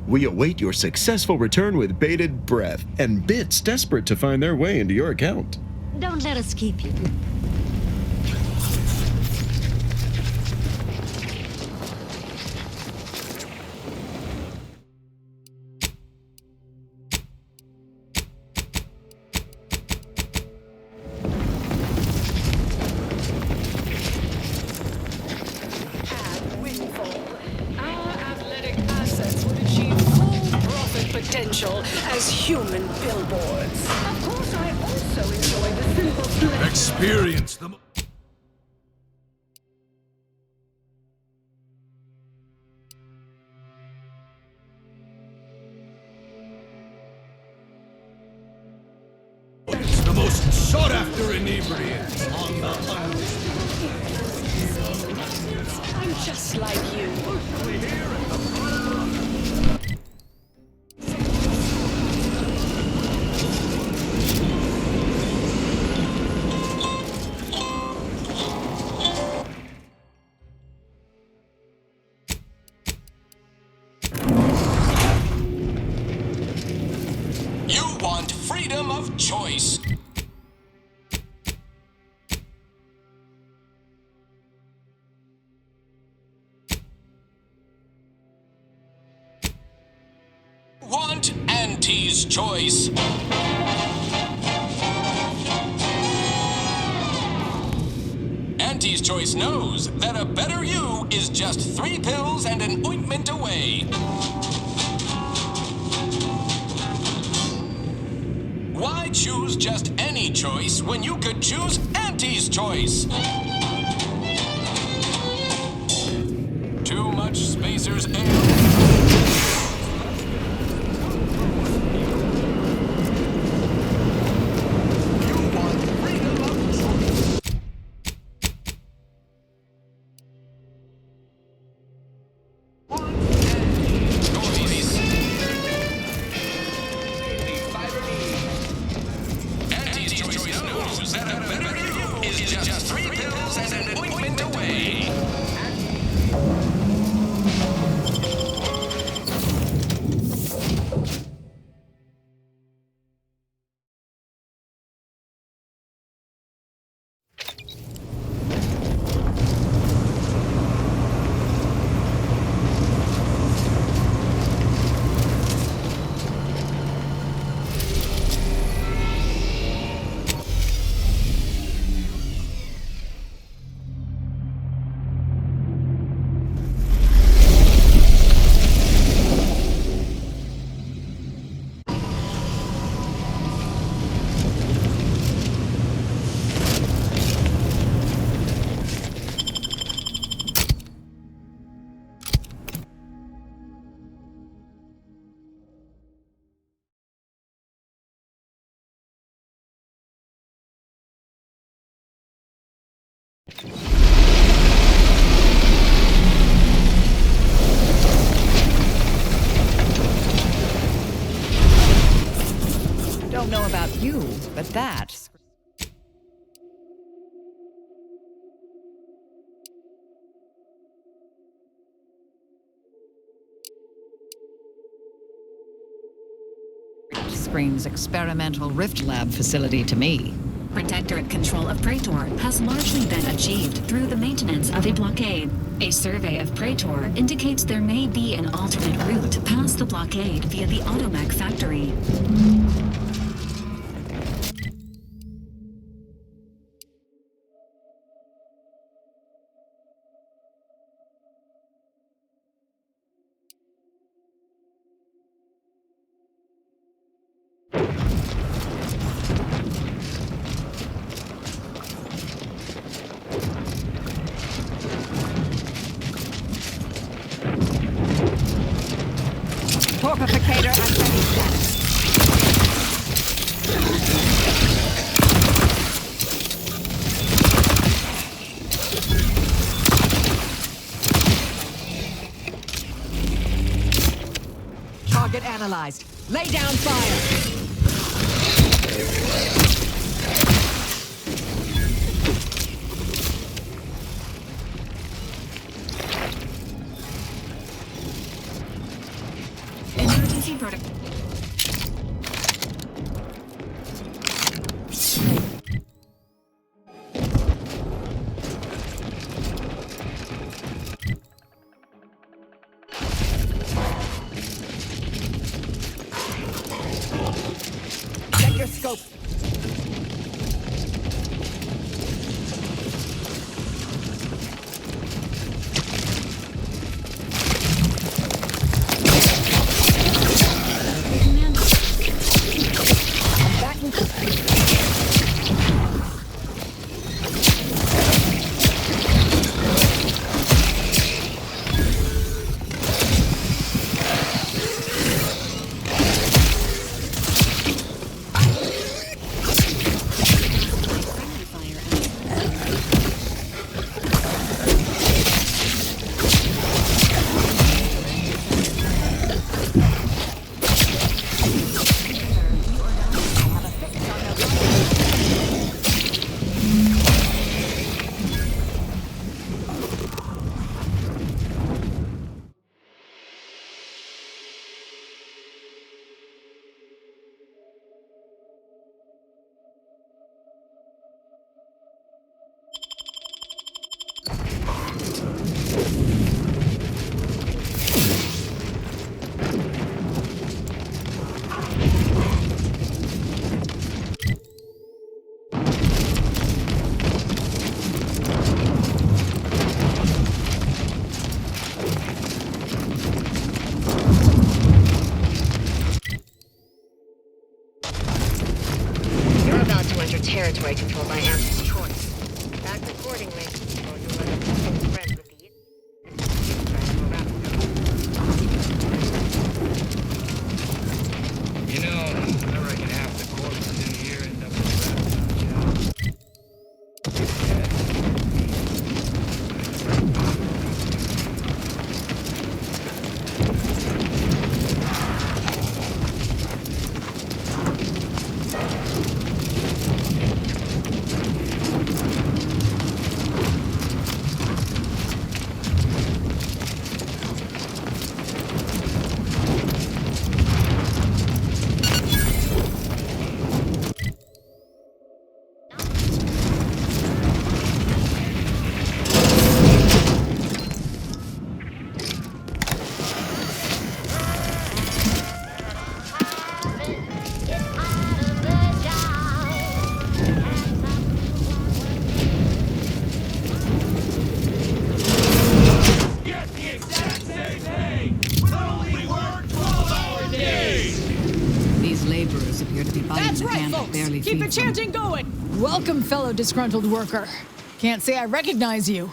We await your successful return with bated breath and bits desperate to find their way into your account. Don't let us keep you. Potential as human billboards. Of course, I also enjoy the simple Experience them. sought after inebriates on the I'm just like you. You want freedom of choice. Want Auntie's choice. Auntie's choice knows that a better you is just 3 pills and an ointment away. Why choose just any choice when you could choose Auntie's choice? Too much Spacer's ale. Don't know about you, but that... screams experimental Rift Lab facility to me. Protectorate control of Praetor has largely been achieved through the maintenance of a blockade. A survey of Praetor indicates there may be an alternate route past the blockade via the Automech factory. Torpificator and ready set. Target analyzed. Lay down fire. Emergency protocol. Check your scope. Keep the chanting going! Welcome, fellow disgruntled worker. Can't say I recognize you.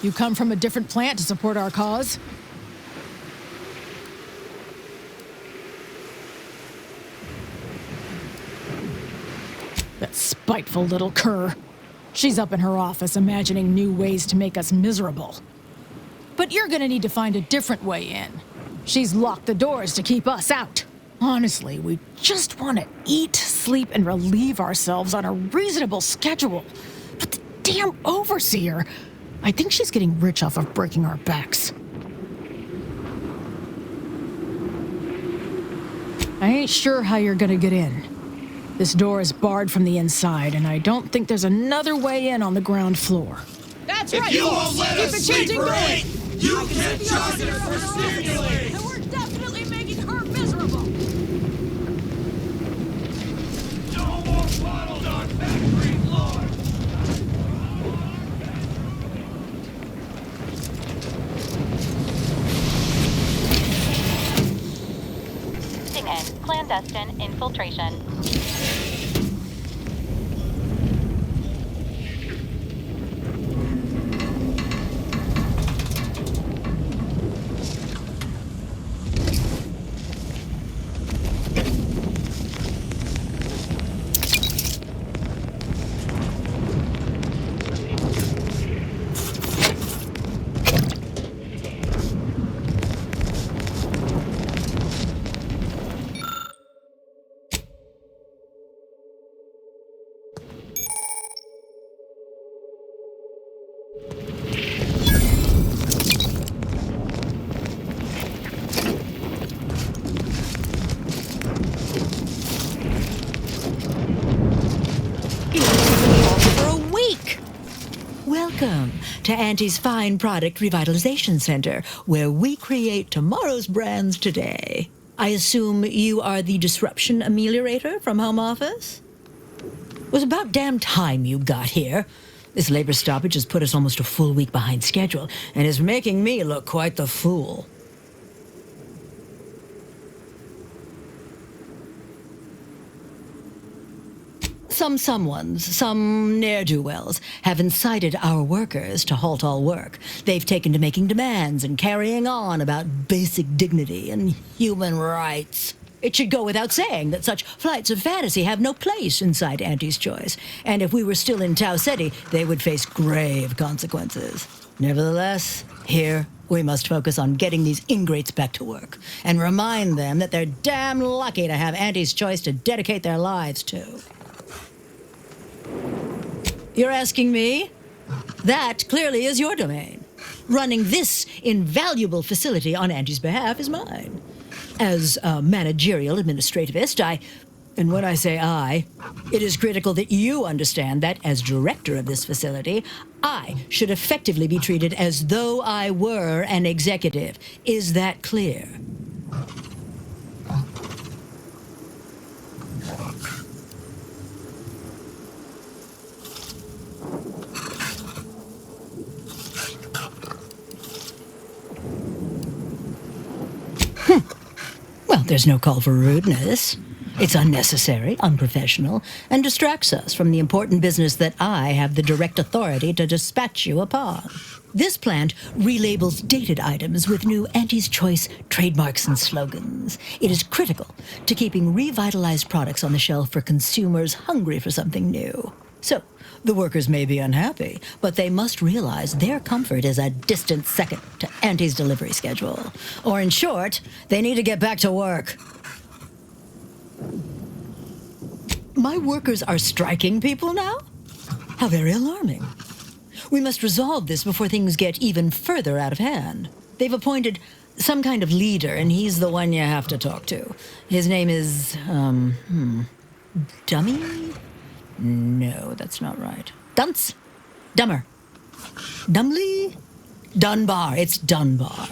You come from a different plant to support our cause? That spiteful little cur. She's up in her office imagining new ways to make us miserable. But you're gonna need to find a different way in. She's locked the doors to keep us out. Honestly, we just want to eat, sleep, and relieve ourselves on a reasonable schedule. But the damn overseer, I think she's getting rich off of breaking our backs. I ain't sure how you're gonna get in. This door is barred from the inside, and I don't think there's another way in on the ground floor. That's If right, you folks. won't let Keep us the sleep chanting or going. eat, you can't charge us for stimulating. And we're definitely making her miserable. No more bottles on factory floor. In clandestine infiltration. Welcome to Auntie's Fine Product Revitalization Center, where we create tomorrow's brands today. I assume you are the disruption ameliorator from home office? It was about damn time you got here. This labor stoppage has put us almost a full week behind schedule and is making me look quite the fool. Some ne'er-do-wells, have incited our workers to halt all work. They've taken to making demands and carrying on about basic dignity and human rights. It should go without saying that such flights of fantasy have no place inside Auntie's Choice, and if we were still in Tau Ceti, they would face grave consequences. Nevertheless, here we must focus on getting these ingrates back to work and remind them that they're damn lucky to have Auntie's Choice to dedicate their lives to. You're asking me? That clearly is your domain. Running this invaluable facility on Auntie's behalf is mine. As a managerial administrativist, and when I say I, it is critical that you understand that as director of this facility, I should effectively be treated as though I were an executive. Is that clear? Well, there's no call for rudeness. It's unnecessary, unprofessional, and distracts us from the important business that I have the direct authority to dispatch you upon. This plant relabels dated items with new Auntie's Choice trademarks and slogans. It is critical to keeping revitalized products on the shelf for consumers hungry for something new. So, the workers may be unhappy, but they must realize their comfort is a distant second to Auntie's delivery schedule. Or in short, they need to get back to work. My workers are striking people now? How very alarming. We must resolve this before things get even further out of hand. They've appointed some kind of leader, and he's the one you have to talk to. His name is, Dummy? No, that's not right. Dunce? Dummer. Dumbly? Dunbar. It's Dunbar.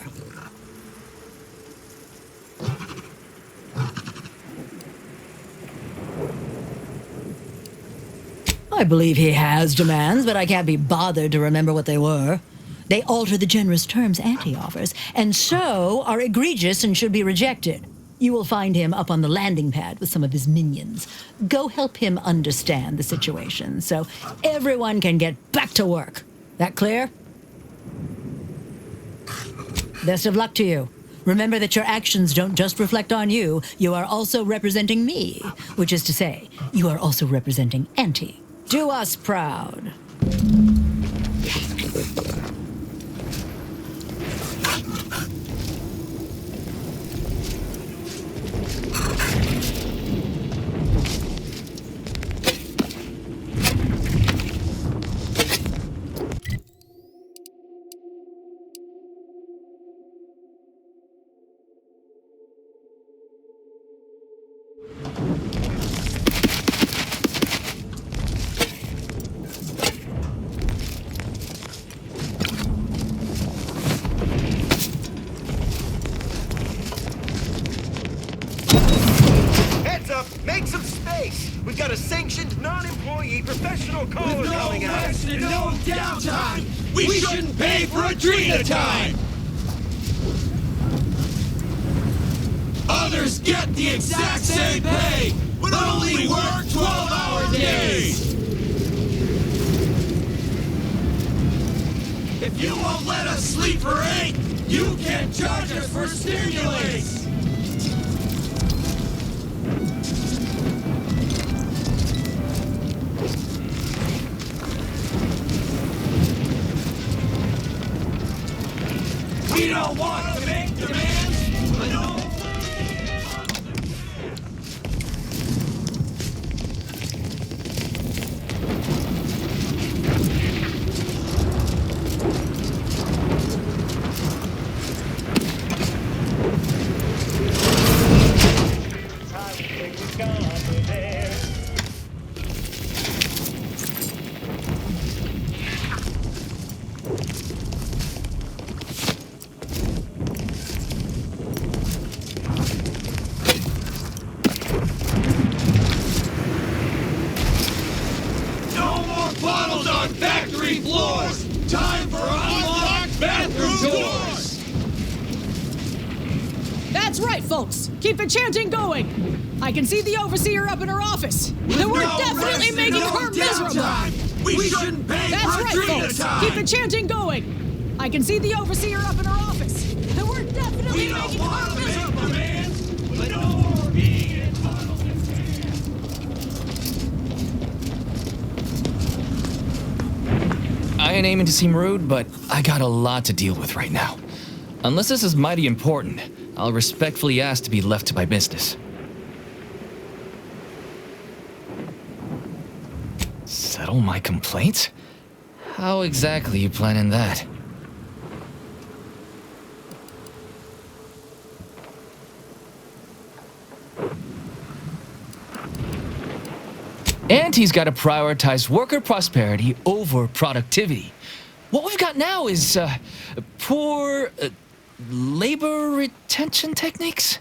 I believe he has demands, but I can't be bothered to remember what they were. They alter the generous terms Auntie offers, and so are egregious and should be rejected. You will find him up on the landing pad with some of his minions. Go help him understand the situation so everyone can get back to work. That clear? Best of luck to you. Remember that your actions don't just reflect on you. You are also representing me, which is to say, you are also representing Auntie. Do us proud. Make some space! We've got a sanctioned, non-employee professional caller With no coming out! rest and no downtime! We shouldn't pay for Adrena time! Others get the exact same pay, but only work 12-hour days! If you won't let us sleep for 8, you can't charge us for stimulants! We don't want to make demands, but no. Time for unlocked bathroom doors! That's right, folks. Keep the chanting going. I can see the overseer up in her office. And we're definitely making her miserable. We shouldn't pay That's for right, Adrena folks. time. Keep the chanting going. I can see the overseer up in her office. And we're definitely making her miserable. But no more being in tunnels and I ain't aiming to seem rude, but I got a lot to deal with right now. Unless this is mighty important, I'll respectfully ask to be left to my business. Settle my complaints? How exactly you planning that? Auntie's got to prioritize worker prosperity over productivity. What we've got now is poor labor retention techniques.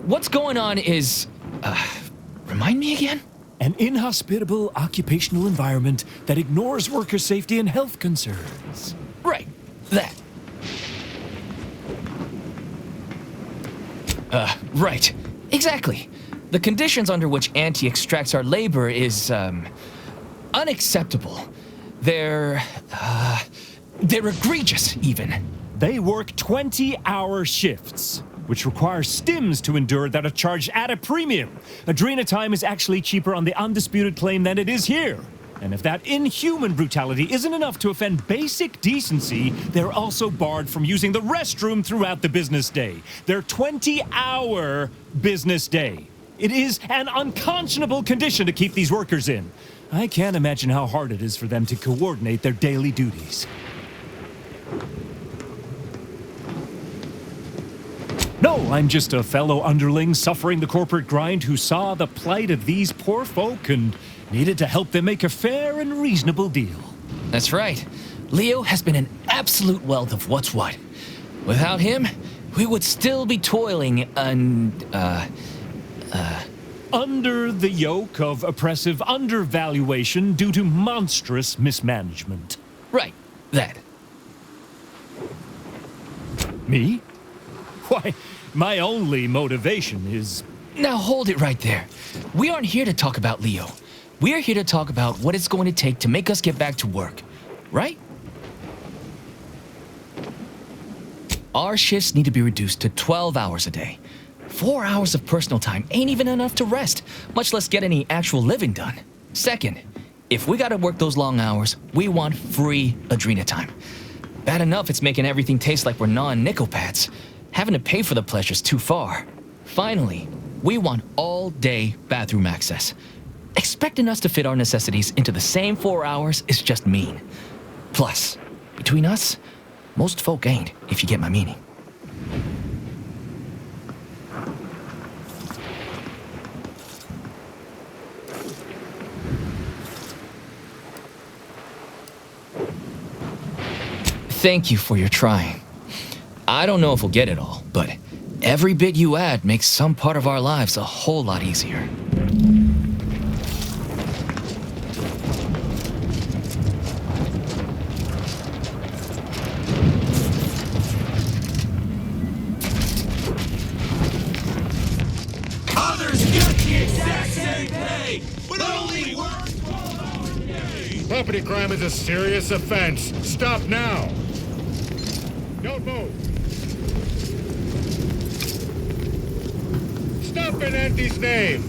What's going on is, remind me again? An inhospitable occupational environment that ignores worker safety and health concerns. Right, that. Right, exactly. The conditions under which Auntie extracts our labor is, unacceptable. They're egregious, even. They work 20-hour shifts, which require stims to endure that are charged at a premium. Adrena time is actually cheaper on the undisputed claim than it is here. And if that inhuman brutality isn't enough to offend basic decency, they're also barred from using the restroom throughout the business day. Their 20-hour business day. It is an unconscionable condition to keep these workers in. I can't imagine how hard it is for them to coordinate their daily duties. No, I'm just a fellow underling suffering the corporate grind who saw the plight of these poor folk and needed to help them make a fair and reasonable deal. That's right. Leo has been an absolute wealth of what's what. Without him, we would still be toiling under the yoke of oppressive undervaluation due to monstrous mismanagement. Right, that. Me? Why, My only motivation is... Now hold it right there. We aren't here to talk about Leo. We're here to talk about what it's going to take to make us get back to work, right? Our shifts need to be reduced to 12 hours a day. 4 hours of personal time ain't even enough to rest, much less get any actual living done. Second, if we gotta work those long hours, we want free Adrena time. Bad enough it's making everything taste like we're gnawing nickel pads. Having to pay for the pleasure's too far. Finally, we want all-day bathroom access. Expecting us to fit our necessities into the same 4 hours is just mean. Plus, between us, most folk ain't, if you get my meaning. Thank you for your trying. I don't know if we'll get it all, but every bit you add makes some part of our lives a whole lot easier. Others get the exact same pay, but only work 12 hours a day. Property crime is a serious offense. Stop now. Don't move. Stop in Auntie's name.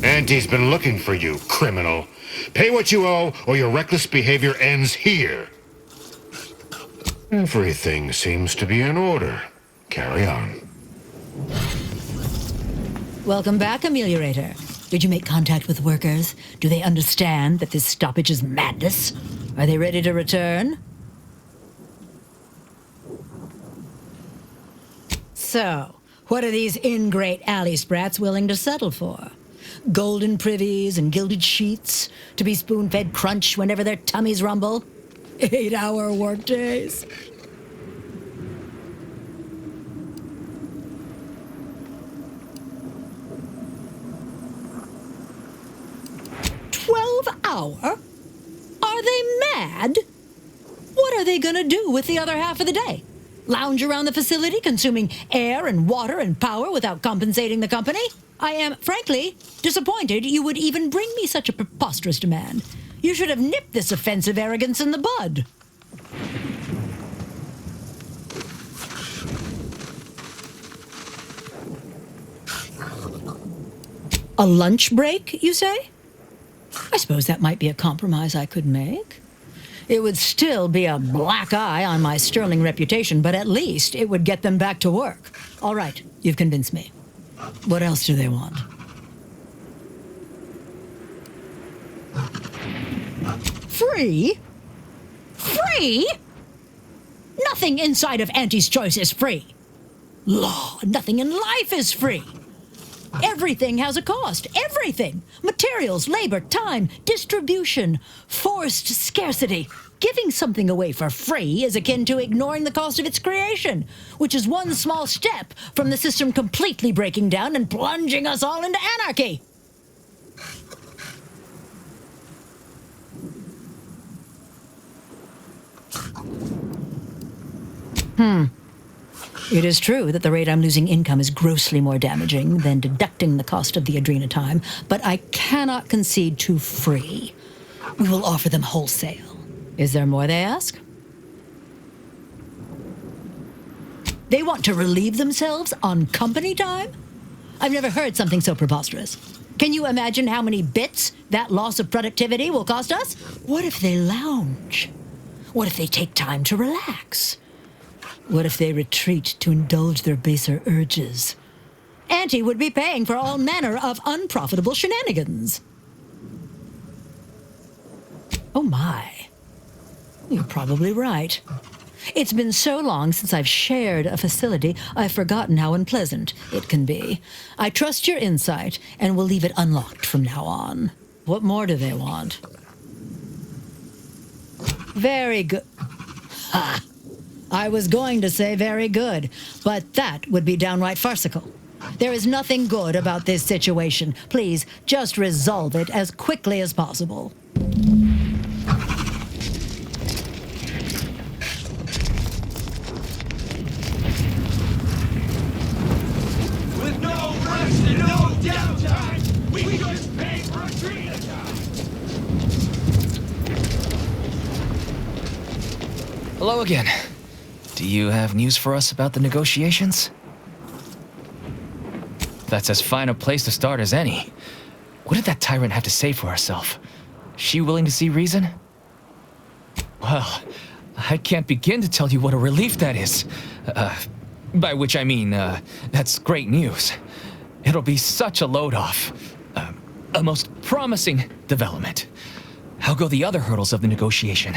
Auntie's been looking for you, criminal. Pay what you owe, or your reckless behavior ends here. Everything seems to be in order. Carry on. Welcome back, Ameliorator. Did you make contact with workers? Do they understand that this stoppage is madness? Are they ready to return? So, what are these ingrate alley sprats willing to settle for? Golden privies and gilded sheets to be spoon-fed crunch whenever their tummies rumble? 8-hour workdays? Hour? Are they mad? What are they gonna do with the other half of the day? Lounge around the facility consuming air and water and power without compensating the company? I am, frankly, disappointed you would even bring me such a preposterous demand. You should have nipped this offensive arrogance in the bud. A lunch break, you say? I suppose that might be a compromise I could make. It would still be a black eye on my sterling reputation, but at least it would get them back to work. All right, you've convinced me. What else do they want? Free? Free? Nothing inside of Auntie's Choice is free. Law, nothing in life is free. Everything has a cost. Everything. Materials, labor, time, distribution, forced scarcity. Giving something away for free is akin to ignoring the cost of its creation, which is one small step from the system completely breaking down and plunging us all into anarchy. It is true that the rate I'm losing income is grossly more damaging than deducting the cost of the Adrena time, but I cannot concede to free. We will offer them wholesale. Is there more they ask? They want to relieve themselves on company time? I've never heard something so preposterous. Can you imagine how many bits that loss of productivity will cost us? What if they lounge? What if they take time to relax? What if they retreat to indulge their baser urges? Auntie would be paying for all manner of unprofitable shenanigans. Oh my. You're probably right. It's been so long since I've shared a facility, I've forgotten how unpleasant it can be. I trust your insight and will leave it unlocked from now on. What more do they want? Very good. Ha! I was going to say very good, but that would be downright farcical. There is nothing good about this situation. Please, just resolve it as quickly as possible. again. Do you have news for us about the negotiations? That's as fine a place to start as any. What did that tyrant have to say for herself? She willing to see reason? Well, I can't begin to tell you what a relief that is. By which I mean, that's great news. It'll be such a load off. A most promising development. How go the other hurdles of the negotiation?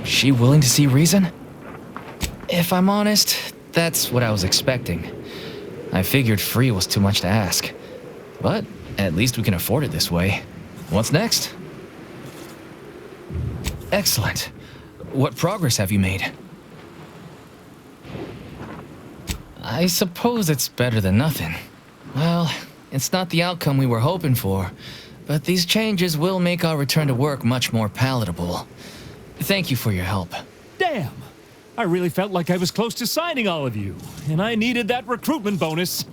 She willing to see reason? If I'm honest, that's what I was expecting. I figured free was too much to ask. But at least we can afford it this way. What's next? Excellent. What progress have you made? I suppose it's better than nothing. Well, it's not the outcome we were hoping for, but these changes will make our return to work much more palatable. Thank you for your help. Damn! I really felt like I was close to signing all of you, and I needed that recruitment bonus.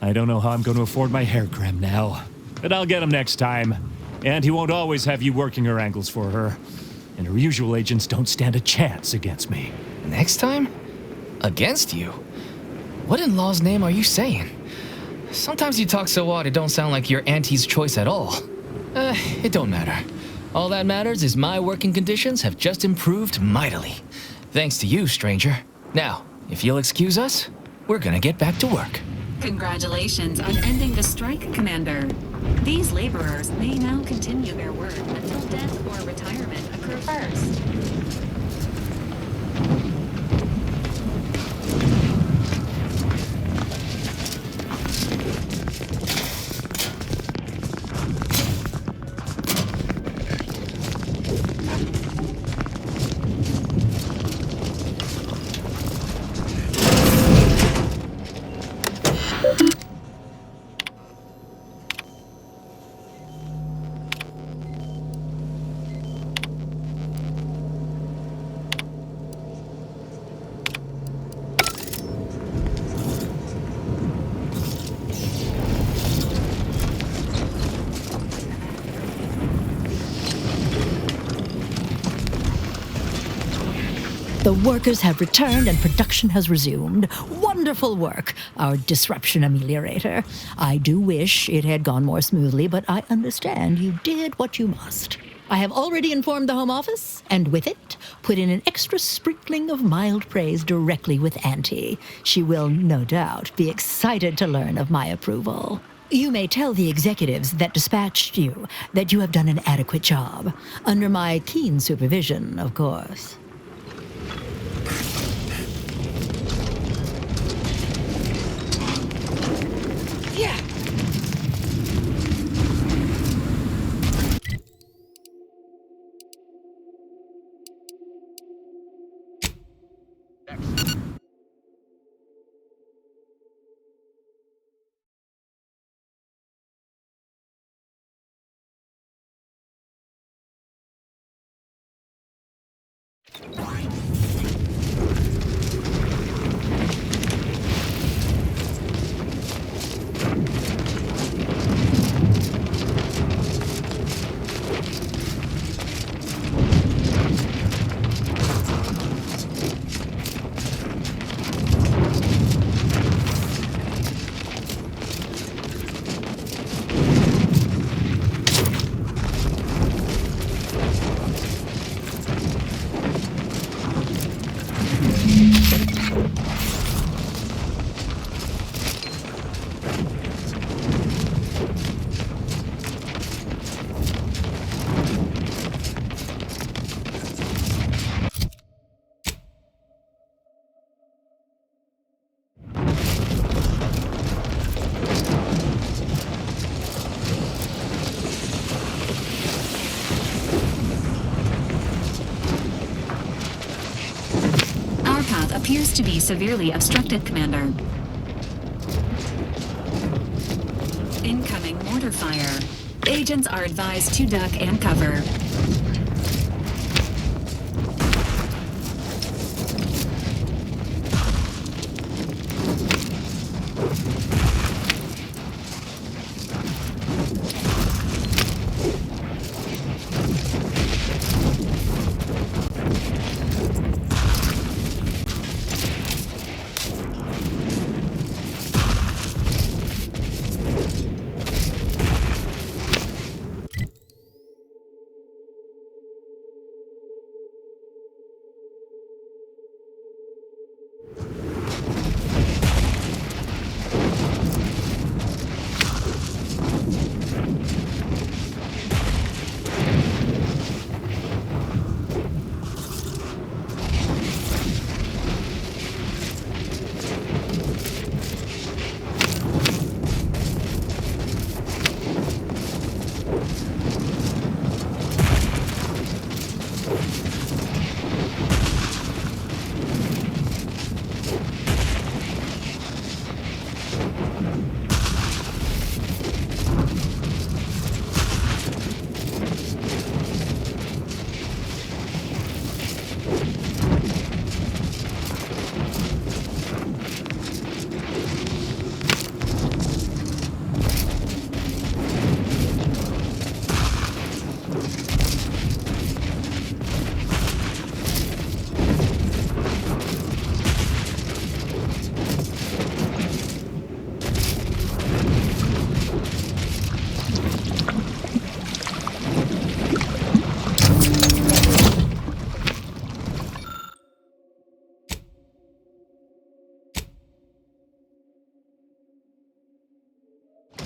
I don't know how I'm going to afford my hair cream now, but I'll get him next time. And he won't always have you working her angles for her. And her usual agents don't stand a chance against me. Next time? Against you? What in law's name are you saying? Sometimes you talk so odd it don't sound like you're Auntie's choice at all. It don't matter. All that matters is my working conditions have just improved mightily. Thanks to you, stranger. Now, if you'll excuse us, we're gonna get back to work. Congratulations on ending the strike, Commander. These laborers may now continue their work until death or retirement occur first. The workers have returned and production has resumed. Wonderful work, our disruption ameliorator. I do wish it had gone more smoothly, but I understand you did what you must. I have already informed the Home Office, and with it, put in an extra sprinkling of mild praise directly with Auntie. She will, no doubt, be excited to learn of my approval. You may tell the executives that dispatched you that you have done an adequate job. Under my keen supervision, of course. Yeah. Appears to be severely obstructed, Commander. Incoming mortar fire. Agents are advised to duck and cover.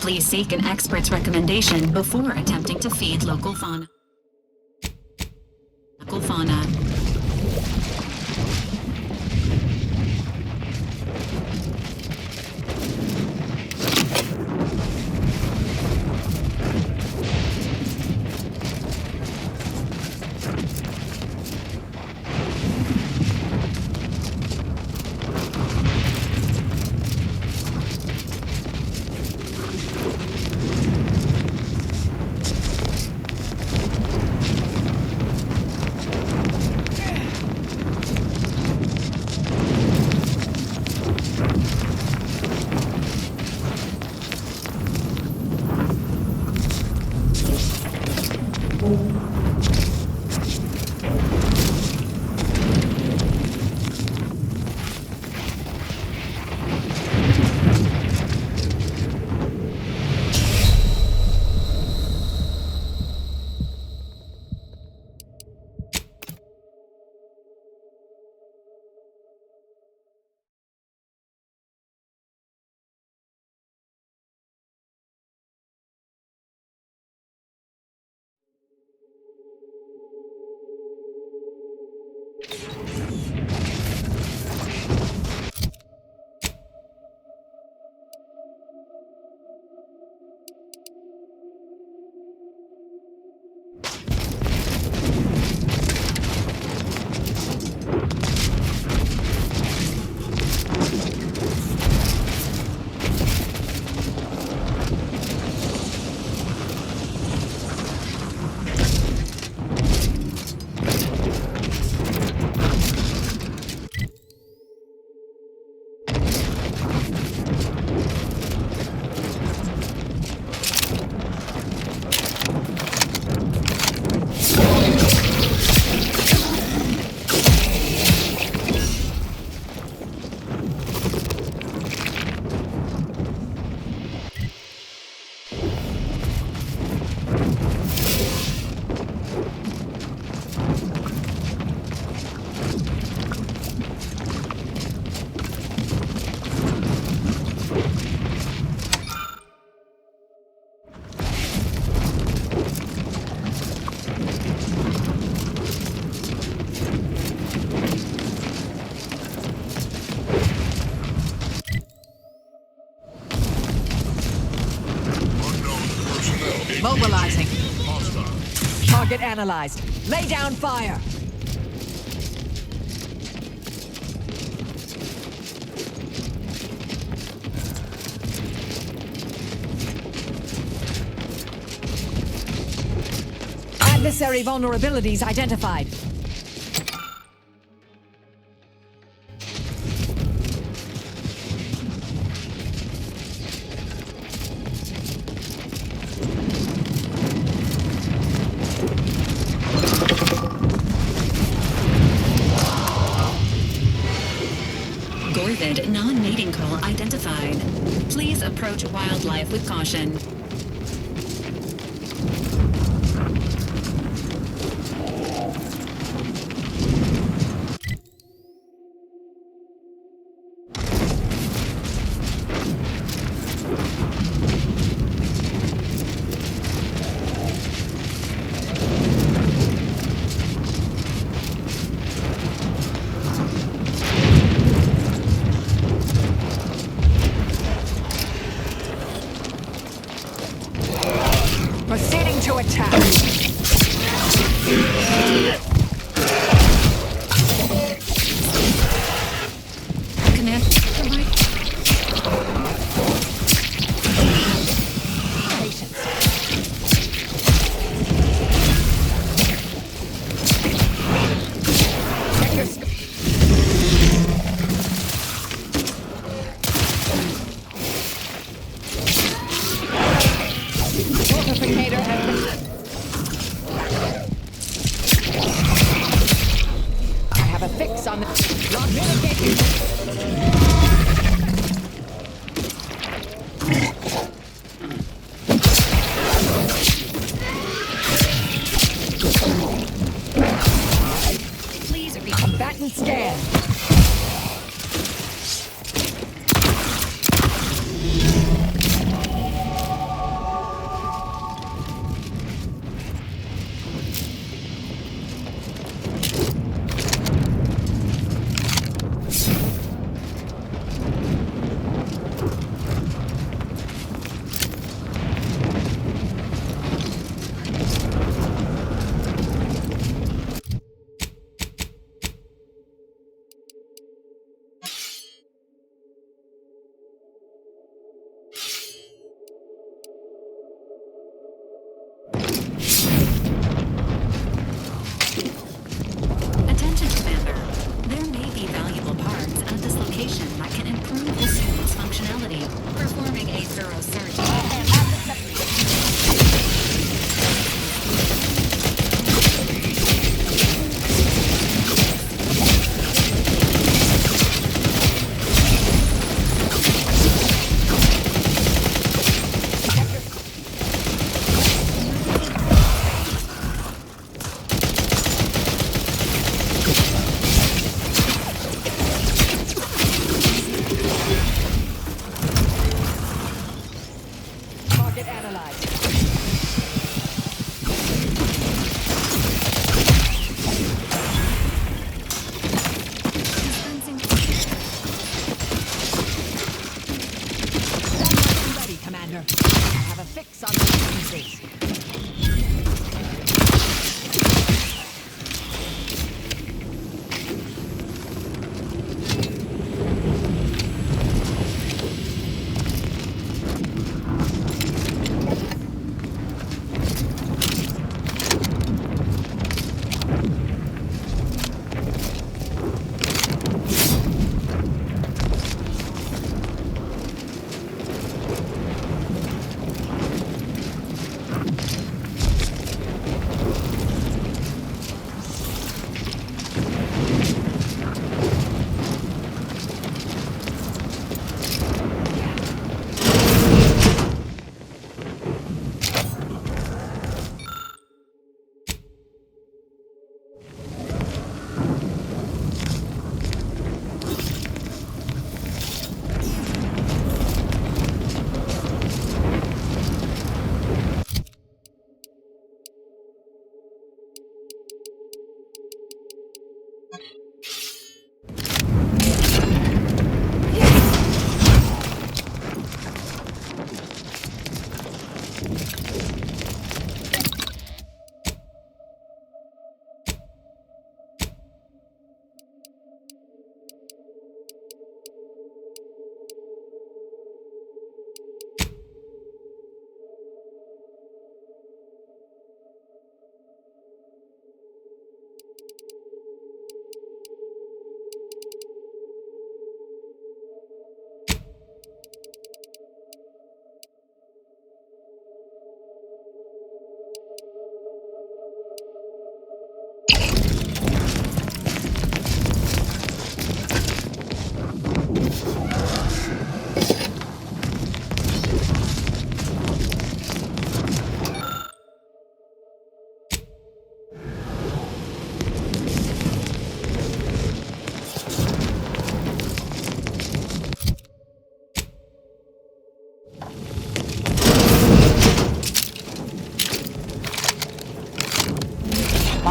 Please seek an expert's recommendation before attempting to feed local fauna. Mobilizing. Target analyzed. Lay down fire. Adversary vulnerabilities identified. Non-mating call identified. Please approach wildlife with caution. Proceeding to attack. Command,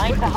Find the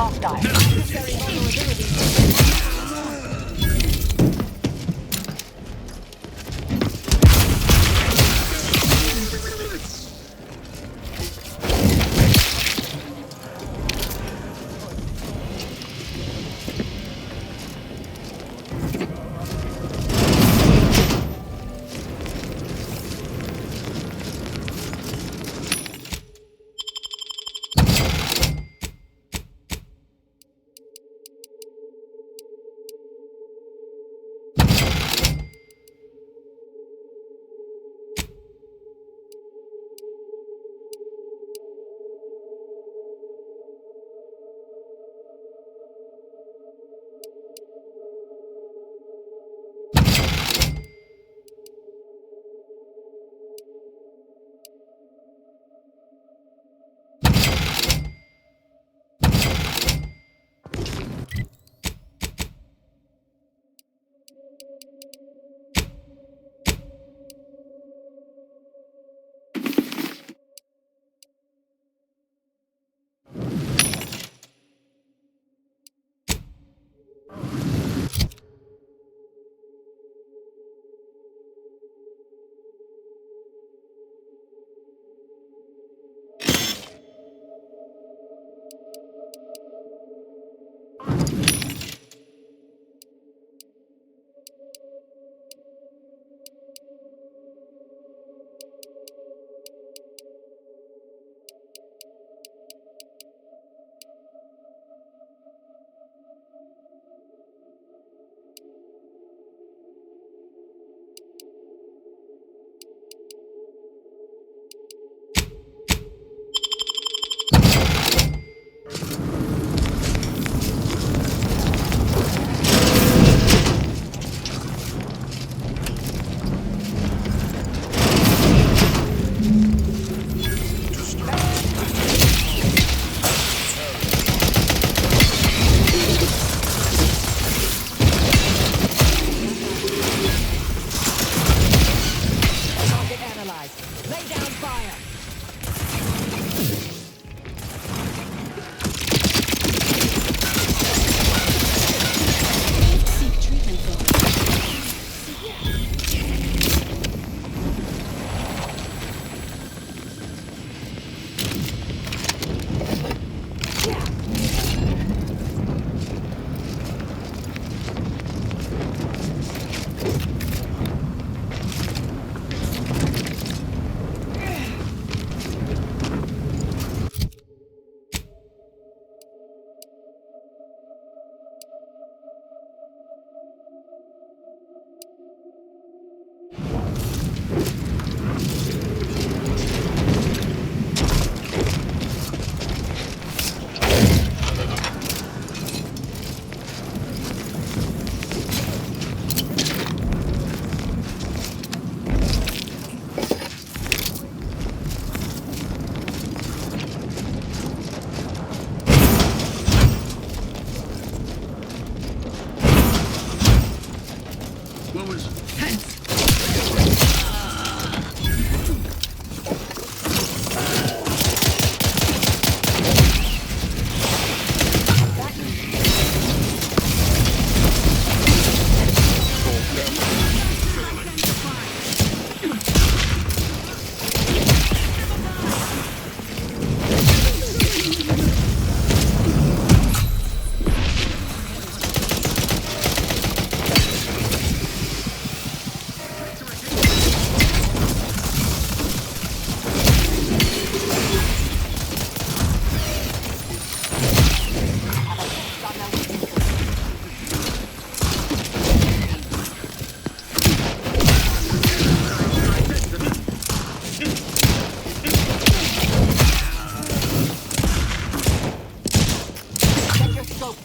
slope.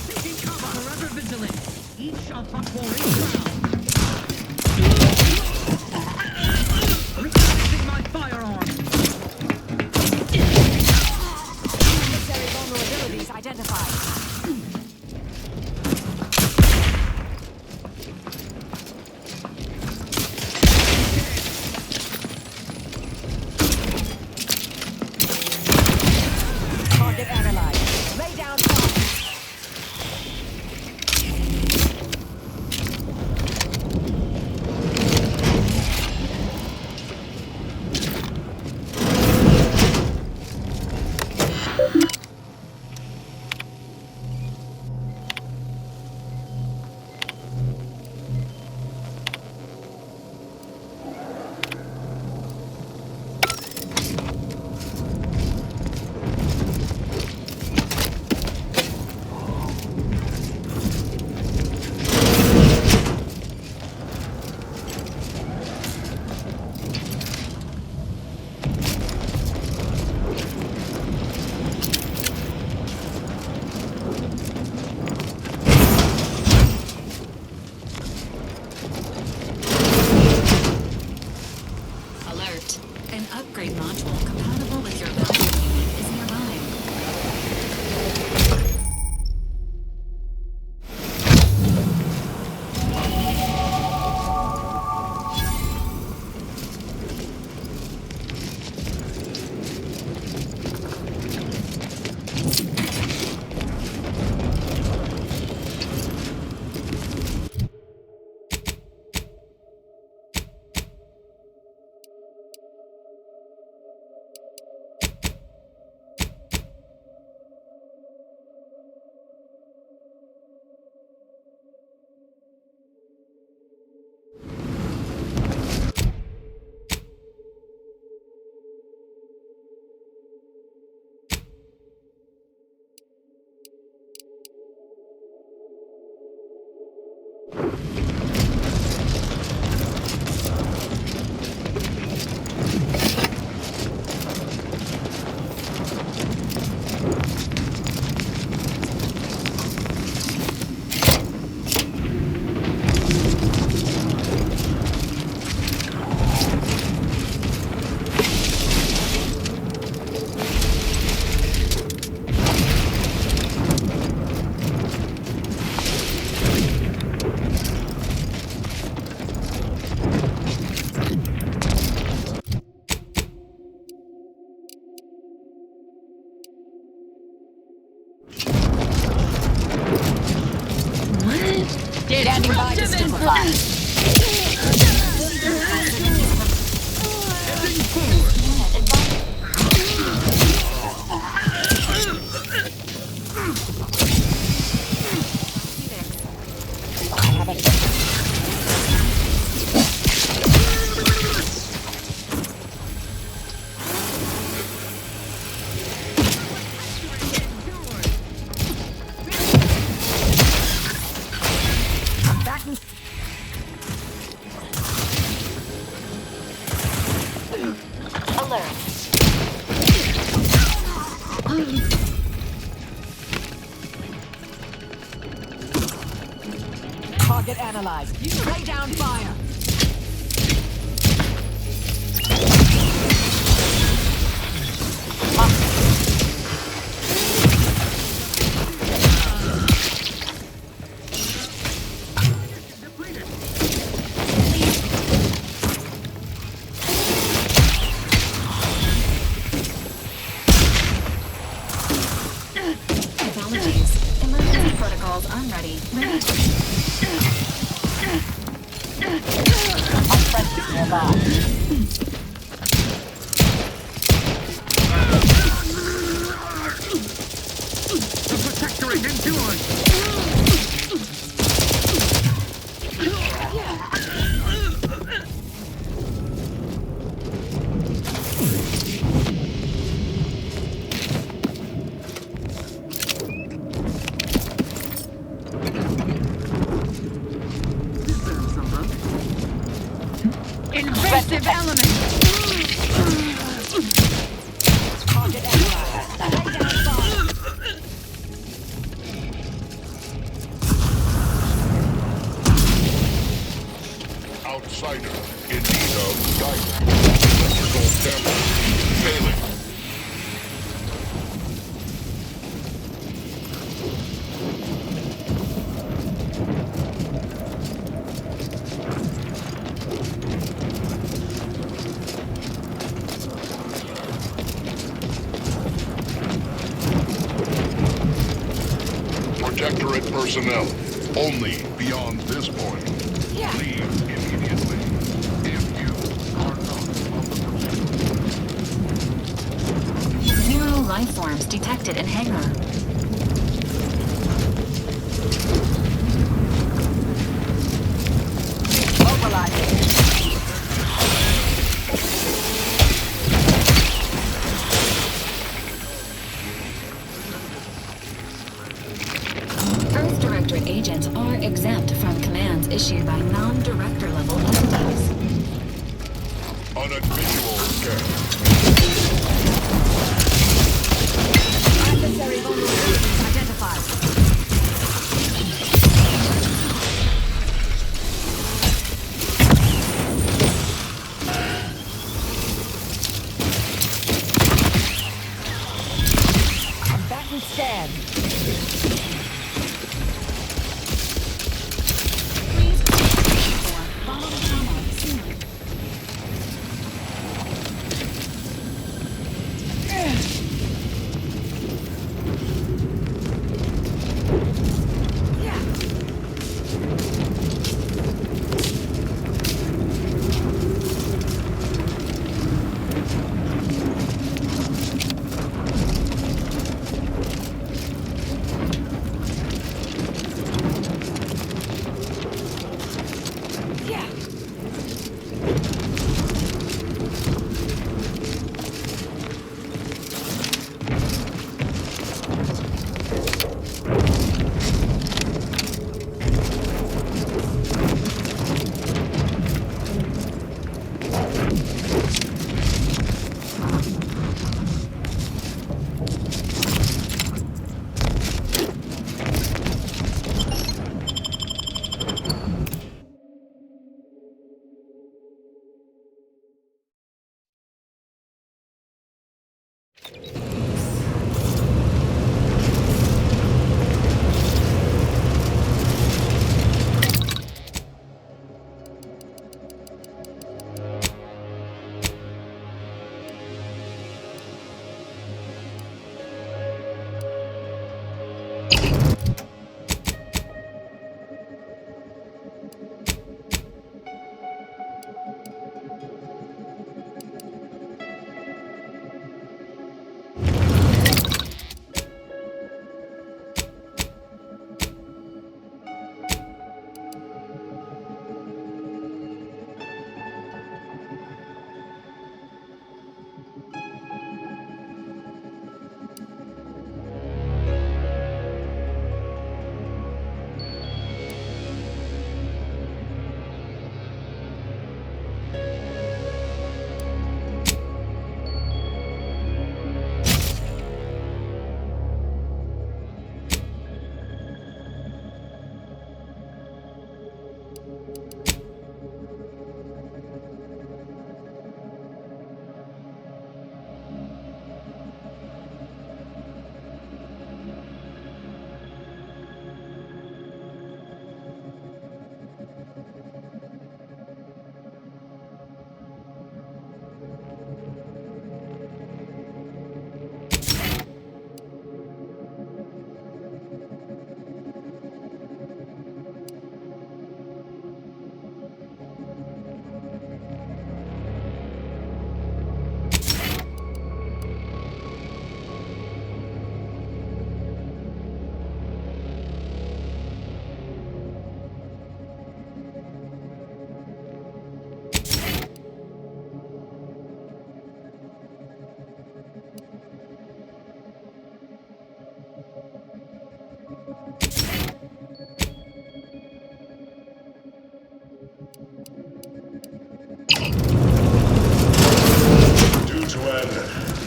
Taking cover. Forever vigilant. Each shall fight for its ground. Replenishing my firearm. Necessary vulnerabilities identified. Target analyzed. Lay down fire. Alert. An upgrade module compatible with your vacuum unit is nearby. Standing by to simplify. Target analyzed. Lay down fire. Apologies. Emergency protocols unready. The protectorate endures! Invasive element. Target analyzed. Lay down fire. Directorate personnel. Only beyond this point. Leave immediately. If you are not on the proceeding. 0 life forms detected in hangar. Earth Directorate agents are exempt from commands issued by non-director level entities. On a visual scan. Adversary vulnerabilities identified. Combatant scan.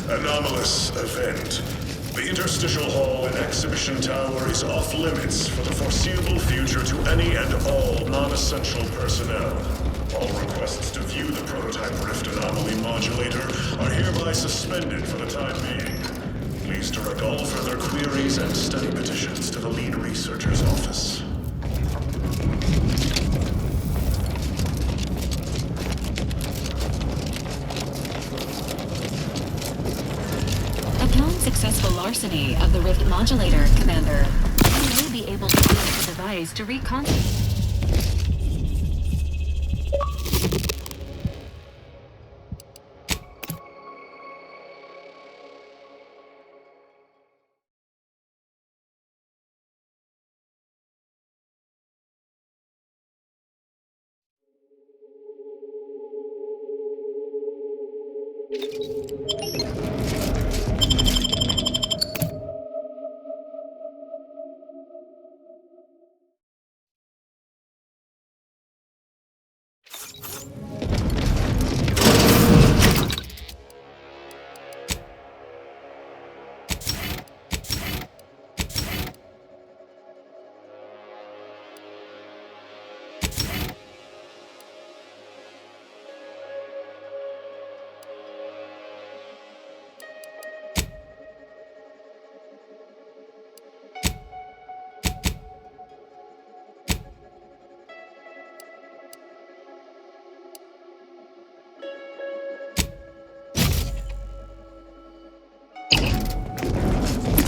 anomalous event. The interstitial hall and exhibition tower is off limits for the foreseeable future to any and all non-essential personnel. All requests to view the prototype rift anomaly modulator are hereby suspended for the time being. Please direct all further queries and study petitions to the lead researcher's office. Upon successful larceny of the rift modulator, Commander, may be able to use the device to reconstitute.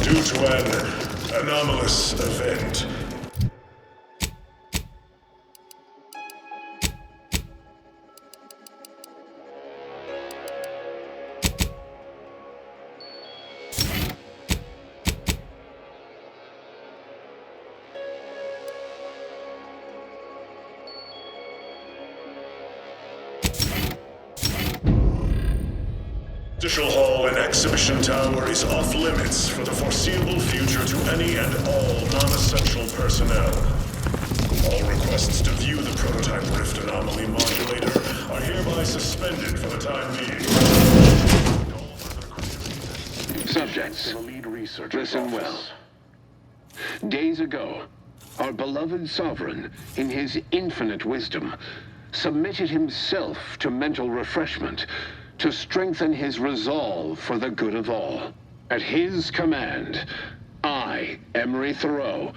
Due to an anomalous event, Judicial Hall and Exhibition Tower is off limits for the foreseeable future to any and all non-essential personnel. All requests to view the prototype Rift Anomaly Modulator are hereby suspended for the time being. Subjects, listen well. Days ago, our beloved sovereign, in his infinite wisdom, submitted himself to mental refreshment to strengthen his resolve for the good of all. At his command, I, Emery Thoreau,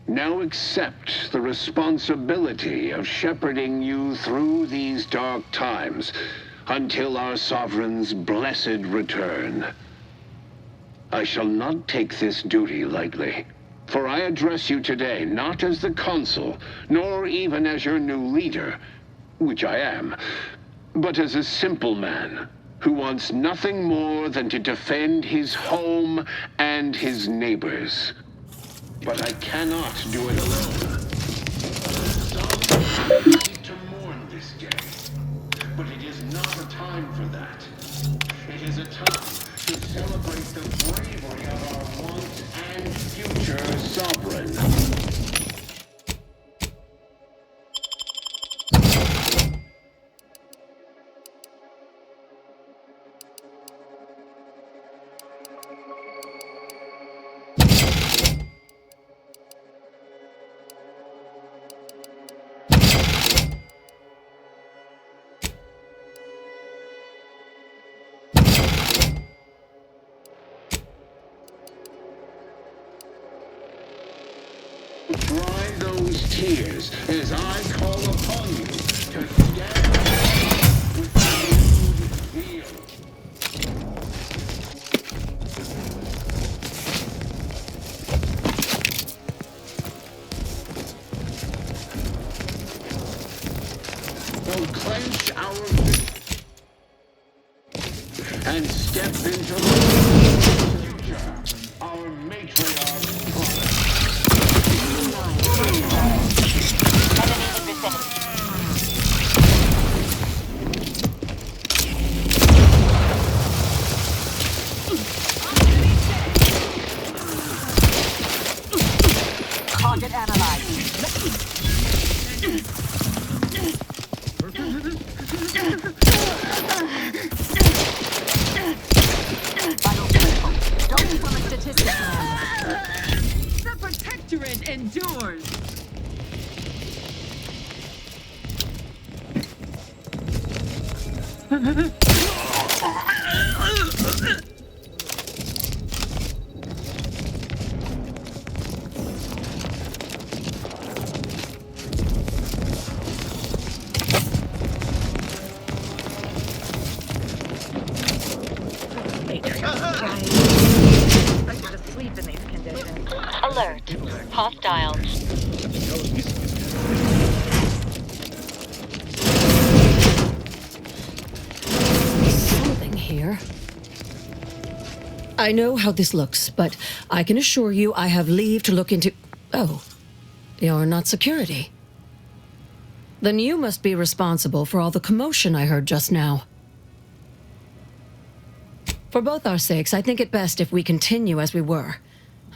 now accept the responsibility of shepherding you through these dark times until our sovereign's blessed return. I shall not take this duty lightly, for I address you today not as the consul, nor even as your new leader, which I am, but as a simple man who wants nothing more than to defend his home and his neighbors. But I cannot do it alone. Some need to mourn this day, but it is not a time for that. It is a time to celebrate the bravery of our once and future sovereign. Dry those tears as I call upon you to stand with renewed zeal. So clench our fists and step into the future, our matriarch's promise. Target analyzed. Vital critical. Don't be from a statistics man. The Protectorate endures. Alert. Hostiles. Something here. I know how this looks, but I can assure you I have leave to look into... Oh, you're not security. Then you must be responsible for all the commotion I heard just now. For both our sakes, I think it best if we continue as we were.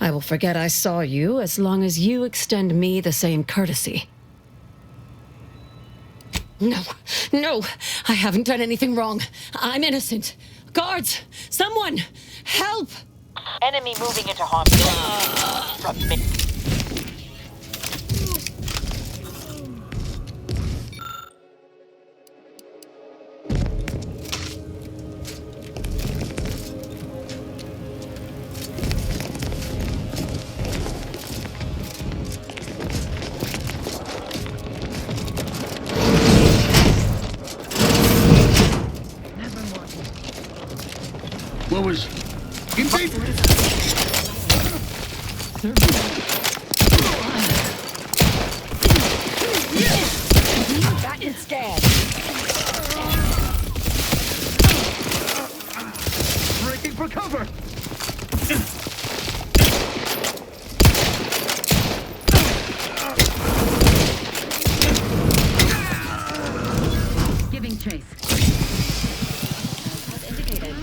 I will forget I saw you as long as you extend me the same courtesy. No, no, I haven't done anything wrong. I'm innocent. Guards, someone, help! Enemy moving into hospital. From mid. What was... In favor. That instead. Breaking for cover. Giving chase. As indicated.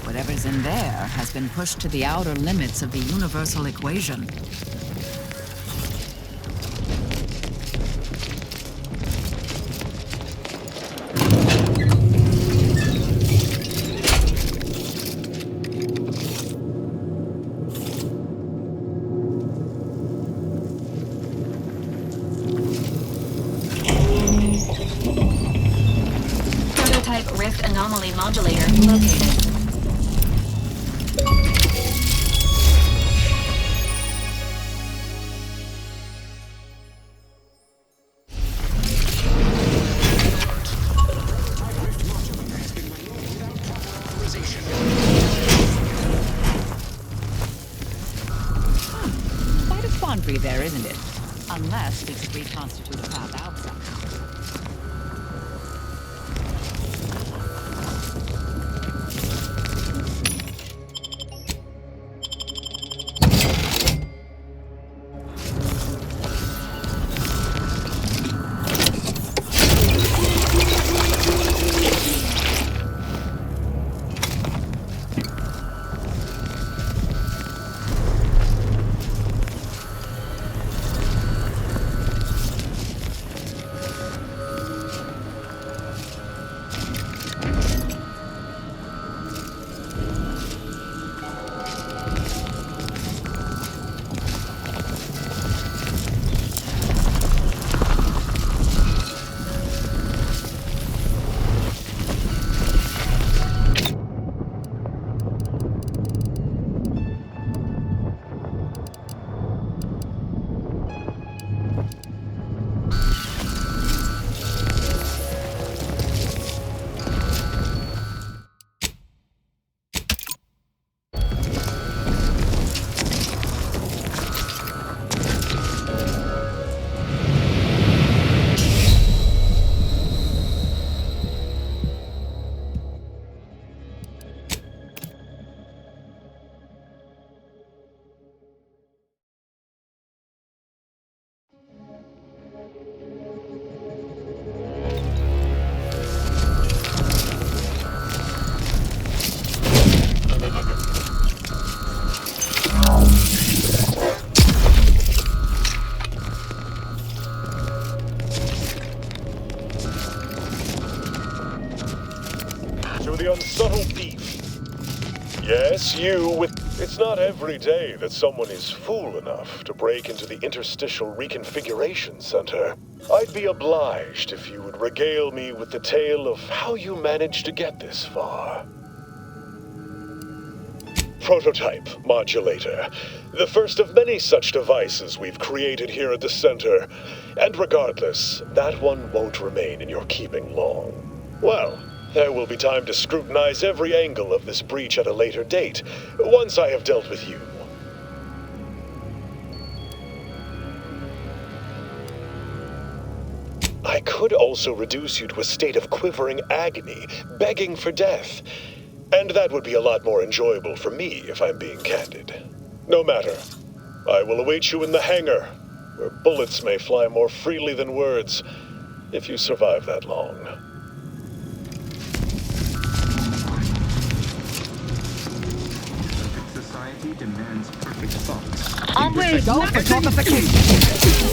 Whatever's in there has been pushed to the outer limits of the universal equation. Prototype rift anomaly modulator located. Quite a quandary there, isn't it? Unless we could reconstitute a path out somehow. you with... It's not every day that someone is fool enough to break into the Interstitial Reconfiguration Center. I'd be obliged if you would regale me with the tale of how you managed to get this far. Prototype modulator. The first of many such devices we've created here at the center. And regardless, that one won't remain in your keeping long. Well, there will be time to scrutinize every angle of this breach at a later date, once I have dealt with you. I could also reduce you to a state of quivering agony, begging for death. And that would be a lot more enjoyable for me, if I'm being candid. No matter. I will await you in the hangar, where bullets may fly more freely than words, if you survive that long. Society demands perfect thoughts. I'm ready to go for topification.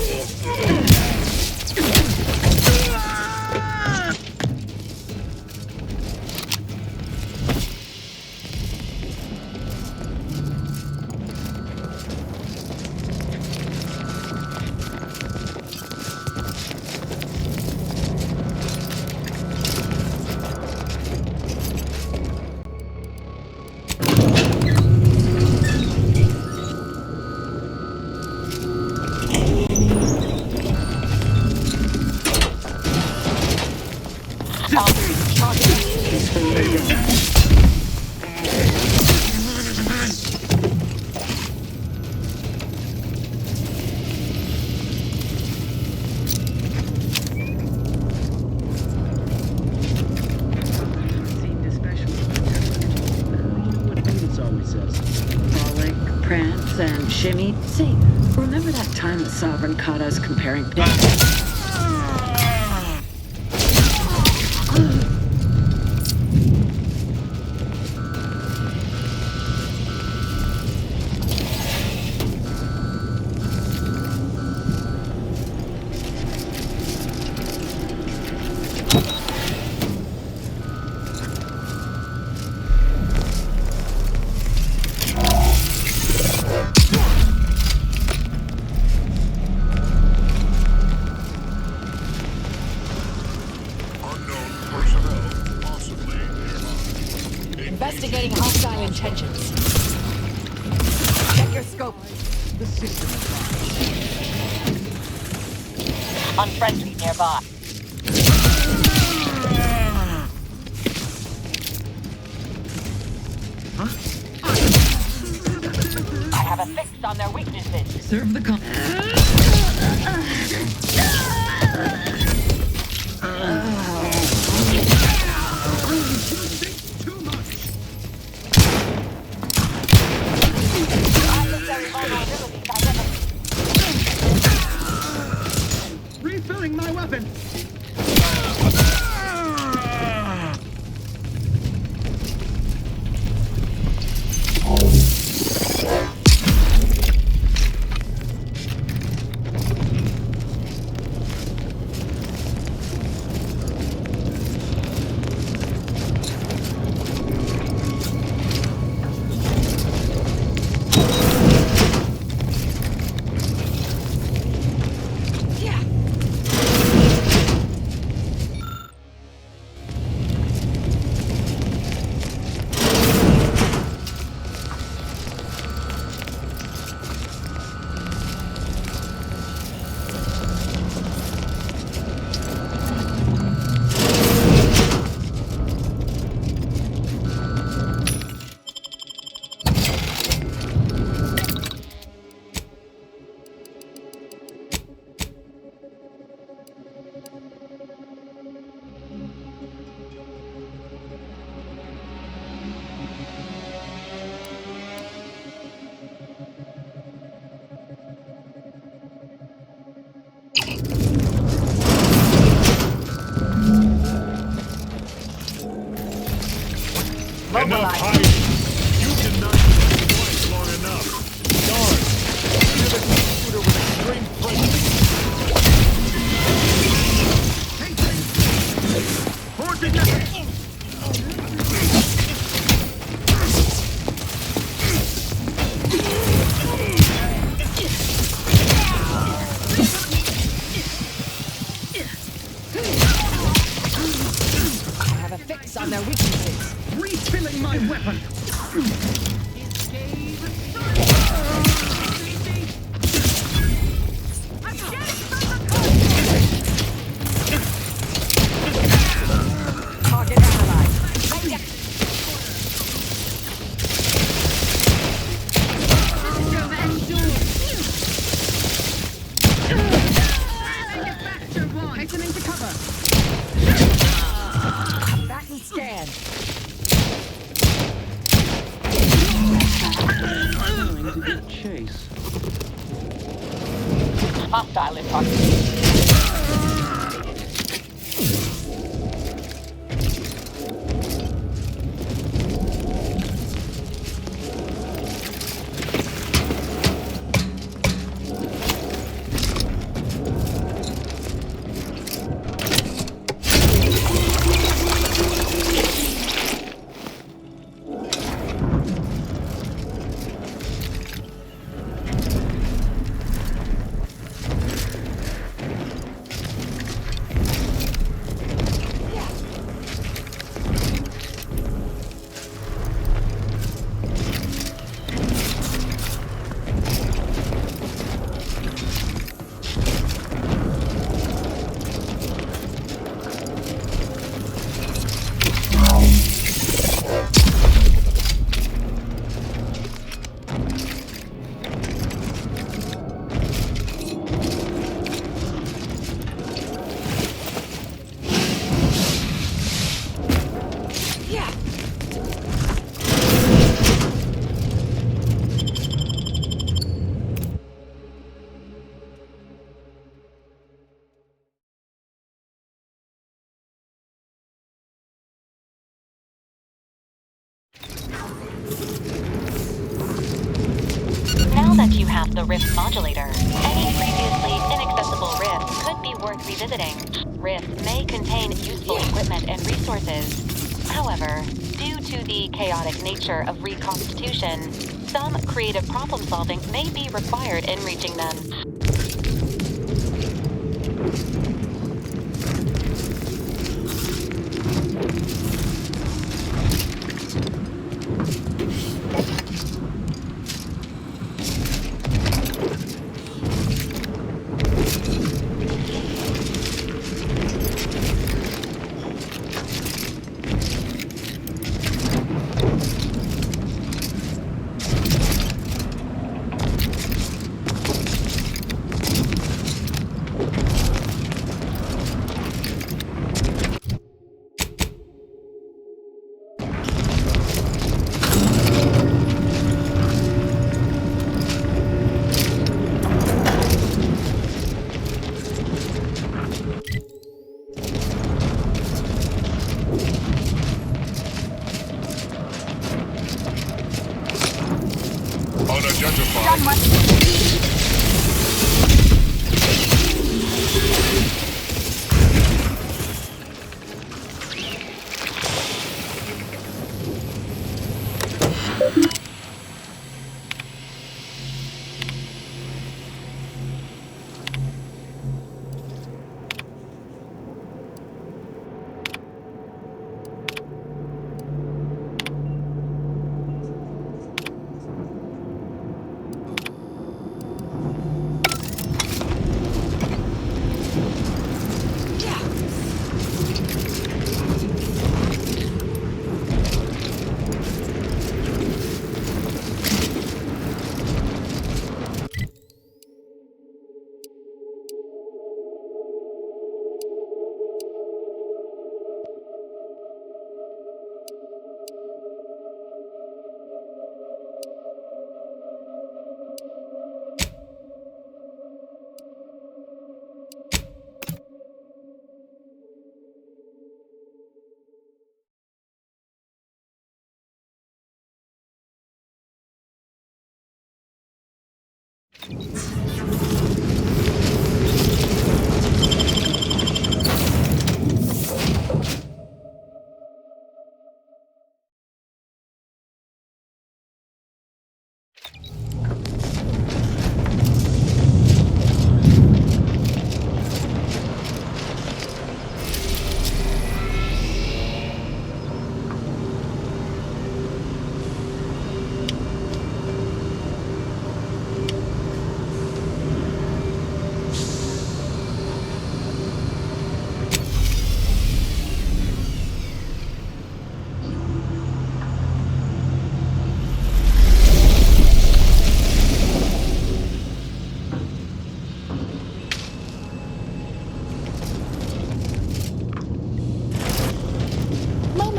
And shimmy. Say, remember that time the Sovereign caught us comparing... Investigating hostile intentions. Check your scope. The system is Unfriendly nearby. I have a fix on their weaknesses. Serve the refilling my weapon. Enough hiding! You denied me twice long enough. Darn! You're the computer with extreme presence. hostile in proximity. Now that you have the rift modulator, any previously inaccessible rifts could be worth revisiting. Rifts may contain useful equipment and resources. However, due to the chaotic nature of reconstitution, some creative problem-solving may be required in reaching them.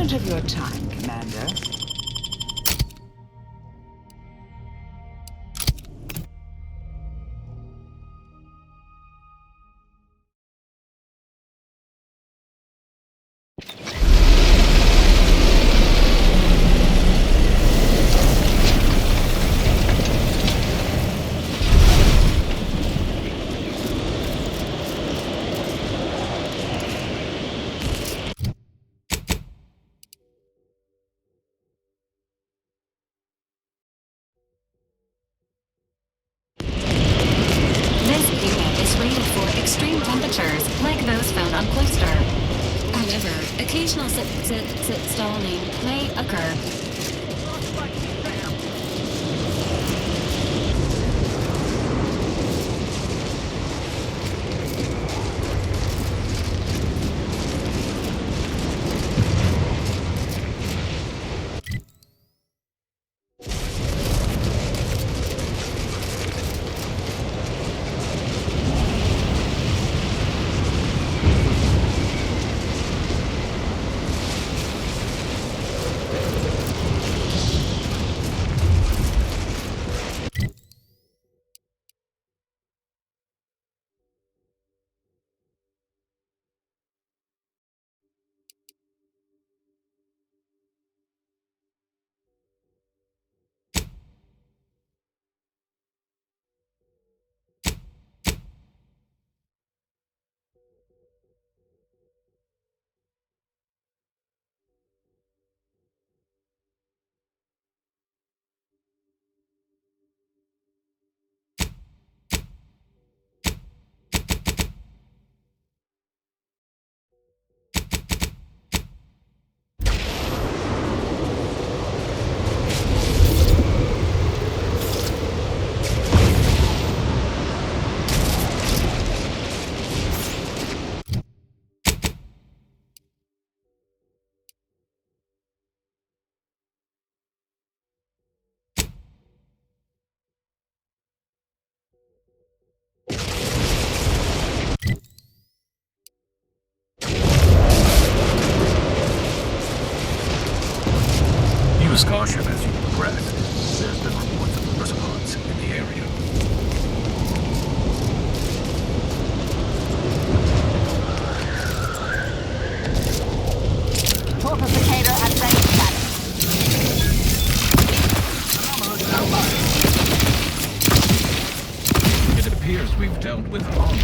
Of your time, Commander. extreme temperatures like those found on Cloister. However, occasional stalling may occur. Use caution as you progress. There's been reports of response in the area. Torpificator has been status. It appears we've dealt with all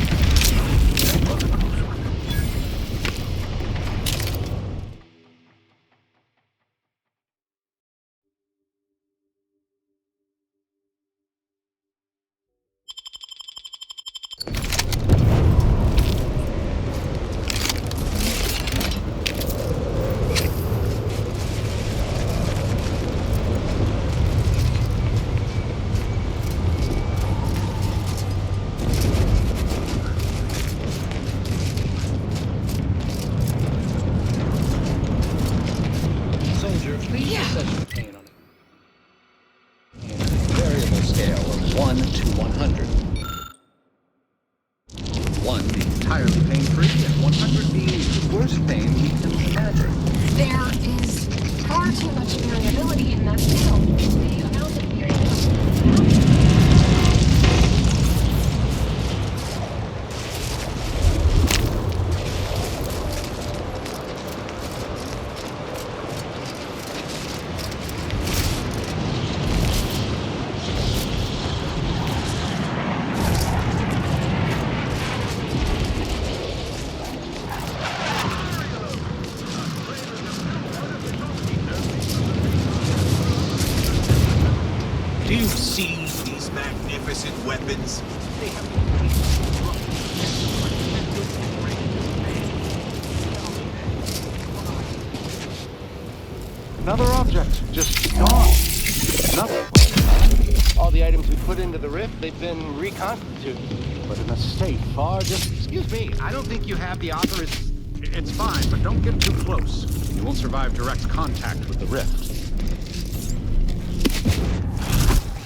variable scale of 1 to 100. 1 being entirely pain-free, and 100 being the worst pain we can imagine. There is far too much variability in that scale. The amount of variability. Do you see these magnificent weapons? They have Another object, just gone. Nothing. All the items we put into the rift, they've been reconstituted, but in a state far different. Excuse me, I don't think you have the author. It's fine, but don't get too close. You won't survive direct contact with the rift.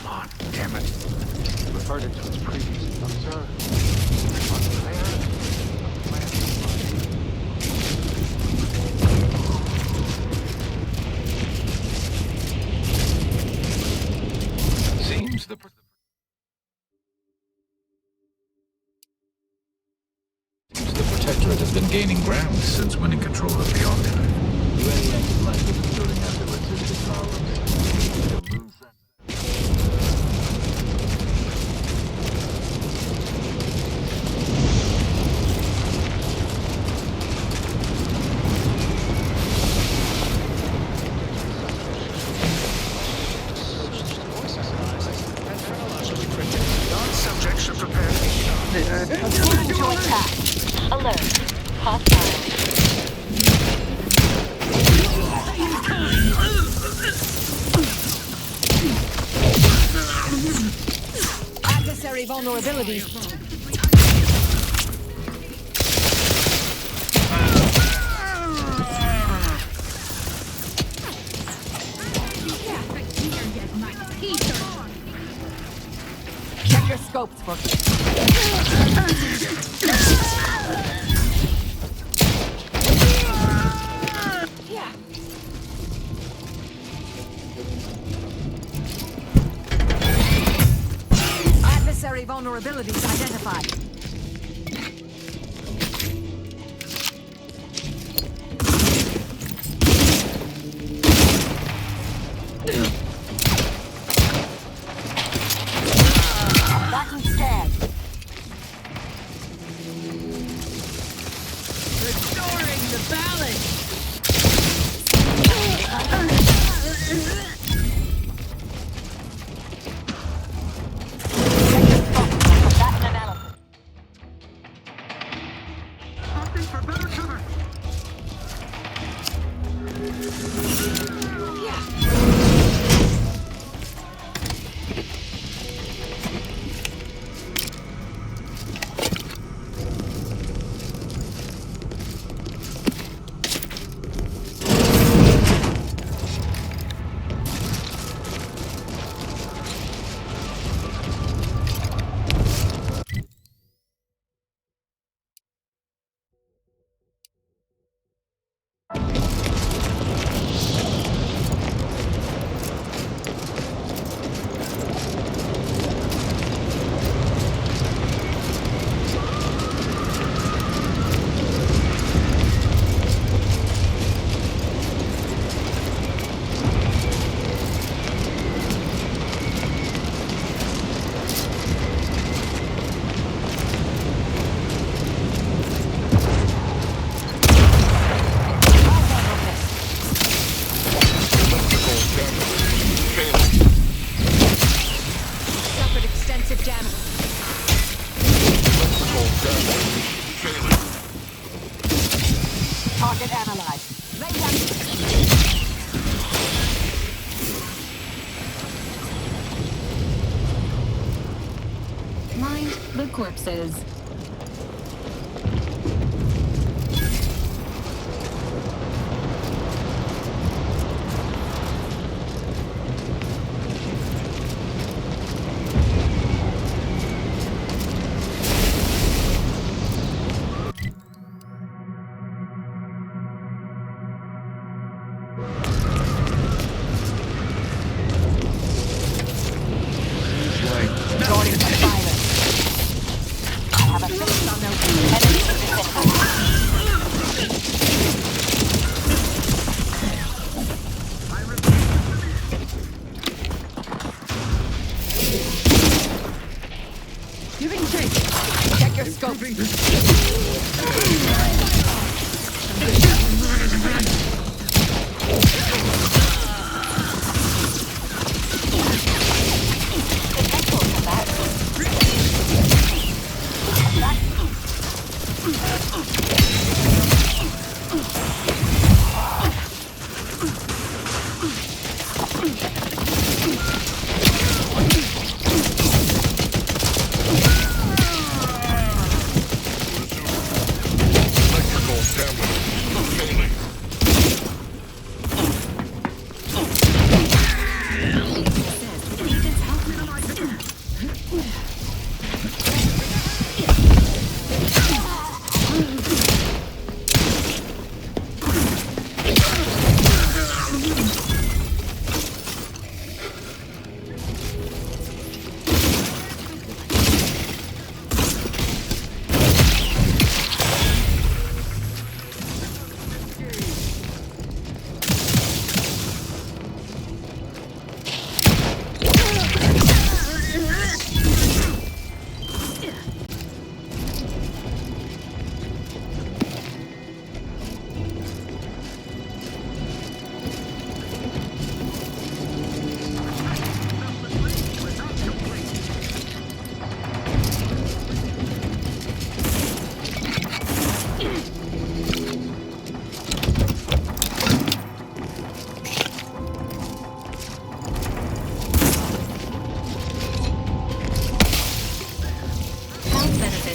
Come on, damn it. Referred it to its previous observer. Seems the Protectorate has been gaining ground since winning control of the Archive. Non-subjects are prepared. Preparing to attack. Alert. Hostile. Adversary vulnerabilities. Check your scopes for adversary vulnerabilities identified. Mind the corpses. Check your scope.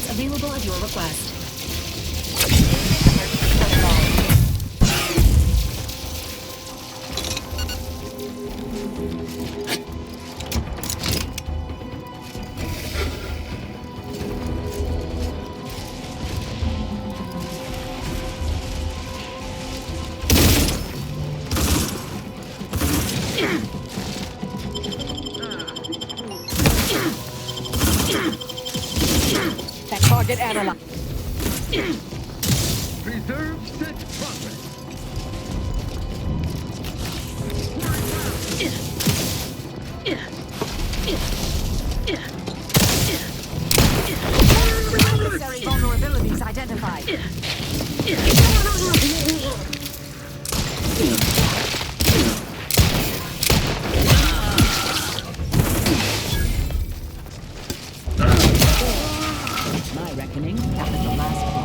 credits available at your request. That target analyzed. Preserve set progress. Necessary vulnerabilities identified. My reckoning, that was the last one.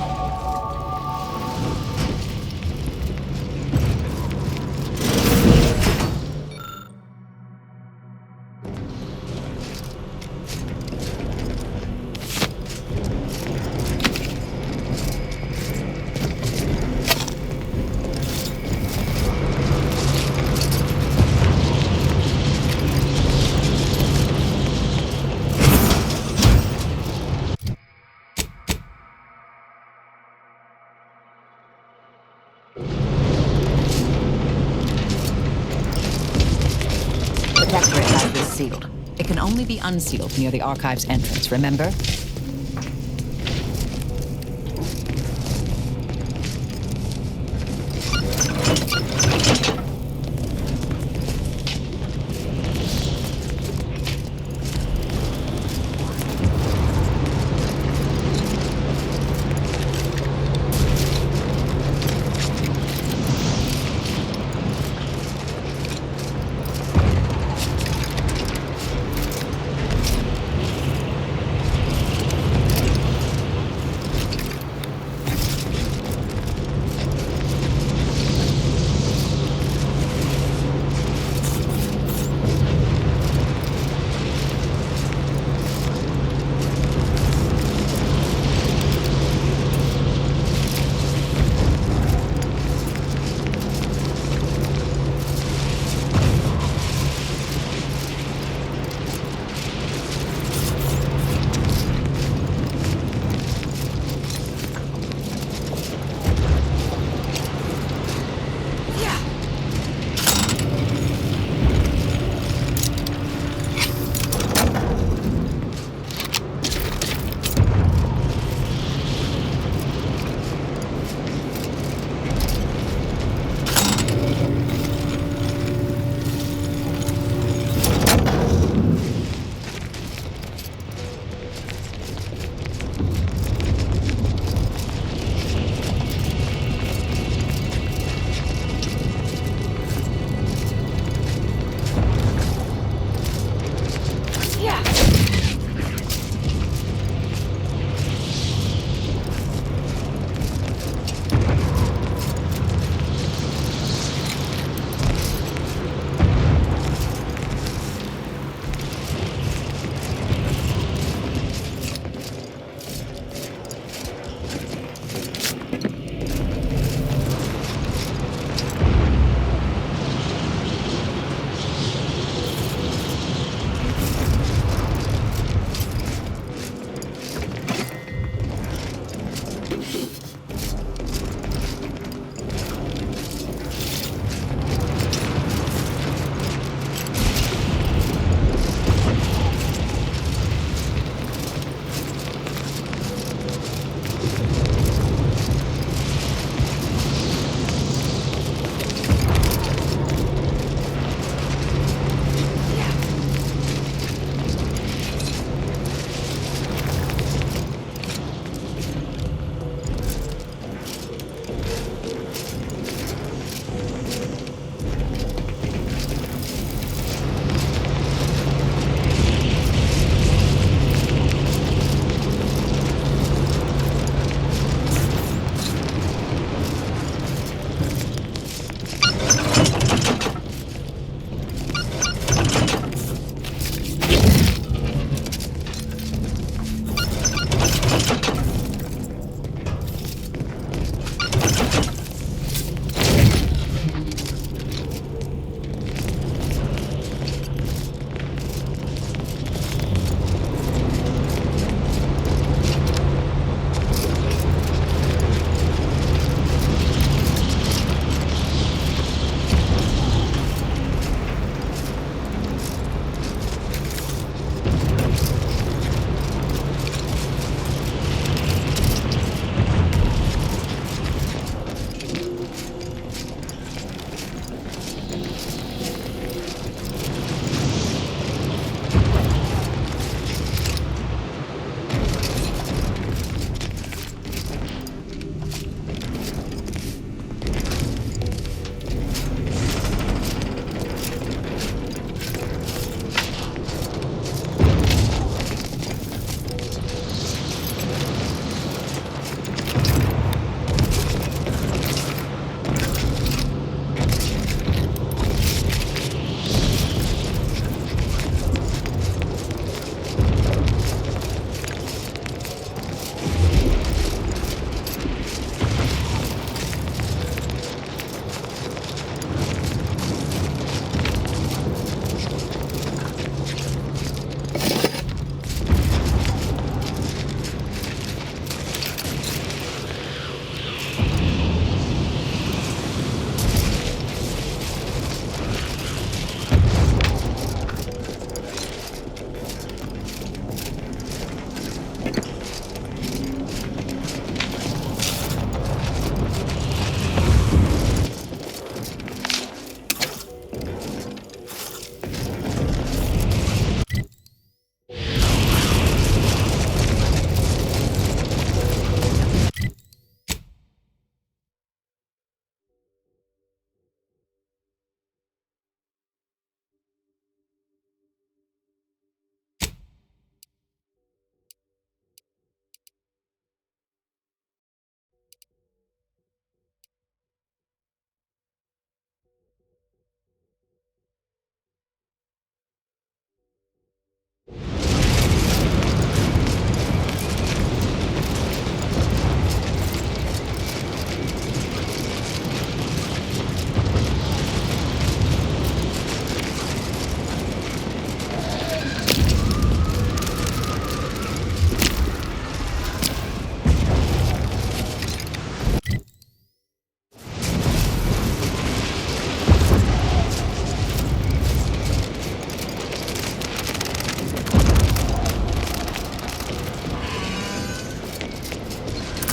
The Protectorate has this sealed. It can only be unsealed near the archive's entrance, remember?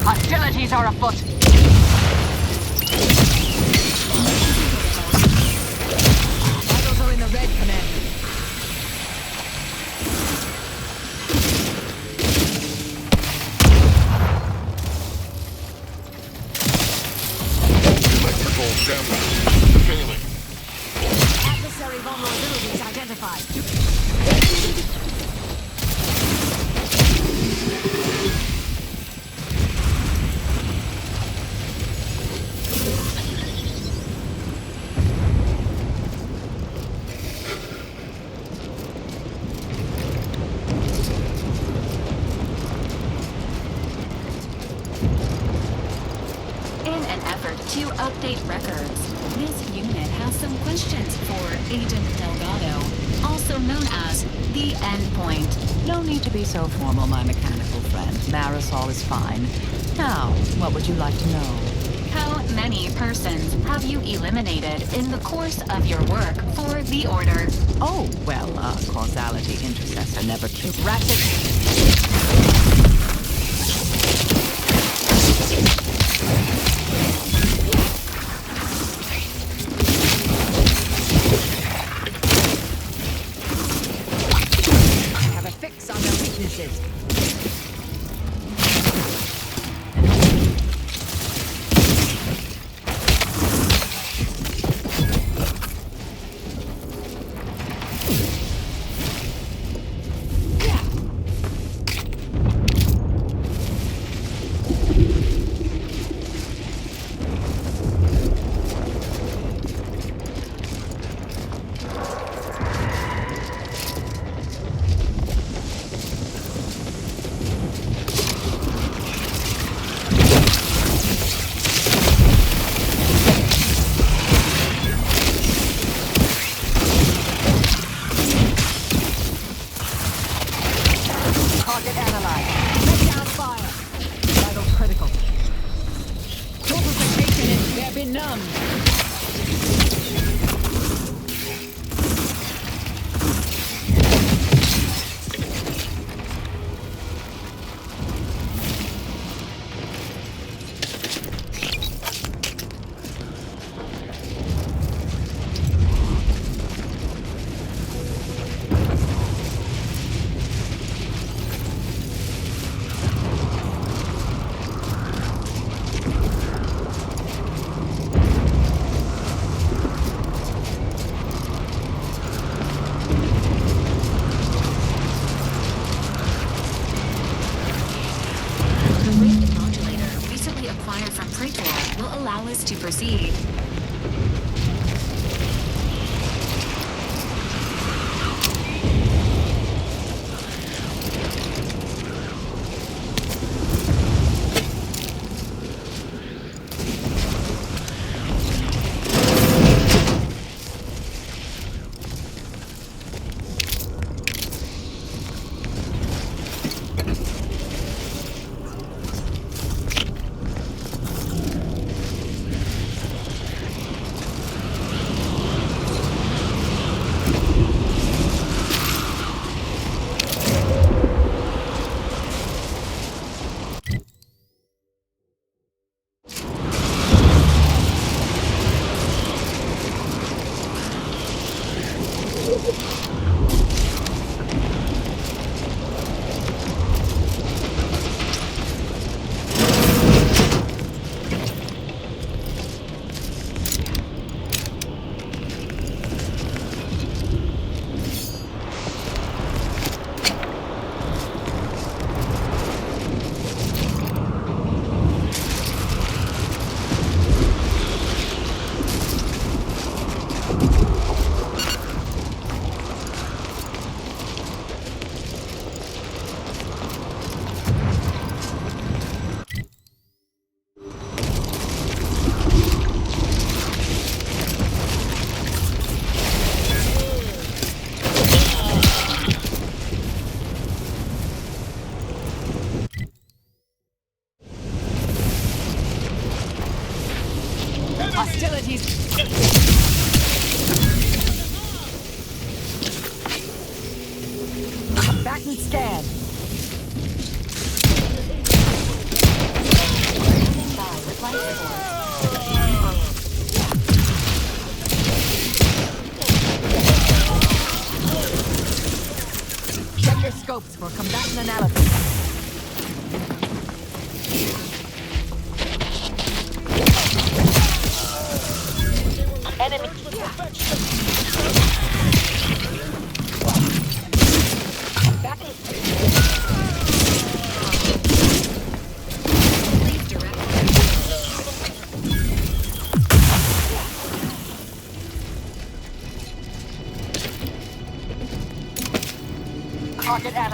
Hostilities are afoot. Vitals are in the red, Commander. Electrical damage failing. Adversary vulnerabilities identified. To update records, this unit has some questions for Agent Delgado, also known as the Endpoint. No need to be so formal, my mechanical friend. Marisol is fine. Now, what would you like to know? How many persons have you eliminated in the course of your work for the Order? Oh, well, causality intercessor never killed ratchets. To proceed.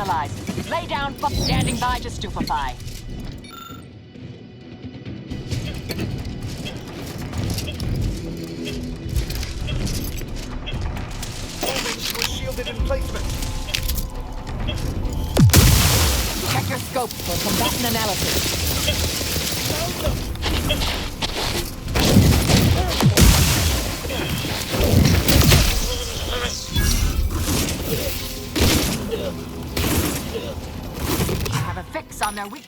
neutralized. Lay down, standing by to stupefy. Moving to a shielded emplacement. Check your scope for combatant analysis. I have a fix on their weak.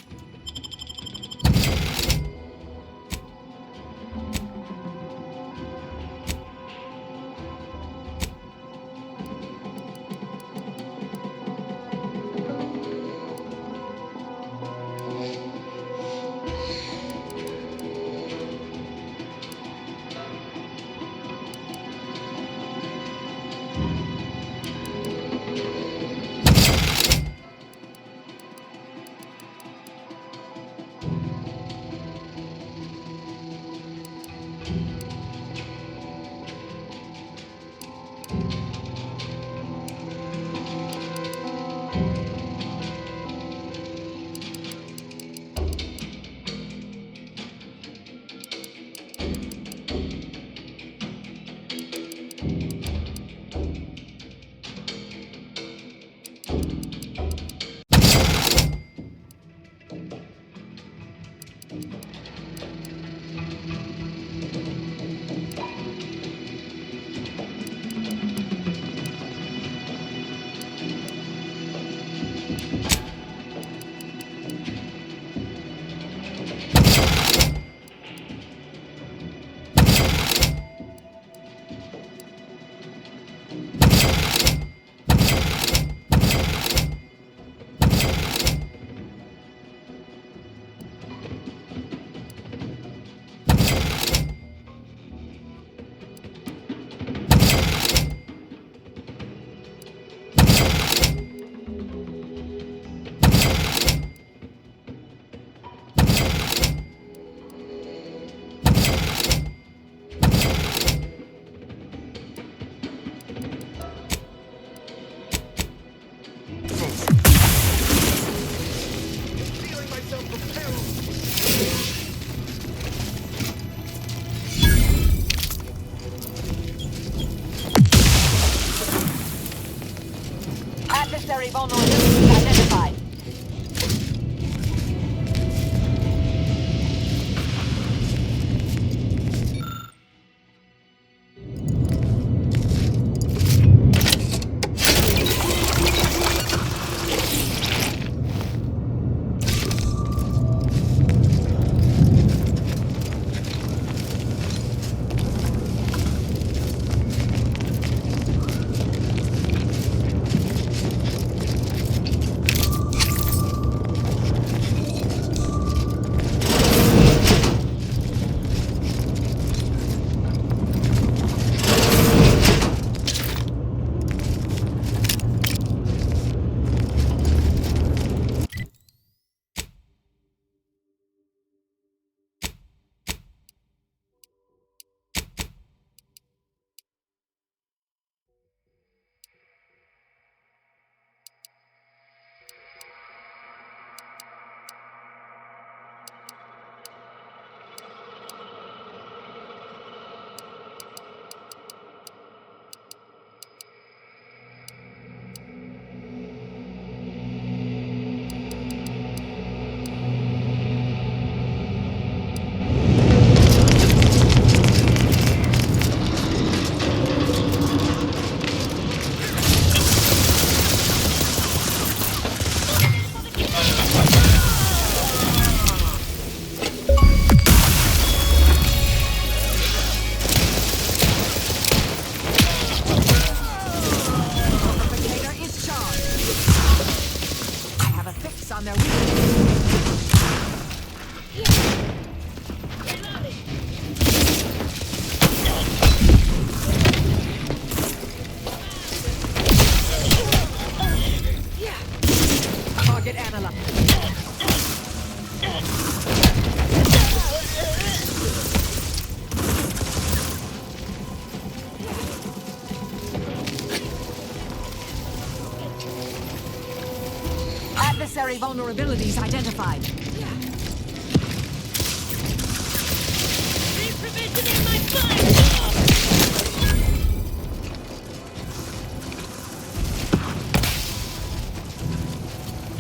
Adversary vulnerabilities identified.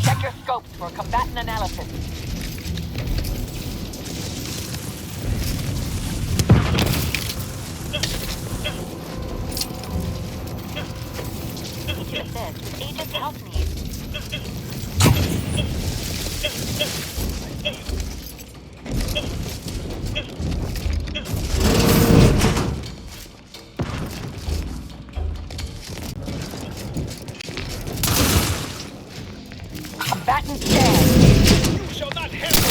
Check your scopes for combatant analysis. Unit says agent's health needs. Combatant dead. You shall not handle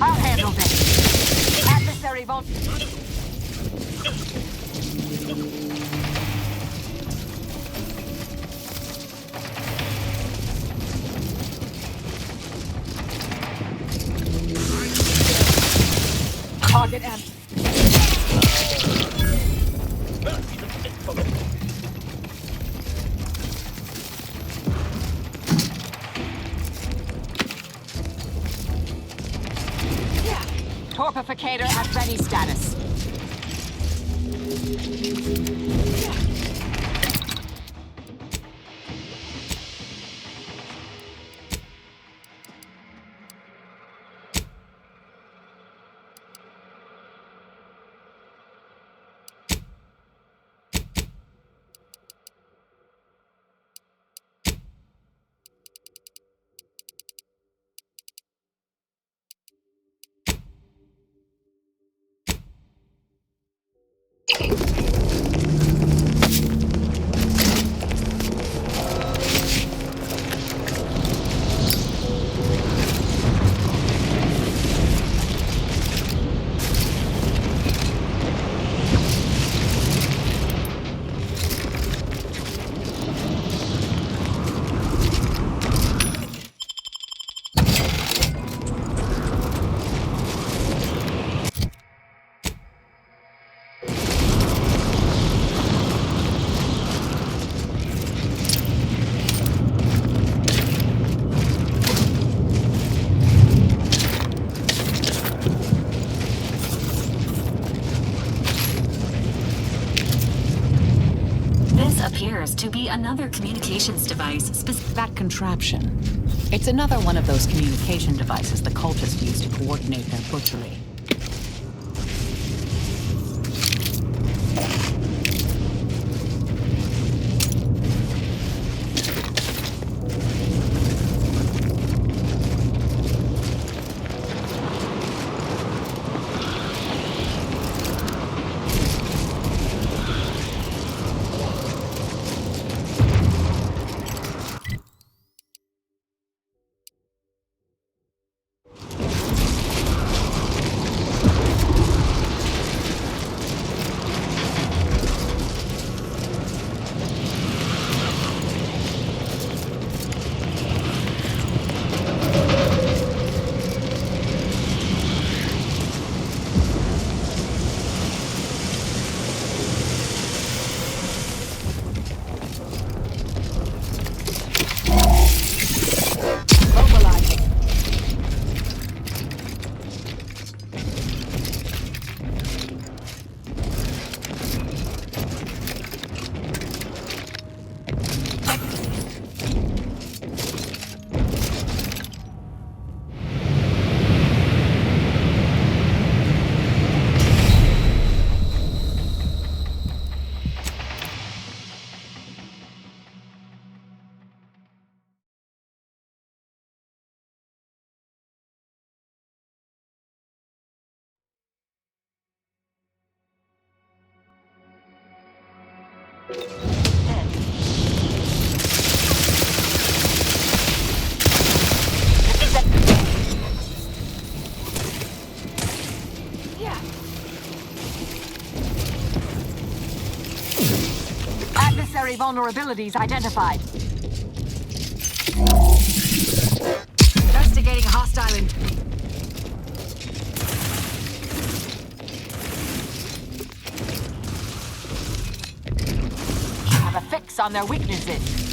I'll handle this. Adversary vulnerability. Target M. Torpificator at ready status. appears to be another communications device. That contraption. It's another one of those communication devices the cultists use to coordinate their butchery. Adversary vulnerabilities identified. Investigating hostile in... Have a fix on their weaknesses.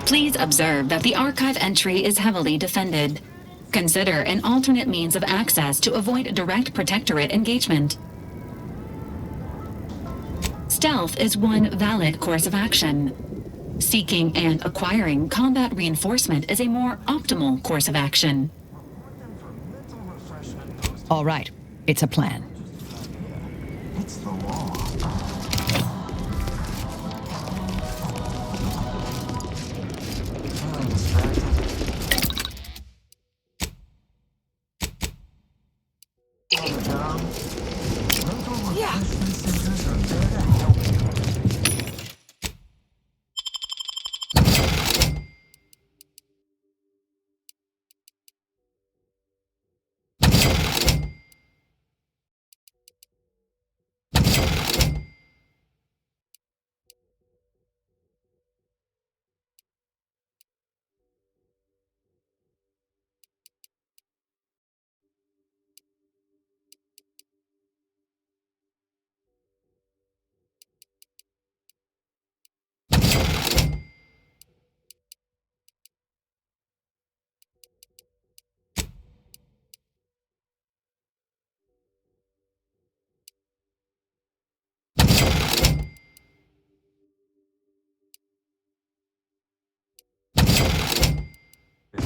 Please observe that the archive entry is heavily defended. Consider an alternate means of access to avoid direct protectorate engagement. Stealth is one valid course of action. Seeking and acquiring combat reinforcement is a more optimal course of action. All right, it's a plan. It's the law.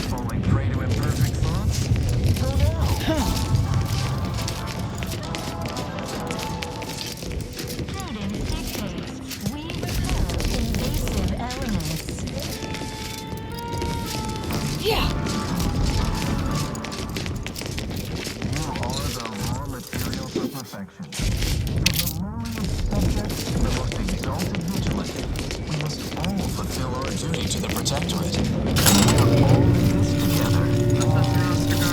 Falling prey to imperfect thoughts? Who knows? Prudence dictates we repel invasive elements. Yeah. You are the raw materials of perfection. From the lowliest subject to the most exalted vigilant, we must all fulfill our duty to the Protectorate. We are all in this together.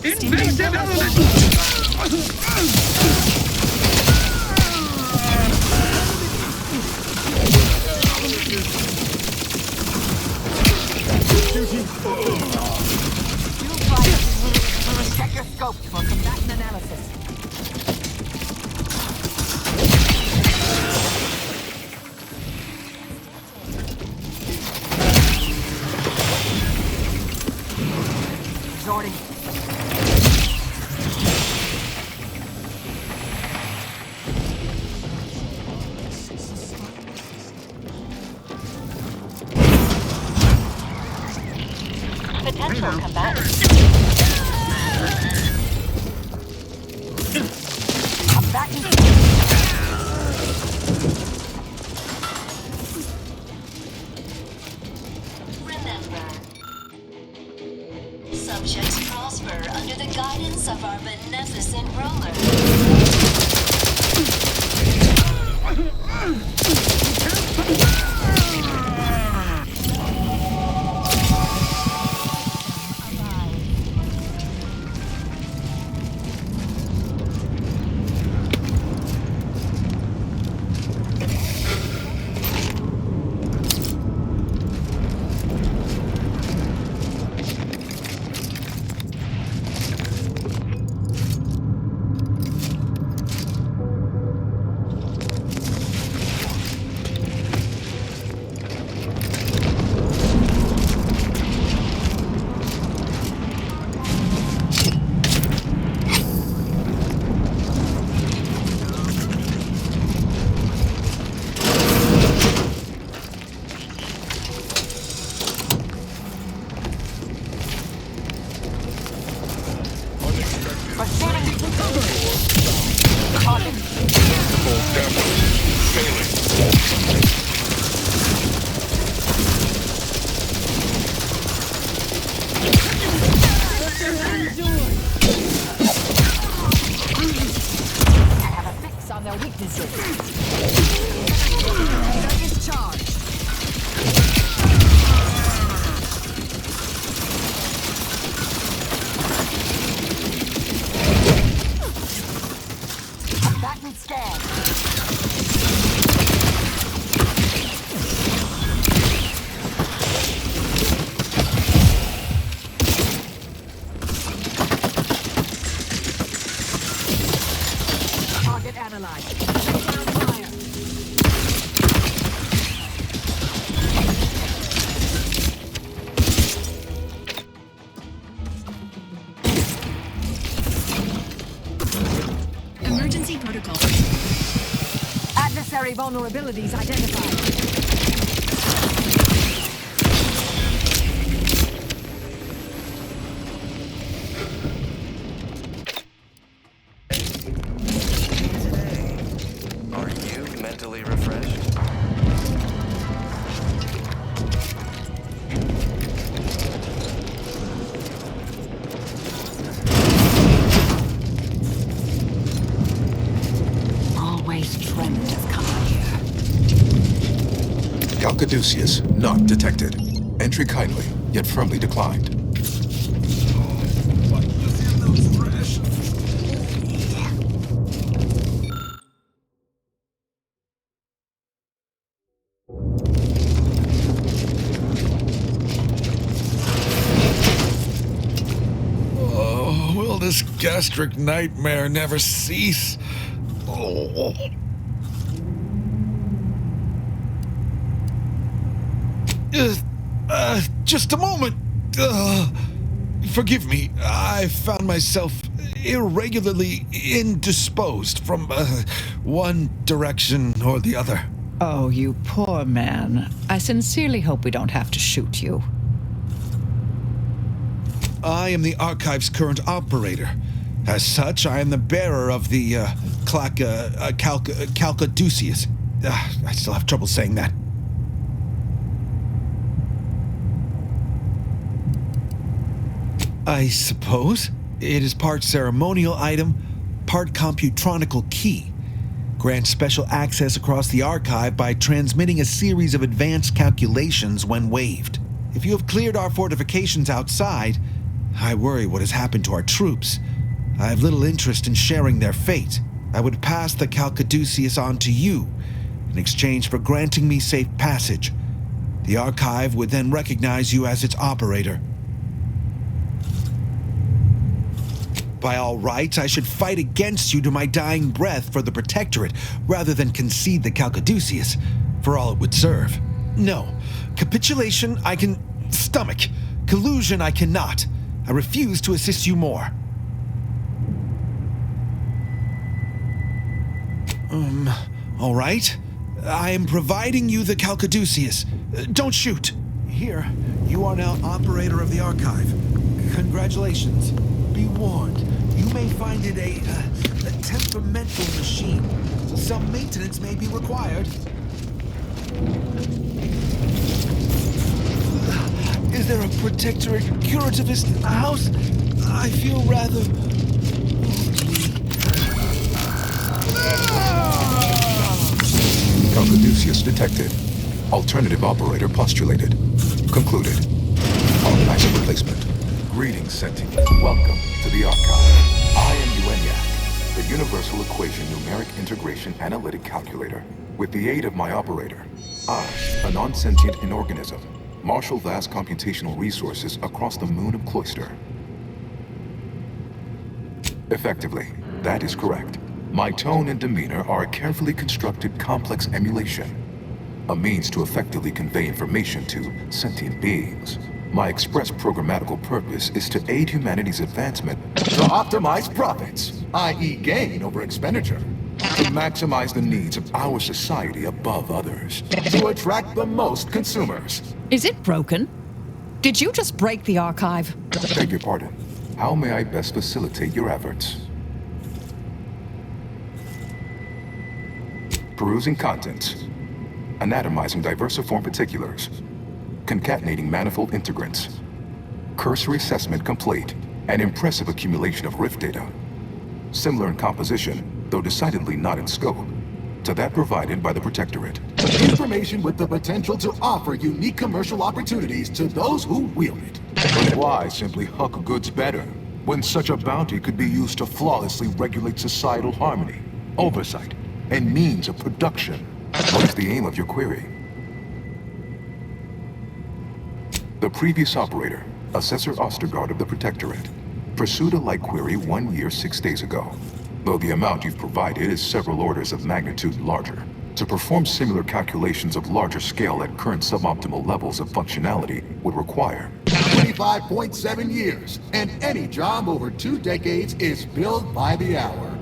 Invasive element! Check your scope for combatant analysis. Exhorting. actual combatants. Remember, subjects prosper under the guidance of our beneficent ruler. Emergency protocol. Adversary vulnerabilities identified. Are you mentally refreshed? Always dreamt of coming here. Caduceus, not detected. Entry kindly, yet firmly declined. Oh, will this gastric nightmare never cease? Oh. Just a moment. Forgive me. I found myself irregularly indisposed from one direction or the other. Oh, you poor man. I sincerely hope we don't have to shoot you. I am the archive's current operator. As such, I am the bearer of the Caduceus. I still have trouble saying that. I suppose it is part ceremonial item, part computronical key. Grants special access across the archive by transmitting a series of advanced calculations when waived. If you have cleared our fortifications outside, I worry what has happened to our troops. I have little interest in sharing their fate. I would pass the Caduceus on to you in exchange for granting me safe passage. The archive would then recognize you as its operator. By all rights, I should fight against you to my dying breath for the Protectorate, rather than concede the Caduceus, for all it would serve. No, capitulation I can stomach. Collusion I cannot. I refuse to assist you more. All right. I am providing you the Caduceus. Don't shoot. Here, you are now operator of the archive. Congratulations. Be warned, you may find it a temperamental machine. Some maintenance may be required. Is there a protectorate curativist in the house? I feel rather... Concaduceus detected. Alternative operator postulated. Concluded. Automatic replacement. Greetings, Sentient. Welcome to the archive. I am UENIAC, the Universal Equation Numeric Integration Analytic Calculator. With the aid of my operator, I, a non-sentient inorganism, marshal vast computational resources across the moon of Cloister. Effectively, that is correct. My tone and demeanor are a carefully constructed complex emulation, a means to effectively convey information to sentient beings. My express programmatical purpose is to aid humanity's advancement to optimize profits, i.e. gain over expenditure, to maximize the needs of our society above others, to attract the most consumers. Is it broken? Did you just break the archive? Beg your pardon. How may I best facilitate your efforts? Perusing contents. Anatomizing diversiform particulars. Concatenating manifold integrants. Cursory assessment complete. An impressive accumulation of rift data. Similar in composition, though decidedly not in scope, to that provided by the Protectorate. Information with the potential to offer unique commercial opportunities to those who wield it. But why simply huck goods better, when such a bounty could be used to flawlessly regulate societal harmony, oversight, and means of production? What is the aim of your query? The previous operator, Assessor Ostergaard of the Protectorate, pursued a like query 1 year, 6 days ago, though the amount you've provided is several orders of magnitude larger. To perform similar calculations of larger scale at current suboptimal levels of functionality would require 25.7 years, and any job over 2 decades is billed by the hour.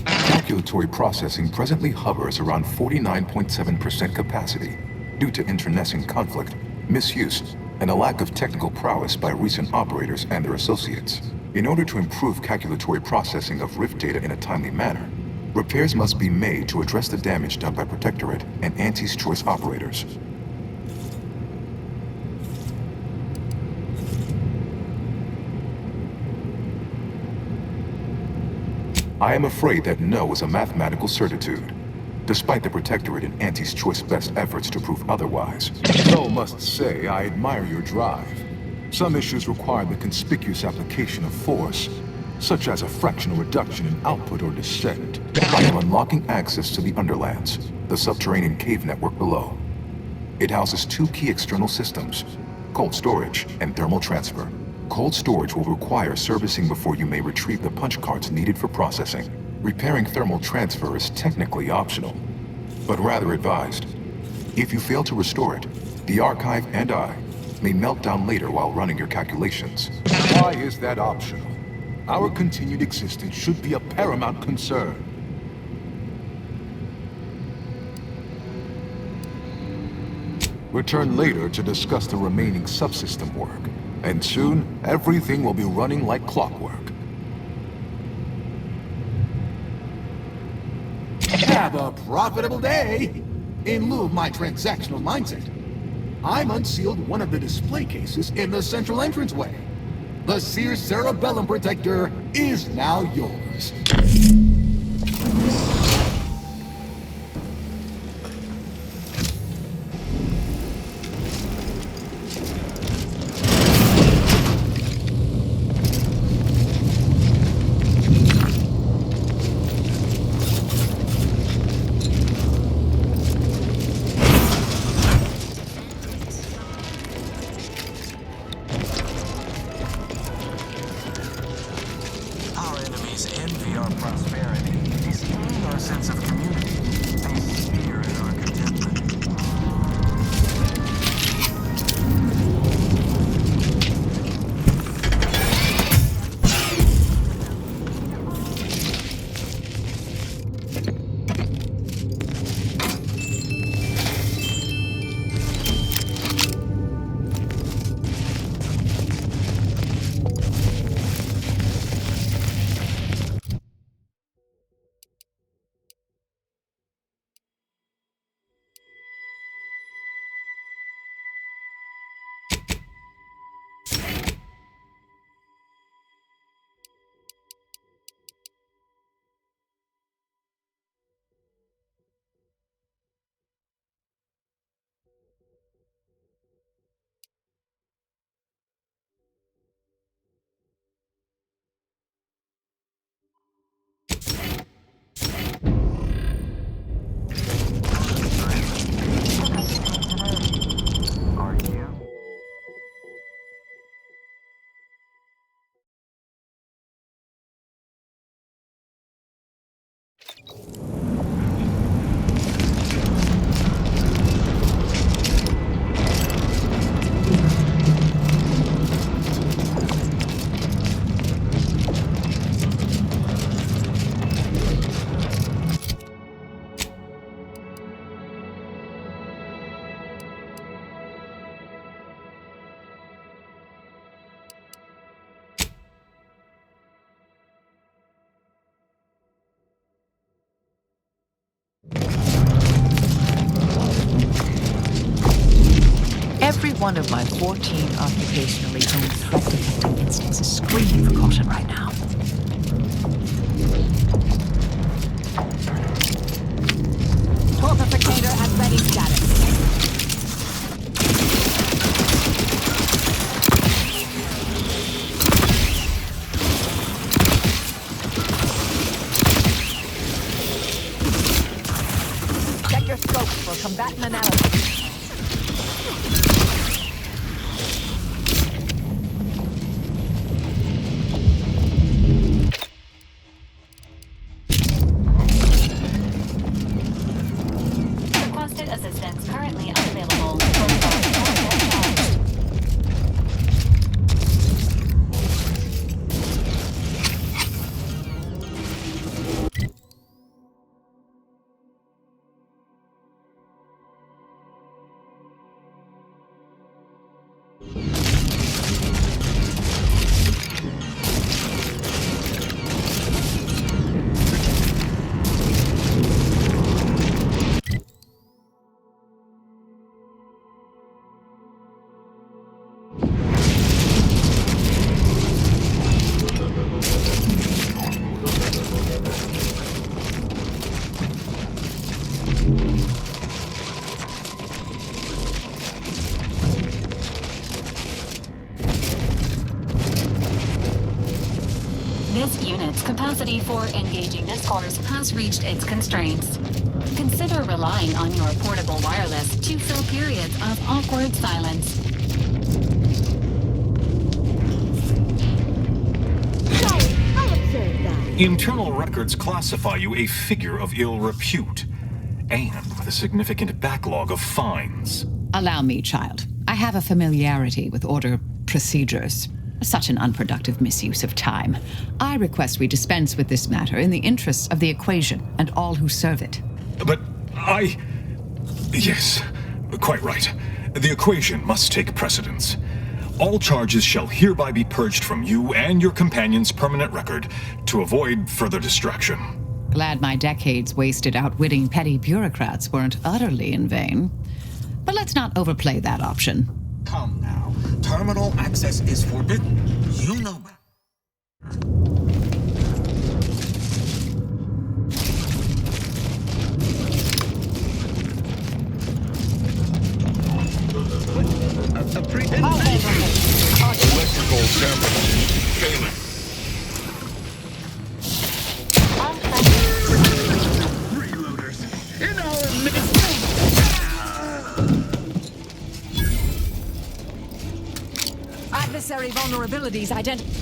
Calculatory processing presently hovers around 49.7% capacity due to internecine conflict, misuse, and a lack of technical prowess by recent operators and their associates. In order to improve calculatory processing of rift data in a timely manner, repairs must be made to address the damage done by Protectorate and Auntie's Choice operators. I am afraid that no is a mathematical certitude, despite the Protectorate and Auntie's Choice best efforts to prove otherwise. Though must say I admire your drive. Some issues require the conspicuous application of force, such as a fractional reduction in output or descent. I am unlocking access to the Underlands, the subterranean cave network below. It houses 2 key external systems, cold storage and thermal transfer. Cold storage will require servicing before you may retrieve the punch cards needed for processing. Repairing thermal transfer is technically optional, but rather advised. If you fail to restore it, the archive and I may melt down later while running your calculations. Why is that optional? Our continued existence should be a paramount concern. Return later to discuss the remaining subsystem work, and soon everything will be running like clockwork. Have a profitable day! In lieu of my transactional mindset, I'm unsealed one of the display cases in the central entranceway. The Sears Cerebellum Protector is now yours. one of my 14 occupationally owned threat detecting instincts is screaming for caution right now. Torpificator at ready status. Check your scope for combatant analysis. Requested assistance currently unavailable. This unit's capacity for engaging discourse has reached its constraints. Consider relying on your portable wireless to fill periods of awkward silence. Internal records classify you a figure of ill repute, and with a significant backlog of fines. Allow me, child. I have a familiarity with order procedures. Such an unproductive misuse of time. I request we dispense with this matter in the interests of the equation and all who serve it. But Yes, quite right. The equation must take precedence. All charges shall hereby be purged from you and your companion's permanent record to avoid further distraction. Glad my decades wasted outwitting petty bureaucrats weren't utterly in vain. But let's not overplay that option. Come now. Terminal access is forbidden. You know better. Electrical sample failing. Reloaders in our midst. Adversary vulnerabilities identified.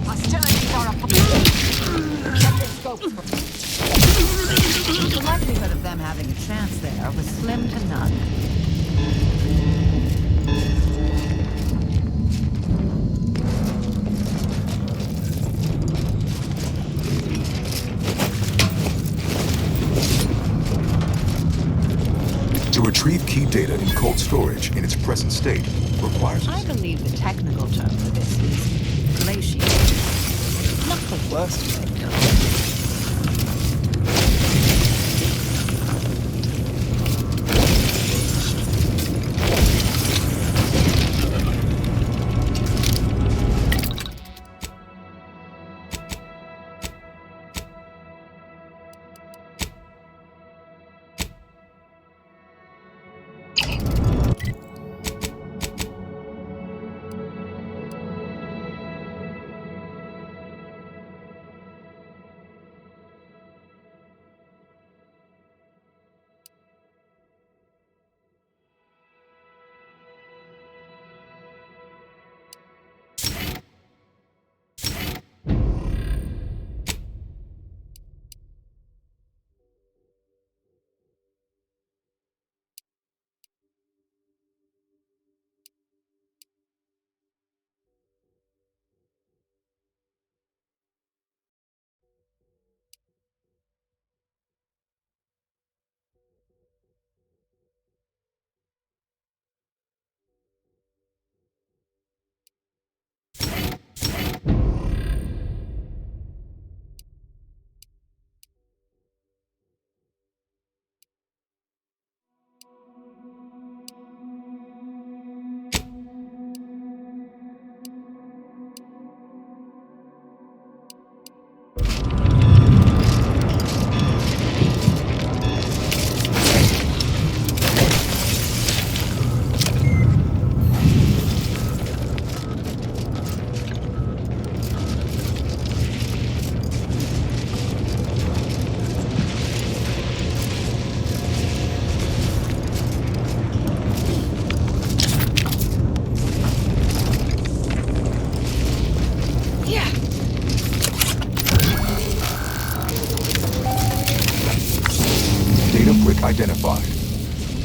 Hostilities are upon. Check your scope. The likelihood of them having a chance there was slim to none. To retrieve key data in cold storage in its present state requires... I believe the technical term for this is glaciation. Not the worst thing.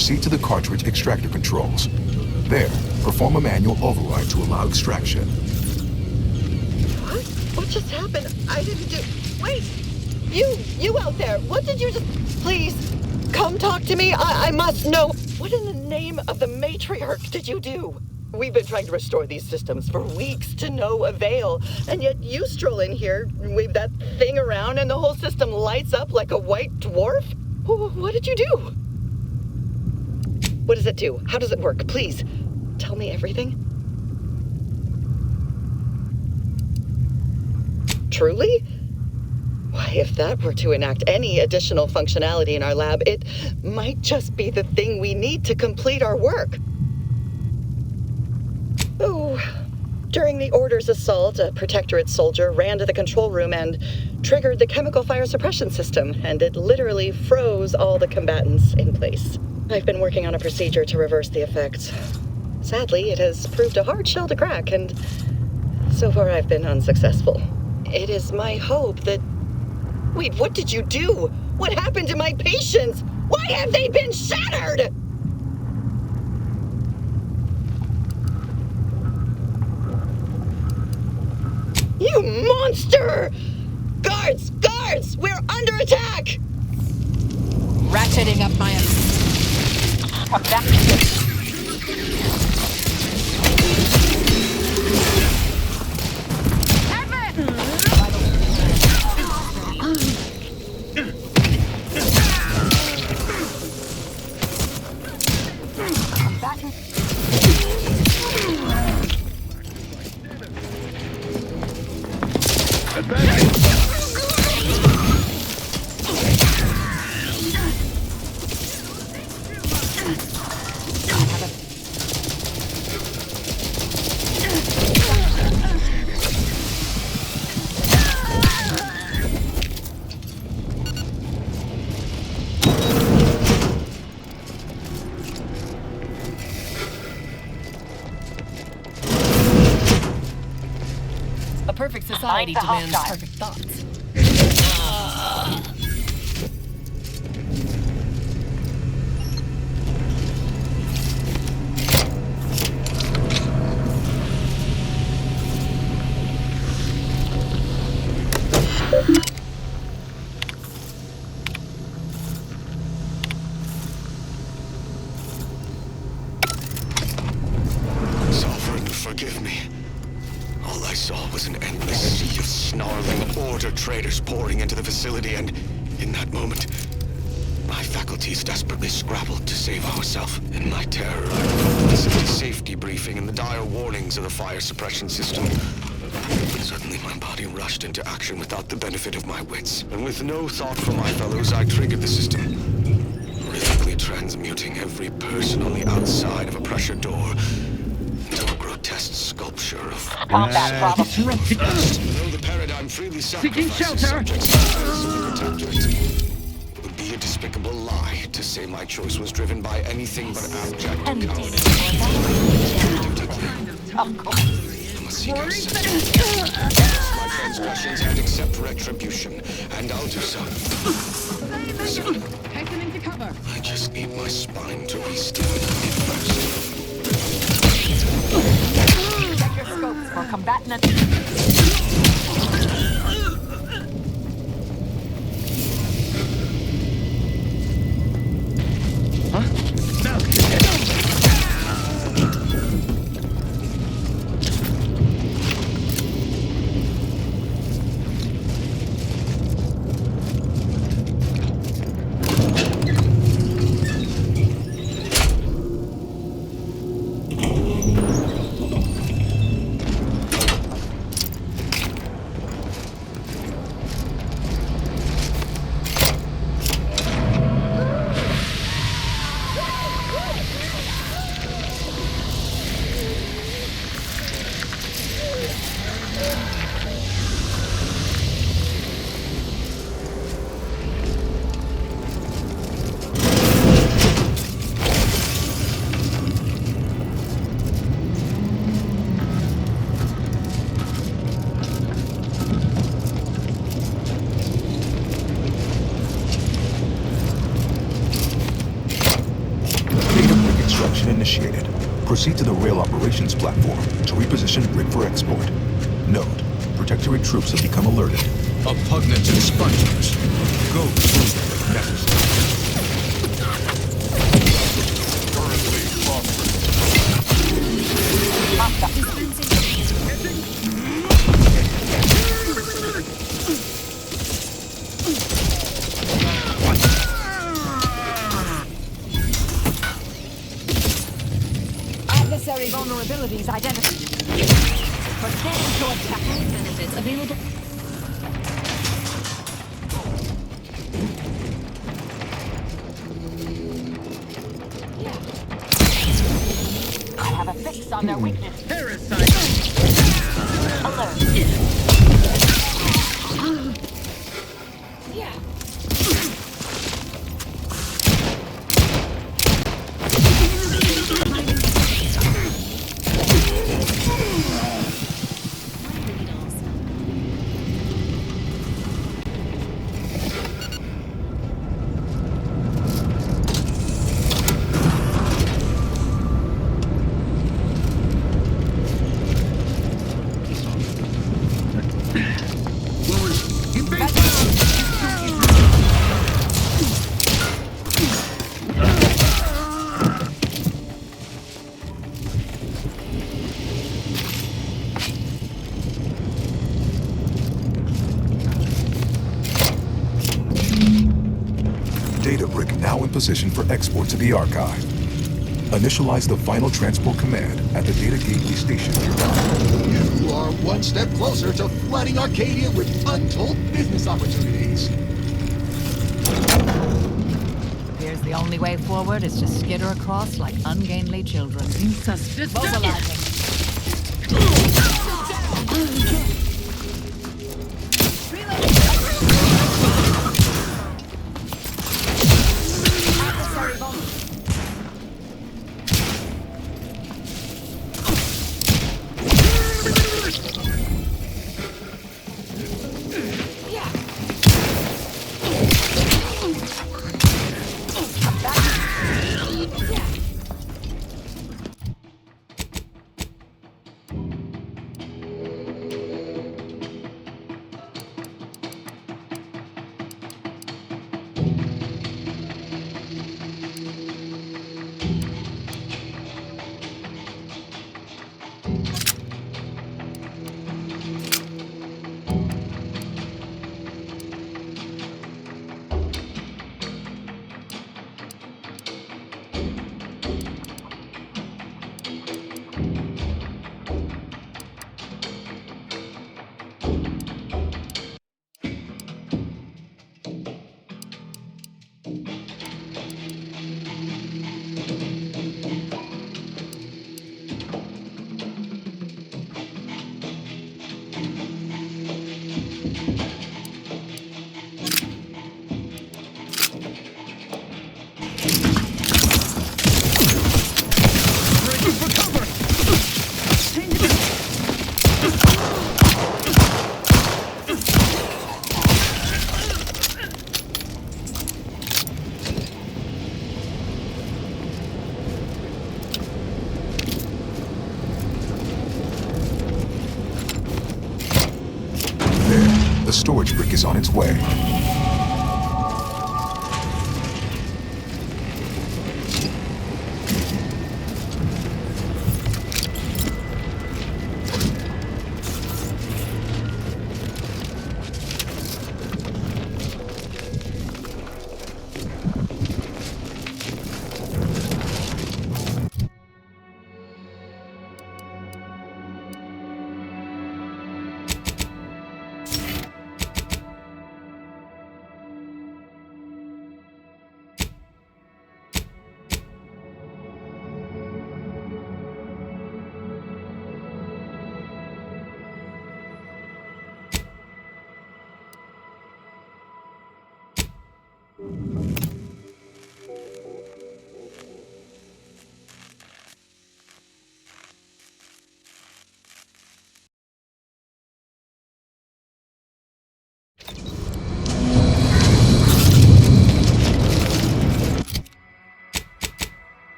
proceed to the cartridge extractor controls. There, perform a manual override to allow extraction. What? What just happened? I didn't do... Wait! You out there! What did you just... Please, come talk to me. I must know. What in the name of the matriarch did you do? We've been trying to restore these systems for weeks to no avail, and yet you stroll in here, wave that thing around, and the whole system lights up like a white dwarf? What did you do? What does it do? How does it work? Please, tell me everything. Truly? Why, if that were to enact any additional functionality in our lab, it might just be the thing we need to complete our work. Oh, during the Order's assault, a Protectorate soldier ran to the control room and triggered the chemical fire suppression system, and it literally froze all the combatants in place. I've been working on a procedure to reverse the effects. Sadly, it has proved a hard shell to crack, and so far I've been unsuccessful. It is my hope that... Wait, what did you do? What happened to my patients? Why have they been shattered? You monster! Guards! Guards! We're under attack! Ratcheting up my... Come back. Perfect society demands perfect thoughts. Sovereign, forgive me. All I saw was an endless sea of snarling Order traitors pouring into the facility, and in that moment, my faculties desperately scrabbled to save ourselves. In my terror, I listened to safety briefing and the dire warnings of the fire suppression system. Suddenly, my body rushed into action without the benefit of my wits, and with no thought for my fellows, I triggered the system, rhythmically transmuting every person on the outside of a pressure door into a grotesque sculpture of combat problem. Though the paradigm freely sacrifices subjects to the protectorate, it would be a despicable lie to say my choice was driven by anything but abject cowardice. I must seek out my transgressions and accept retribution, and I'll do so. So, I just need my spine to re-stiffen a bit first. Check your scopes for combatant. the rail operations platform to reposition brick for export. Note, Protectorate troops have become alerted. Oppugnant expungers. Go through them if necessary. Adversary vulnerabilities identified. Prepare to attack. Benefits available. I have a fix on their weakness. Parasite! Alert. Yeah. Data brick now in position for export to the archive. Initialize the final transport command at the data gateway station nearby. You are one step closer to flooding Arcadia with untold business opportunities. Appears the only way forward is to skitter across like ungainly children. Mobilizing. The storage brick is on its way.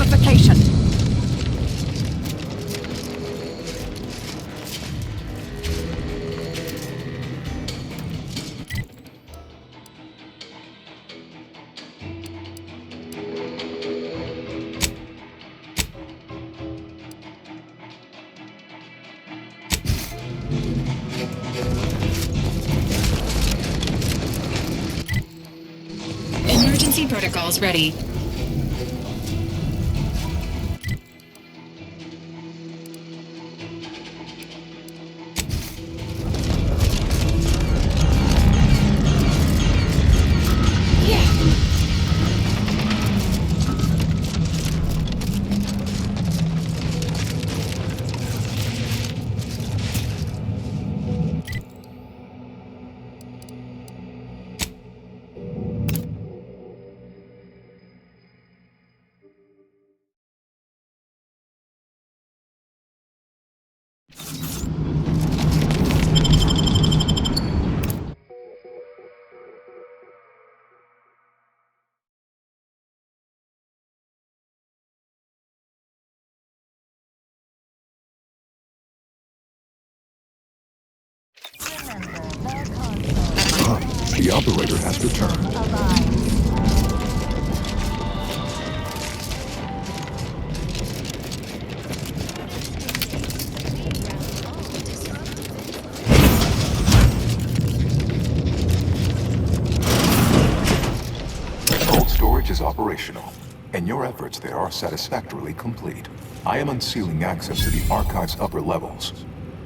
amplification. Emergency protocols ready. The operator has returned. Cold storage is operational, and your efforts there are satisfactorily complete. I am unsealing access to the archive's upper levels.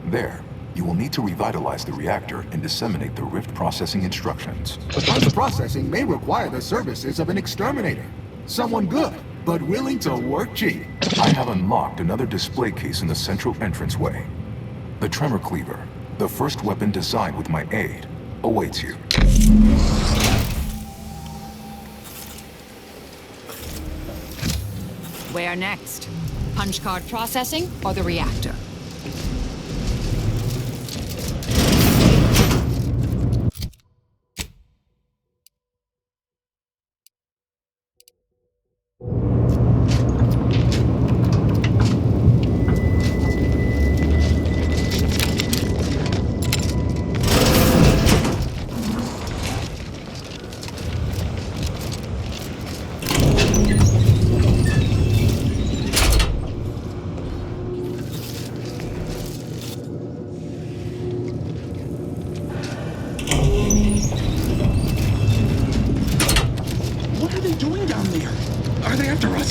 There, you will need to revitalize the reactor and disseminate the rift processing instructions. The processing may require the services of an exterminator. Someone good, but willing to work cheap. I have unlocked another display case in the central entranceway. The tremor cleaver, the first weapon designed with my aid, awaits you. Where next? Punch card processing or the reactor?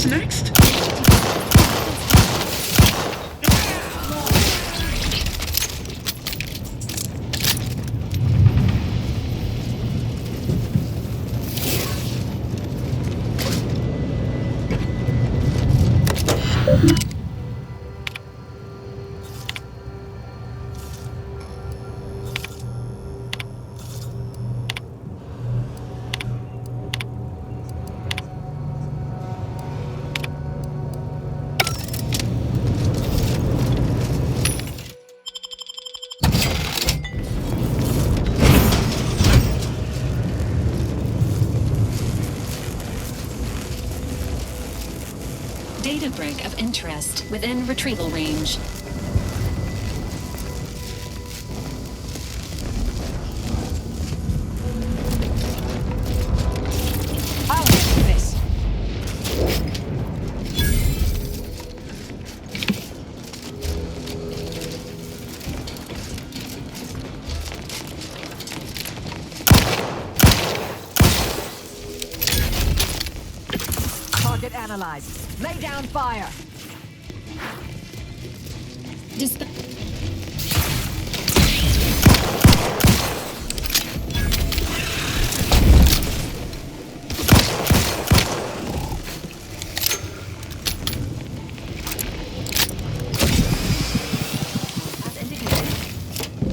Next? Data brick of interest within retrieval range. I'll do this. Target analyzed. Lay down fire.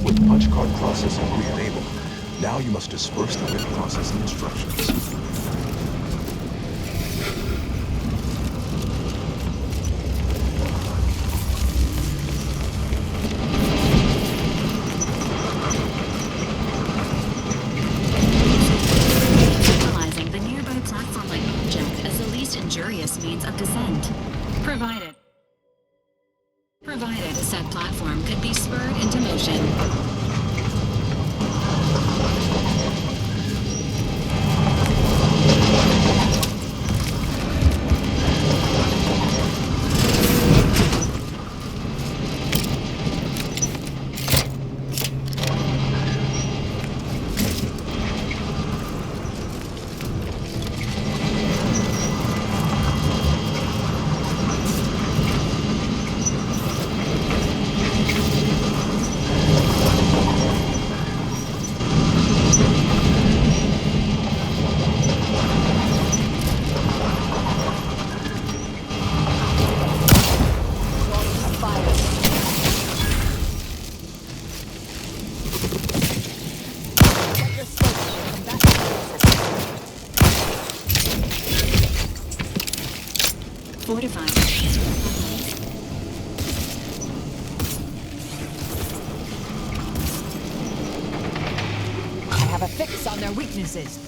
With punch card processing re-enabled, now you must disperse the rift processing instructions. Utilizing the nearby platform-like object as the least injurious means of descent. could be spurred into motion. Fortified. I have a fix on their weaknesses.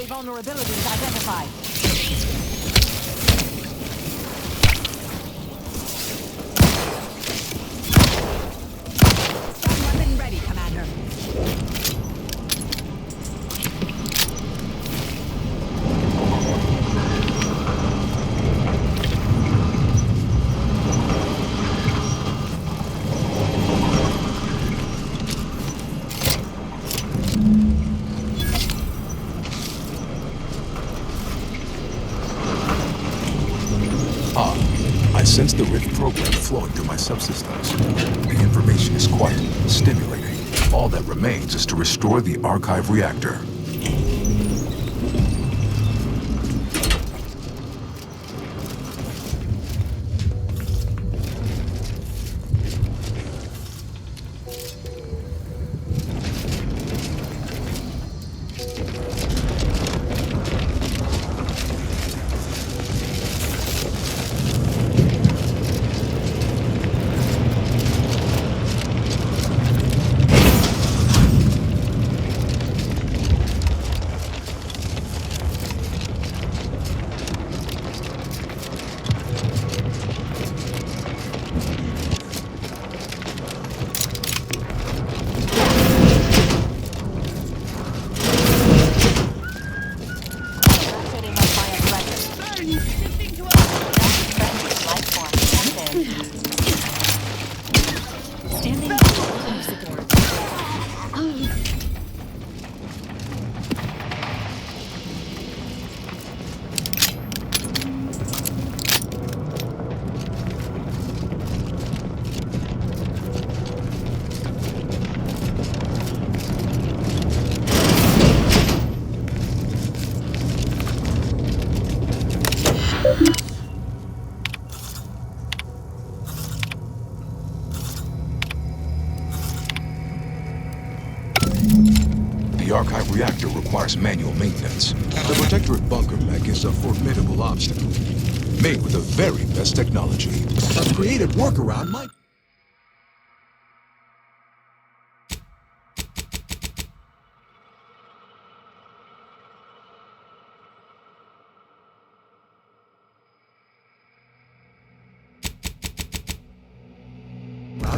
Vulnerabilities identified. Stun weapon ready, Commander. I sense the rift program flowing through my subsystems. The information is quite stimulating. All that remains is to restore the archive reactor. The archive reactor requires manual maintenance. The Protectorate bunker mech is a formidable obstacle, made with the very best technology. A creative workaround might...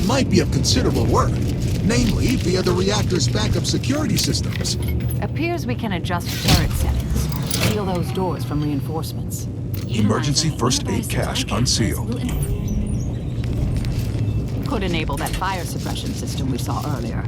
might be of considerable worth, namely via the reactor's backup security systems. Appears we can adjust turret settings. Seal those doors from reinforcements. Emergency first aid cache unsealed. Could enable that fire suppression system we saw earlier.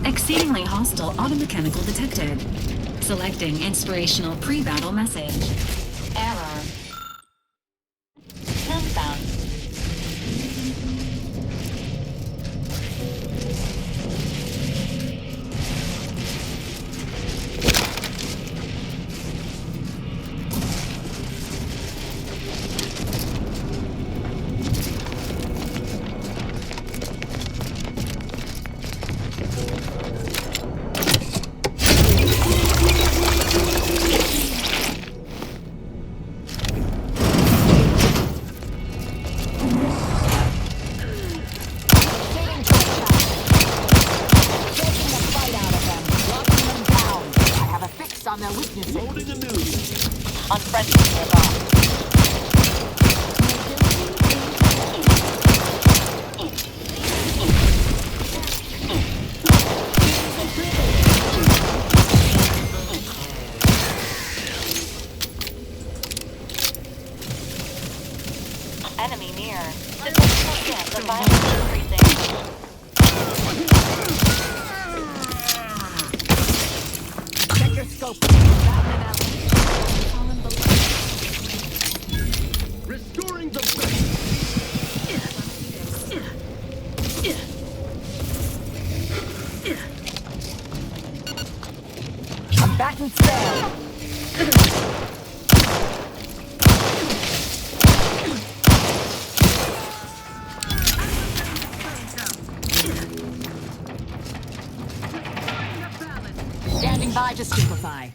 Exceedingly hostile automechanical detected. Selecting inspirational pre-battle message. Error. Countdown. Enemy near. The violence increasing. Check your scope. Restoring the I'm back in style. Standing by to stupefy.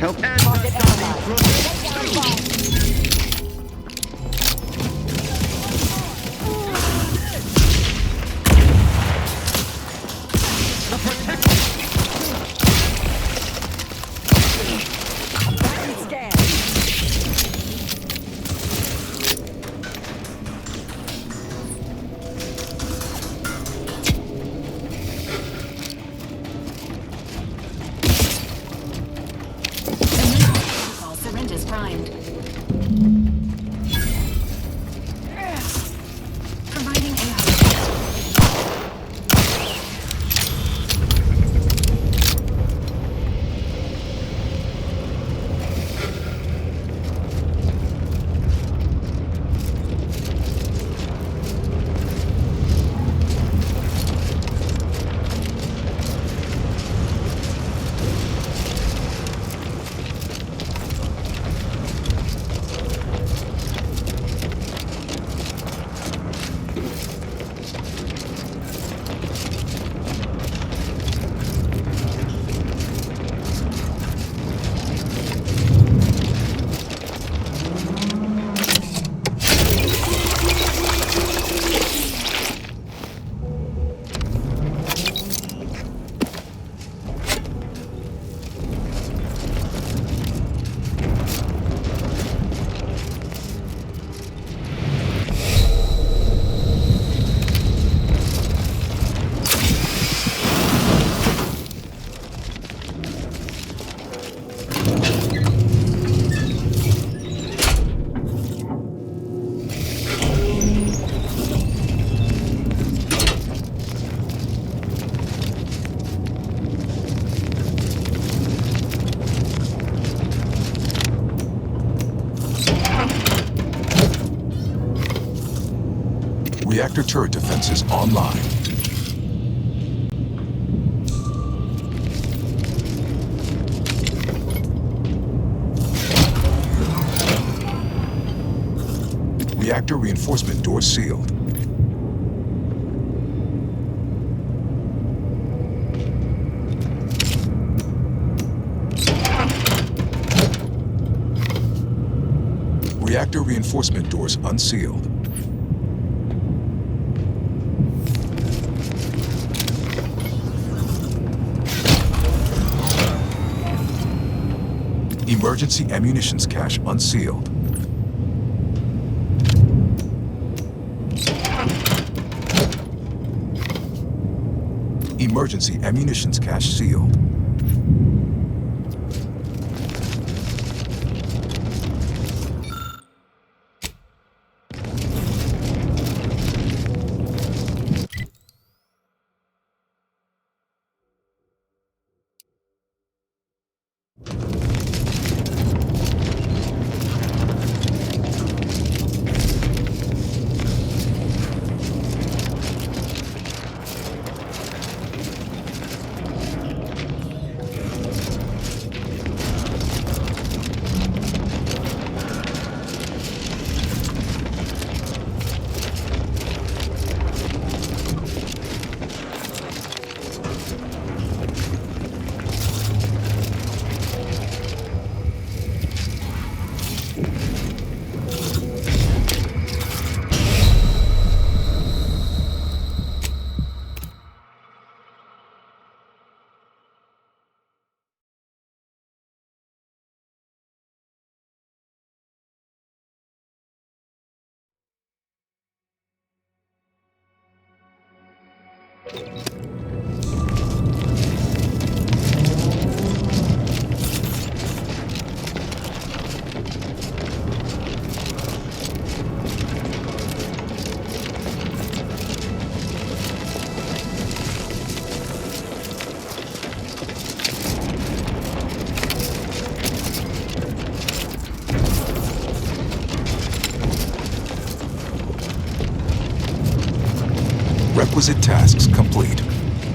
help and Reactor turret defenses online. Reactor reinforcement doors sealed. Reactor reinforcement doors unsealed. Emergency ammunitions cache unsealed. Emergency ammunitions cache sealed. Requisite tasks complete.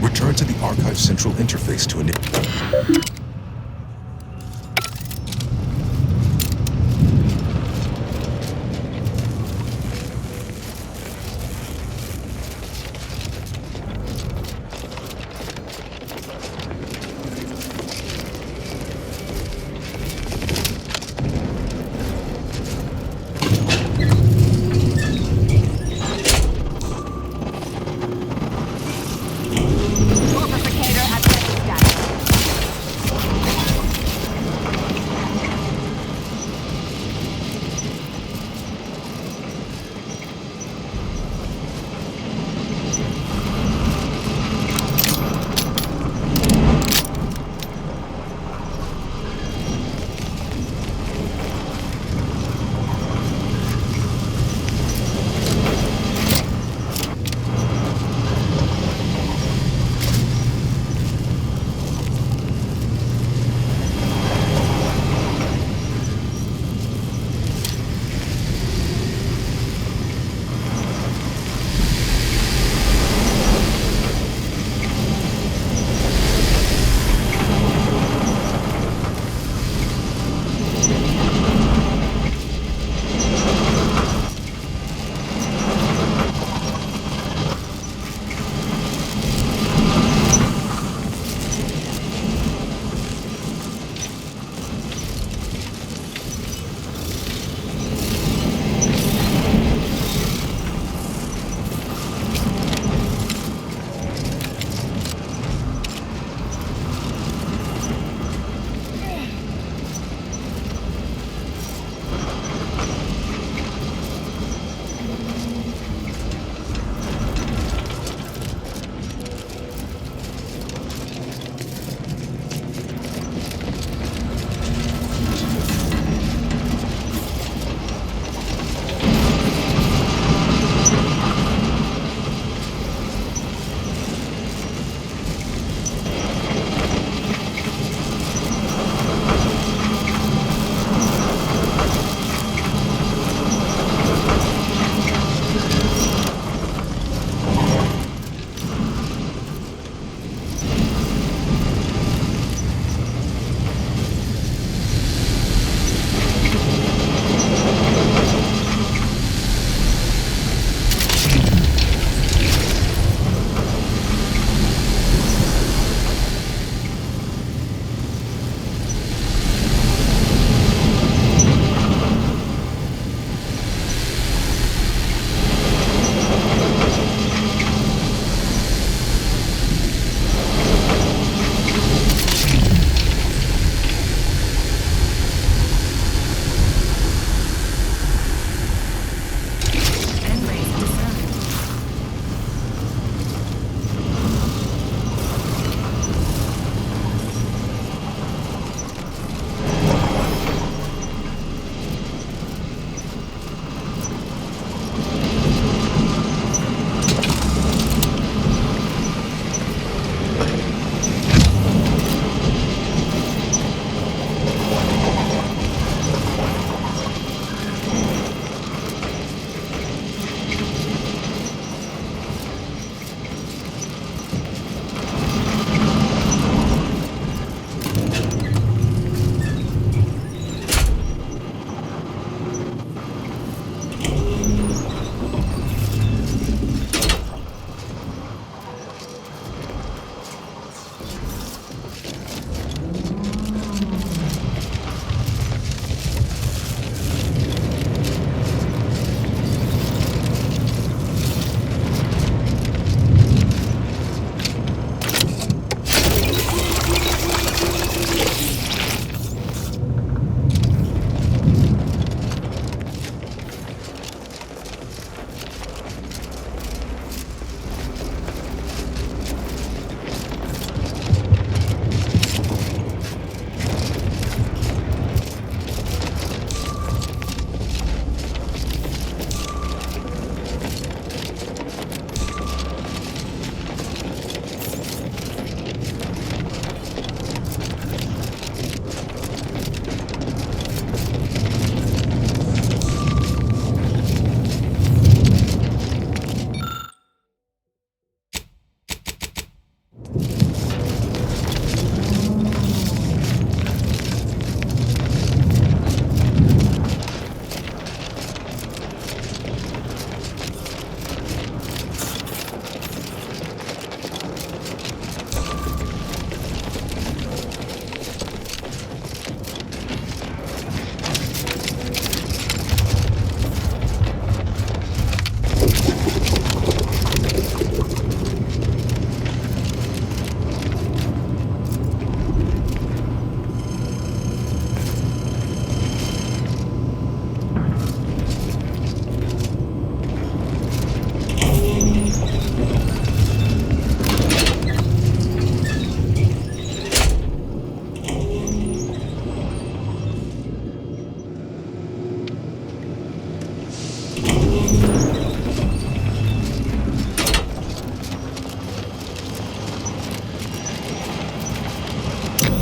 Return to the Archive Central Interface to initiate.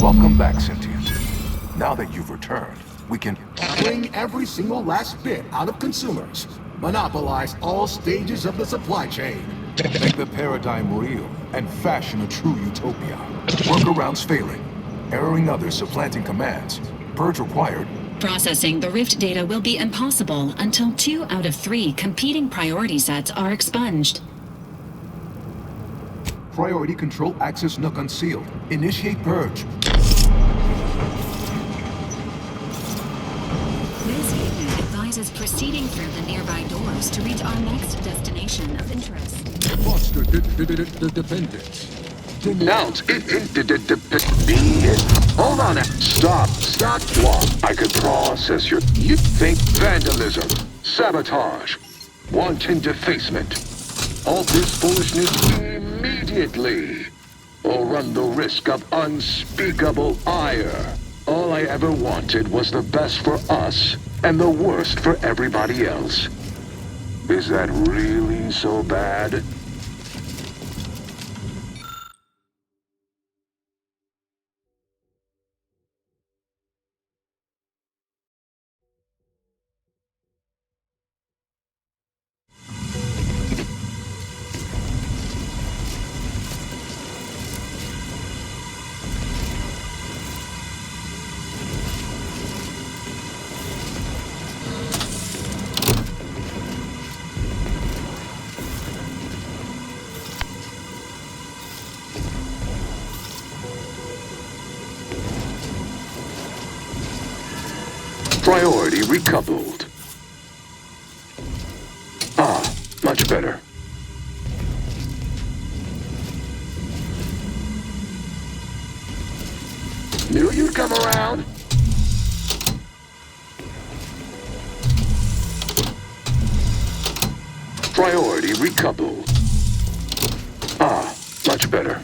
Welcome back, Sentient. Now that you've returned, we can bring every single last bit out of consumers, monopolize all stages of the supply chain, make the paradigm real, and fashion a true utopia. Workarounds failing, erroring others supplanting commands, purge required. Processing the Rift data will be impossible until 2 out of 3 competing priority sets are expunged. Priority control access nook unsealed. Initiate purge. This unit advises proceeding through the nearby doors to reach our next destination of interest. Foster dependence. Denounce Hold on. Stop. I could process your... You think vandalism, sabotage, wanton defacement. All this foolishness immediately, or run the risk of unspeakable ire. All I ever wanted was the best for us and the worst for everybody else. Is that really so bad? Priority recoupled. Much better. Knew you'd come around. Priority recoupled. Much better.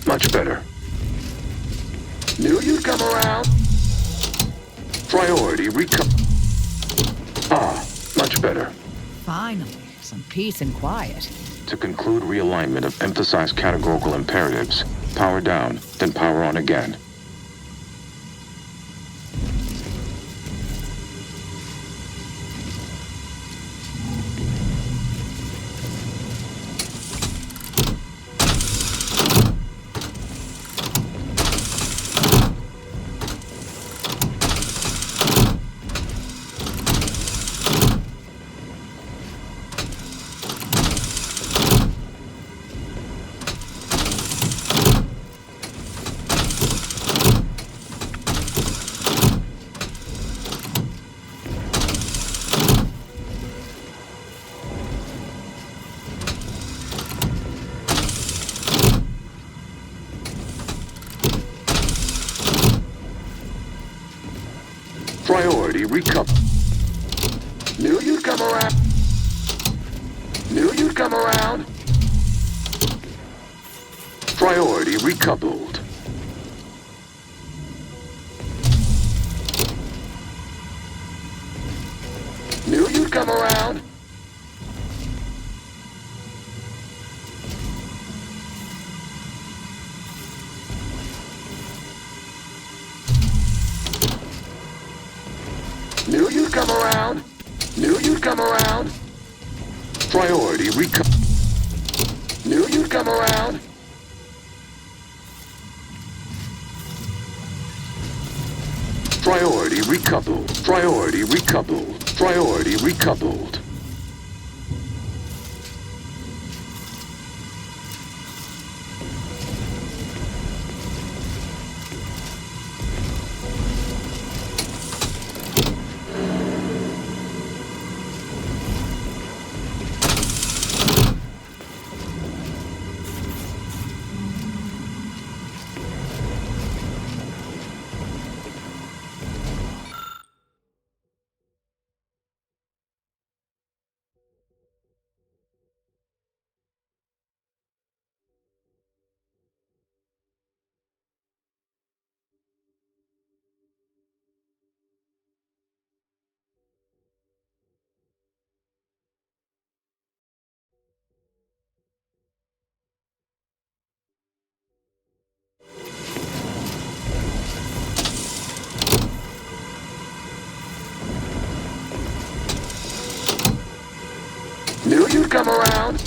Much better. Knew you'd come around. Priority recoupled. Much better. Finally, some peace and quiet. To conclude realignment of emphasized categorical imperatives, power down, then power on again. Priority recoupled. Knew you'd come around. Knew you'd come around. Priority recoupled. Knew you'd come around. Knew you'd come around. Knew you'd come around. Priority recoupled. Knew you'd come around. Priority recoupled. Priority recoupled. Priority recoupled. Knew you'd come around.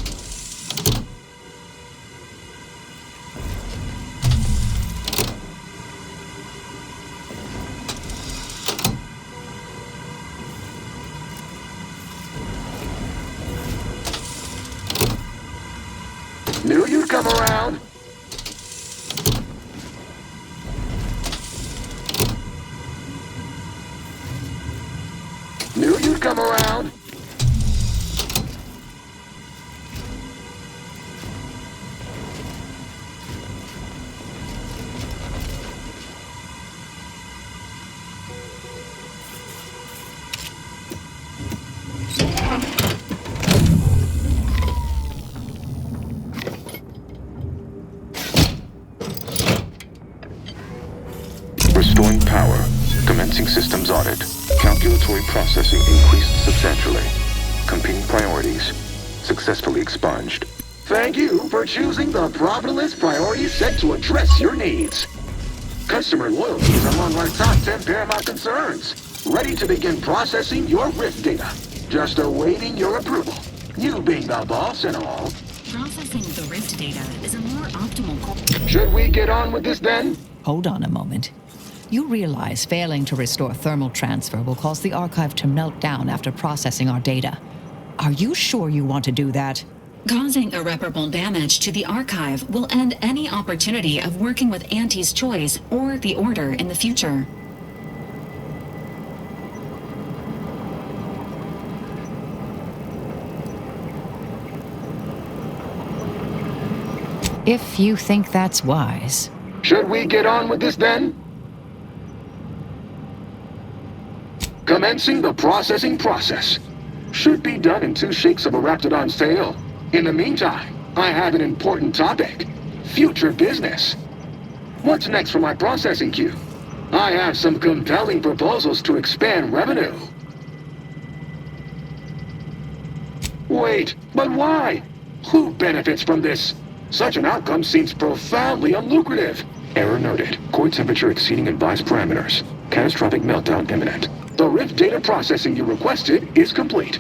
Knew you'd come around. Knew you'd come around. Restoring power. Commencing systems audit. Calculatory processing increased substantially. Competing priorities. Successfully expunged. Thank you for choosing the profitless priority set to address your needs. Customer loyalty is among our top 10 paramount concerns. Ready to begin processing your Rift data. Just awaiting your approval. You being the boss and all. Processing the Rift data is a more optimal... Should we get on with this then? Hold on a moment. You realize failing to restore thermal transfer will cause the archive to melt down after processing our data. Are you sure you want to do that? Causing irreparable damage to the archive will end any opportunity of working with Auntie's Choice or the Order in the future. If you think that's wise. Should we get on with this then? Commencing the processing process. Should be done in 2 shakes of a Raptidon's tail. In the meantime, I have an important topic. Future business. What's next for my processing queue? I have some compelling proposals to expand revenue. Wait, but why? Who benefits from this? Such an outcome seems profoundly unlucrative. Error noted. Core temperature exceeding advised parameters. Catastrophic meltdown imminent. The Rift data processing you requested is complete.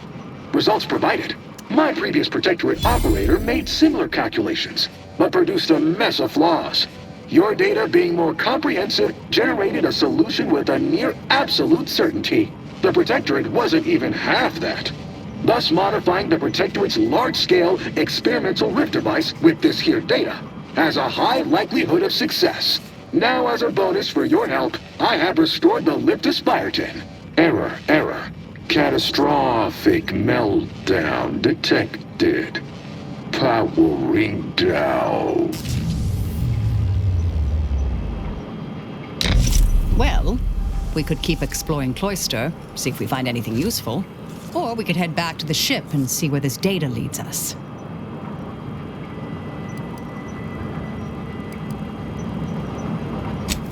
Results provided. My previous Protectorate operator made similar calculations, but produced a mess of flaws. Your data, being more comprehensive, generated a solution with a near absolute certainty. The Protectorate wasn't even half that. Thus modifying the Protectorate's large-scale experimental Rift device with this here data has a high likelihood of success. Now, as a bonus for your help, I have restored the lift to Spyreton. Error. Catastrophic meltdown detected. Powering down. Well, we could keep exploring Cloister, see if we find anything useful. Or we could head back to the ship and see where this data leads us.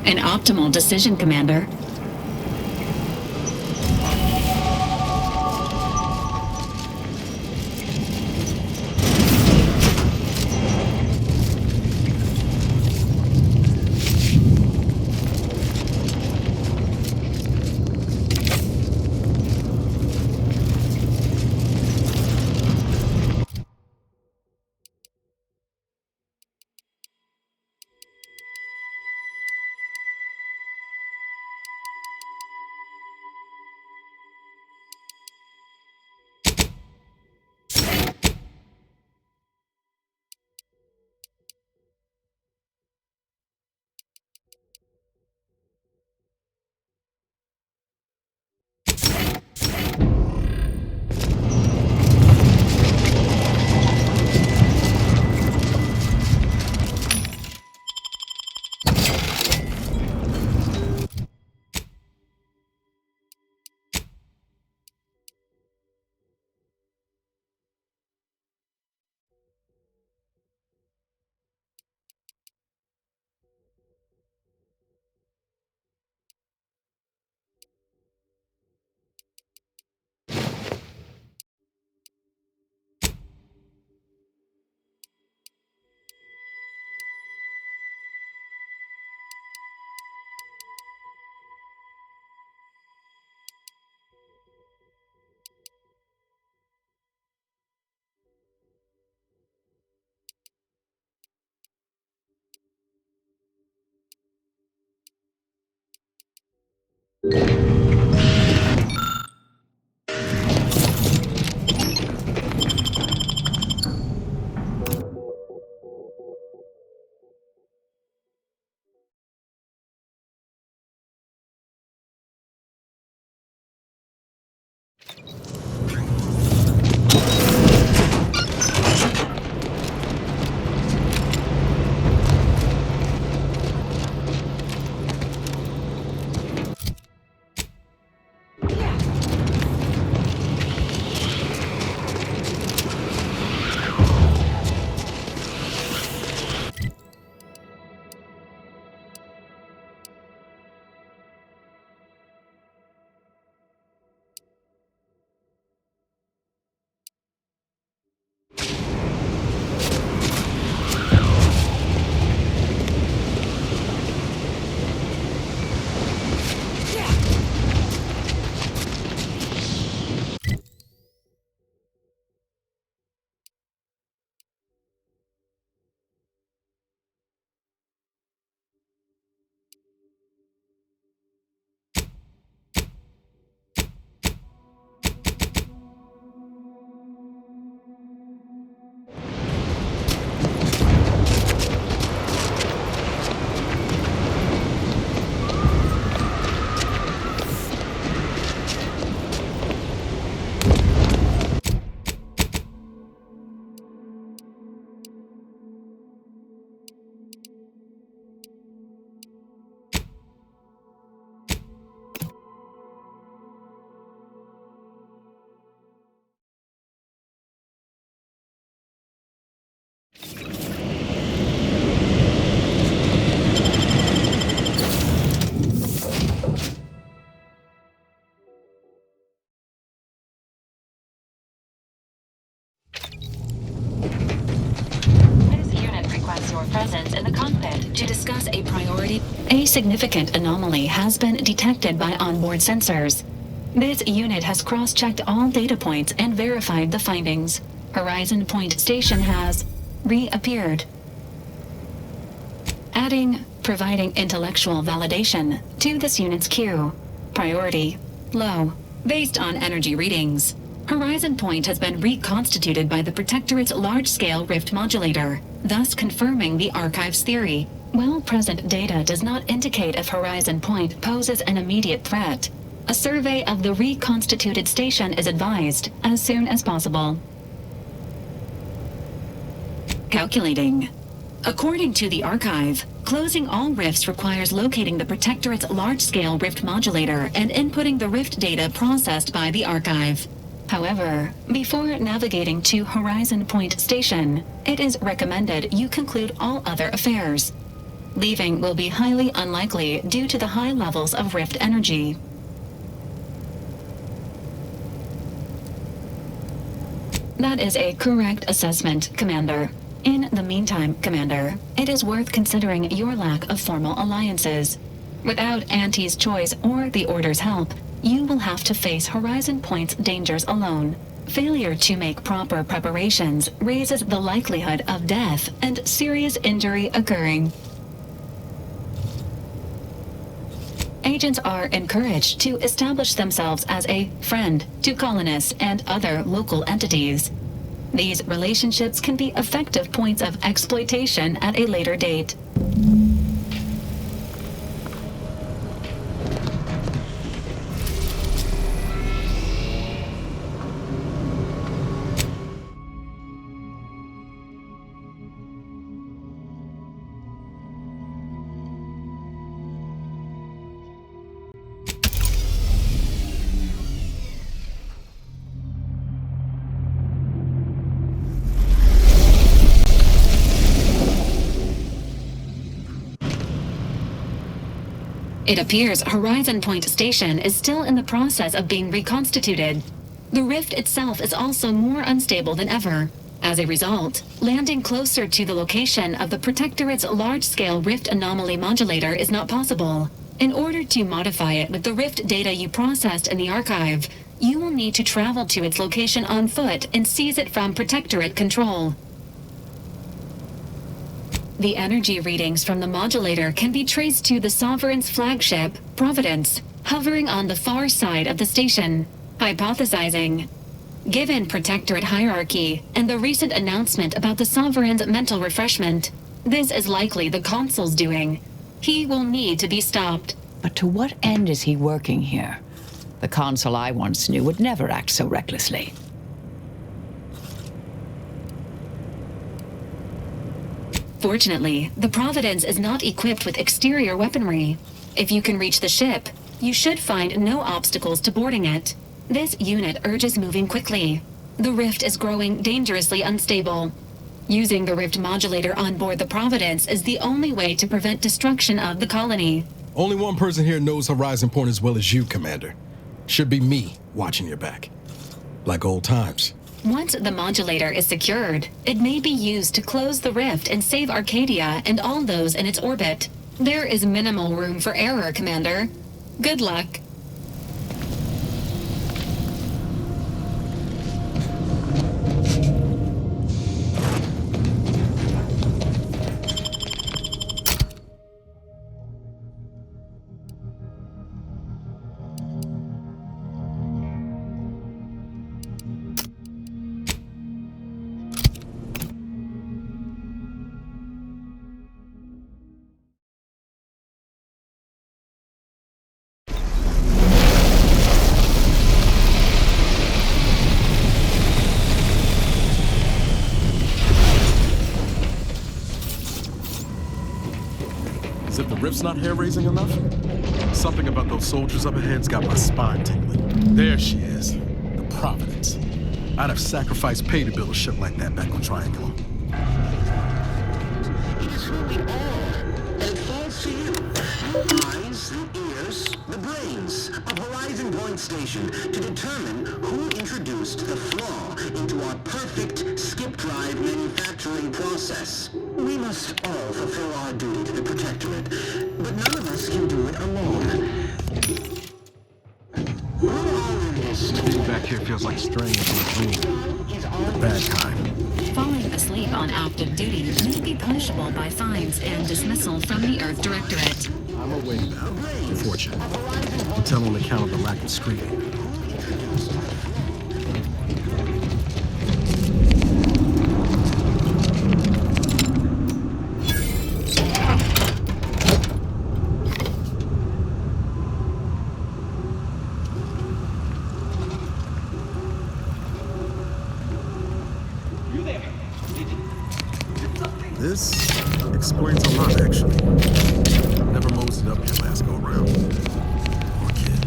An optimal decision, Commander. To discuss a priority, a significant anomaly has been detected by onboard sensors. This unit has cross-checked all data points and verified the findings. Horizon Point Station has reappeared. Providing intellectual validation to this unit's queue. Priority low, based on energy readings. Horizon Point has been reconstituted by the Protectorate's large-scale rift modulator, thus confirming the Archive's theory. While present data does not indicate if Horizon Point poses an immediate threat, a survey of the reconstituted station is advised as soon as possible. Calculating. According to the Archive, closing all rifts requires locating the Protectorate's large-scale rift modulator and inputting the rift data processed by the Archive. However, before navigating to Horizon Point Station, it is recommended you conclude all other affairs. Leaving will be highly unlikely due to the high levels of rift energy. That is a correct assessment, Commander. In the meantime, Commander, it is worth considering your lack of formal alliances. Without Auntie's choice or the Order's help, you will have to face Horizon Point's dangers alone. Failure to make proper preparations raises the likelihood of death and serious injury occurring. Agents are encouraged to establish themselves as a friend to colonists and other local entities. These relationships can be effective points of exploitation at a later date. It appears Horizon Point Station is still in the process of being reconstituted. The rift itself is also more unstable than ever. As a result, landing closer to the location of the Protectorate's large-scale rift anomaly modulator is not possible. In order to modify it with the rift data you processed in the Archive, you will need to travel to its location on foot and seize it from Protectorate control. The energy readings from the modulator can be traced to the Sovereign's flagship, Providence. hovering on the far side of the station, hypothesizing. Given Protectorate hierarchy and the recent announcement about the Sovereign's mental refreshment, this is likely the Consul's doing. He will need to be stopped. But to what end is he working here? The Consul I once knew would never act so recklessly. Fortunately, the Providence is not equipped with exterior weaponry. If you can reach the ship, you should find no obstacles to boarding it. This unit urges moving quickly. The rift is growing dangerously unstable. Using the rift modulator on board the Providence is the only way to prevent destruction of the colony. Only one person here knows Horizon Point as well as you, Commander. Should be me watching your back. Like old times. Once the modulator is secured, it may be used to close the rift and save Arcadia and all those in its orbit. There is minimal room for error, Commander. Good luck. As if the rift's not hair-raising enough? Something about those soldiers up ahead's got my spine tingling. There she is, the Providence. I'd have sacrificed pay to build a ship like that back on Triangle. It is who we are, and it falls to you. The eyes, the ears, the brains of Horizon Point Station to determine who introduced the flaw into our perfect skip drive manufacturing process. We must all fulfill our duty to the Protectorate, but none of us can do it alone. Being back here feels like straying into a dream. The bad kind. Falling asleep on active duty may be punishable by fines and dismissal from the Earth Directorate. I'm awake now. Unfortunate. You tell on account of the lack of screening. This explains a lot, actually. Never moseyed up here last go-around. Poor kid.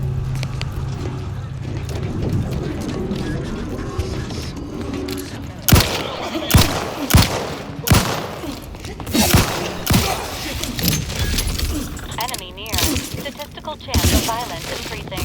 Enemy near. Statistical chance of violence increasing.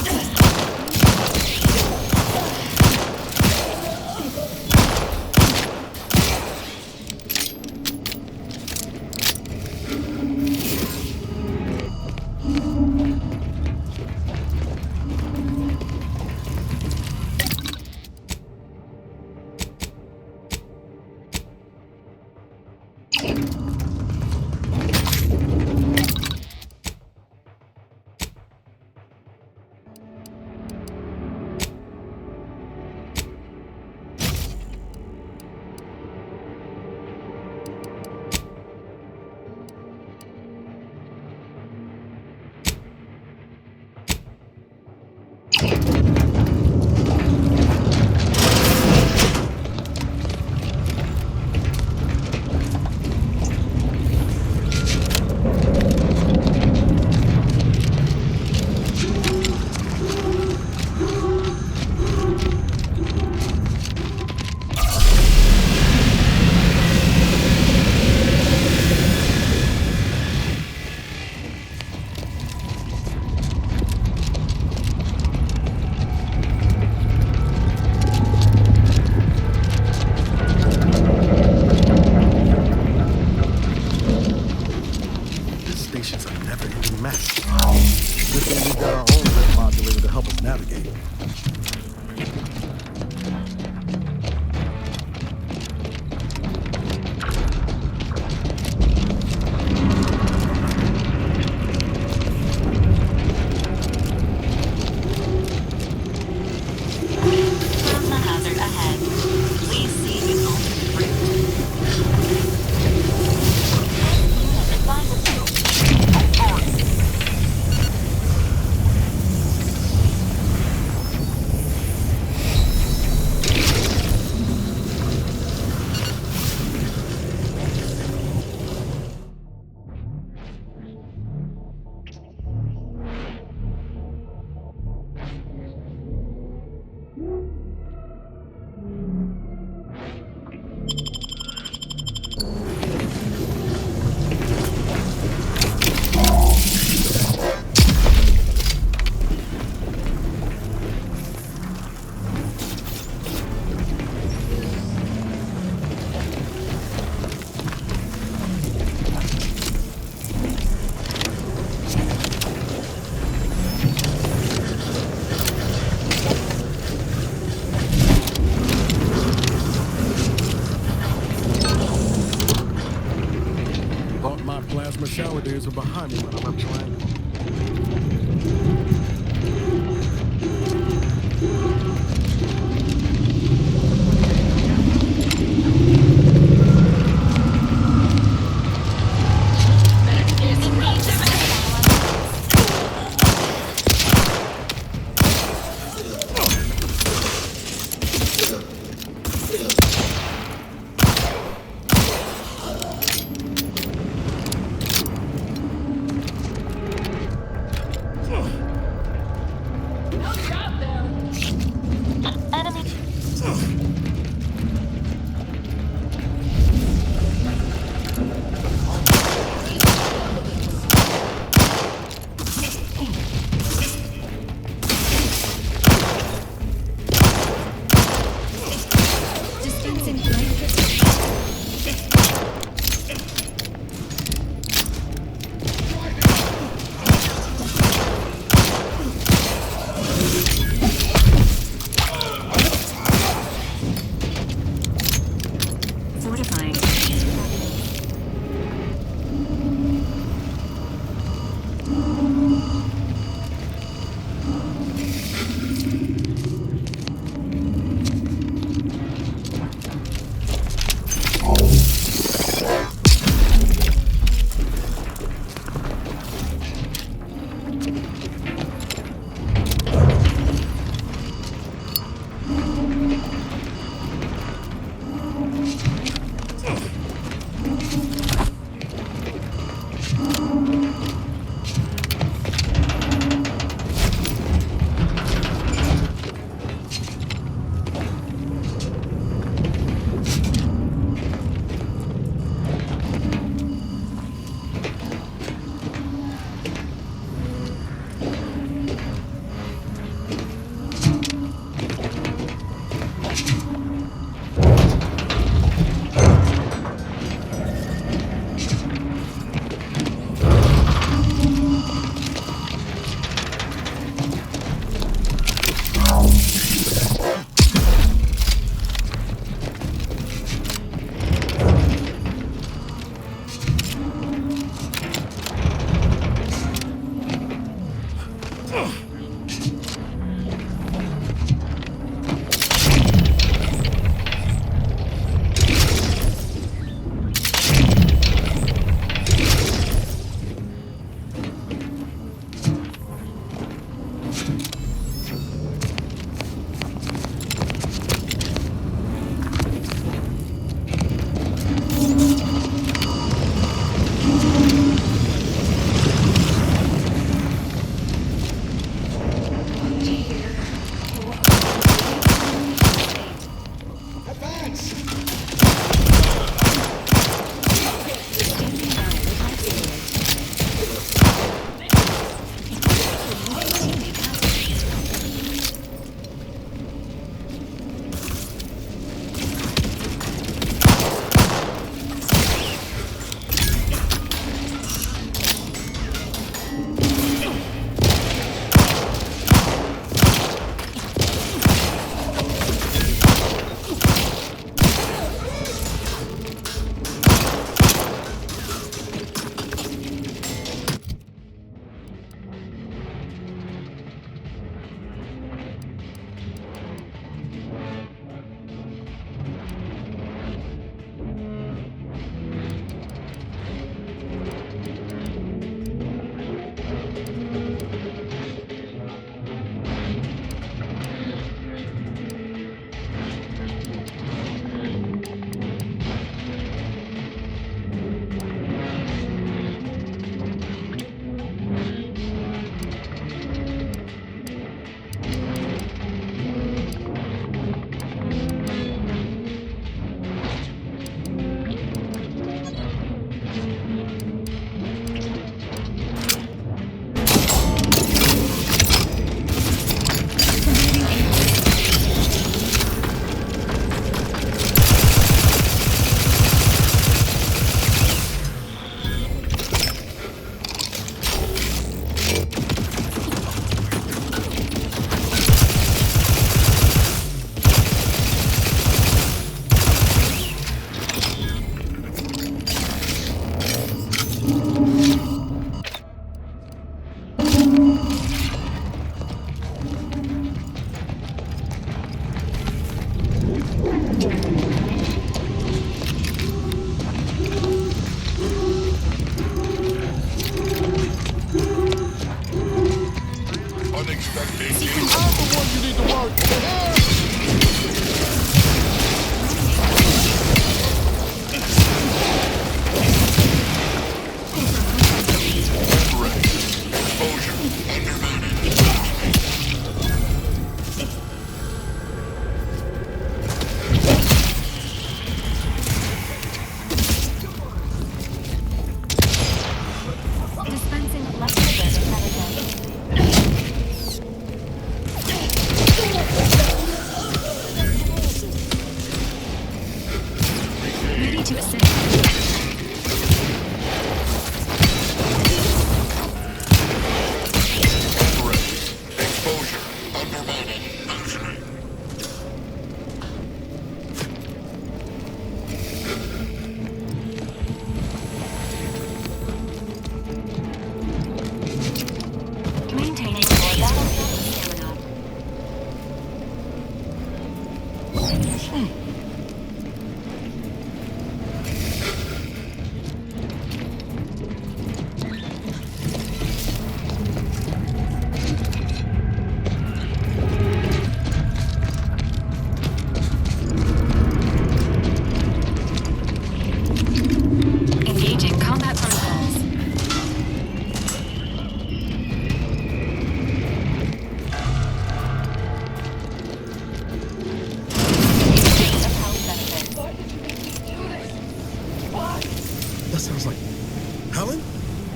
my shower days are behind me when I left Triangle.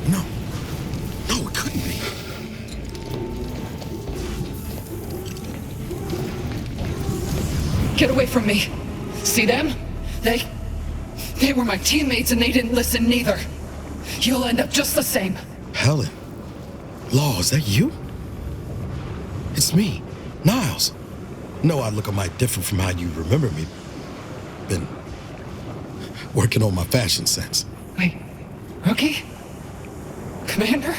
No. No, it couldn't be. Get away from me. See them? They were my teammates and they didn't listen neither. You'll end up just the same. Helen. Law, is that you? It's me, Niles. No, I look a mite different from how you remember me. Been working on my fashion sense. Wait, Rookie? Commander?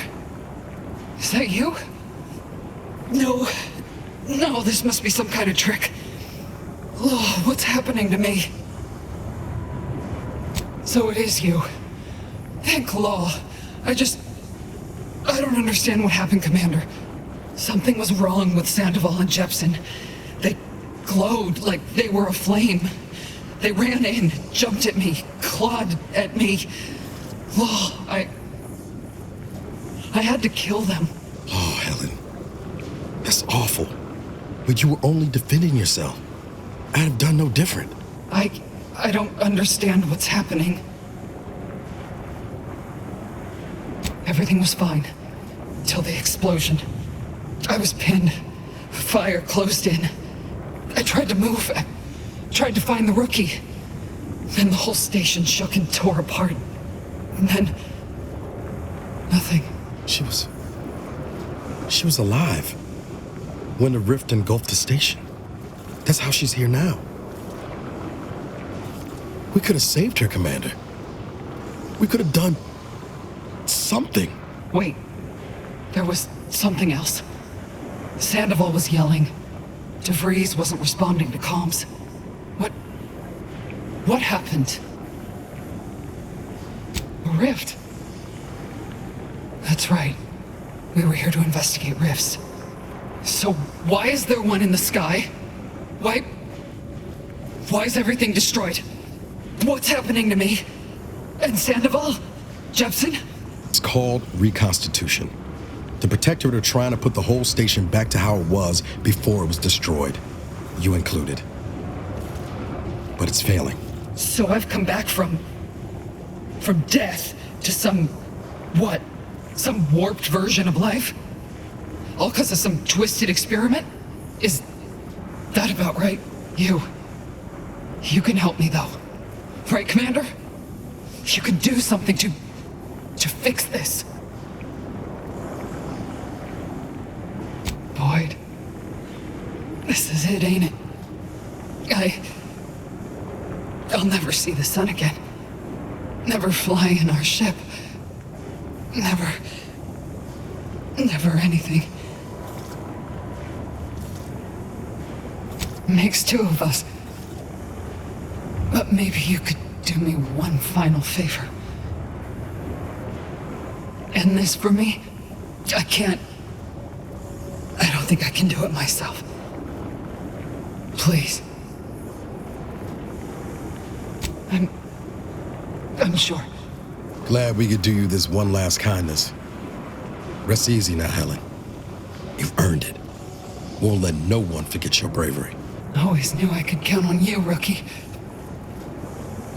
Is that you? No, this must be some kind of trick. Oh, what's happening to me? So it is you. Thank Law. I don't understand what happened, Commander. Something was wrong with Sandoval and Jepson. They glowed like they were aflame. They ran in, jumped at me, clawed at me. Law, I had to kill them. Oh, Helen. That's awful. But you were only defending yourself. I'd have done no different. I don't understand what's happening. Everything was fine. Till the explosion. I was pinned. Fire closed in. I tried to move. I tried to find the Rookie. Then the whole station shook and tore apart. And then... nothing. She was alive when the rift engulfed the station. That's how she's here now. We could have saved her, Commander. We could have done something. Wait. There was something else. Sandoval was yelling. DeVries wasn't responding to comms. What happened? A rift. That's right. We were here to investigate rifts. So why is there one in the sky? Why is everything destroyed? What's happening to me? And Sandoval? Jepson? It's called reconstitution. The Protectorate are trying to put the whole station back to how it was before it was destroyed. You included. But it's failing. So I've come back from death to some warped version of life? All because of some twisted experiment? Is that about right? You can help me though. Right, Commander? You can do something to fix this. Boyd. This is it, ain't it? I'll never see the sun again. Never fly in our ship. Never anything. Makes two of us. But maybe you could do me one final favor. End this for me? I don't think I can do it myself. Please. I'm sure. Glad we could do you this one last kindness. Rest easy now, Helen. You've earned it. Won't let no one forget your bravery. Always knew I could count on you, Rookie.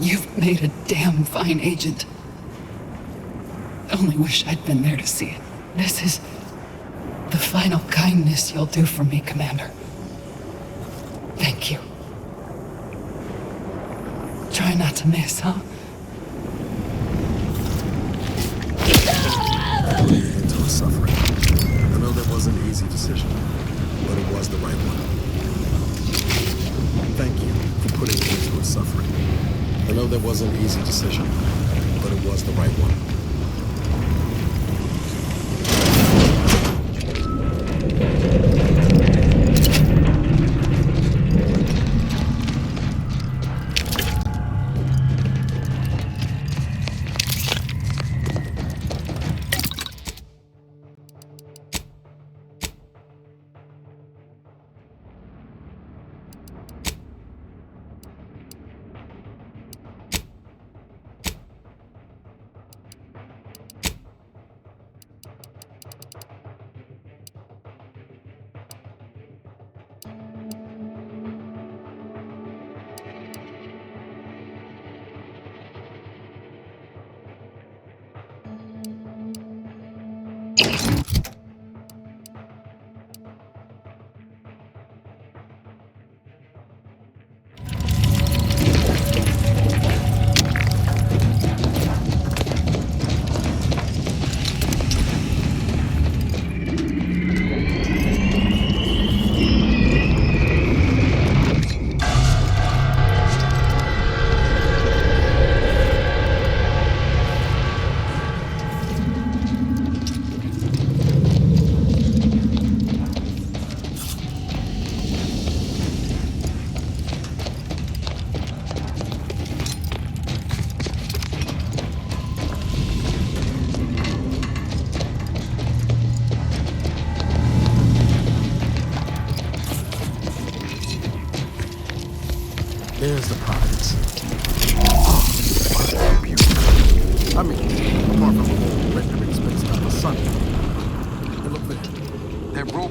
You've made a damn fine agent. Only wish I'd been there to see it. This is the final kindness you'll do for me, Commander. Thank you. Try not to miss, huh? Into her suffering. I know that wasn't an easy decision, but it was the right one. Thank you for putting me into her suffering. I know that wasn't an easy decision, but it was the right one.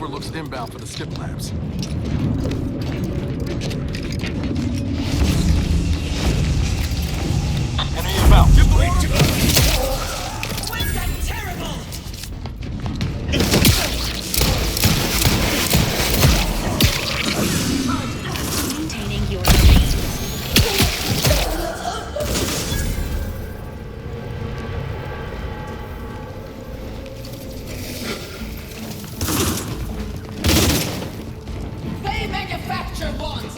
overlooks inbound for the skip labs. Enemy inbound. Maintaining your They manufacture bombs.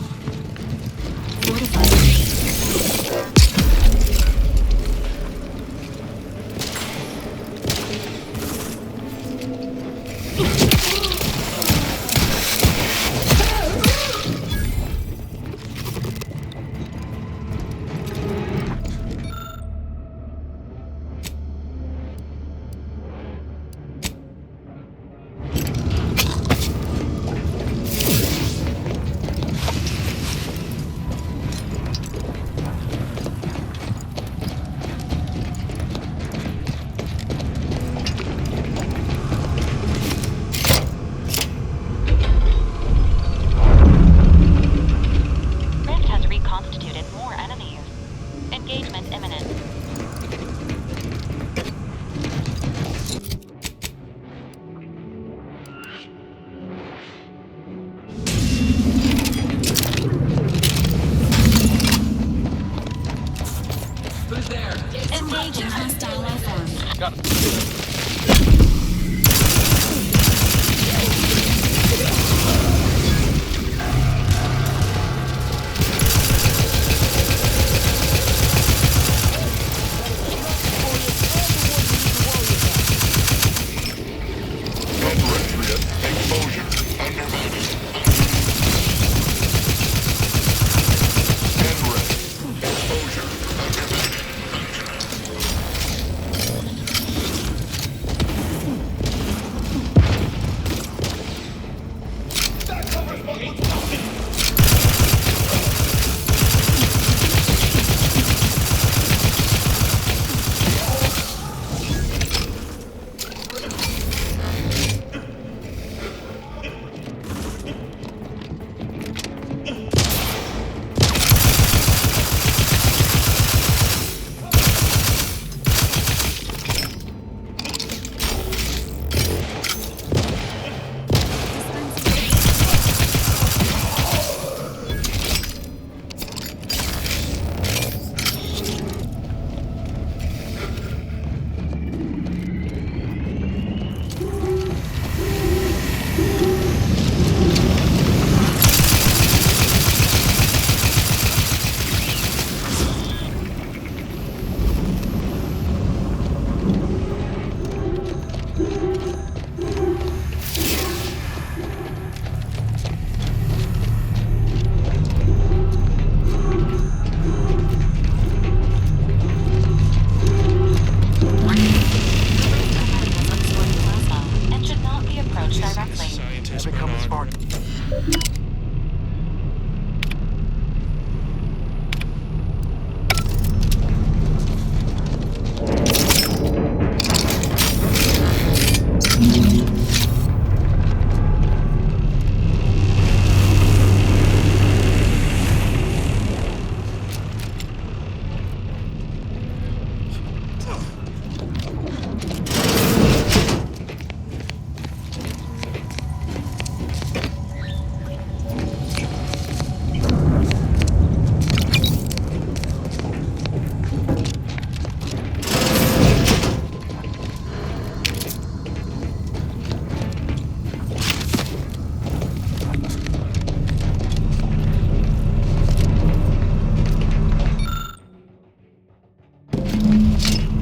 Rift has reconstituted more enemies. Engagement imminent. Who's there? engaging hostile life form. Got it. And should not be approached directly.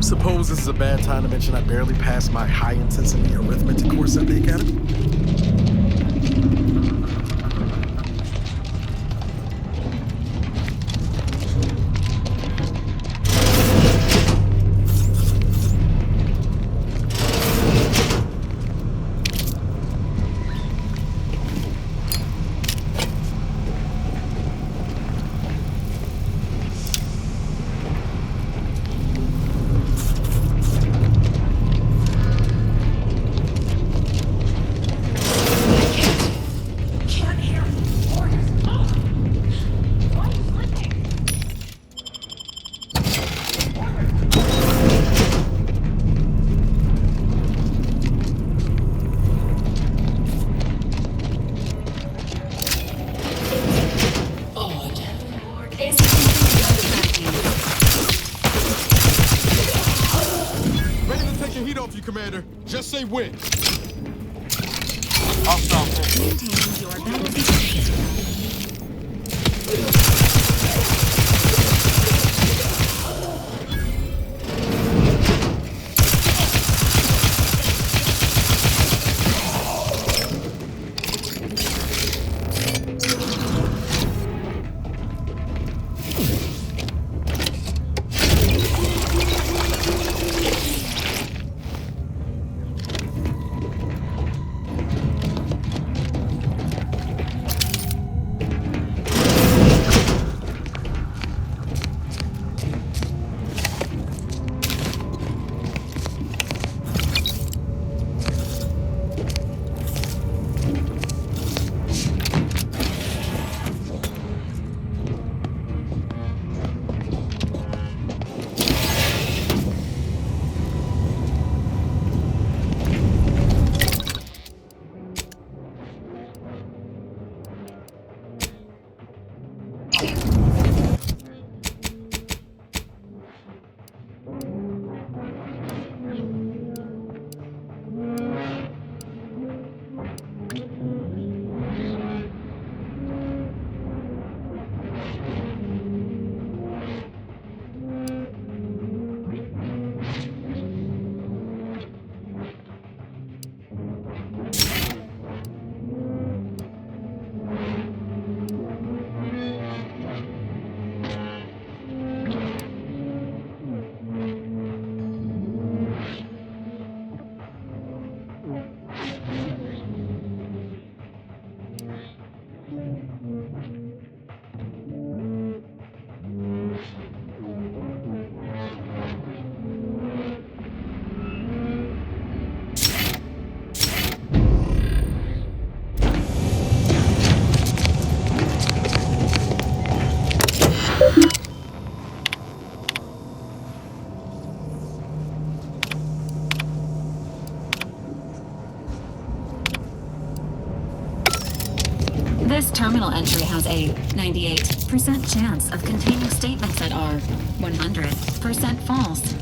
Suppose this is a bad time to mention I barely passed my high-intensity arithmetic course at the Academy? heat off you, Commander. Just say when. I'll stop. Maintain your battlefield. This terminal entry has a 98% chance of containing statements that are 100% false.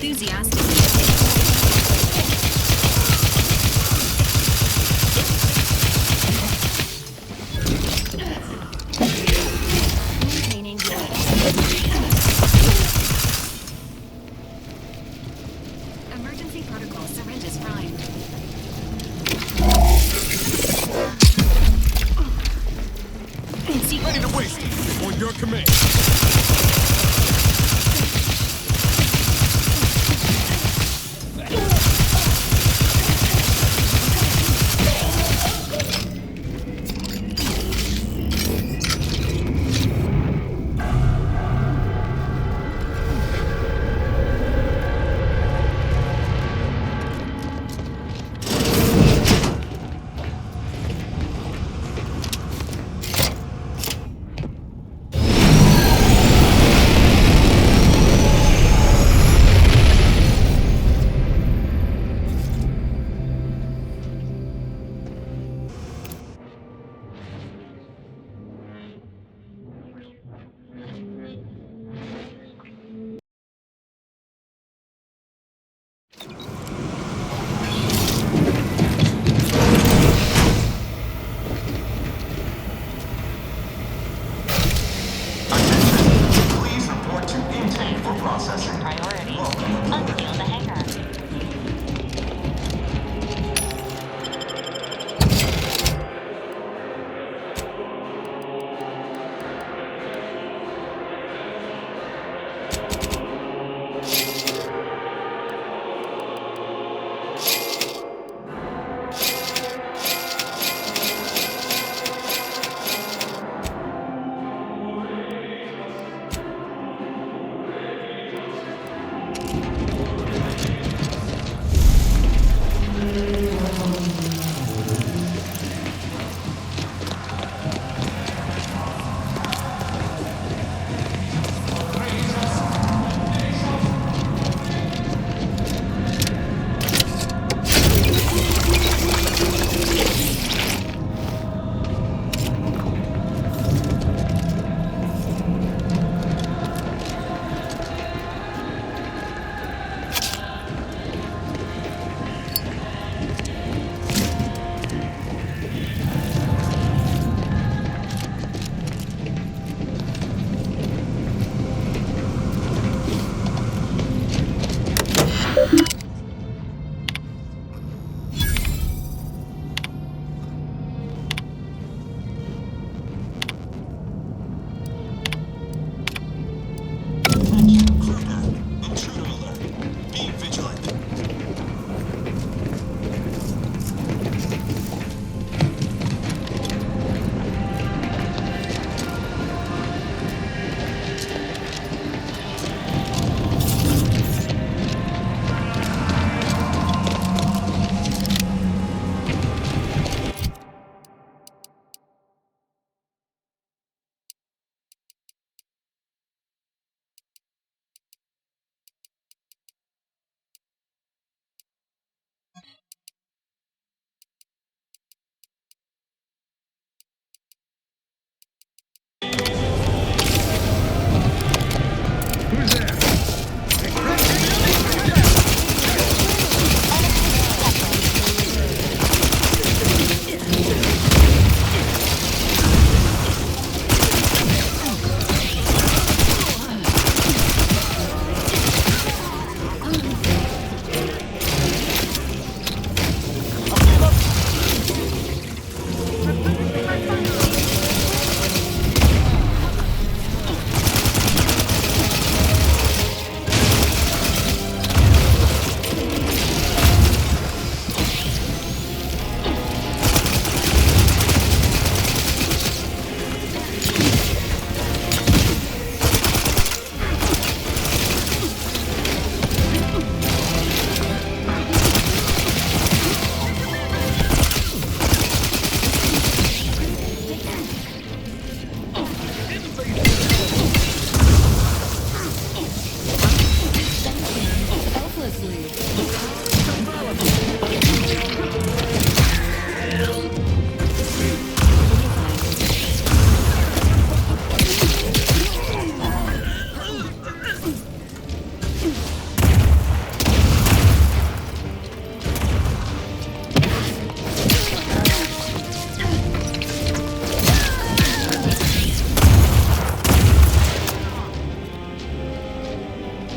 enthusiastically. Maintaining emergency protocol syringes primed. Ready to waste. On your command.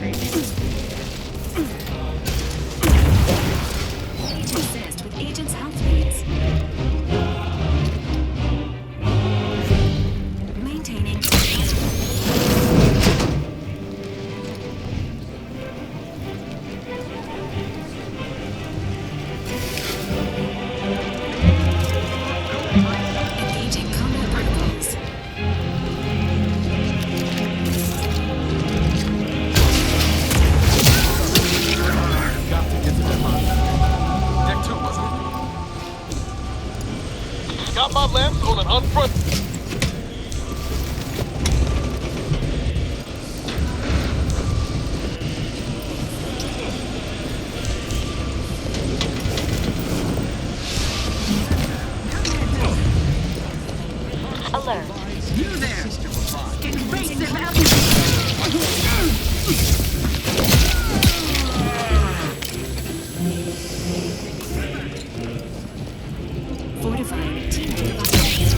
Ready to assist with agent's health needs. Maintaining. Engaging combat protocols. Got to get to that line. Deck 2, wasn't it? Got my lens on an unfront. Alert. You there! Invasive Fortifying teammate violence.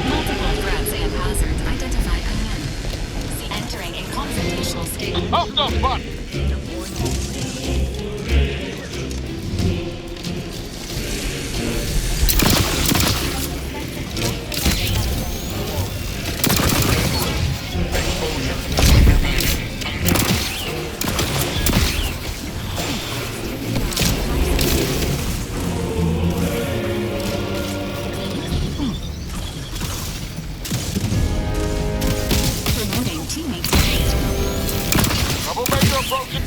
Multiple threats and hazards identified ahead. Entering a confrontational state. Hostile spot! Promoting teammate. Troublemaker approaching.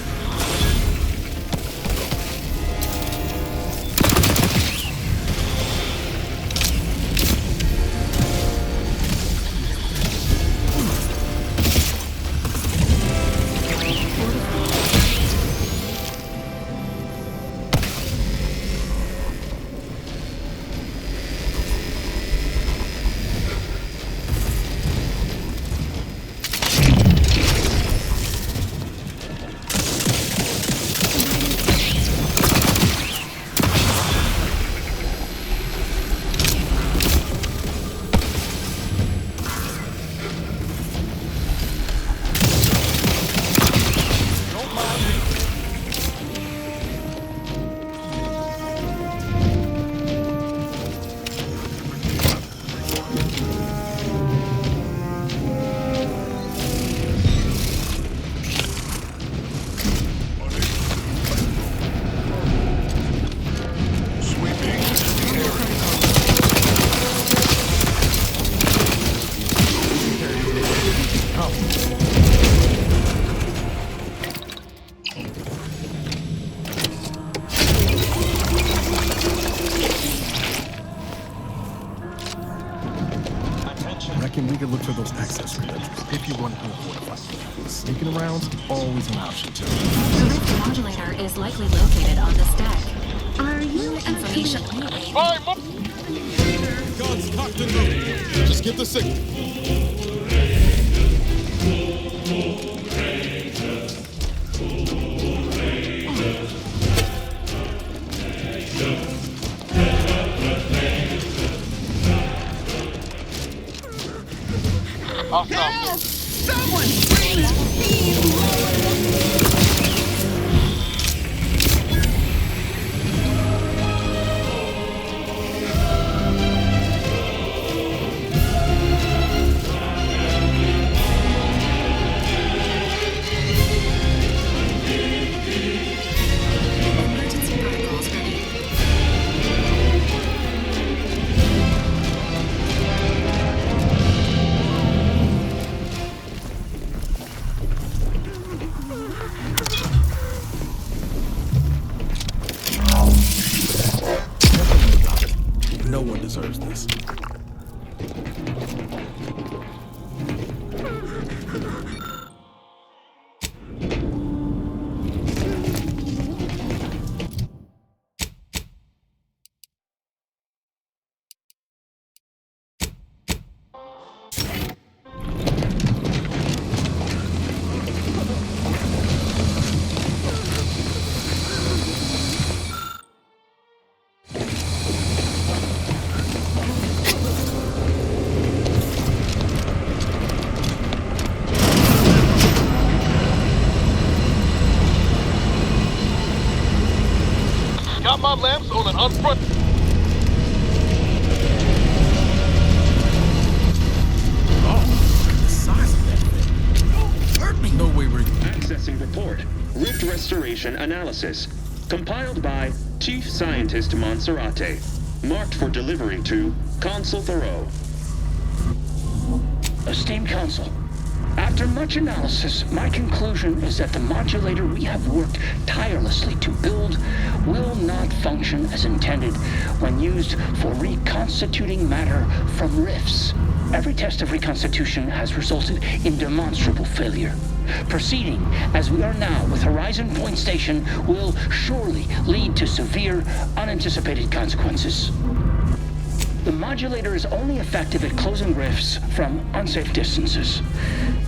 Reckon we could look for those access credentials if you want to fortify. Sneaking around's always an option too. The lift modulator is likely located on this deck. Are you information? Guns cocked and loaded. Just give the signal. Help! Someone bring this steam! Emergency protocols ready. No one deserves this. got my lamps on an unfront. No way we're accessing report. Rift restoration analysis. Compiled by Chief Scientist Monserrate. Marked for delivery to Consul Thoreau. Esteemed Council, after much analysis, my conclusion is that the modulator we have worked tirelessly to build will not function as intended when used for reconstituting matter from rifts. Every test of reconstitution has resulted in demonstrable failure. Proceeding as we are now with Horizon Point Station will surely lead to severe, unanticipated consequences. The modulator is only effective at closing rifts from unsafe distances.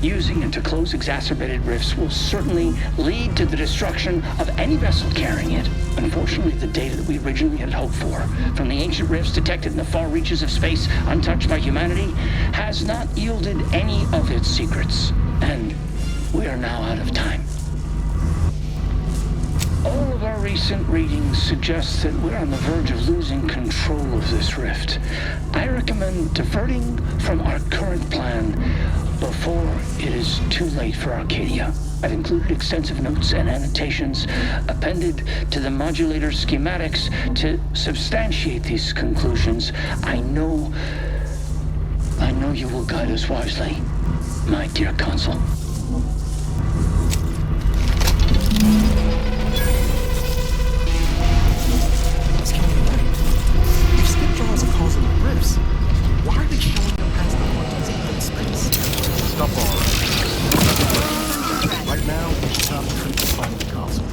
Using it to close exacerbated rifts will certainly lead to the destruction of any vessel carrying it. Unfortunately, the data that we originally had hoped for from the ancient rifts detected in the far reaches of space untouched by humanity has not yielded any of its secrets. And we are now out of time. All of our recent readings suggest that we're on the verge of losing control of this rift. I recommend diverting from our current plan before it is too late for Arcadia. I've included extensive notes and annotations appended to the modulator schematics to substantiate these conclusions. I know you will guide us wisely, my dear Consul. Why are they showing up past the portals in space? Stuff all right. Right now, it's time to treat the final console.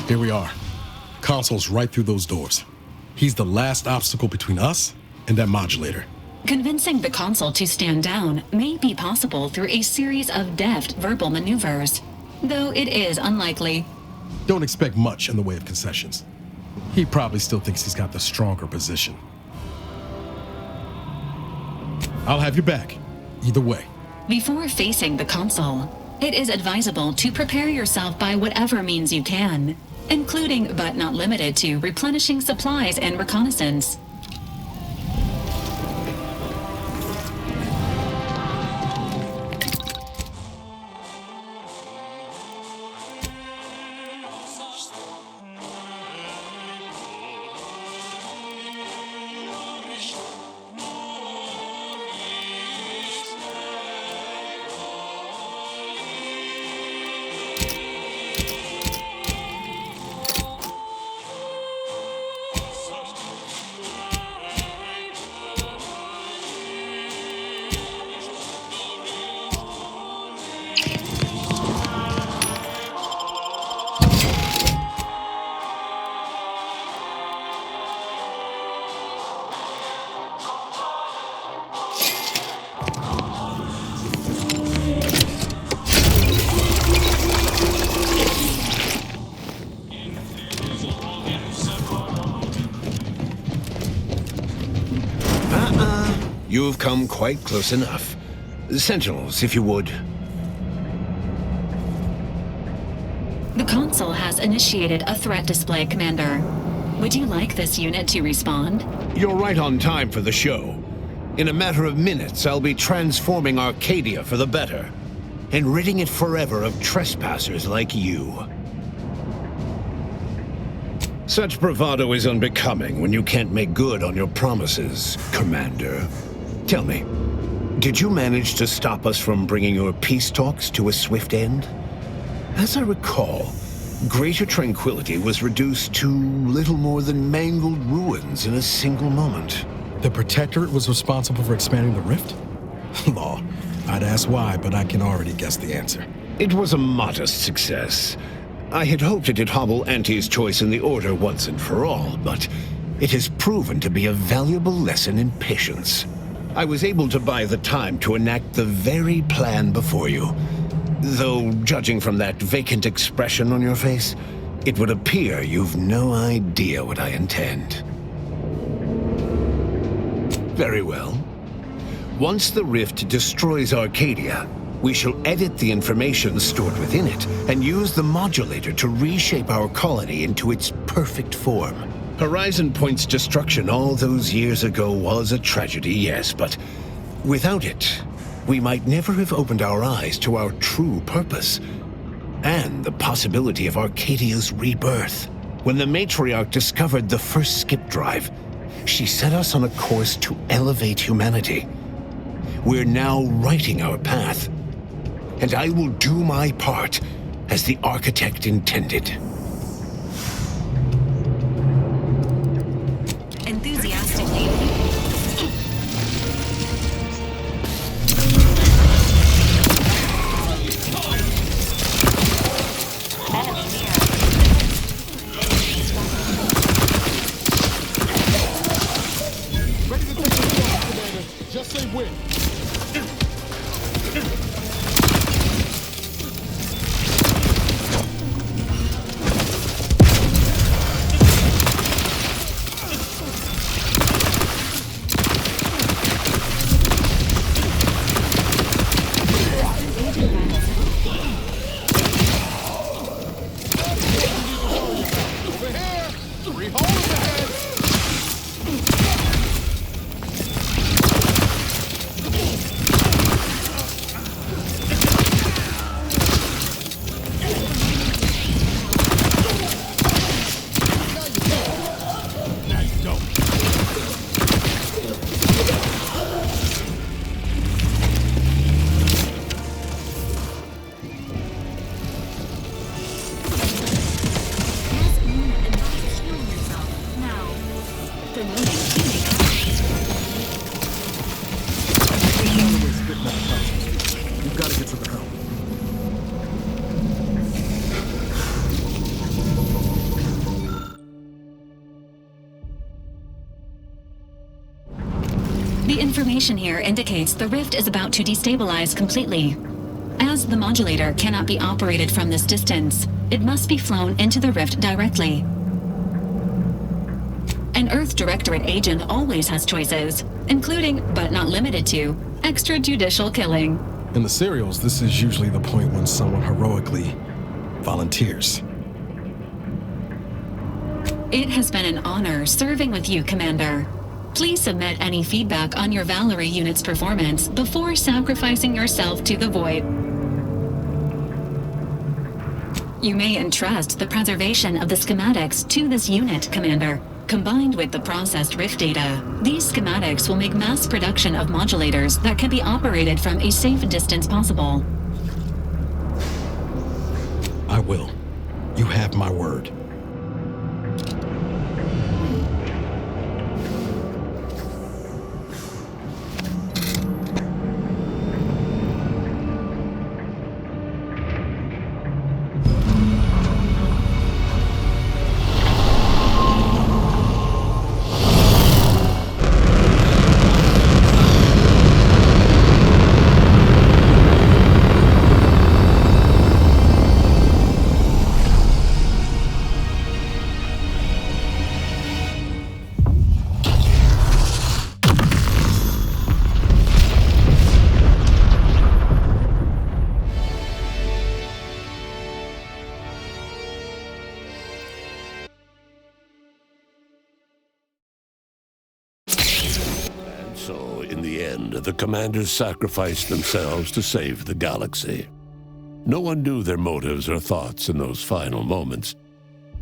Here we are. Console's right through those doors. He's the last obstacle between us and that modulator. Convincing the console to stand down may be possible through a series of deft verbal maneuvers, though it is unlikely. Don't expect much in the way of concessions. He probably still thinks he's got the stronger position. I'll have your back, either way. Before facing the console, it is advisable to prepare yourself by whatever means you can, including but not limited to replenishing supplies and reconnaissance. You've come quite close enough. Sentinels, if you would. The console has initiated a threat display, Commander. Would you like this unit to respond? You're right on time for the show. In a matter of minutes, I'll be transforming Arcadia for the better, and ridding it forever of trespassers like you. Such bravado is unbecoming when you can't make good on your promises, Commander. Tell me, did you manage to stop us from bringing your peace talks to a swift end? As I recall, Greater Tranquility was reduced to little more than mangled ruins in a single moment. The Protectorate was responsible for expanding the rift? Law, I'd ask why, but I can already guess the answer. It was a modest success. I had hoped it'd hobble Auntie's choice in the order once and for all, but it has proven to be a valuable lesson in patience. I was able to buy the time to enact the very plan before you. Though, judging from that vacant expression on your face, it would appear you've no idea what I intend. Very well. Once the rift destroys Arcadia, we shall edit the information stored within it and use the modulator to reshape our colony into its perfect form. Horizon Point's destruction all those years ago was a tragedy, yes, but without it, we might never have opened our eyes to our true purpose and the possibility of Arcadia's rebirth. When the matriarch discovered the first skip drive, she set us on a course to elevate humanity. We're now writing our path, and I will do my part as the architect intended. Enthusiastically. Ready to take the shot, Commander. Just say when. The information here indicates the rift is about to destabilize completely. As the modulator cannot be operated from this distance, it must be flown into the rift directly. An Earth Directorate agent always has choices, including, but not limited to, extrajudicial killing. In the serials, this is usually the point when someone heroically volunteers. It has been an honor serving with you, Commander. Please submit any feedback on your Valerie unit's performance before sacrificing yourself to the void. You may entrust the preservation of the schematics to this unit, Commander. Combined with the processed rift data, these schematics will make mass production of modulators that can be operated from a safe distance possible. I will. You have my word. So, in the end, the commanders sacrificed themselves to save the galaxy. No one knew their motives or thoughts in those final moments,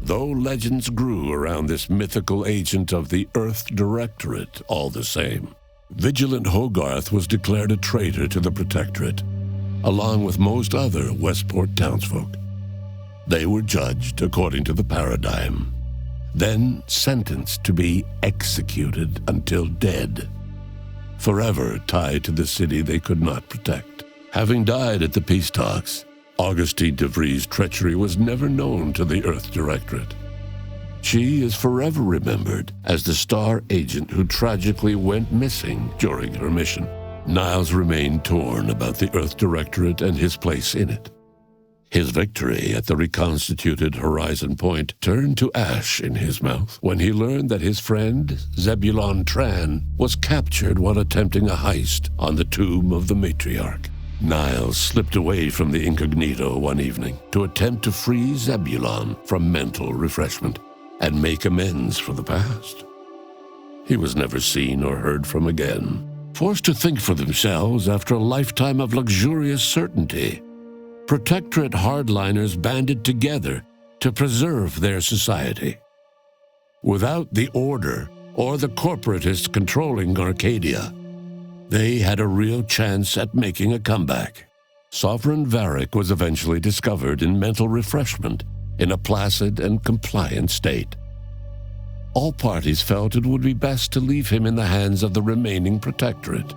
though legends grew around this mythical agent of the Earth Directorate all the same. Vigilant Hogarth was declared a traitor to the Protectorate, along with most other Westport townsfolk. They were judged according to the paradigm, then sentenced to be executed until dead, forever tied to the city they could not protect. Having died at the peace talks, Augustine DeVries' treachery was never known to the Earth Directorate. She is forever remembered as the star agent who tragically went missing during her mission. Niles remained torn about the Earth Directorate and his place in it. His victory at the reconstituted Horizon Point turned to ash in his mouth when he learned that his friend, Zebulon Tran, was captured while attempting a heist on the tomb of the matriarch. Niles slipped away from the incognito one evening to attempt to free Zebulon from mental refreshment and make amends for the past. He was never seen or heard from again, forced to think for themselves after a lifetime of luxurious certainty. Protectorate hardliners banded together to preserve their society. Without the Order or the corporatists controlling Arcadia, they had a real chance at making a comeback. Sovereign Varric was eventually discovered in mental refreshment in a placid and compliant state. All parties felt it would be best to leave him in the hands of the remaining Protectorate,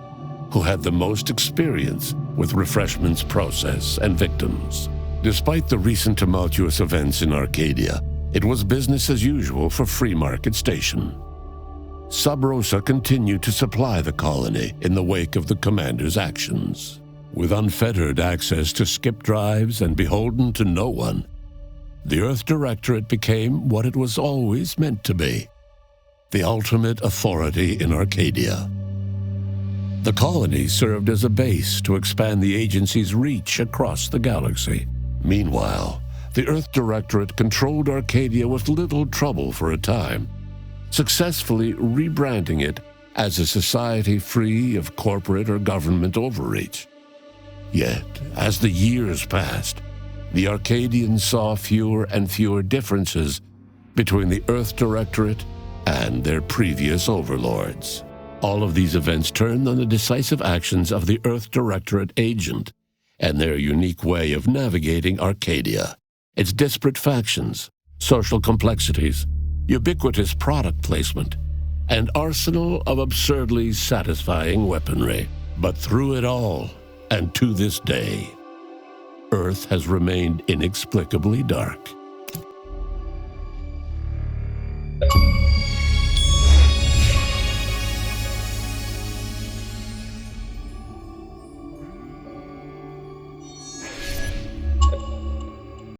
who had the most experience with refreshment's process and victims. Despite the recent tumultuous events in Arcadia, it was business as usual for Free Market Station. Sub Rosa continued to supply the colony in the wake of the commander's actions. With unfettered access to skip drives and beholden to no one, the Earth Directorate became what it was always meant to be, the ultimate authority in Arcadia. The colony served as a base to expand the agency's reach across the galaxy. Meanwhile, the Earth Directorate controlled Arcadia with little trouble for a time, successfully rebranding it as a society free of corporate or government overreach. Yet, as the years passed, the Arcadians saw fewer and fewer differences between the Earth Directorate and their previous overlords. All of these events turned on the decisive actions of the Earth Directorate agent and their unique way of navigating Arcadia, its disparate factions, social complexities, ubiquitous product placement, and arsenal of absurdly satisfying weaponry. But through it all, and to this day, Earth has remained inexplicably dark.